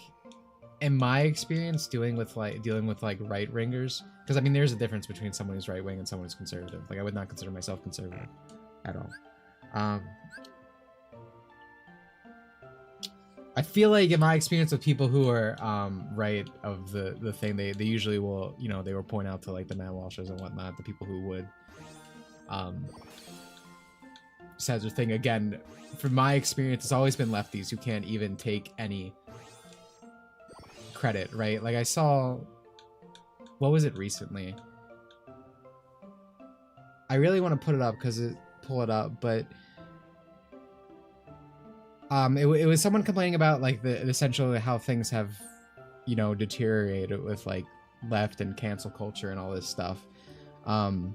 in my experience, dealing with like right-wingers, because I mean, there's a difference between someone who's right-wing and someone who's conservative. Like, I would not consider myself conservative at all. I feel like in my experience with people who are right of the thing, they usually will, you know, they will point out to like the Matt Walshers and whatnot, the people who would says the thing. Again, from my experience, it's always been lefties who can't even take any credit, right? Like I saw, what was it recently? I really want to pull it up, but it was someone complaining about like essentially how things have, you know, deteriorated with like left and cancel culture and all this stuff. And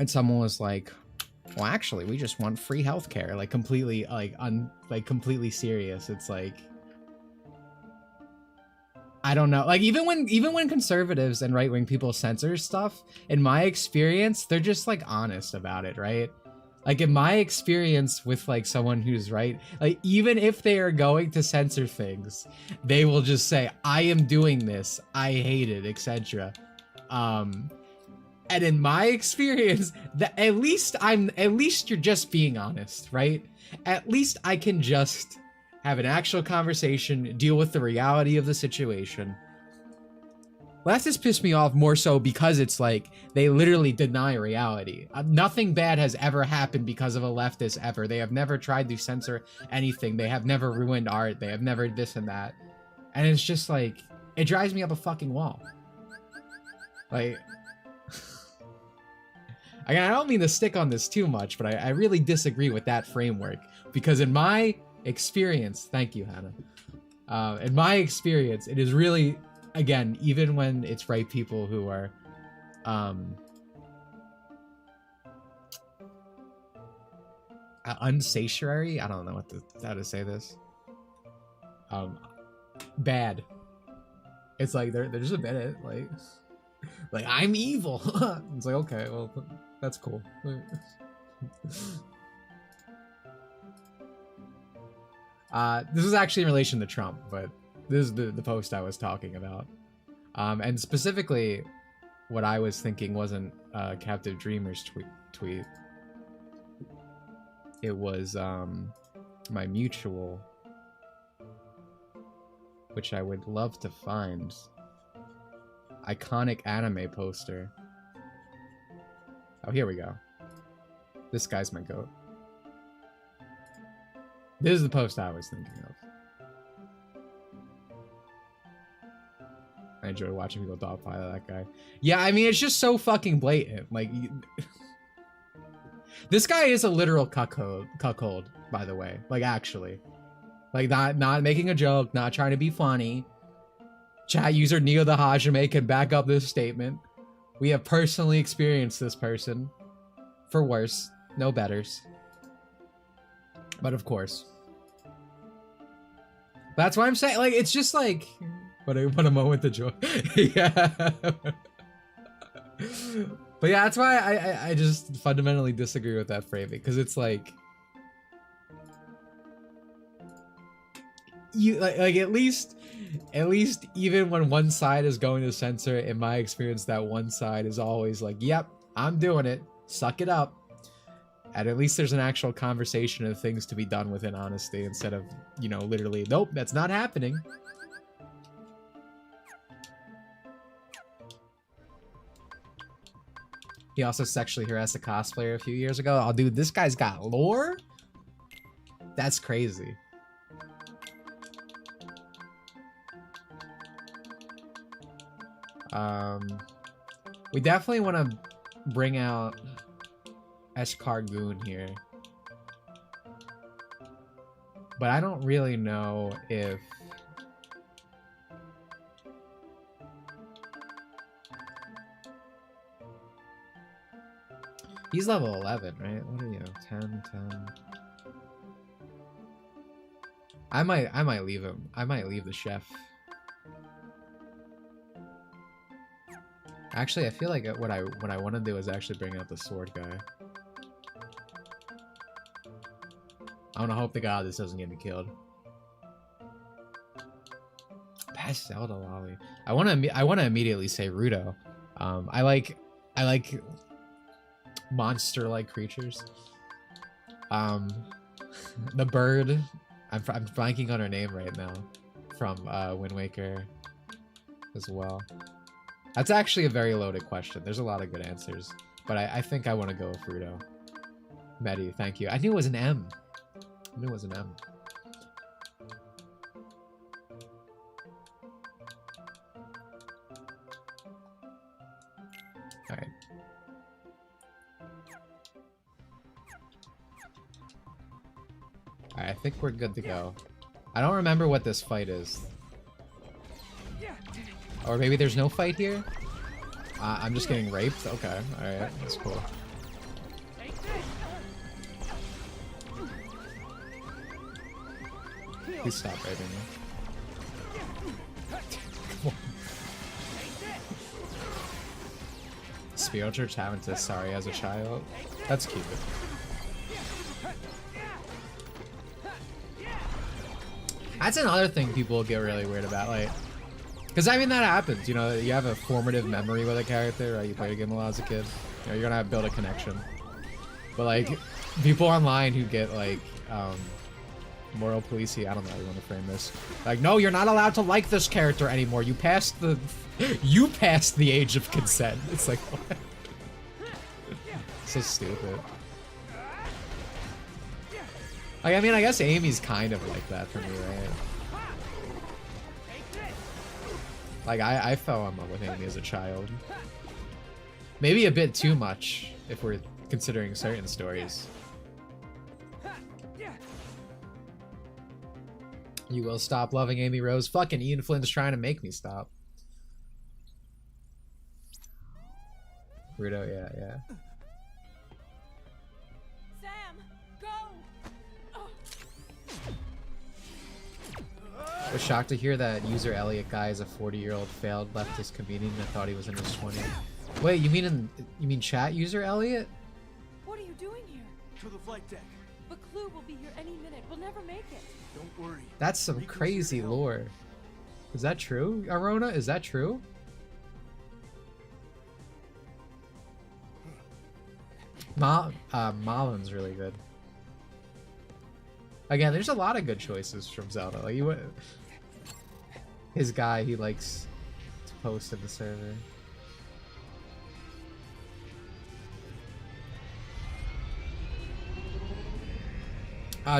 someone was like, well, actually, we just want free healthcare, like completely completely serious. It's like, I don't know. Like even when conservatives and right-wing people censor stuff, in my experience, they're just like honest about it, right? Like in my experience with like someone who's right, like even if they are going to censor things, they will just say, I am doing this, I hate it, etc. And in my experience, at least you're just being honest, right? At least I can just have an actual conversation, deal with the reality of the situation. Leftists piss me off more so because it's like they literally deny reality. Nothing bad has ever happened because of a leftist ever. They have never tried to censor anything. They have never ruined art. They have never this and that. And it's just like, it drives me up a fucking wall. Like, again, I don't mean to stick on this too much, but I really disagree with that framework. Because in my experience, thank you, Hannah. In my experience, it is really, again, even when it's right people who are unsatiary, I don't know how to say this, bad. It's like they're just a bit like I'm evil. It's like, okay, well, that's cool. This is actually in relation to Trump, but This is the post I was talking about. And specifically, what I was thinking wasn't Captive Dreamer's tweet. It was my mutual, which I would love to find. Iconic anime poster. Oh, here we go. This guy's my goat. This is the post I was thinking of. I enjoy watching people dogpile that guy. Yeah, I mean, it's just so fucking blatant. Like, this guy is a literal cuckold, by the way. Like, actually. Like, not making a joke, not trying to be funny. Chat user Neo the Hajime can back up this statement. We have personally experienced this person. For worse, no betters. But of course. That's why I'm saying, like, it's just like... What a moment to joy. Yeah. But yeah, that's why I just fundamentally disagree with that framing, because it's like you like at least even when one side is going to censor, in my experience, that one side is always like, yep, I'm doing it, suck it up. And at least there's an actual conversation of things to be done within honesty, instead of, you know, literally, nope, that's not happening. He also sexually harassed a cosplayer a few years ago. Oh, dude, this guy's got lore? That's crazy. We definitely want to bring out Escargoon here. But I don't really know if... He's level 11, right? What are you? 10, 10. I might leave him. I might leave the chef. Actually, I feel like what I want to do is actually bring out the sword guy. I want to hope to God this doesn't get me killed. Best Zelda lolly. I want to immediately say Rudo. I like monster-like creatures. The bird. I'm blanking on her name right now. From Wind Waker as well. That's actually a very loaded question. There's a lot of good answers. But I think I want to go with Rudo. Medi, thank you. I knew it was an M. I knew it was an M. Alright. Alright, I think we're good to go. I don't remember what this fight is. Or maybe there's no fight here? I'm just getting raped? Okay, alright, that's cool. Please stop raping me. Spiritual challenge to sorry as a child? That's cute. That's another thing people get really weird about, like... Because, I mean, that happens, you know, you have a formative memory with a character, right? You played a game a lot as a kid, you know, you're gonna build a connection. But, like, people online who get, like, moral policing, I don't know how you want to frame this. Like, no, you're not allowed to like this character anymore, you passed the age of consent. It's like, what? So stupid. Like, I mean, I guess Amy's kind of like that for me, right? Like, I fell in love with Amy as a child. Maybe a bit too much, if we're considering certain stories. You will stop loving Amy Rose? Fucking Ian Flynn's trying to make me stop. Rudo, yeah. I was shocked to hear that user Elliot guy is a 40-year-old failed leftist comedian that thought he was in his 20s. Wait, you mean chat user Elliot? What are you doing here? To the flight deck. But Clue will be here any minute. We'll never make it. Don't worry. That's some crazy lore. Is that true, Arona? Is that true? Malin's really good. Again, there's a lot of good choices from Zelda. Like his guy, he likes to post in the server.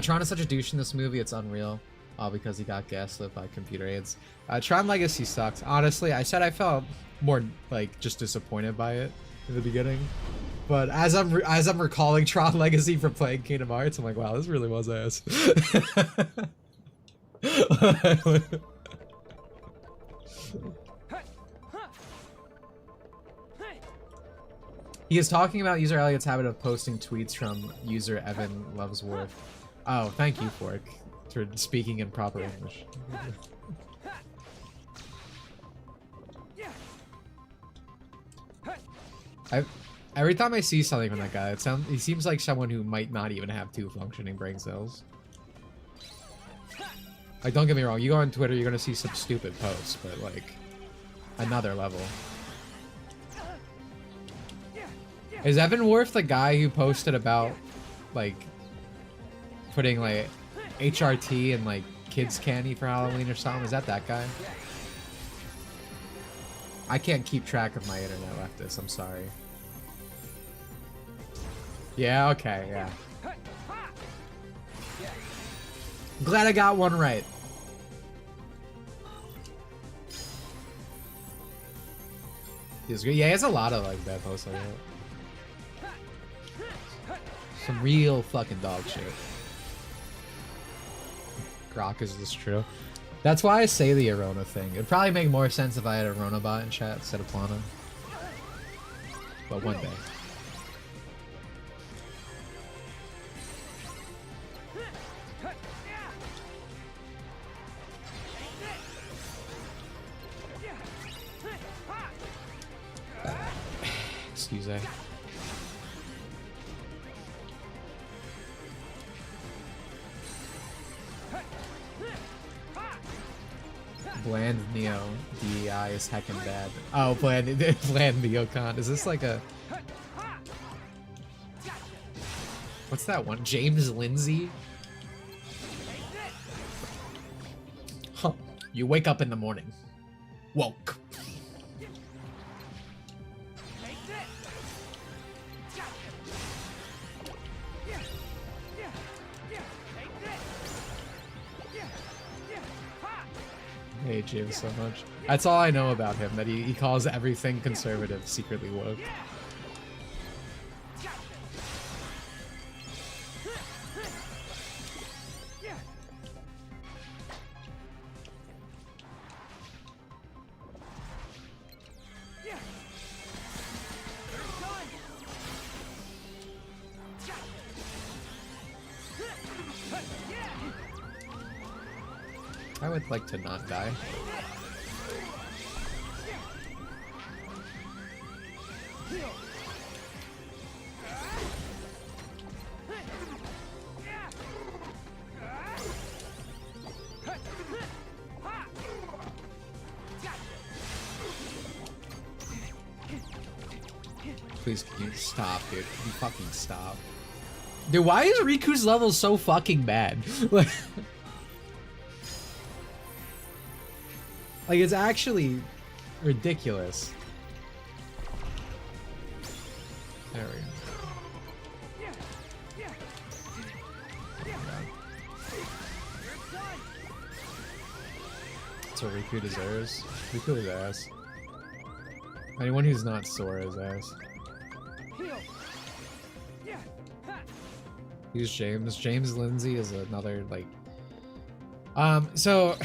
Tron is such a douche in this movie, it's unreal. Because he got gaslit by computer aids. Tron Legacy sucks. Honestly, I said I felt more like just disappointed by it in the beginning. But as I'm recalling Tron Legacy from playing Kingdom Hearts, I'm like, wow, this really was ass. He is talking about user Elliot's habit of posting tweets from user Evan Lovesworth. Oh, thank you, Fork, for speaking in proper English. Every time I see something from that guy, he seems like someone who might not even have 2 functioning brain cells. Like, don't get me wrong, you go on Twitter, you're gonna see some stupid posts, but like, another level. Is Evan Worth the guy who posted about, like, putting, like, HRT and, like, kids candy for Halloween or something? Is that guy? I can't keep track of my internet leftist, I'm sorry. Yeah, okay, yeah. Glad I got one right. He's good. Yeah, he has a lot of, like, bad posts like that. Some real fucking dog shit. Grok, is this true? That's why I say the Arona thing. It'd probably make more sense if I had a Arona bot in chat instead of Plana. But one day. Excuse me. Bland Neo DEI is heckin' bad. Oh, Bland Neocon. Is this like a... What's that one? James Lindsay? Huh. You wake up in the morning. Woke. I hate James so much. That's all I know about him, that he calls everything conservative secretly woke. I would like to not die. Please, can you stop, dude? Can you fucking stop? Dude, why is Riku's level so fucking bad? Like, it's actually ridiculous. There we go. That's what Riku deserves. Riku is ass. Anyone who's not Sora is ass. Who's James? James Lindsay is another, like... So...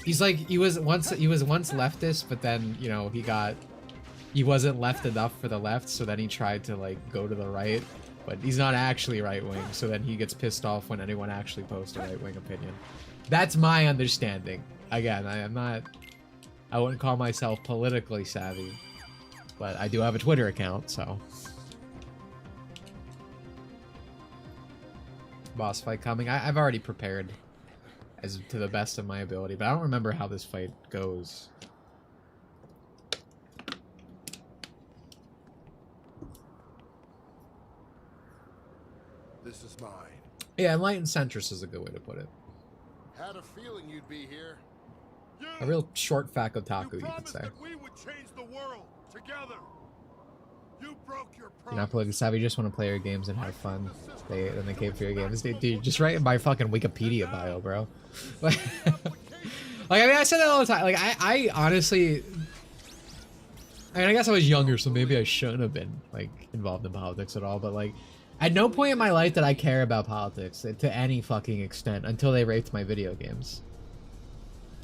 He's like, he was once leftist, but then, you know, he wasn't left enough for the left, so then he tried to, like, go to the right, but he's not actually right-wing, so then he gets pissed off when anyone actually posts a right-wing opinion. That's my understanding. Again, I wouldn't call myself politically savvy, but I do have a Twitter account, so. Boss fight coming. I've already prepared. as to the best of my ability, but I don't remember how this fight goes. This is mine. Yeah, enlightened centrist is a good way to put it. Had a feeling you'd be here. A real short fat otaku, you could promised say. that we would change the world together. You broke your You're not politically savvy, you just want to play your games and have fun. Then they came for your games. Dude, just write my fucking Wikipedia bio, bro. Like, I mean, I said that all the time. Like, I honestly... I mean, I guess I was younger, so maybe I shouldn't have been, like, involved in politics at all, but, like, at no point in my life did I care about politics to any fucking extent until they raped my video games.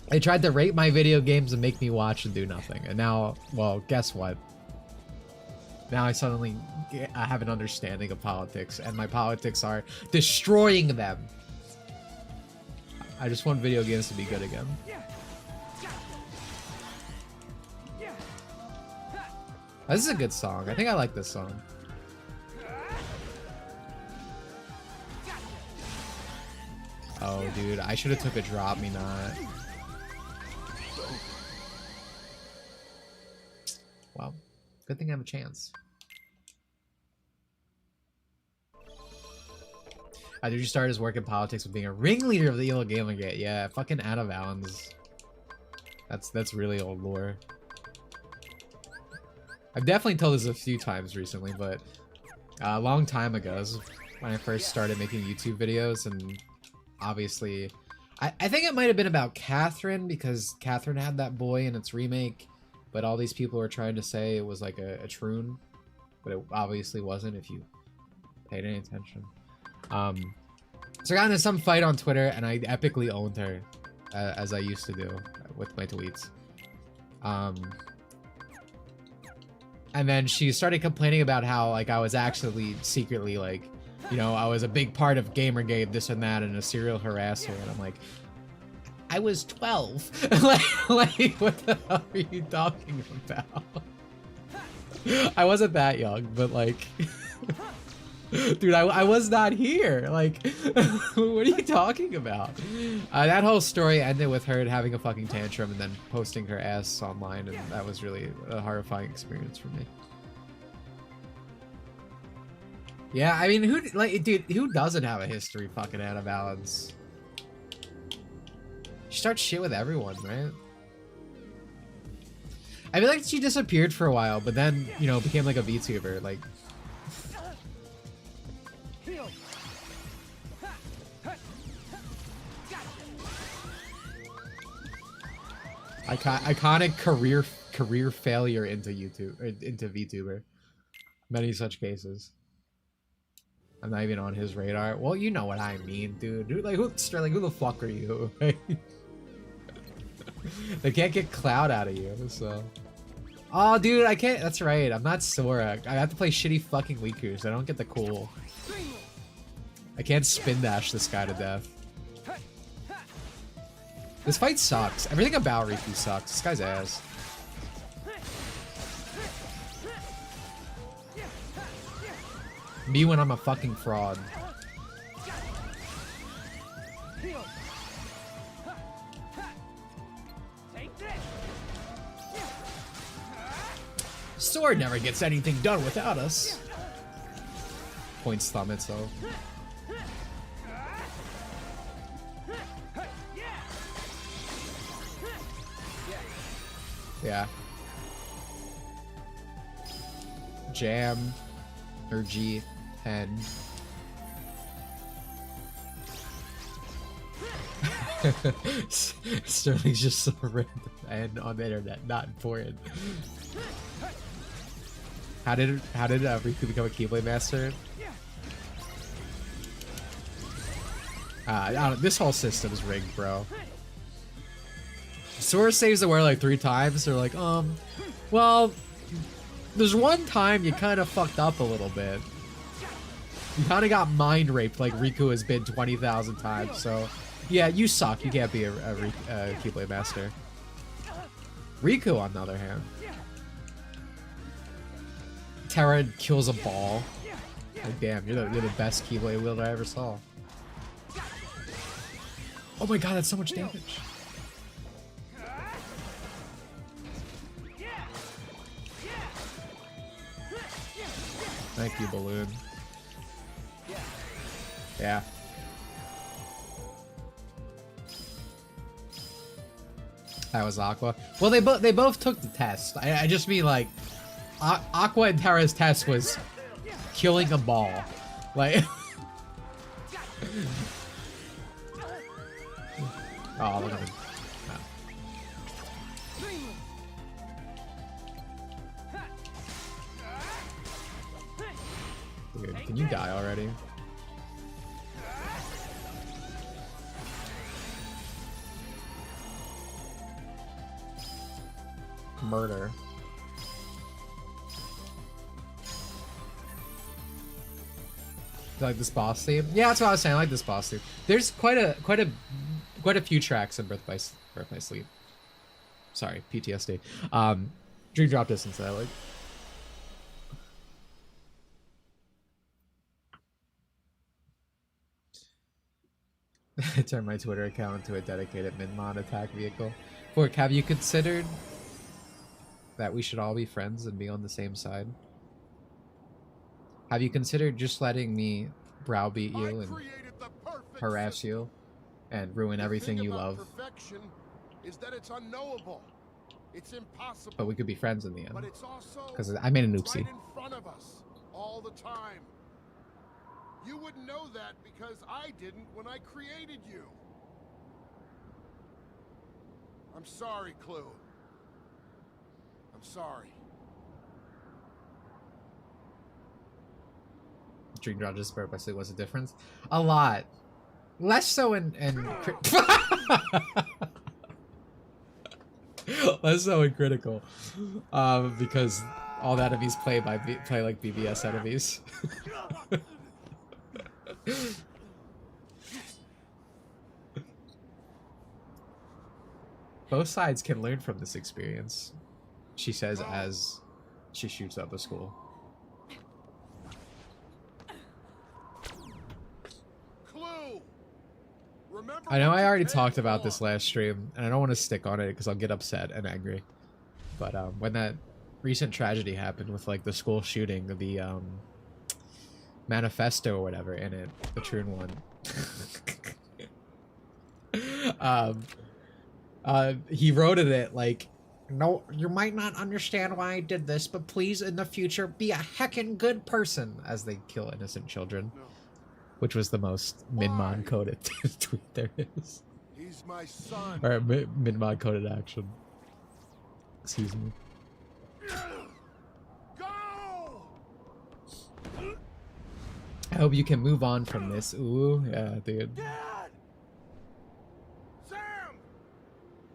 They tried to rape my video games and make me watch and do nothing. And now, well, guess what? Now I suddenly have an understanding of politics, and my politics are destroying them. I just want video games to be good again. This is a good song. I think I like this song. Oh, dude, I should have took a drop, me not. Well, good thing I have a chance. Did you start his work in politics with being a ringleader of the Elo Gamergate? Yeah, fucking Anna Valens. That's really old lore. I've definitely told this a few times recently, but a long time ago, this was when I first started making YouTube videos, and obviously, I think it might have been about Catherine, because Catherine had that boy in its remake, but all these people were trying to say it was like a troon, but it obviously wasn't if you paid any attention. So I got into some fight on Twitter, and I epically owned her, as I used to do with my tweets. And then she started complaining about how, like, I was actually secretly, like, you know, I was a big part of Gamergate, this and that, and a serial harasser. And I'm like, I was 12. like, what the hell are you talking about? I wasn't that young, but, like... Dude, I was not here. Like, what are you talking about? That whole story ended with her having a fucking tantrum and then posting her ass online, and that was really a horrifying experience for me. Yeah, I mean, dude, who doesn't have a history fucking Anna Valens? She starts shit with everyone, right? I feel like she disappeared for a while, but then, you know, became like a VTuber, like... Iconic career failure into YouTube, or into VTuber. Many such cases. I'm not even on his radar. Well, you know what I mean, dude. Like, who the fuck are you? They can't get clout out of you, so. Oh, dude, I can't. That's right. I'm not Sora. I have to play shitty fucking Wikus. I don't get the cool. I can't spin dash this guy to death. This fight sucks. Everything about Riku sucks. This guy's ass. Me when I'm a fucking fraud. Sword never gets anything done without us. Points thumb itself. Yeah. Jam. Or G. Pen. Sterling's just so random and on the internet, not important. How did Riku become a Keyblade Master? I don't, this whole system is rigged, bro. Sora saves the world like 3 times. They're like, well, there's one time you kind of fucked up a little bit. You kind of got mind raped like Riku has been 20,000 times. So, yeah, you suck. You can't be a Keyblade Master. Riku, on the other hand, Terra kills a ball. Like, damn, you're the best Keyblade wielder I ever saw. Oh my god, that's so much damage. Thank you, Balloon. Yeah. That was Aqua. Well, they both took the test. I just mean like, Aqua and Tara's test was killing a ball, like. Oh, look at him. Oh. Dude, can you die already? Murder. Like this boss theme? Yeah, that's what I was saying. I like this boss theme. There's quite a few tracks in Birth by Sleep. Sorry, PTSD. Dream Drop Distance that I like. I turned my Twitter account into a dedicated Minmon attack vehicle. Fork, have you considered that we should all be friends and be on the same side? Have you considered just letting me browbeat you and harass you and ruin everything you love? Perfection is that it's unknowable. It's impossible. But we could be friends in the end. But it's also because I made an oopsie. right in front of us all the time. You wouldn't know that because I didn't when I created you. I'm sorry, Clue. I'm sorry. Dream Drop just purposely was a difference. A lot. Less so in less so in critical. Because all the enemies play like BBS enemies. Both sides can learn from this experience, she says as she shoots up a school. I know I already talked about this last stream, and I don't want to stick on it because I'll get upset and angry. But when that recent tragedy happened with like the school shooting, the manifesto or whatever in it, the Troon one. He wrote in it like, "No, you might not understand why I did this, but please in the future be a heckin' good person," as they kill innocent children. Which was the most Minmon coded tweet there is. He's my son. Or Minmon coded action. Excuse me. Go! I hope you can move on from this. Ooh, yeah, dude. Dad! Sam!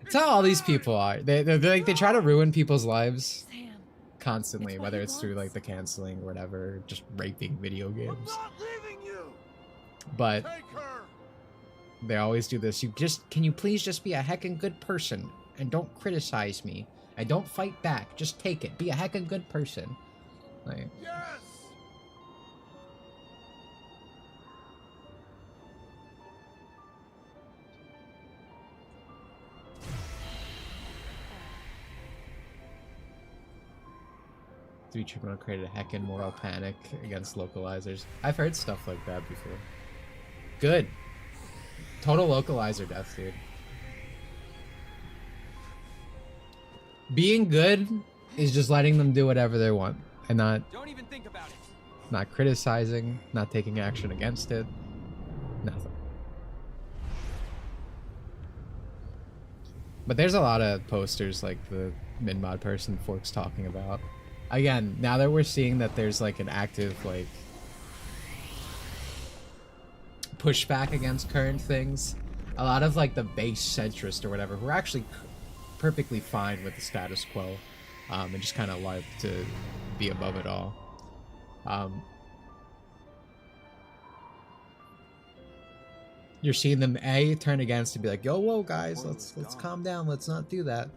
That's how all these people are. They're like, they try to ruin people's lives Sam, constantly, it's what whether he it's through like wants. the canceling or whatever, just raping video games. I'm not leaving you! But Take her! they always do this. Can you please just be a heckin' good person and don't criticize me and don't fight back. Just take it. Be a heckin' good person. Like, Yes! Three Tribunal created a heckin' moral panic against localizers. I've heard stuff like that before. Good. Total localizer death, dude. Being good is just letting them do whatever they want and Don't even think about it. not criticizing, not taking action against it. Nothing. But there's a lot of posters like the Minmod person Fork's talking about. Again, now that we're seeing that there's like an active like pushback against current things, a lot of like the base centrist or whatever who are actually perfectly fine with the status quo and just kind of like to be above it all. You're seeing them turn against to be like, yo, whoa guys, let's calm down, let's not do that.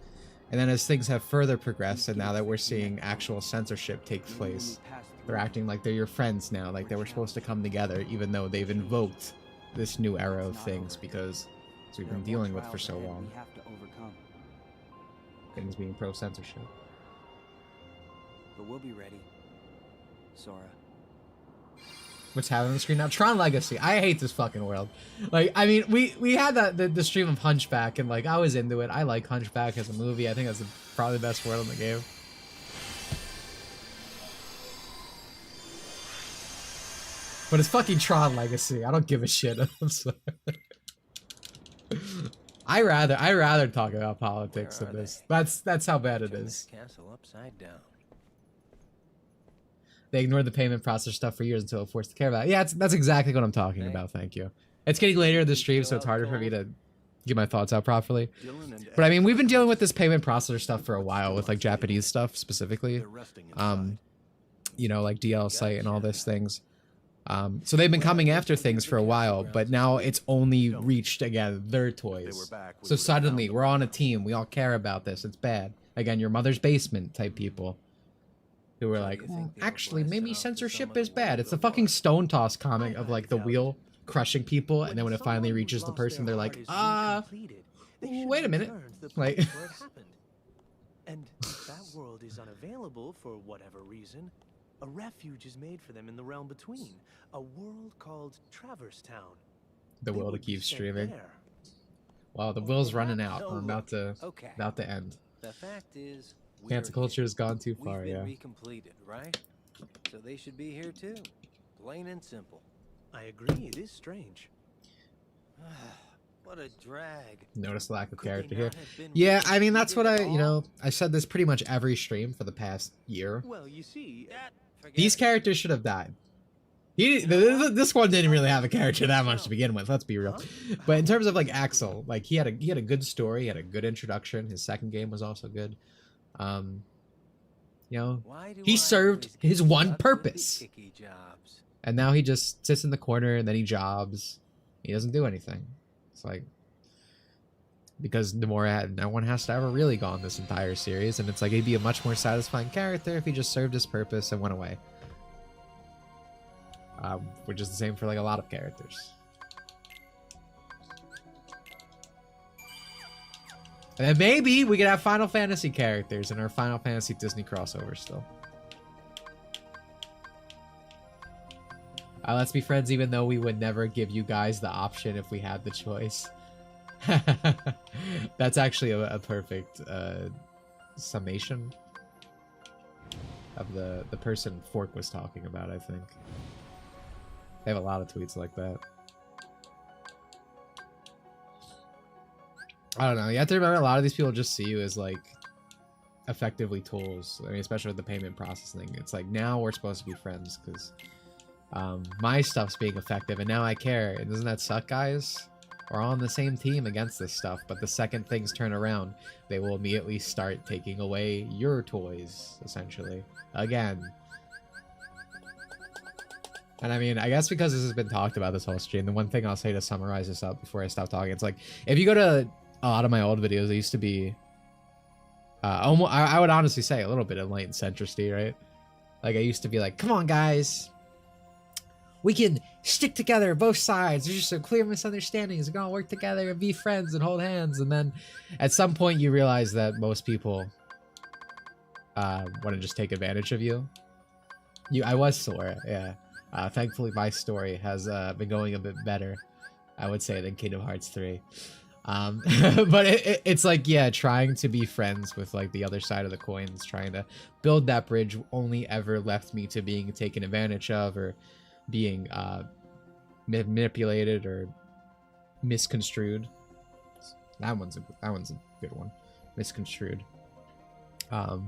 And then as things have further progressed, and now that we're seeing actual censorship take place, they're acting like they're your friends now, like they were supposed to come together, even though they've invoked this new era of things because we've There been are dealing more with for trials so ahead long. we have to overcome. Things being pro-censorship. But we'll be ready. Sora. What's happening on the screen now? Tron Legacy. I hate this fucking world. Like, I mean, we had the stream of Hunchback, and like I was into it. I like Hunchback as a movie. I think that's probably the best world in the game. But it's fucking Tron Legacy. I don't give a shit. I'm sorry. I rather talk about politics than this. That's how bad it is. Castle upside down. They ignored the payment process stuff for years until it forced to care about it. Yeah, that's exactly what I'm talking about. Thank you. It's getting later in the stream, so it's harder for me to get my thoughts out properly. But I mean, we've been dealing with this payment processor stuff for a while with like Japanese stuff specifically. You know, like DL site and all these things. So they've been coming after things for a while, but now it's only reached again their toys. So suddenly we're on a team. We all care about this. It's bad. Again, your mother's basement type people. Who were like, actually, maybe censorship is bad. It's the fucking Stone Toss comic of like the wheel crushing people, and then when it finally reaches the person, they're like, wait a minute. Like, and if that world is unavailable for whatever reason, a refuge is made for them in the realm between, a world called Traverse Town. the will to keep streaming. Wow, the will's running out. I'm about to end. The fact is, Cancel culture has gone too far, we've been yeah. recompleted, right? So they should be here too. Plain and simple. I agree, it is strange. What a drag. Notice the lack of Could they character here. not have been Yeah, I mean, recompleted that's what at all? I said this pretty much every stream for the past year. Well, you see, These characters should have died. This one didn't really have a character that much to begin with, let's be real. But in terms of like Axel, like he had a good story, he had a good introduction. His second game was also good. You know, he served his one purpose. And now he just sits in the corner and then he jobs. He doesn't do anything. It's like, because Nomura, no one has to ever really gone this entire series, and it's like he'd be a much more satisfying character if he just served his purpose and went away. Which is the same for like a lot of characters. And then maybe we could have Final Fantasy characters in our Final Fantasy Disney crossover still. Let's be friends even though we would never give you guys the option if we had the choice. That's actually a perfect summation of the person Fork was talking about, I think. They have a lot of tweets like that. I don't know. You have to remember a lot of these people just see you as like effectively tools. I mean, especially with the payment processing. It's like now we're supposed to be friends because my stuff's being effective and now I care. And doesn't that suck, guys? We're all on the same team against this stuff, but the second things turn around, they will immediately start taking away your toys, essentially. Again. And I mean, I guess because this has been talked about this whole stream, the one thing I'll say to summarize this up before I stop talking, it's like, if you go to a lot of my old videos, I used to be, I would honestly say a little bit enlightened centricity, right? Like I used to be like, come on guys, we can stick together, both sides. There's just some clear misunderstandings. We're gonna work together and be friends and hold hands. And then at some point you realize that most people want to just take advantage of you. I was Sora, yeah. Thankfully, my story has been going a bit better, I would say, than Kingdom Hearts 3. But it's like, yeah, trying to be friends with like the other side of the coins, trying to build that bridge only ever left me to being taken advantage of or being manipulated or misconstrued. That one's a good one. Misconstrued. And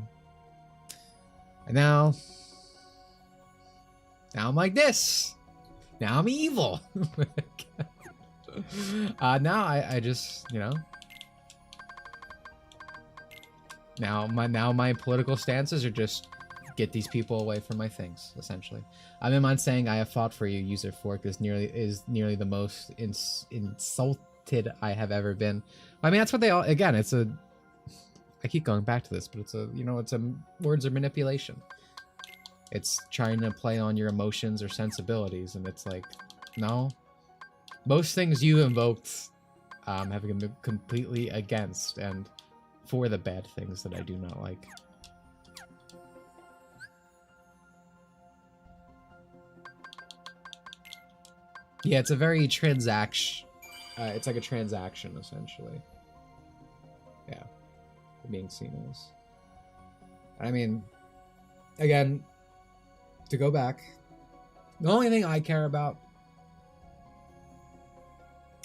now I'm like this. Now I'm evil. Now I just, you know. Now my political stances are just get these people away from my things, essentially. I'm in mind saying I have fought for you, user Fork is nearly the most insulted I have ever been. I mean, that's what they all, again, I keep going back to this, but it's words of manipulation. It's trying to play on your emotions or sensibilities, and it's like, no. Most things you invoked having been completely against and for the bad things that I do not like. Yeah, it's a very transaction. It's like a transaction, essentially. Yeah, being seen as. I mean, again, to go back, the only thing I care about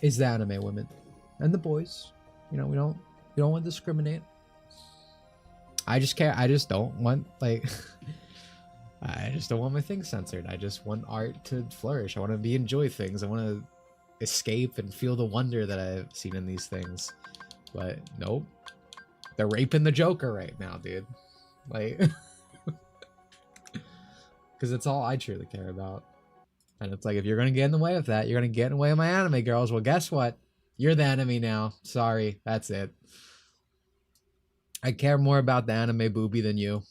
is the anime women and the boys. You know, we don't want to discriminate. I just care. I just don't want, like, I just don't want my things censored. I just want art to flourish. I want to enjoy things. I want to escape and feel the wonder that I've seen in these things. But nope, they're raping the Joker right now, dude. Like, because it's all I truly care about. And it's like, if you're gonna get in the way of that, you're gonna get in the way of my anime girls. Well, guess what? You're the enemy now. Sorry, that's it. I care more about the anime booby than you.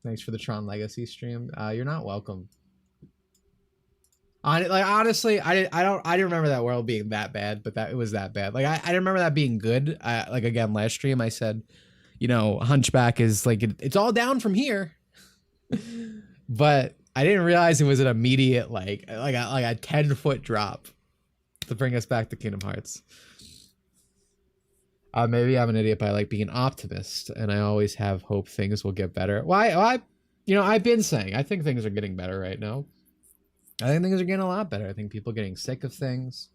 Thanks for the Tron Legacy stream. You're not welcome. Honestly, I didn't remember that world being that bad, but that it was that bad. Like I didn't remember that being good. Like again, last stream I said, you know, Hunchback is like it's all down from here. But I didn't realize it was an immediate like a 10-foot drop to bring us back to Kingdom Hearts. Maybe I'm an idiot, but I like being an optimist, and I always have hope things will get better. Why? You know, I've been saying I think things are getting better right now. I think things are getting a lot better. I think people are getting sick of things.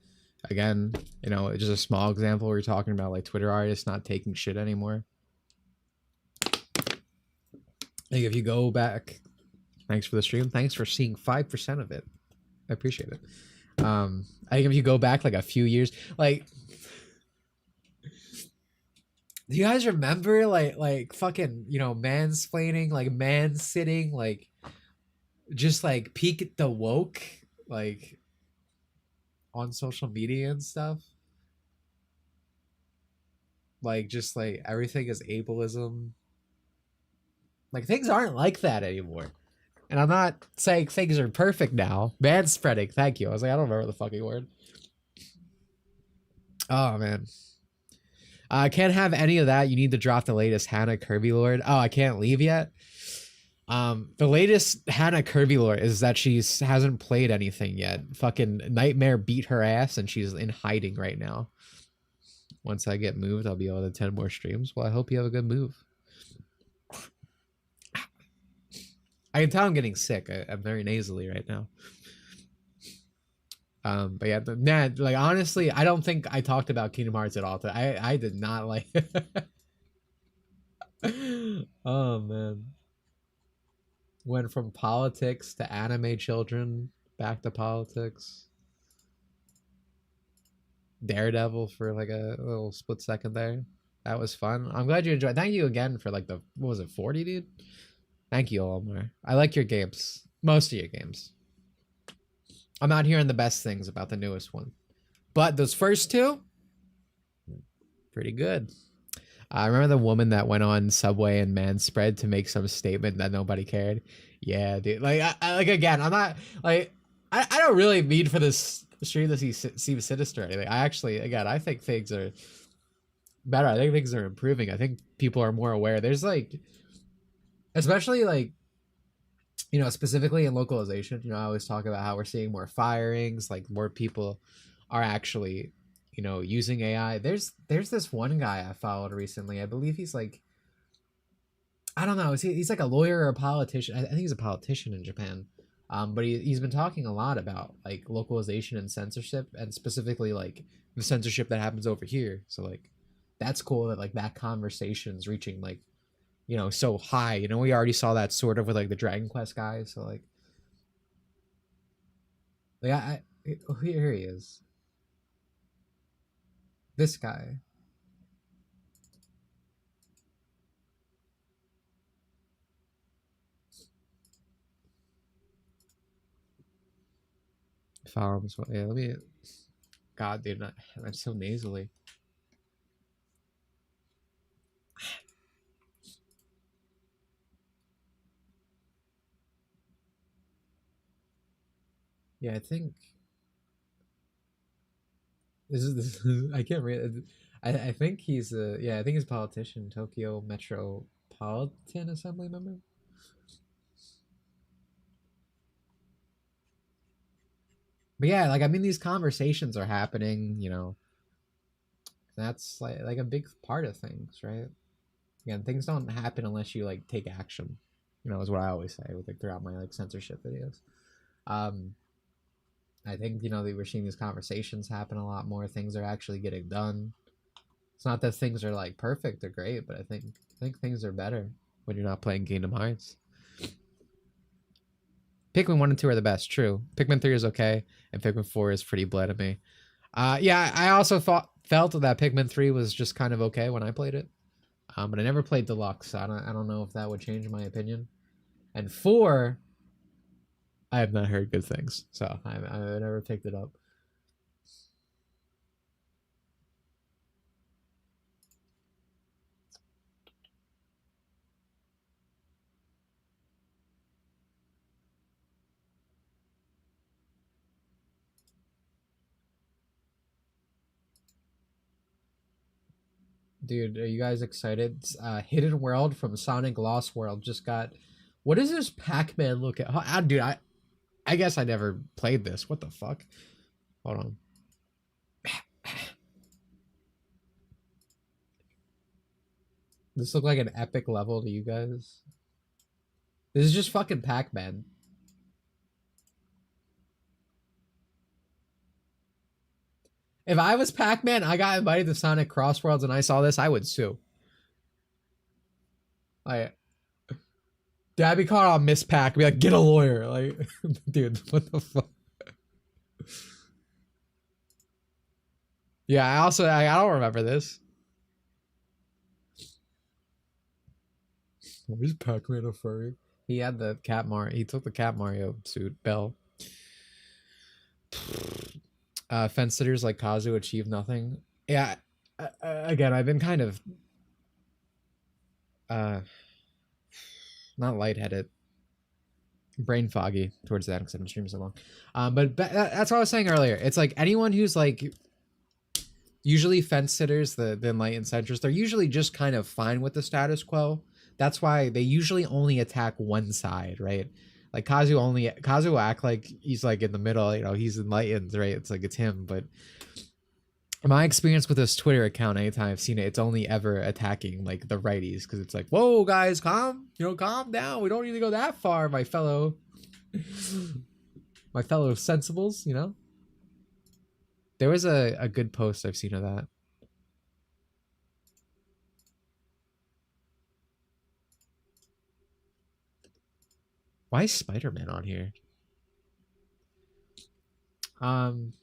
Again, you know, just a small example, we're talking about like Twitter artists not taking shit anymore. Like if you go back, thanks for the stream. Thanks for seeing 5% of it. I appreciate it. I think if you go back like a few years, like, do you guys remember like fucking, you know, mansplaining, like man-sitting, like just like peek at the woke, like on social media and stuff? Like just like everything is ableism. Like things aren't like that anymore. And I'm not saying things are perfect now. Man spreading, thank you. I was like, I don't remember the fucking word. Oh man. I can't have any of that. You need to drop the latest Hannah Kirby Lord. Oh, I can't leave yet. The latest Hannah Kirby lore is that she hasn't played anything yet. Fucking Nightmare beat her ass and she's in hiding right now. Once I get moved, I'll be able to attend more streams. Well, I hope you have a good move. I can tell I'm getting sick. I'm very nasally right now. But yeah, nah, like honestly, I don't think I talked about Kingdom Hearts at all. I did not like. Oh man. Went from politics to anime children, back to politics. Daredevil for like a little split second there. That was fun. I'm glad you enjoyed. Thank you again for like the, what was it, 40, dude? Thank you, Omar. I like your games. Most of your games. I'm not hearing the best things about the newest one. But those first two, pretty good. I remember the woman that went on Subway and manspread to make some statement that nobody cared. Yeah, dude. Like, like again, I'm not like I don't really mean for this stream to seem sinister or anything. I actually, again, I think things are better. I think things are improving. I think people are more aware. There's like, especially like, you know, specifically in localization. You know, I always talk about how we're seeing more firings. Like more people are actually, you know, using AI. There's this one guy I followed recently. I believe he's like, I don't know. He's like a lawyer or a politician. I think he's a politician in Japan. But he's been talking a lot about like localization and censorship, and specifically like the censorship that happens over here. So like, that's cool that like that conversation's reaching like, you know, so high. You know, we already saw that sort of with like the Dragon Quest guys. So like here he is. This guy. Follow him as well. Yeah, let me. God, dude, I'm so nasally. Yeah, I think I can't read. I think he's I think he's a politician, Tokyo Metropolitan Assembly member. But yeah, like I mean, these conversations are happening, you know. That's like a big part of things, right? Again, things don't happen unless you like take action. You know, is what I always say with like throughout my like censorship videos. I think you know we're seeing these conversations happen a lot more. Things are actually getting done. It's not that things are like perfect or great, but I think things are better when you're not playing Kingdom Hearts. Pikmin 1 and 2 are the best, true. Pikmin 3 is okay, and Pikmin 4 is pretty bleh to me. Yeah, I also felt that Pikmin 3 was just kind of okay when I played it. But I never played Deluxe, so I don't know if that would change my opinion. And 4, I have not heard good things, so I never picked it up. Dude, are you guys excited? Hidden World from Sonic Lost World just got... What does this Pac-Man look at? Dude, I guess I never played this. What the fuck? Hold on. This look like an epic level to you guys? This is just fucking Pac-Man. If I was Pac-Man, I got invited to Sonic Crossworlds and I saw this, I would sue. Like, dude, I'd be caught on Miss Pac. Be like, get a lawyer. Like, dude, what the fuck? Yeah, I don't remember this. Where's Pac-Man a furry? He had the Cat Mario. He took the Cat Mario suit. Bell. Fence sitters like Kazu achieve nothing. Yeah, again, I've been kind of not lightheaded, brain foggy towards that because I've been streaming so long. But that's what I was saying earlier. It's like anyone who's like usually fence sitters, the enlightened centrists, they're usually just kind of fine with the status quo. That's why they usually only attack one side, right? Like Kazu will act like he's like in the middle, you know, he's enlightened, right? It's like it's him. But my experience with this Twitter account, anytime I've seen it, it's only ever attacking like the righties because it's like, whoa, guys, calm down. We don't need to go that far, my fellow sensibles, you know. There was a good post I've seen of that. Why is Spider-Man on here? Hold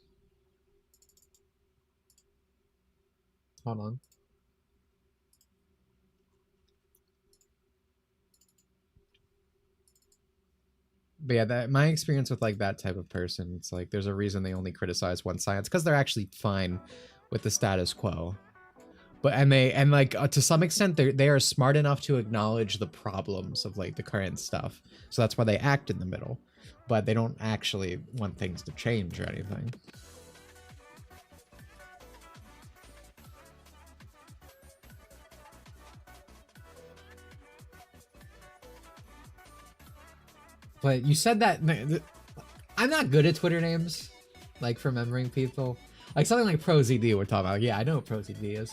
on. But yeah, my experience with like that type of person, it's like there's a reason they only criticize one side. It's because they're actually fine with the status quo. But to some extent they are smart enough to acknowledge the problems of like the current stuff. So that's why they act in the middle. But they don't actually want things to change or anything. But you said that I'm not good at Twitter names, like for remembering people. Like something like ProZD we're talking about. Yeah, I know what ProZD is.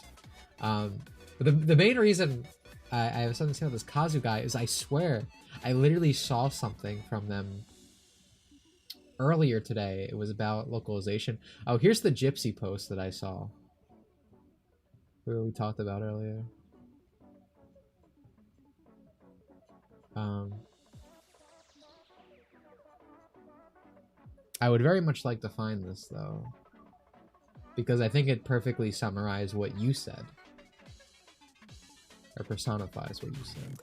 But the main reason I have something to say about this Kazu guy is I swear I literally saw something from them earlier today. It was about localization. Oh, here's the Gypsy post that I saw. Where we talked about earlier. I would very much like to find this though, because I think it perfectly summarized what you said. Or personifies what you said.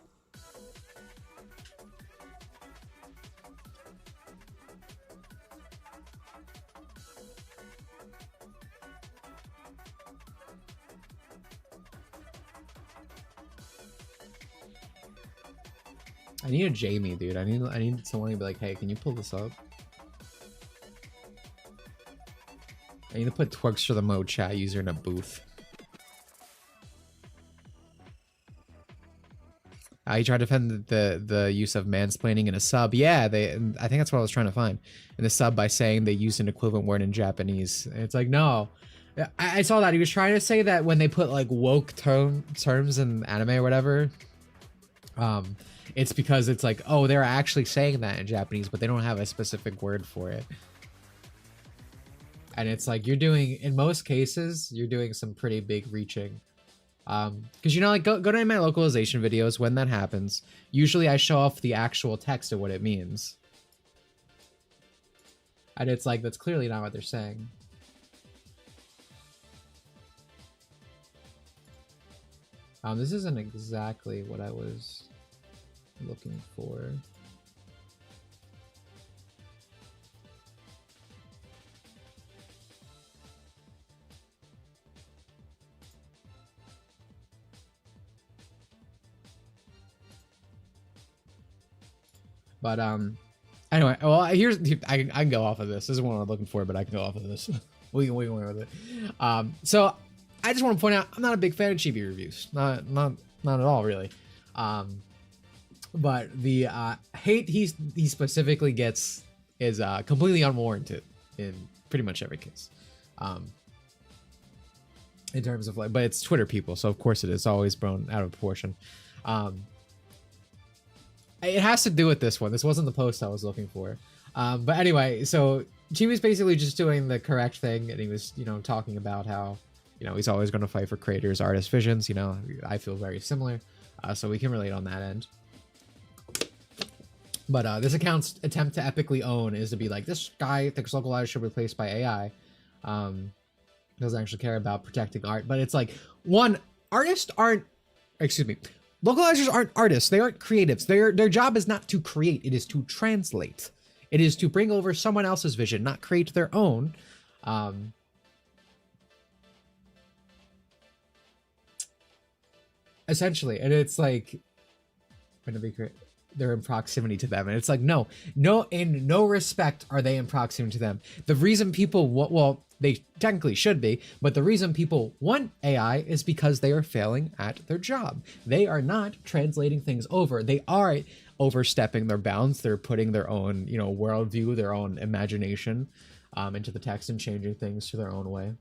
I need a Jamie, dude. I need someone to be like, hey, can you pull this up? I need to put twerks for the mode chat user in a booth. You try to defend the use of mansplaining in a sub. Yeah, I think that's what I was trying to find in the sub by saying they use an equivalent word in Japanese. And it's like, no. I saw that he was trying to say that when they put like woke terms in anime or whatever, it's because it's like, oh, they're actually saying that in Japanese, but they don't have a specific word for it. And it's like, you're doing, in most cases, you're doing some pretty big reaching. Because, you know, like, go to my localization videos when that happens. Usually I show off the actual text of what it means. And it's like, that's clearly not what they're saying. This isn't exactly what I was looking for. But anyway, well, here's I can go off of this. This is what I'm looking for, but I can go off of this. we can win with it. So I just want to point out I'm not a big fan of chibi reviews. Not at all, really. But the hate he specifically gets is completely unwarranted in pretty much every case. In terms of like, but it's Twitter people, so of course it is always blown out of proportion. It has to do with this one. This wasn't the post I was looking for. But anyway, so Chibi's basically just doing the correct thing, and he was, you know, talking about how, you know, he's always going to fight for creators, artists' visions. You know, I feel very similar, so we can relate on that end. But this account's attempt to epically own is to be like, this guy thinks localizers should be replaced by AI. Doesn't actually care about protecting art. But it's like, one, artists aren't, excuse me, localizers aren't artists. They aren't creatives. Their job is not to create. It is to translate. It is to bring over someone else's vision, not create their own. Essentially, and it's like, going to be great. They're in proximity to them, and it's like, no, in no respect are they in proximity to them. The reason people, well, they technically should be, but the reason people want AI is because they are failing at their job. They are not translating things over. They are overstepping their bounds. They're putting their own, you know, worldview, their own imagination into the text and changing things to their own way.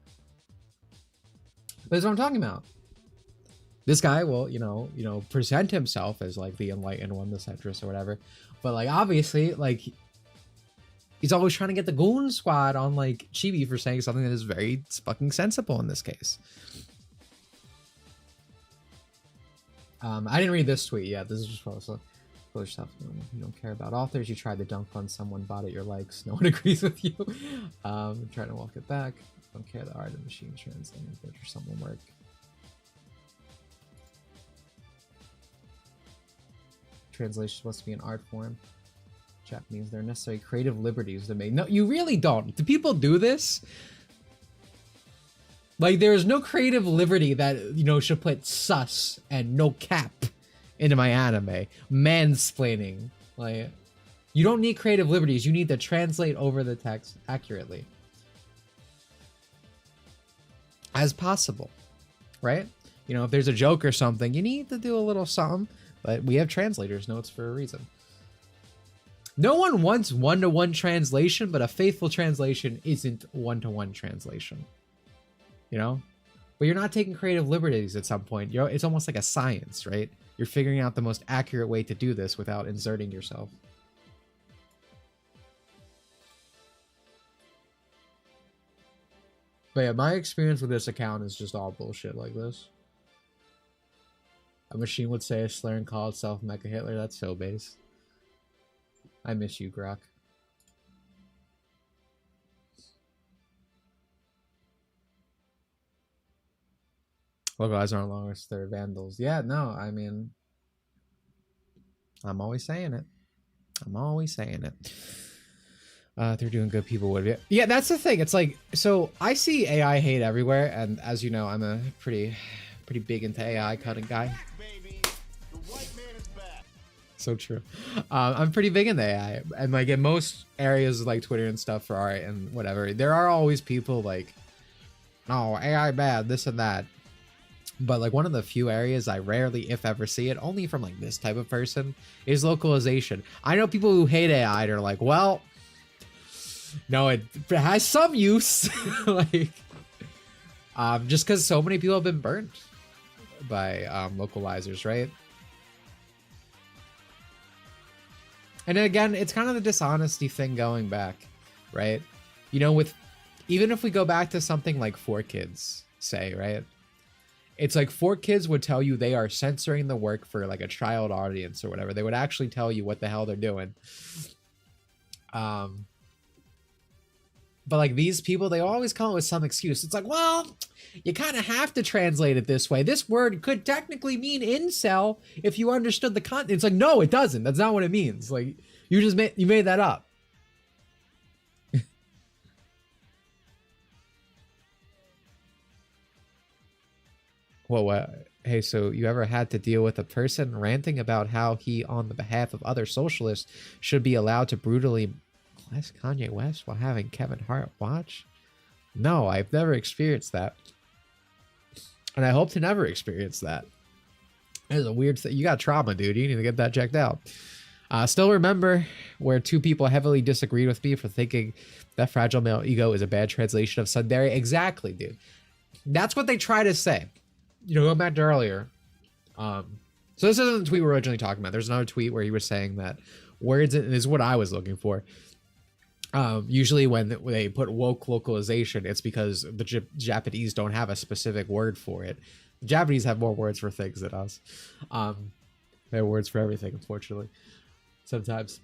But that's what I'm talking about. This guy will, you know, present himself as like the enlightened one, the centrist or whatever. But like, obviously, like, he's always trying to get the goon squad on like Chibi for saying something that is very fucking sensible in this case. I didn't read this tweet yet. This is just post stuff. You don't care about authors. You tried to dunk on someone, bought at your likes. No one agrees with you. Trying to walk it back. Don't care the art of machine translating or someone work. Translation is supposed to be an art form. Japanese, there are necessary creative liberties to make. No, you really don't. Do people do this? Like, there is no creative liberty that, you know, should put sus and no cap into my anime. Mansplaining. Like, you don't need creative liberties. You need to translate over the text accurately as possible, right? You know, if there's a joke or something, you need to do a little something. But we have translators' notes for a reason. No one wants one-to-one translation, but a faithful translation isn't one-to-one translation. You know? But you're not taking creative liberties at some point. It's almost like a science, right? You're figuring out the most accurate way to do this without inserting yourself. But yeah, my experience with this account is just all bullshit like this. A machine would say a slur and call itself Mecha Hitler. That's so base. I miss you, Grok. Localizers aren't longest, they're vandals. Yeah, no, I mean, I'm always saying it. I'm always saying it. They're doing good, people would be. Yeah, that's the thing. It's like, so I see AI hate everywhere, and as you know, I'm a pretty big into AI cutting guy. So true. I'm pretty big into AI, and like in most areas like Twitter and stuff for art and whatever, there are always people like, oh, AI bad, this and that. But like one of the few areas I rarely, if ever, see it, only from like this type of person, is localization. I know people who hate AI and are like, well, no, it has some use. Like, just because so many people have been burnt by localizers, right? And again, it's kind of the dishonesty thing going back, right? You know, with even if we go back to something like 4Kids, say, right? It's like 4Kids would tell you they are censoring the work for like a child audience or whatever. They would actually tell you what the hell they're doing. But like these people, they always come up with some excuse. It's like, well, you kind of have to translate it this way. This word could technically mean incel if you understood the content. It's like, no, it doesn't. That's not what it means. Like you just made that up. Well, what? Hey, so you ever had to deal with a person ranting about how he, on the behalf of other socialists, should be allowed to brutally molest Kanye West while having Kevin Hart watch? No, I've never experienced that. And I hope to never experience that. It's a weird thing. You got trauma, dude. You need to get that checked out. Still remember where two people heavily disagreed with me for thinking that fragile male ego is a bad translation of tsundere? Exactly, dude. That's what they try to say. You know, going back to earlier. So this isn't the tweet we're originally talking about. There's another tweet where he was saying that words, and this is what I was looking for. Usually when they put woke localization, it's because the Japanese don't have a specific word for it. The Japanese have more words for things than us. They have words for everything, unfortunately. Sometimes.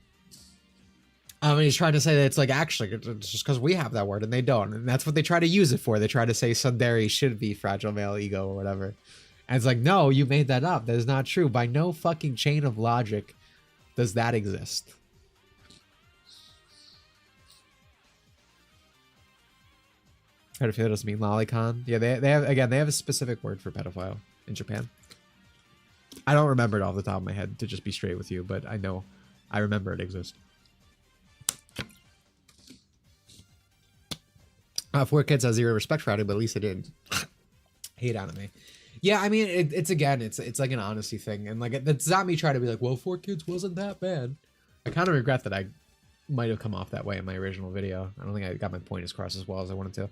And he's trying to say that it's like, actually, it's just because we have that word and they don't. And that's what they try to use it for. They try to say tsundere should be fragile male ego or whatever. And it's like, no, you made that up. That is not true. By no fucking chain of logic does that exist. Pedophilia doesn't mean lolicon. Yeah, they have a specific word for pedophile in Japan. I don't remember it off the top of my head, to just be straight with you, but I remember it exists. 4Kids has zero respect for it, but at least it did hate anime. Yeah, I mean, it's like an honesty thing, and like it's not me trying to be like, well, 4Kids wasn't that bad. I kind of regret that I might have come off that way in my original video. I don't think I got my point across as well as I wanted to.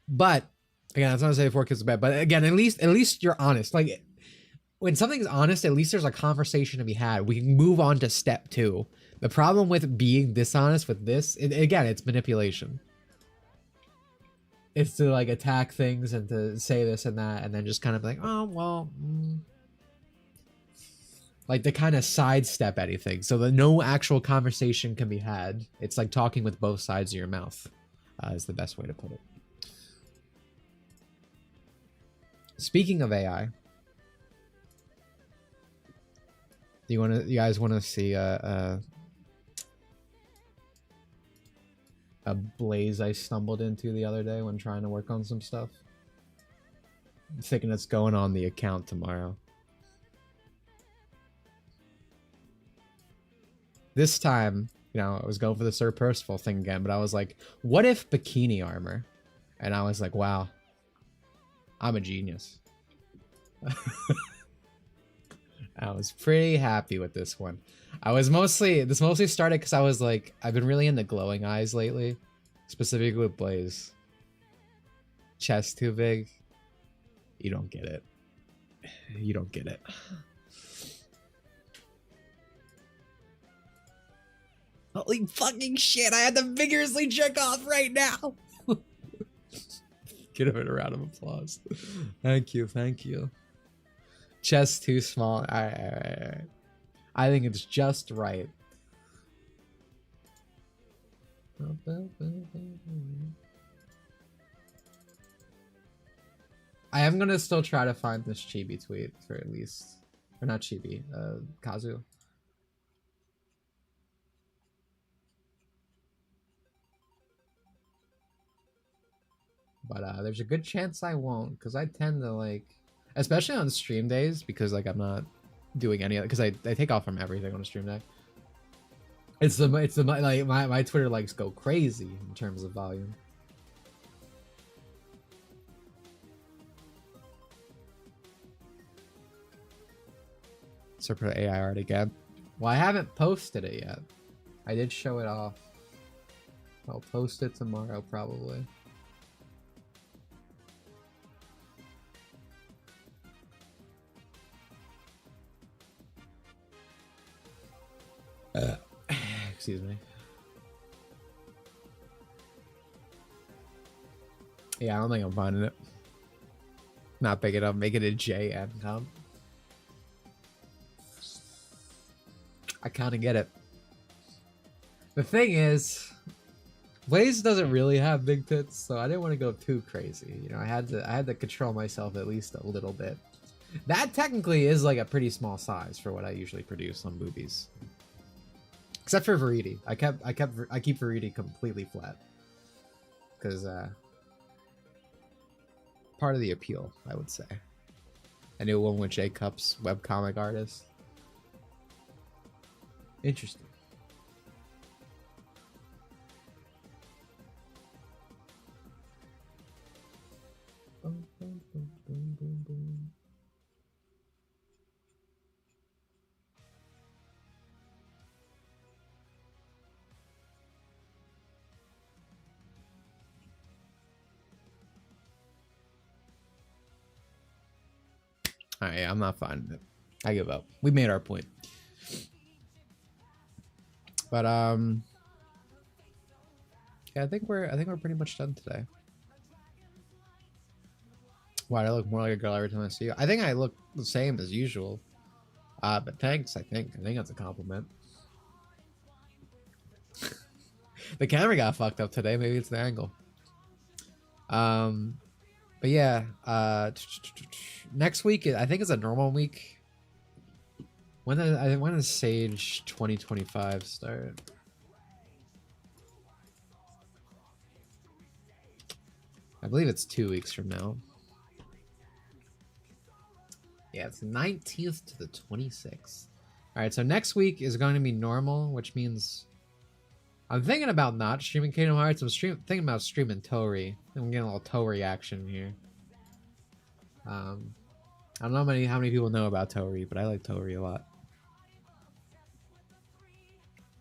But again, that's not to say 4Kids is bad, but again, at least you're honest. Like when something's honest, at least there's a conversation to be had. We can move on to step 2. The problem with being dishonest with this, again, it's manipulation. It's to like attack things and to say this and that, and then just kind of like, oh well, like to kind of sidestep anything so that no actual conversation can be had. It's like talking with both sides of your mouth, is the best way to put it. Speaking of AI, you guys want to see a blaze I stumbled into the other day when trying to work on some stuff? I'm thinking it's going on the account tomorrow. This time, you know, I was going for the Sir Percival thing again, but I was like, what if bikini armor? And I was like, wow, I'm a genius. I was pretty happy with this one. This mostly started because I was like, I've been really into glowing eyes lately, specifically with Blaze. Chest too big. You don't get it. You don't get it. Holy fucking shit, I had to vigorously jerk off right now. Give it a round of applause. Thank you, thank you. Chest too small. All right. I think it's just right. I am gonna still try to find this chibi tweet for at least, or not chibi, Kazu. But there's a good chance I won't, because I tend to like, especially on stream days, because like I'm not doing any of it because I take off from everything on a stream day. It's the like my Twitter likes go crazy in terms of volume. So for the AI art again. Well, I haven't posted it yet. I did show it off. I'll post it tomorrow probably. Excuse me. Yeah, I don't think I'm finding it. Not picking it up, make it a JM comp. I kind of get it. The thing is, Blaze doesn't really have big tits, so I didn't want to go too crazy. You know, I had to control myself at least a little bit. That technically is like a pretty small size for what I usually produce on boobies. Except for Veriti. I keep Veriti completely flat. Because part of the appeal, I would say. I knew one with J Cups, webcomic artist. Interesting. Boom, boom, boom, boom, boom, boom. Alright, I'm not finding it. I give up. We made our point. But yeah, I think we're pretty much done today. Why, do I look more like a girl every time I see you? I think I look the same as usual. But thanks, I think that's a compliment. The camera got fucked up today, maybe it's the angle. But yeah, next week I think it's a normal week. When does Sage 2025 start? I believe it's 2 weeks from now. Yeah, it's the 19th to the 26th. Alright, so next week is going to be normal, which means I'm thinking about not streaming Kingdom Hearts. I'm thinking about streaming Tori. I'm getting a little Tori action here. I don't know how many people know about Tori, but I like Tori a lot.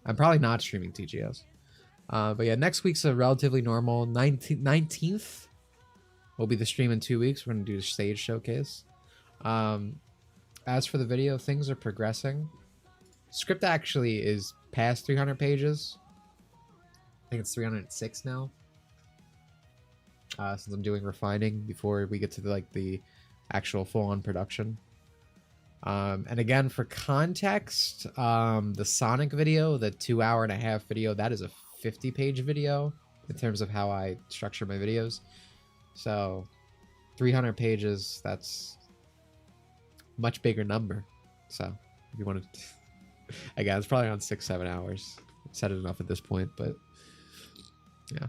I'm probably not streaming TGS. But yeah, next week's a relatively normal. 19th will be the stream in 2 weeks. We're going to do the stage showcase. As for the video, things are progressing. Script actually is past 300 pages. I think it's 306 now. Since I'm doing refining before we get to the actual full-on production. And again, for context, the Sonic video, the 2.5-hour video, that is a 50-page video in terms of how I structure my videos. So 300 pages, that's a much bigger number. So if you want to, again, it's probably around 6-7 hours. I've said it enough at this point, but yeah.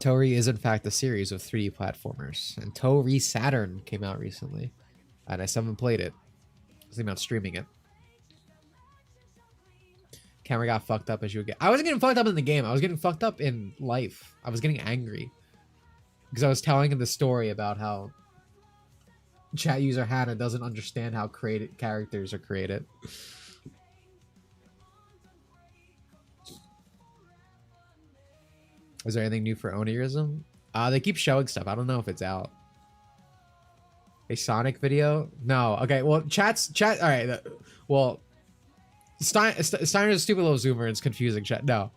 Tori is in fact a series of 3D platformers, and Tori Saturn came out recently, and I still haven't played it. I was thinking about streaming it. Camera got fucked up as you would get. I wasn't getting fucked up in the game. I was getting fucked up in life. I was getting angry because I was telling him the story about how chat user Hannah doesn't understand how created characters are created. Is there anything new for Onirism? They keep showing stuff. I don't know if it's out. A Sonic video? No. Okay, well, chat. All right. Well, Steiner's a stupid little zoomer and it's confusing chat. No.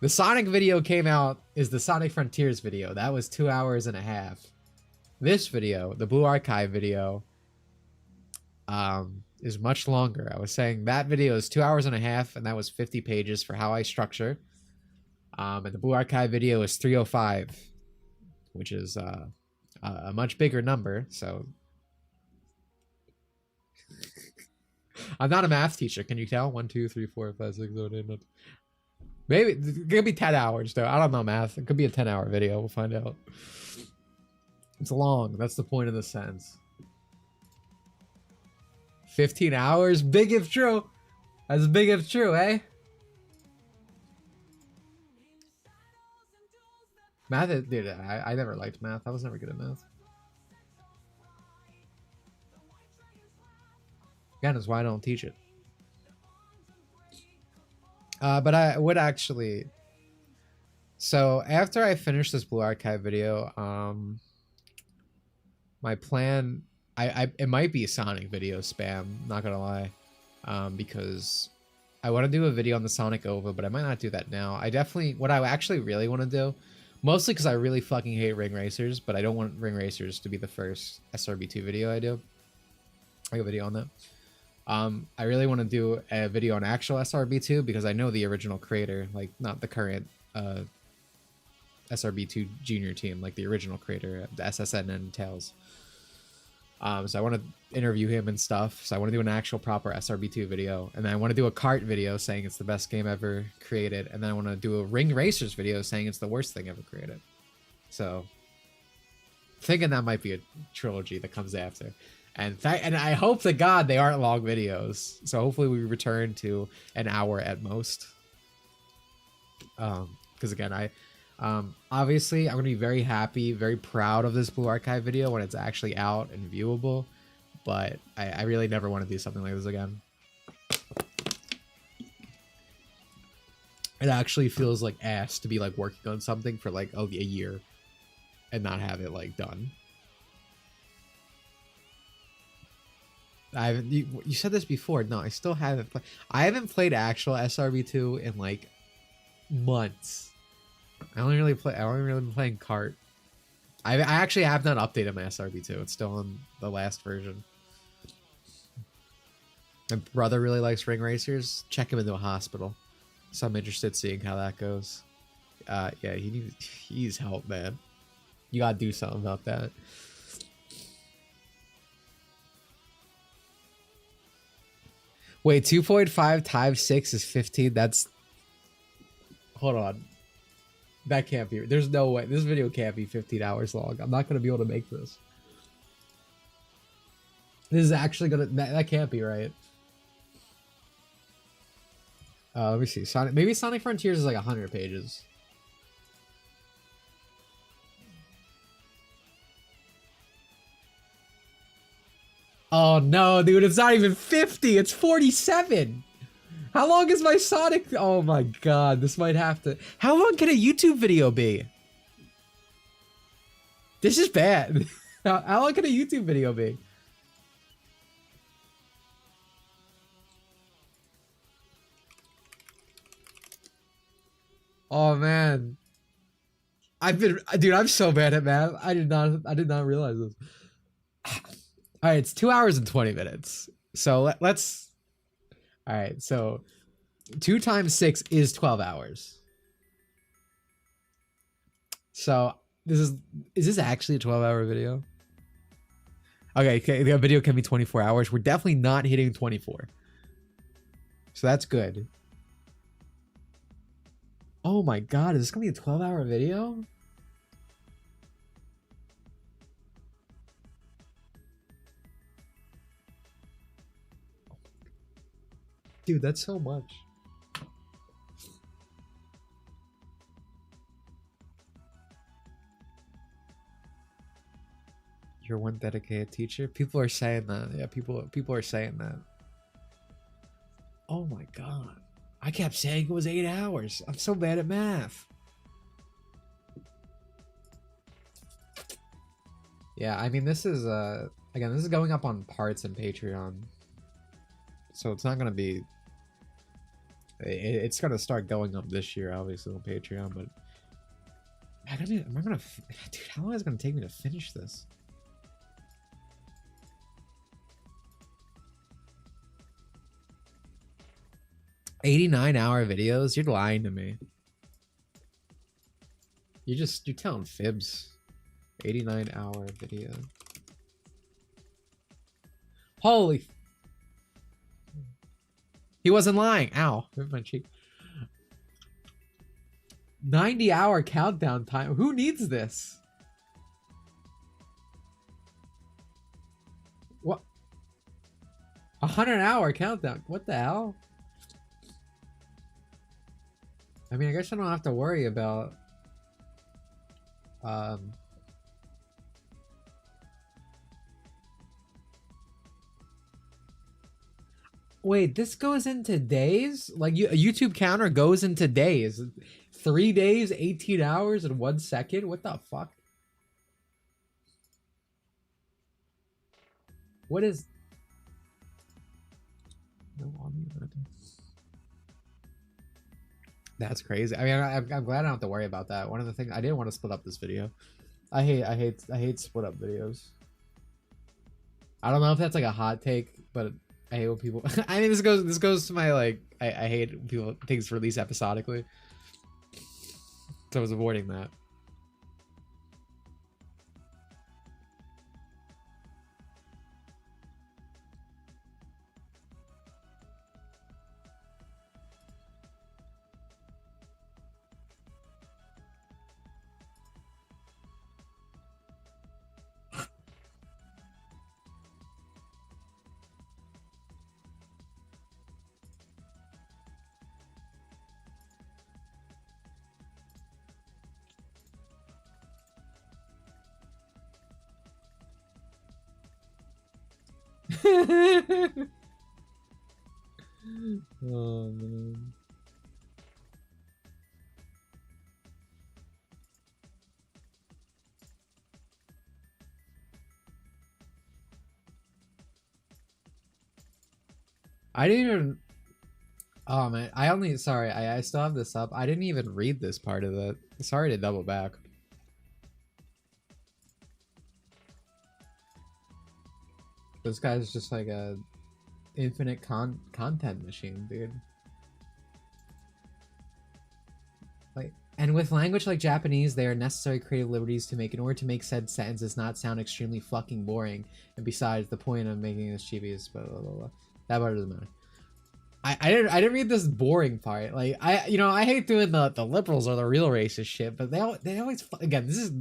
The Sonic video came out is the Sonic Frontiers video. That was 2.5 hours. This video, the Blue Archive video, is much longer. I was saying that video is 2.5 hours, and that was 50 pages for how I structure. And the Blue Archive video is 305, which is a much bigger number. So I'm not a math teacher. Can you tell? 1, 2, 3, 4, 5, 6, 7, 8, 9. Maybe it could be 10 hours though. I don't know math. It could be a 10-hour video. We'll find out. It's long. That's the point of the sentence. 15 hours? Big if true. That's big if true, eh? Math is, dude, I never liked math. I was never good at math. Again, that's why I don't teach it. But I would actually... So, after I finish this Blue Archive video, my plan... it might be a Sonic video spam, not gonna lie. Because I want to do a video on the Sonic OVA, but I might not do that now. What I actually really want to do, mostly because I really fucking hate Ring Racers, but I don't want Ring Racers to be the first SRB2 video I do. I have a video on that. I really want to do a video on actual SRB2 because I know the original creator, like not the current SRB2 junior team, like the original creator, the SSN and Tails. So I want to interview him and stuff. So I want to do an actual proper SRB2 video. And then I want to do a kart video saying it's the best game ever created. And then I want to do a Ring Racers video saying it's the worst thing ever created. So thinking that might be a trilogy that comes after. And I hope to God they aren't long videos. So hopefully we return to an hour at most. Because again, obviously I'm going to be very happy, very proud of this Blue Archive video when it's actually out and viewable. But I really never want to do something like this again. It actually feels like ass to be like working on something for like a year and not have it like done. You said this before. No, I still haven't played. I haven't played actual SRB2 in like months. I only really been playing kart. I actually have not updated my SRB2. It's still on the last version. My brother really likes Ring Racers. Check him into a hospital. So I'm interested in seeing how that goes. Yeah, he needs help, man. You gotta do something about that. Wait, 2.5 times 6 is 15. That's... Hold on. That can't be... There's no way. This video can't be 15 hours long. I'm not going to be able to make this. This is actually going to... That can't be right. Let me see. Maybe Sonic Frontiers is like 100 pages. Oh no, dude, it's not even 50, it's 47. How long is my Sonic? Oh my god, this might have to... How long can a YouTube video be? This is bad. How long can a YouTube video be? Oh man. Dude, I'm so bad at math. I did not realize this. All right, it's 2 hours and 20 minutes. So let's... All right, so 2 times 6 is 12 hours. So is this actually a 12-hour video? Okay, the video can be 24 hours. We're definitely not hitting 24. So that's good. Oh my god, is this gonna be a 12-hour video? Dude, that's so much. You're one dedicated teacher. People are saying that. Yeah, people are saying that. Oh my god. I kept saying it was 8 hours. I'm so bad at math. Yeah, I mean, this is again, this is going up on parts and Patreon. So it's not gonna be... It's gonna start going up this year, obviously, on Patreon, but... Dude, how long is it gonna take me to finish this? $89-hour videos? You're lying to me. You're telling fibs. 89-hour video. Holy... He wasn't lying. Ow. Hit my cheek. 90-hour countdown time. Who needs this? What? 100-hour countdown. What the hell? I mean, I guess I don't have to worry about wait, this goes into days? Like a YouTube counter goes into days. 3 days, 18 hours, and 1 second? What the fuck? What is... That's crazy. I mean, I'm glad I don't have to worry about that. One of the things I didn't want to split up this video. I hate split up videos. I don't know if that's like a hot take, but I hate when people. I mean, this goes to my like. I hate when people things release episodically. So I was avoiding that. Oh man. I didn't even. Oh man, sorry, I still have this up. I didn't even read this part of it. Sorry to double back. This guy's just like a infinite content machine, dude. Like, and with language like Japanese, there are necessary creative liberties to make in order to make said sentences not sound extremely fucking boring. And besides, the point of making this chibi is blah blah blah blah. That part doesn't matter. I didn't read this boring part. Like I hate doing the liberals or the real racist shit, but they always again this is.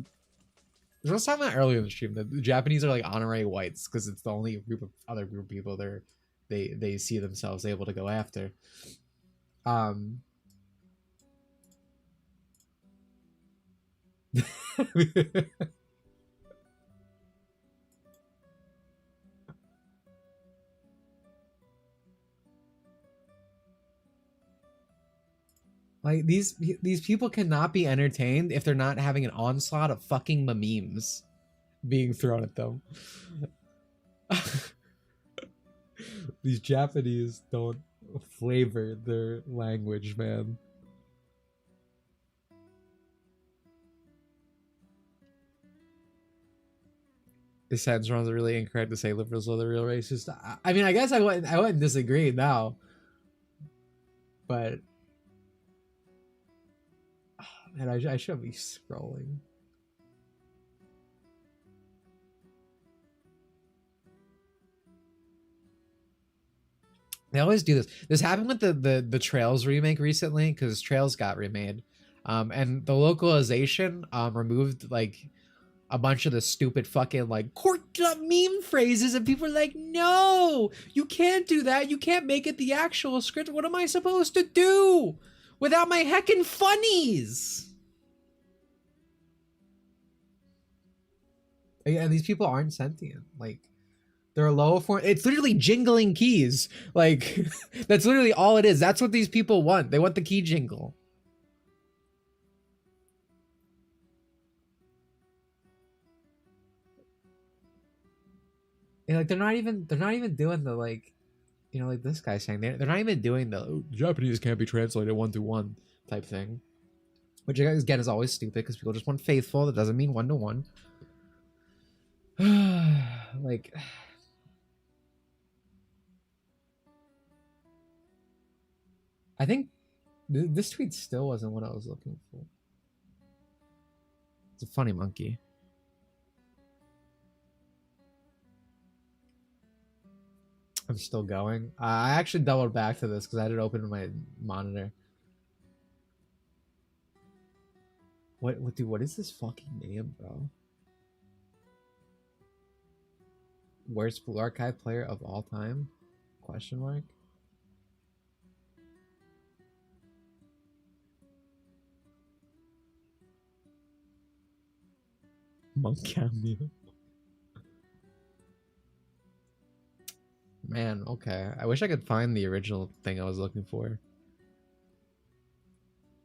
I was talking about earlier in the stream that the Japanese are like honorary whites because it's the only group of people they see themselves able to go after. Like these people cannot be entertained if they're not having an onslaught of fucking memes being thrown at them. These Japanese don't flavor their language, man. This sentence runs really incorrect to say liberals are the real racists. I mean, I guess I wouldn't disagree now, but man, I should be scrolling. They always do this. This happened with the Trails remake recently because Trails got remade, and the localization removed like a bunch of the stupid fucking like corked up meme phrases, and people are like, no, you can't do that. You can't make it the actual script. What am I supposed to do without my heckin' funnies? And these people aren't sentient. Like, they're low form. It's literally jingling keys. Like, that's literally all it is. That's what these people want. They want the key jingle. And like, they're not even doing the like, you know, like this guy saying they're not even doing the Japanese can't be translated 1-to-1 type thing, which again is always stupid because people just want faithful. That doesn't mean 1-to-1. Like, I think this tweet still wasn't what I was looking for. It's a funny monkey. I'm still going. I actually doubled back to this because I had it open in my monitor. What, dude? What is this fucking name, bro? Worst Blue Archive player of all time? Question mark? Monk cameo. Man, okay. I wish I could find the original thing I was looking for.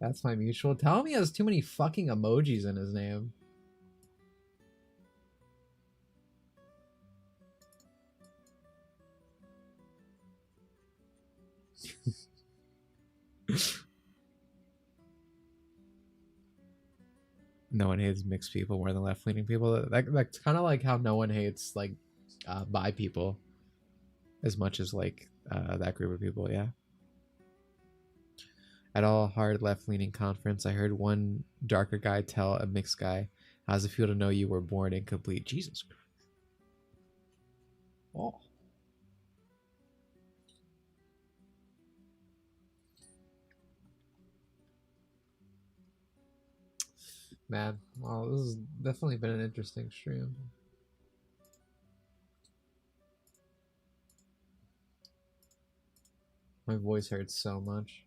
That's my mutual. Tell him he has too many fucking emojis in his name. No one hates mixed people more than left-leaning people. That's kind of like how no one hates like bi people as much as like that group of people. Yeah. At all hard left-leaning conference, I heard one darker guy tell a mixed guy, "How's it feel to know you were born incomplete?" Jesus Christ. Oh. Man, well, this has definitely been an interesting stream. My voice hurts so much.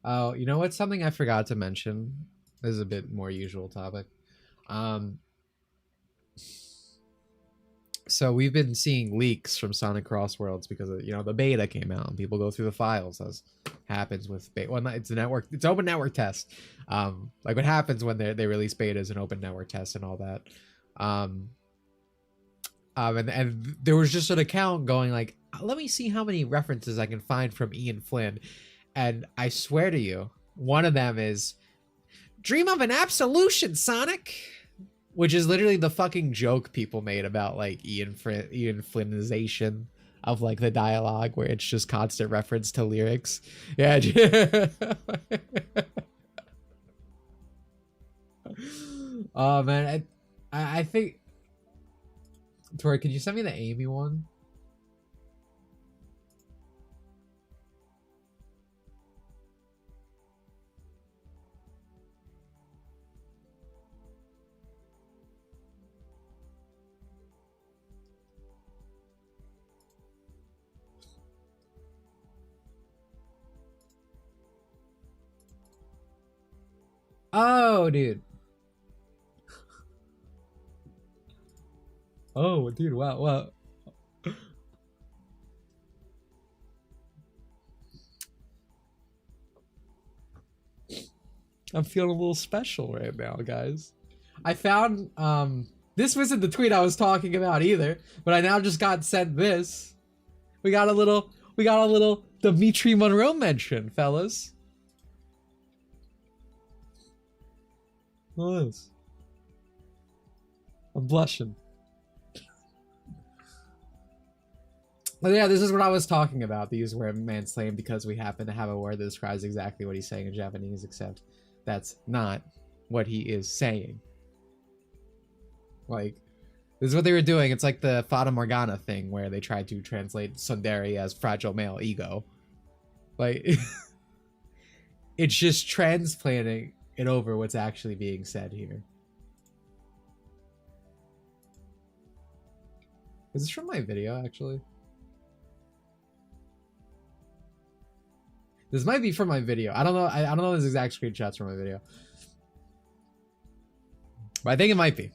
Oh, you know what's something I forgot to mention? This is a bit more usual topic. So we've been seeing leaks from Sonic Cross Worlds because of, the beta came out and people go through the files, as happens with beta. Well, it's open network test. Like what happens when they release betas and open network tests and all that. And there was just an account going like, let me see how many references I can find from Ian Flynn. And I swear to you, one of them is, "Dream of an absolution, Sonic," which is literally the fucking joke people made about like Ian Flynnization of like the dialogue, where it's just constant reference to lyrics. Yeah. Oh man, I think, Tori, could you send me the Amy one? Oh, dude. Oh, dude, wow. I'm feeling a little special right now, guys. I found, this wasn't the tweet I was talking about either, but I now just got sent this. We got a little Dimitri Monroe mention, fellas. What is? I'm blushing. But yeah, this is what I was talking about. The use of word mansplain because we happen to have a word that describes exactly what he's saying in Japanese, except that's not what he is saying. Like, this is what they were doing. It's like the Fata Morgana thing where they tried to translate tsundere as fragile male ego. Like, it's just transplanting it over what's actually being said here. Is this from my video, actually? This might be from my video. I don't know. I don't know those exact screenshots from my video. But I think it might be.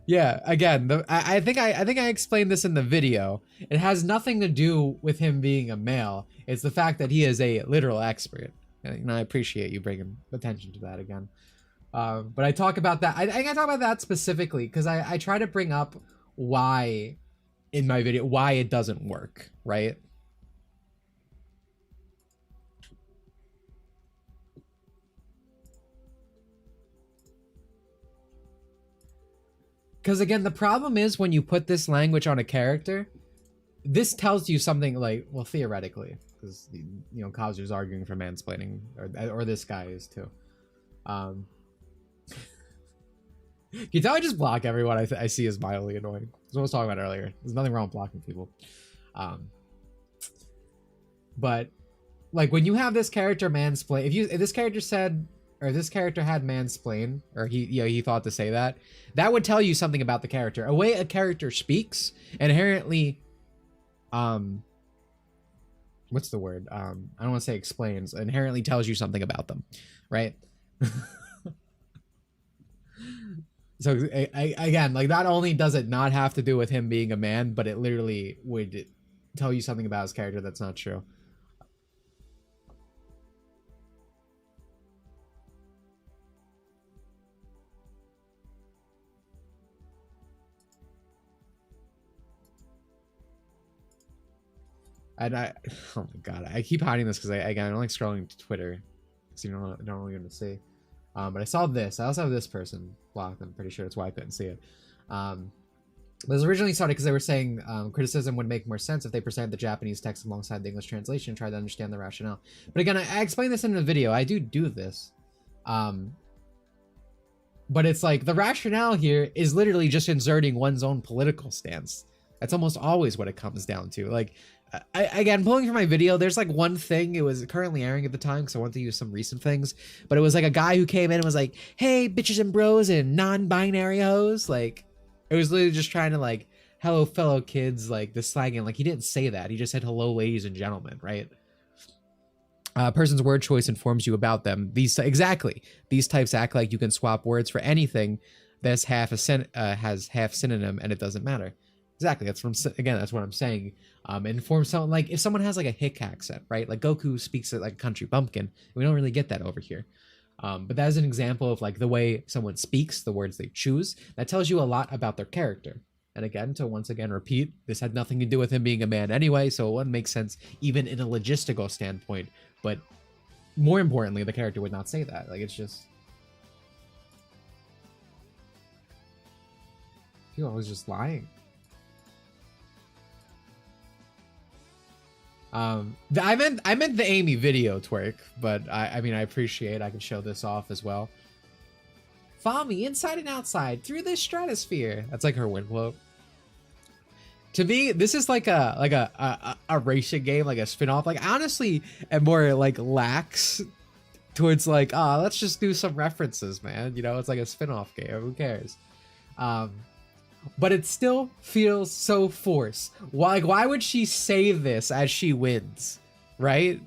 Yeah, again, I think I explained this in the video. It has nothing to do with him being a male. It's the fact that he is a literal expert. And I appreciate you bringing attention to that again. But I talk about that. I think I talk about that specifically because I try to bring up why in my video, why it doesn't work, right? Because again, the problem is when you put this language on a character, this tells you something like, well, theoretically, because, Kazu's arguing for mansplaining, or this guy is too. You tell I just block everyone I see as mildly annoying. That's what I was talking about earlier. There's nothing wrong with blocking people. But like when you have this character mansplain, if this character said, or if this character had mansplain, or he thought to say that, that would tell you something about the character. A way a character speaks inherently, what's the word? I don't want to say explains, inherently tells you something about them, right? So again, like, not only does it not have to do with him being a man, but it literally would tell you something about his character that's not true. And oh my god, I keep hiding this because I don't like scrolling to Twitter, because you don't know what you're gonna see. But I saw this. I also have this person blocked. I'm pretty sure that's why I couldn't see it. It was originally started because they were saying criticism would make more sense if they presented the Japanese text alongside the English translation and tried to understand the rationale. But again, I explained this in the video. I do this. But it's like the rationale here is literally just inserting one's own political stance. That's almost always what it comes down to. Like, again, pulling from my video, there's like one thing, it was currently airing at the time because I wanted to use some recent things, but it was like a guy who came in and was like, hey, bitches and bros and non-binary hoes. Like, it was literally just trying to like, hello fellow kids, like the slang, and like he didn't say that. He just said hello ladies and gentlemen, right? A person's word choice informs you about them. Exactly. These types act like you can swap words for anything that's has half synonym and it doesn't matter. Exactly. That's that's what I'm saying. Inform someone, like if someone has like a hick accent, right? Like Goku speaks like a country bumpkin. We don't really get that over here. But that is an example of like the way someone speaks, the words they choose. That tells you a lot about their character. And again, to once again repeat, this had nothing to do with him being a man anyway, so it wouldn't make sense even in a logistical standpoint. But more importantly, the character would not say that. Like, it's just... I feel I was just lying. I meant the Amy video twerk, but I mean, I appreciate I can show this off as well. Follow me inside and outside through this stratosphere. That's like her win quote. To me, this is like a racing game, like a spin-off. Like, honestly, and more like lax towards like, let's just do some references, man. You know, it's like a spin-off game. Who cares? But it still feels so forced. Why would she say this as she wins, right?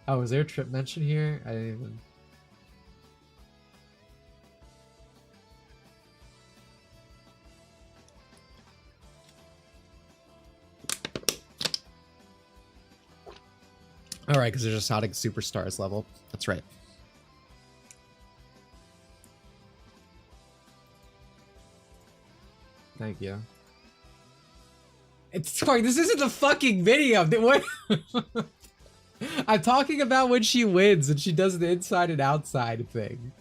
Oh, is there a trip mention here? I didn't even... All right, because there's a Sonic Superstars level. That's right. Thank you. It's sorry, this isn't a fucking video. What? I'm talking about when she wins and she does the inside and outside thing.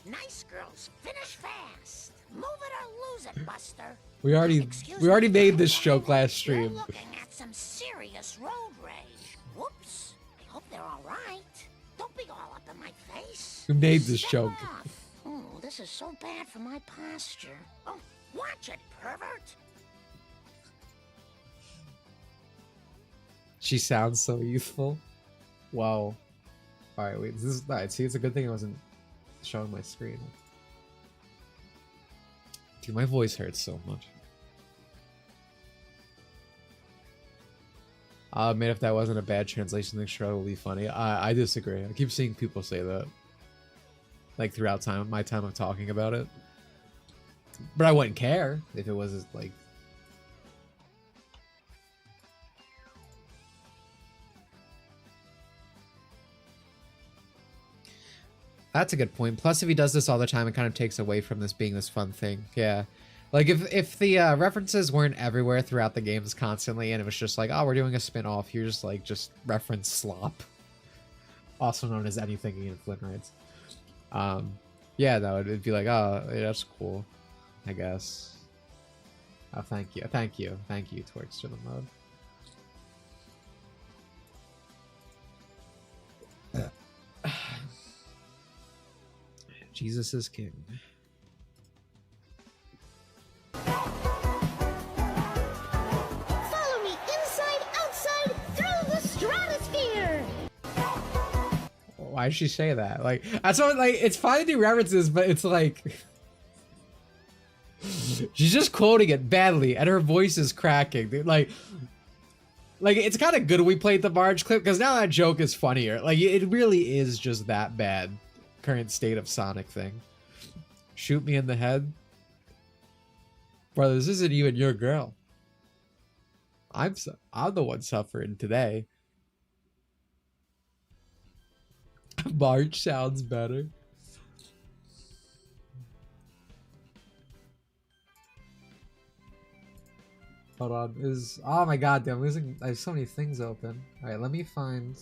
Nice girls, finish fast. Move it or lose it, Buster. We already made this joke last stream. You're looking at some serious road rage. Whoops. I hope they're all right. Don't be all up in my face. We made this joke. Oh, this is so bad for my posture. Oh, watch it, pervert. She sounds so youthful. Wow. All right, wait. This is nice. See, it's a good thing I wasn't showing my screen. Dude, my voice hurts so much. Man, if that wasn't a bad translation, the show will be funny. I disagree. I keep seeing people say that. Like, throughout my time of talking about it. But I wouldn't care if it was, like... That's a good point. Plus, if he does this all the time, it kind of takes away from this being this fun thing. Yeah. Like, if the references weren't everywhere throughout the games constantly, and it was just like, oh, we're doing a spin-off, here's, like, just reference slop. Also known as anything in Flynn writes. Yeah, no, it'd be like, oh, yeah, that's cool, I guess. Oh, thank you. Thank you. Thank you, Twerks to the mode. Jesus is king. Follow me inside, outside, through the stratosphere. Why'd she say that? Like, that's what, like, it's fine to do references, but it's like... She's just quoting it badly, and her voice is cracking, dude. Like, it's kind of good we played the Marge clip, because now that joke is funnier. Like, it really is just that bad. Current state of Sonic thing. Shoot me in the head? Brother, this isn't even your girl. I'm the one suffering today. Marge sounds better. Hold on, oh my god, dude, I'm losing, I have so many things open. Alright, let me find...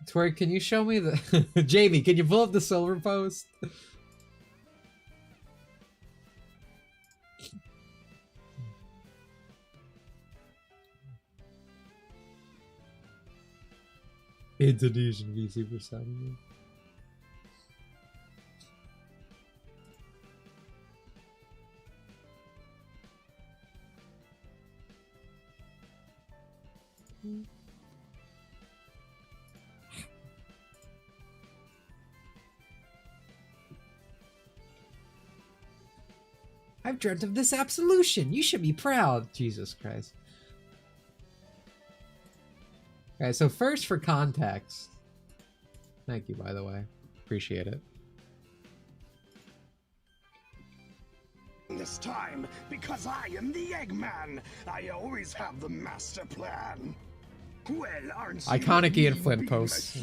Twerk, can you show me the... Jamie, can you pull up the silver post? Indonesian VC percent. I've dreamt of this absolution. You should be proud. Jesus Christ. Okay, so first for context. Thank you, by the way. Appreciate it. This time, because I am the Eggman, I always have the master plan. Well, aren't you? Iconic Ian Flynn posts.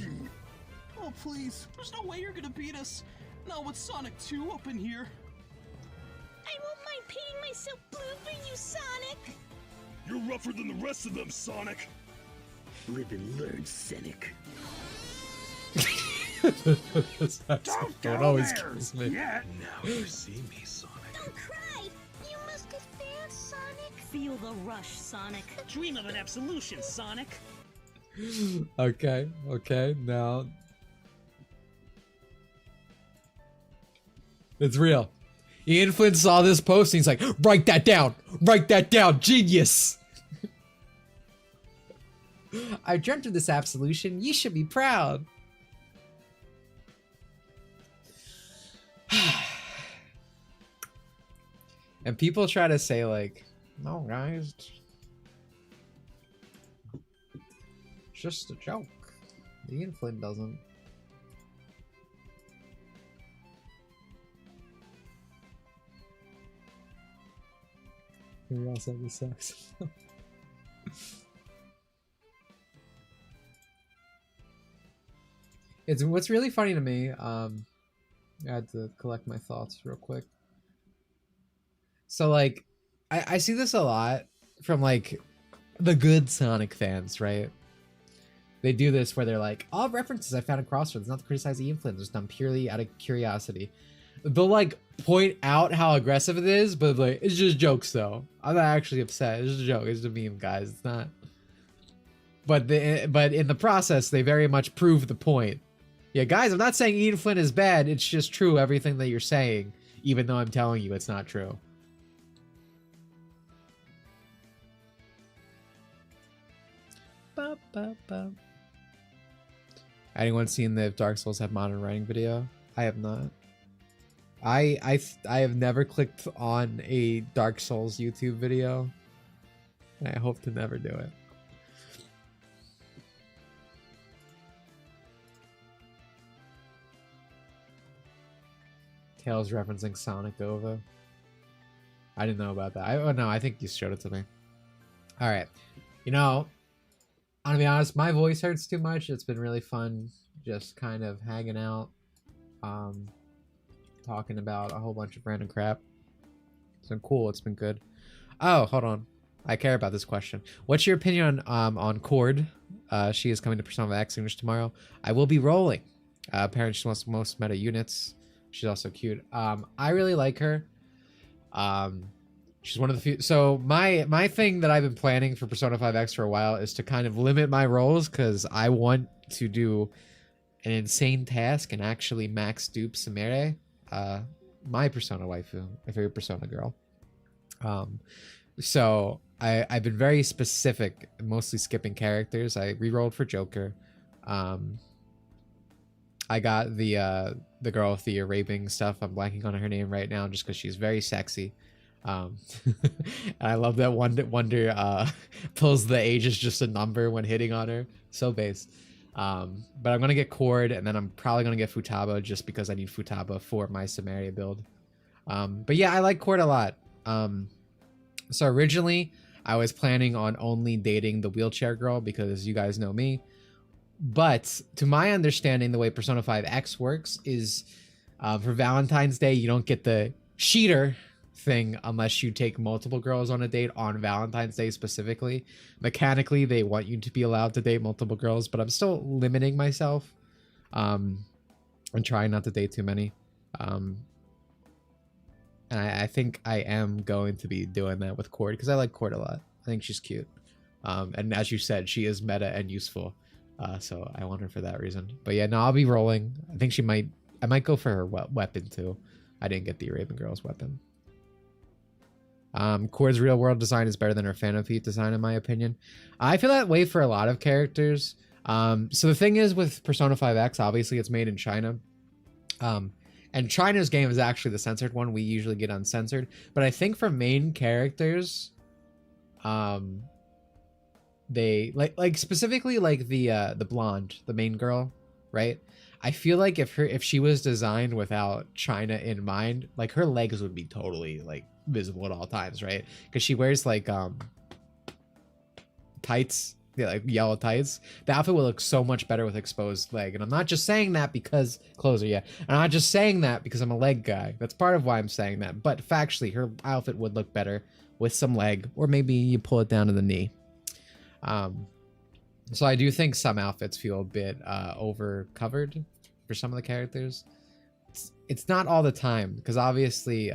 Oh, please. There's no way you're gonna beat us. Not with Sonic 2 up in here. I won't mind painting myself blue for you, Sonic. You're rougher than the rest of them, Sonic. Live and learn, Cynic. Don't go always kills me. Yet. Now you see me, Sonic. Don't cry. You must get fans, Sonic. Feel the rush, Sonic. Dream of an absolution, Sonic. Okay, now. It's real. Ian Flynn saw this post and he's like, write that down, genius. I dreamt of this absolution, you should be proud. And people try to say like, no guys, it's just a joke. Ian Flynn doesn't. Who else have the sex? It's what's really funny to me. I had to collect my thoughts real quick. So like, I see this a lot from like the good Sonic fans, right? They do this where they're like, all references I found at Crossroads, not to criticize Ian Flynn, just done purely out of curiosity. They'll like point out how aggressive it is, but like it's just jokes though. I'm not actually upset. It's just a joke. It's just a meme, guys. It's not. But in the process, they very much prove the point. Yeah, guys, I'm not saying Ian Flynn is bad. It's just true everything that you're saying, even though I'm telling you it's not true. Ba, ba, ba. Anyone seen the Dark Souls have modern writing video? I have not. I have never clicked on a Dark Souls YouTube video, and I hope to never do it. Tails referencing Sonic Ova. I didn't know about that. Oh no, I think you showed it to me. All right, you know, I'm gonna be honest. My voice hurts too much. It's been really fun, just kind of hanging out. Talking about a whole bunch of random crap. It's been cool. It's been good. Oh, hold on. I care about this question. What's your opinion on Cord? She is coming to Persona 5 X English tomorrow. I will be rolling. Apparently she wants most meta units. She's also cute. I really like her. She's one of the few. So my thing that I've been planning for Persona 5 X for a while is to kind of limit my roles, because I want to do an insane task and actually max dupe Sumire. My Persona waifu, my favorite Persona girl. So I've been very specific, mostly skipping characters. I rerolled for Joker. I got the girl with the raping stuff. I'm blanking on her name right now just because she's very sexy. And I love that Wonder pulls the age as just a number when hitting on her. So base. But I'm gonna get Cord, and then I'm probably gonna get Futaba just because I need Futaba for my Samaria build. But yeah, I like Cord a lot. So originally I was planning on only dating the wheelchair girl because you guys know me. But to my understanding, the way Persona 5 X works is for Valentine's Day, you don't get the cheater thing unless you take multiple girls on a date on Valentine's Day specifically. Mechanically, they want you to be allowed to date multiple girls, but I'm still limiting myself and trying not to date too many. And I think I am going to be doing that with Cord because I like Cord a lot. I think she's cute. And as you said, she is meta and useful. So I want her for that reason. But yeah, no, I'll be rolling. I think I might go for her weapon too. I didn't get the Raven Girl's weapon. Cord's real world design is better than her Phantom Feet design, in my opinion. I feel that way for a lot of characters. So the thing is with Persona 5X, obviously it's made in China. And China's game is actually the censored one. We usually get uncensored. But I think for main characters, they like specifically like the blonde, the main girl, right? I feel like if she was designed without China in mind, like her legs would be totally like visible at all times, right? Because she wears like tights, yeah, like yellow tights. The outfit will look so much better with exposed leg. And I'm not just saying that because closer, yeah. I'm not just saying that because I'm a leg guy. That's part of why I'm saying that. But factually, her outfit would look better with some leg, or maybe you pull it down to the knee. So I do think some outfits feel a bit over covered for some of the characters. It's not all the time because obviously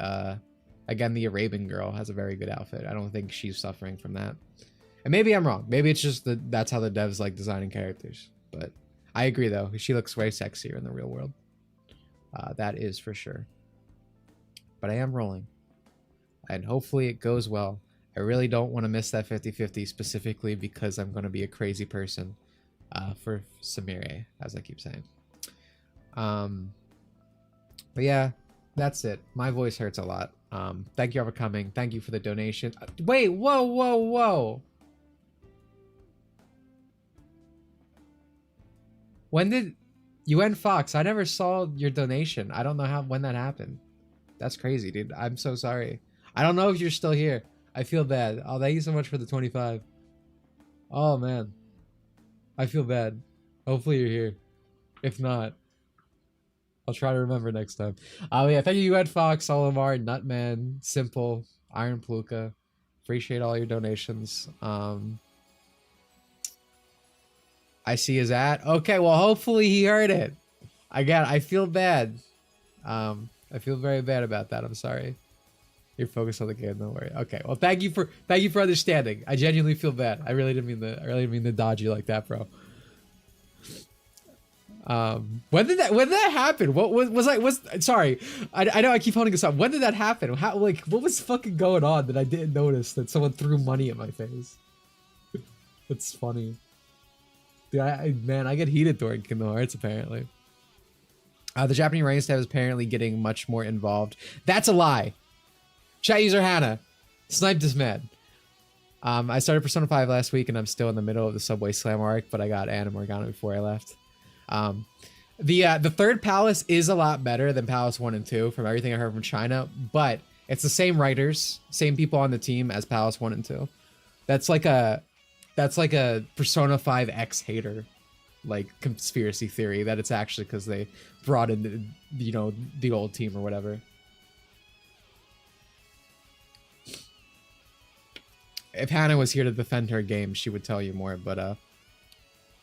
again, the Arabian girl has a very good outfit. I don't think she's suffering from that. And maybe I'm wrong. Maybe it's just that's how the devs like designing characters. But I agree though. She looks way sexier in the real world. That is for sure. But I am rolling. And hopefully it goes well. I really don't want to miss that 50-50 specifically because I'm going to be a crazy person for Samire, as I keep saying. But yeah, that's it. My voice hurts a lot. Thank you all for coming. Thank you for the donation. Wait, whoa. When did UN Fox? I never saw your donation. I don't know when that happened. That's crazy, dude. I'm so sorry. I don't know if you're still here. I feel bad. Oh, thank you so much for the 25. Oh, man. I feel bad. Hopefully you're here. If not, I'll try to remember next time. Oh, yeah. Thank you, Ed Fox, Olimar, Nutman, Simple, Iron Pluka. Appreciate all your donations. I see his ad. Okay, well, hopefully he heard it. I feel bad. I feel very bad about that. I'm sorry. You're focused on the game, don't worry. Okay, well, thank you for understanding. I genuinely feel bad. I really didn't mean to dodge you like that, bro. When did that happen? What was sorry. I know I keep holding this up. When did that happen? How, like, what was fucking going on that I didn't notice that someone threw money at my face? That's funny. Dude, man, I get heated during Kingdom Hearts apparently. The Japanese race tab is apparently getting much more involved. That's a lie. Chat user Hannah, sniped this man. I started Persona 5 last week and I'm still in the middle of the Subway Slam arc, but I got Anna Morgana before I left. The third Palace is a lot better than Palace 1 and 2 from everything I heard from China, but it's the same writers, same people on the team as Palace 1 and 2. That's like a Persona 5 X hater like conspiracy theory that it's actually because they brought in the old team or whatever. If Hannah was here to defend her game, she would tell you more, but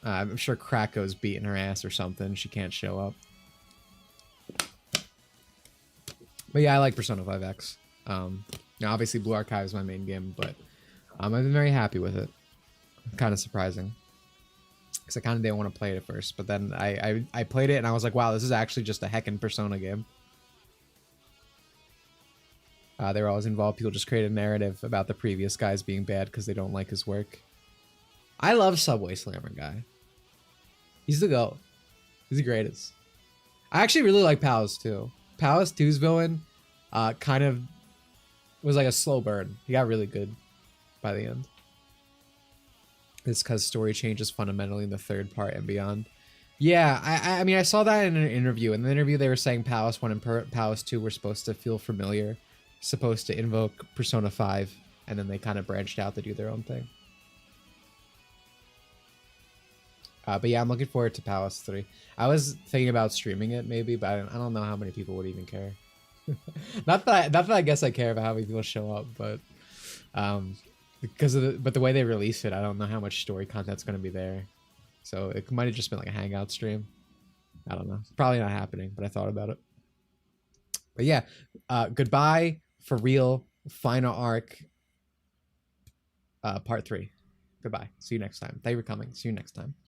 I'm sure Krako's beating her ass or something. She can't show up. But yeah, I like Persona 5X. Obviously Blue Archive is my main game, but I've been very happy with it. Kind of surprising. Because I kind of didn't want to play it at first, but then I played it and I was like, wow, this is actually just a heckin' Persona game. They were always involved. People just create a narrative about the previous guys being bad because they don't like his work. I love Subway Slammer guy. He's the GOAT. He's the greatest. I actually really like Palace too. Palace 2's villain kind of was like a slow burn. He got really good by the end. It's because story changes fundamentally in the third part and beyond. Yeah, I mean, I saw that in an interview. In the interview, they were saying Palace 1 and Palace 2 were supposed to feel familiar, supposed to invoke Persona 5, and then they kind of branched out to do their own thing. But yeah, I'm looking forward to Palace 3. I was thinking about streaming it maybe, but I don't know how many people would even care. not that I guess I care about how many people show up, but because of the way they release it, I don't know how much story content's going to be there. So it might have just been like a hangout stream. I don't know. Probably not happening, but I thought about it. But yeah, goodbye for real. Final arc, part 3. Goodbye. See you next time. Thank you for coming. See you next time.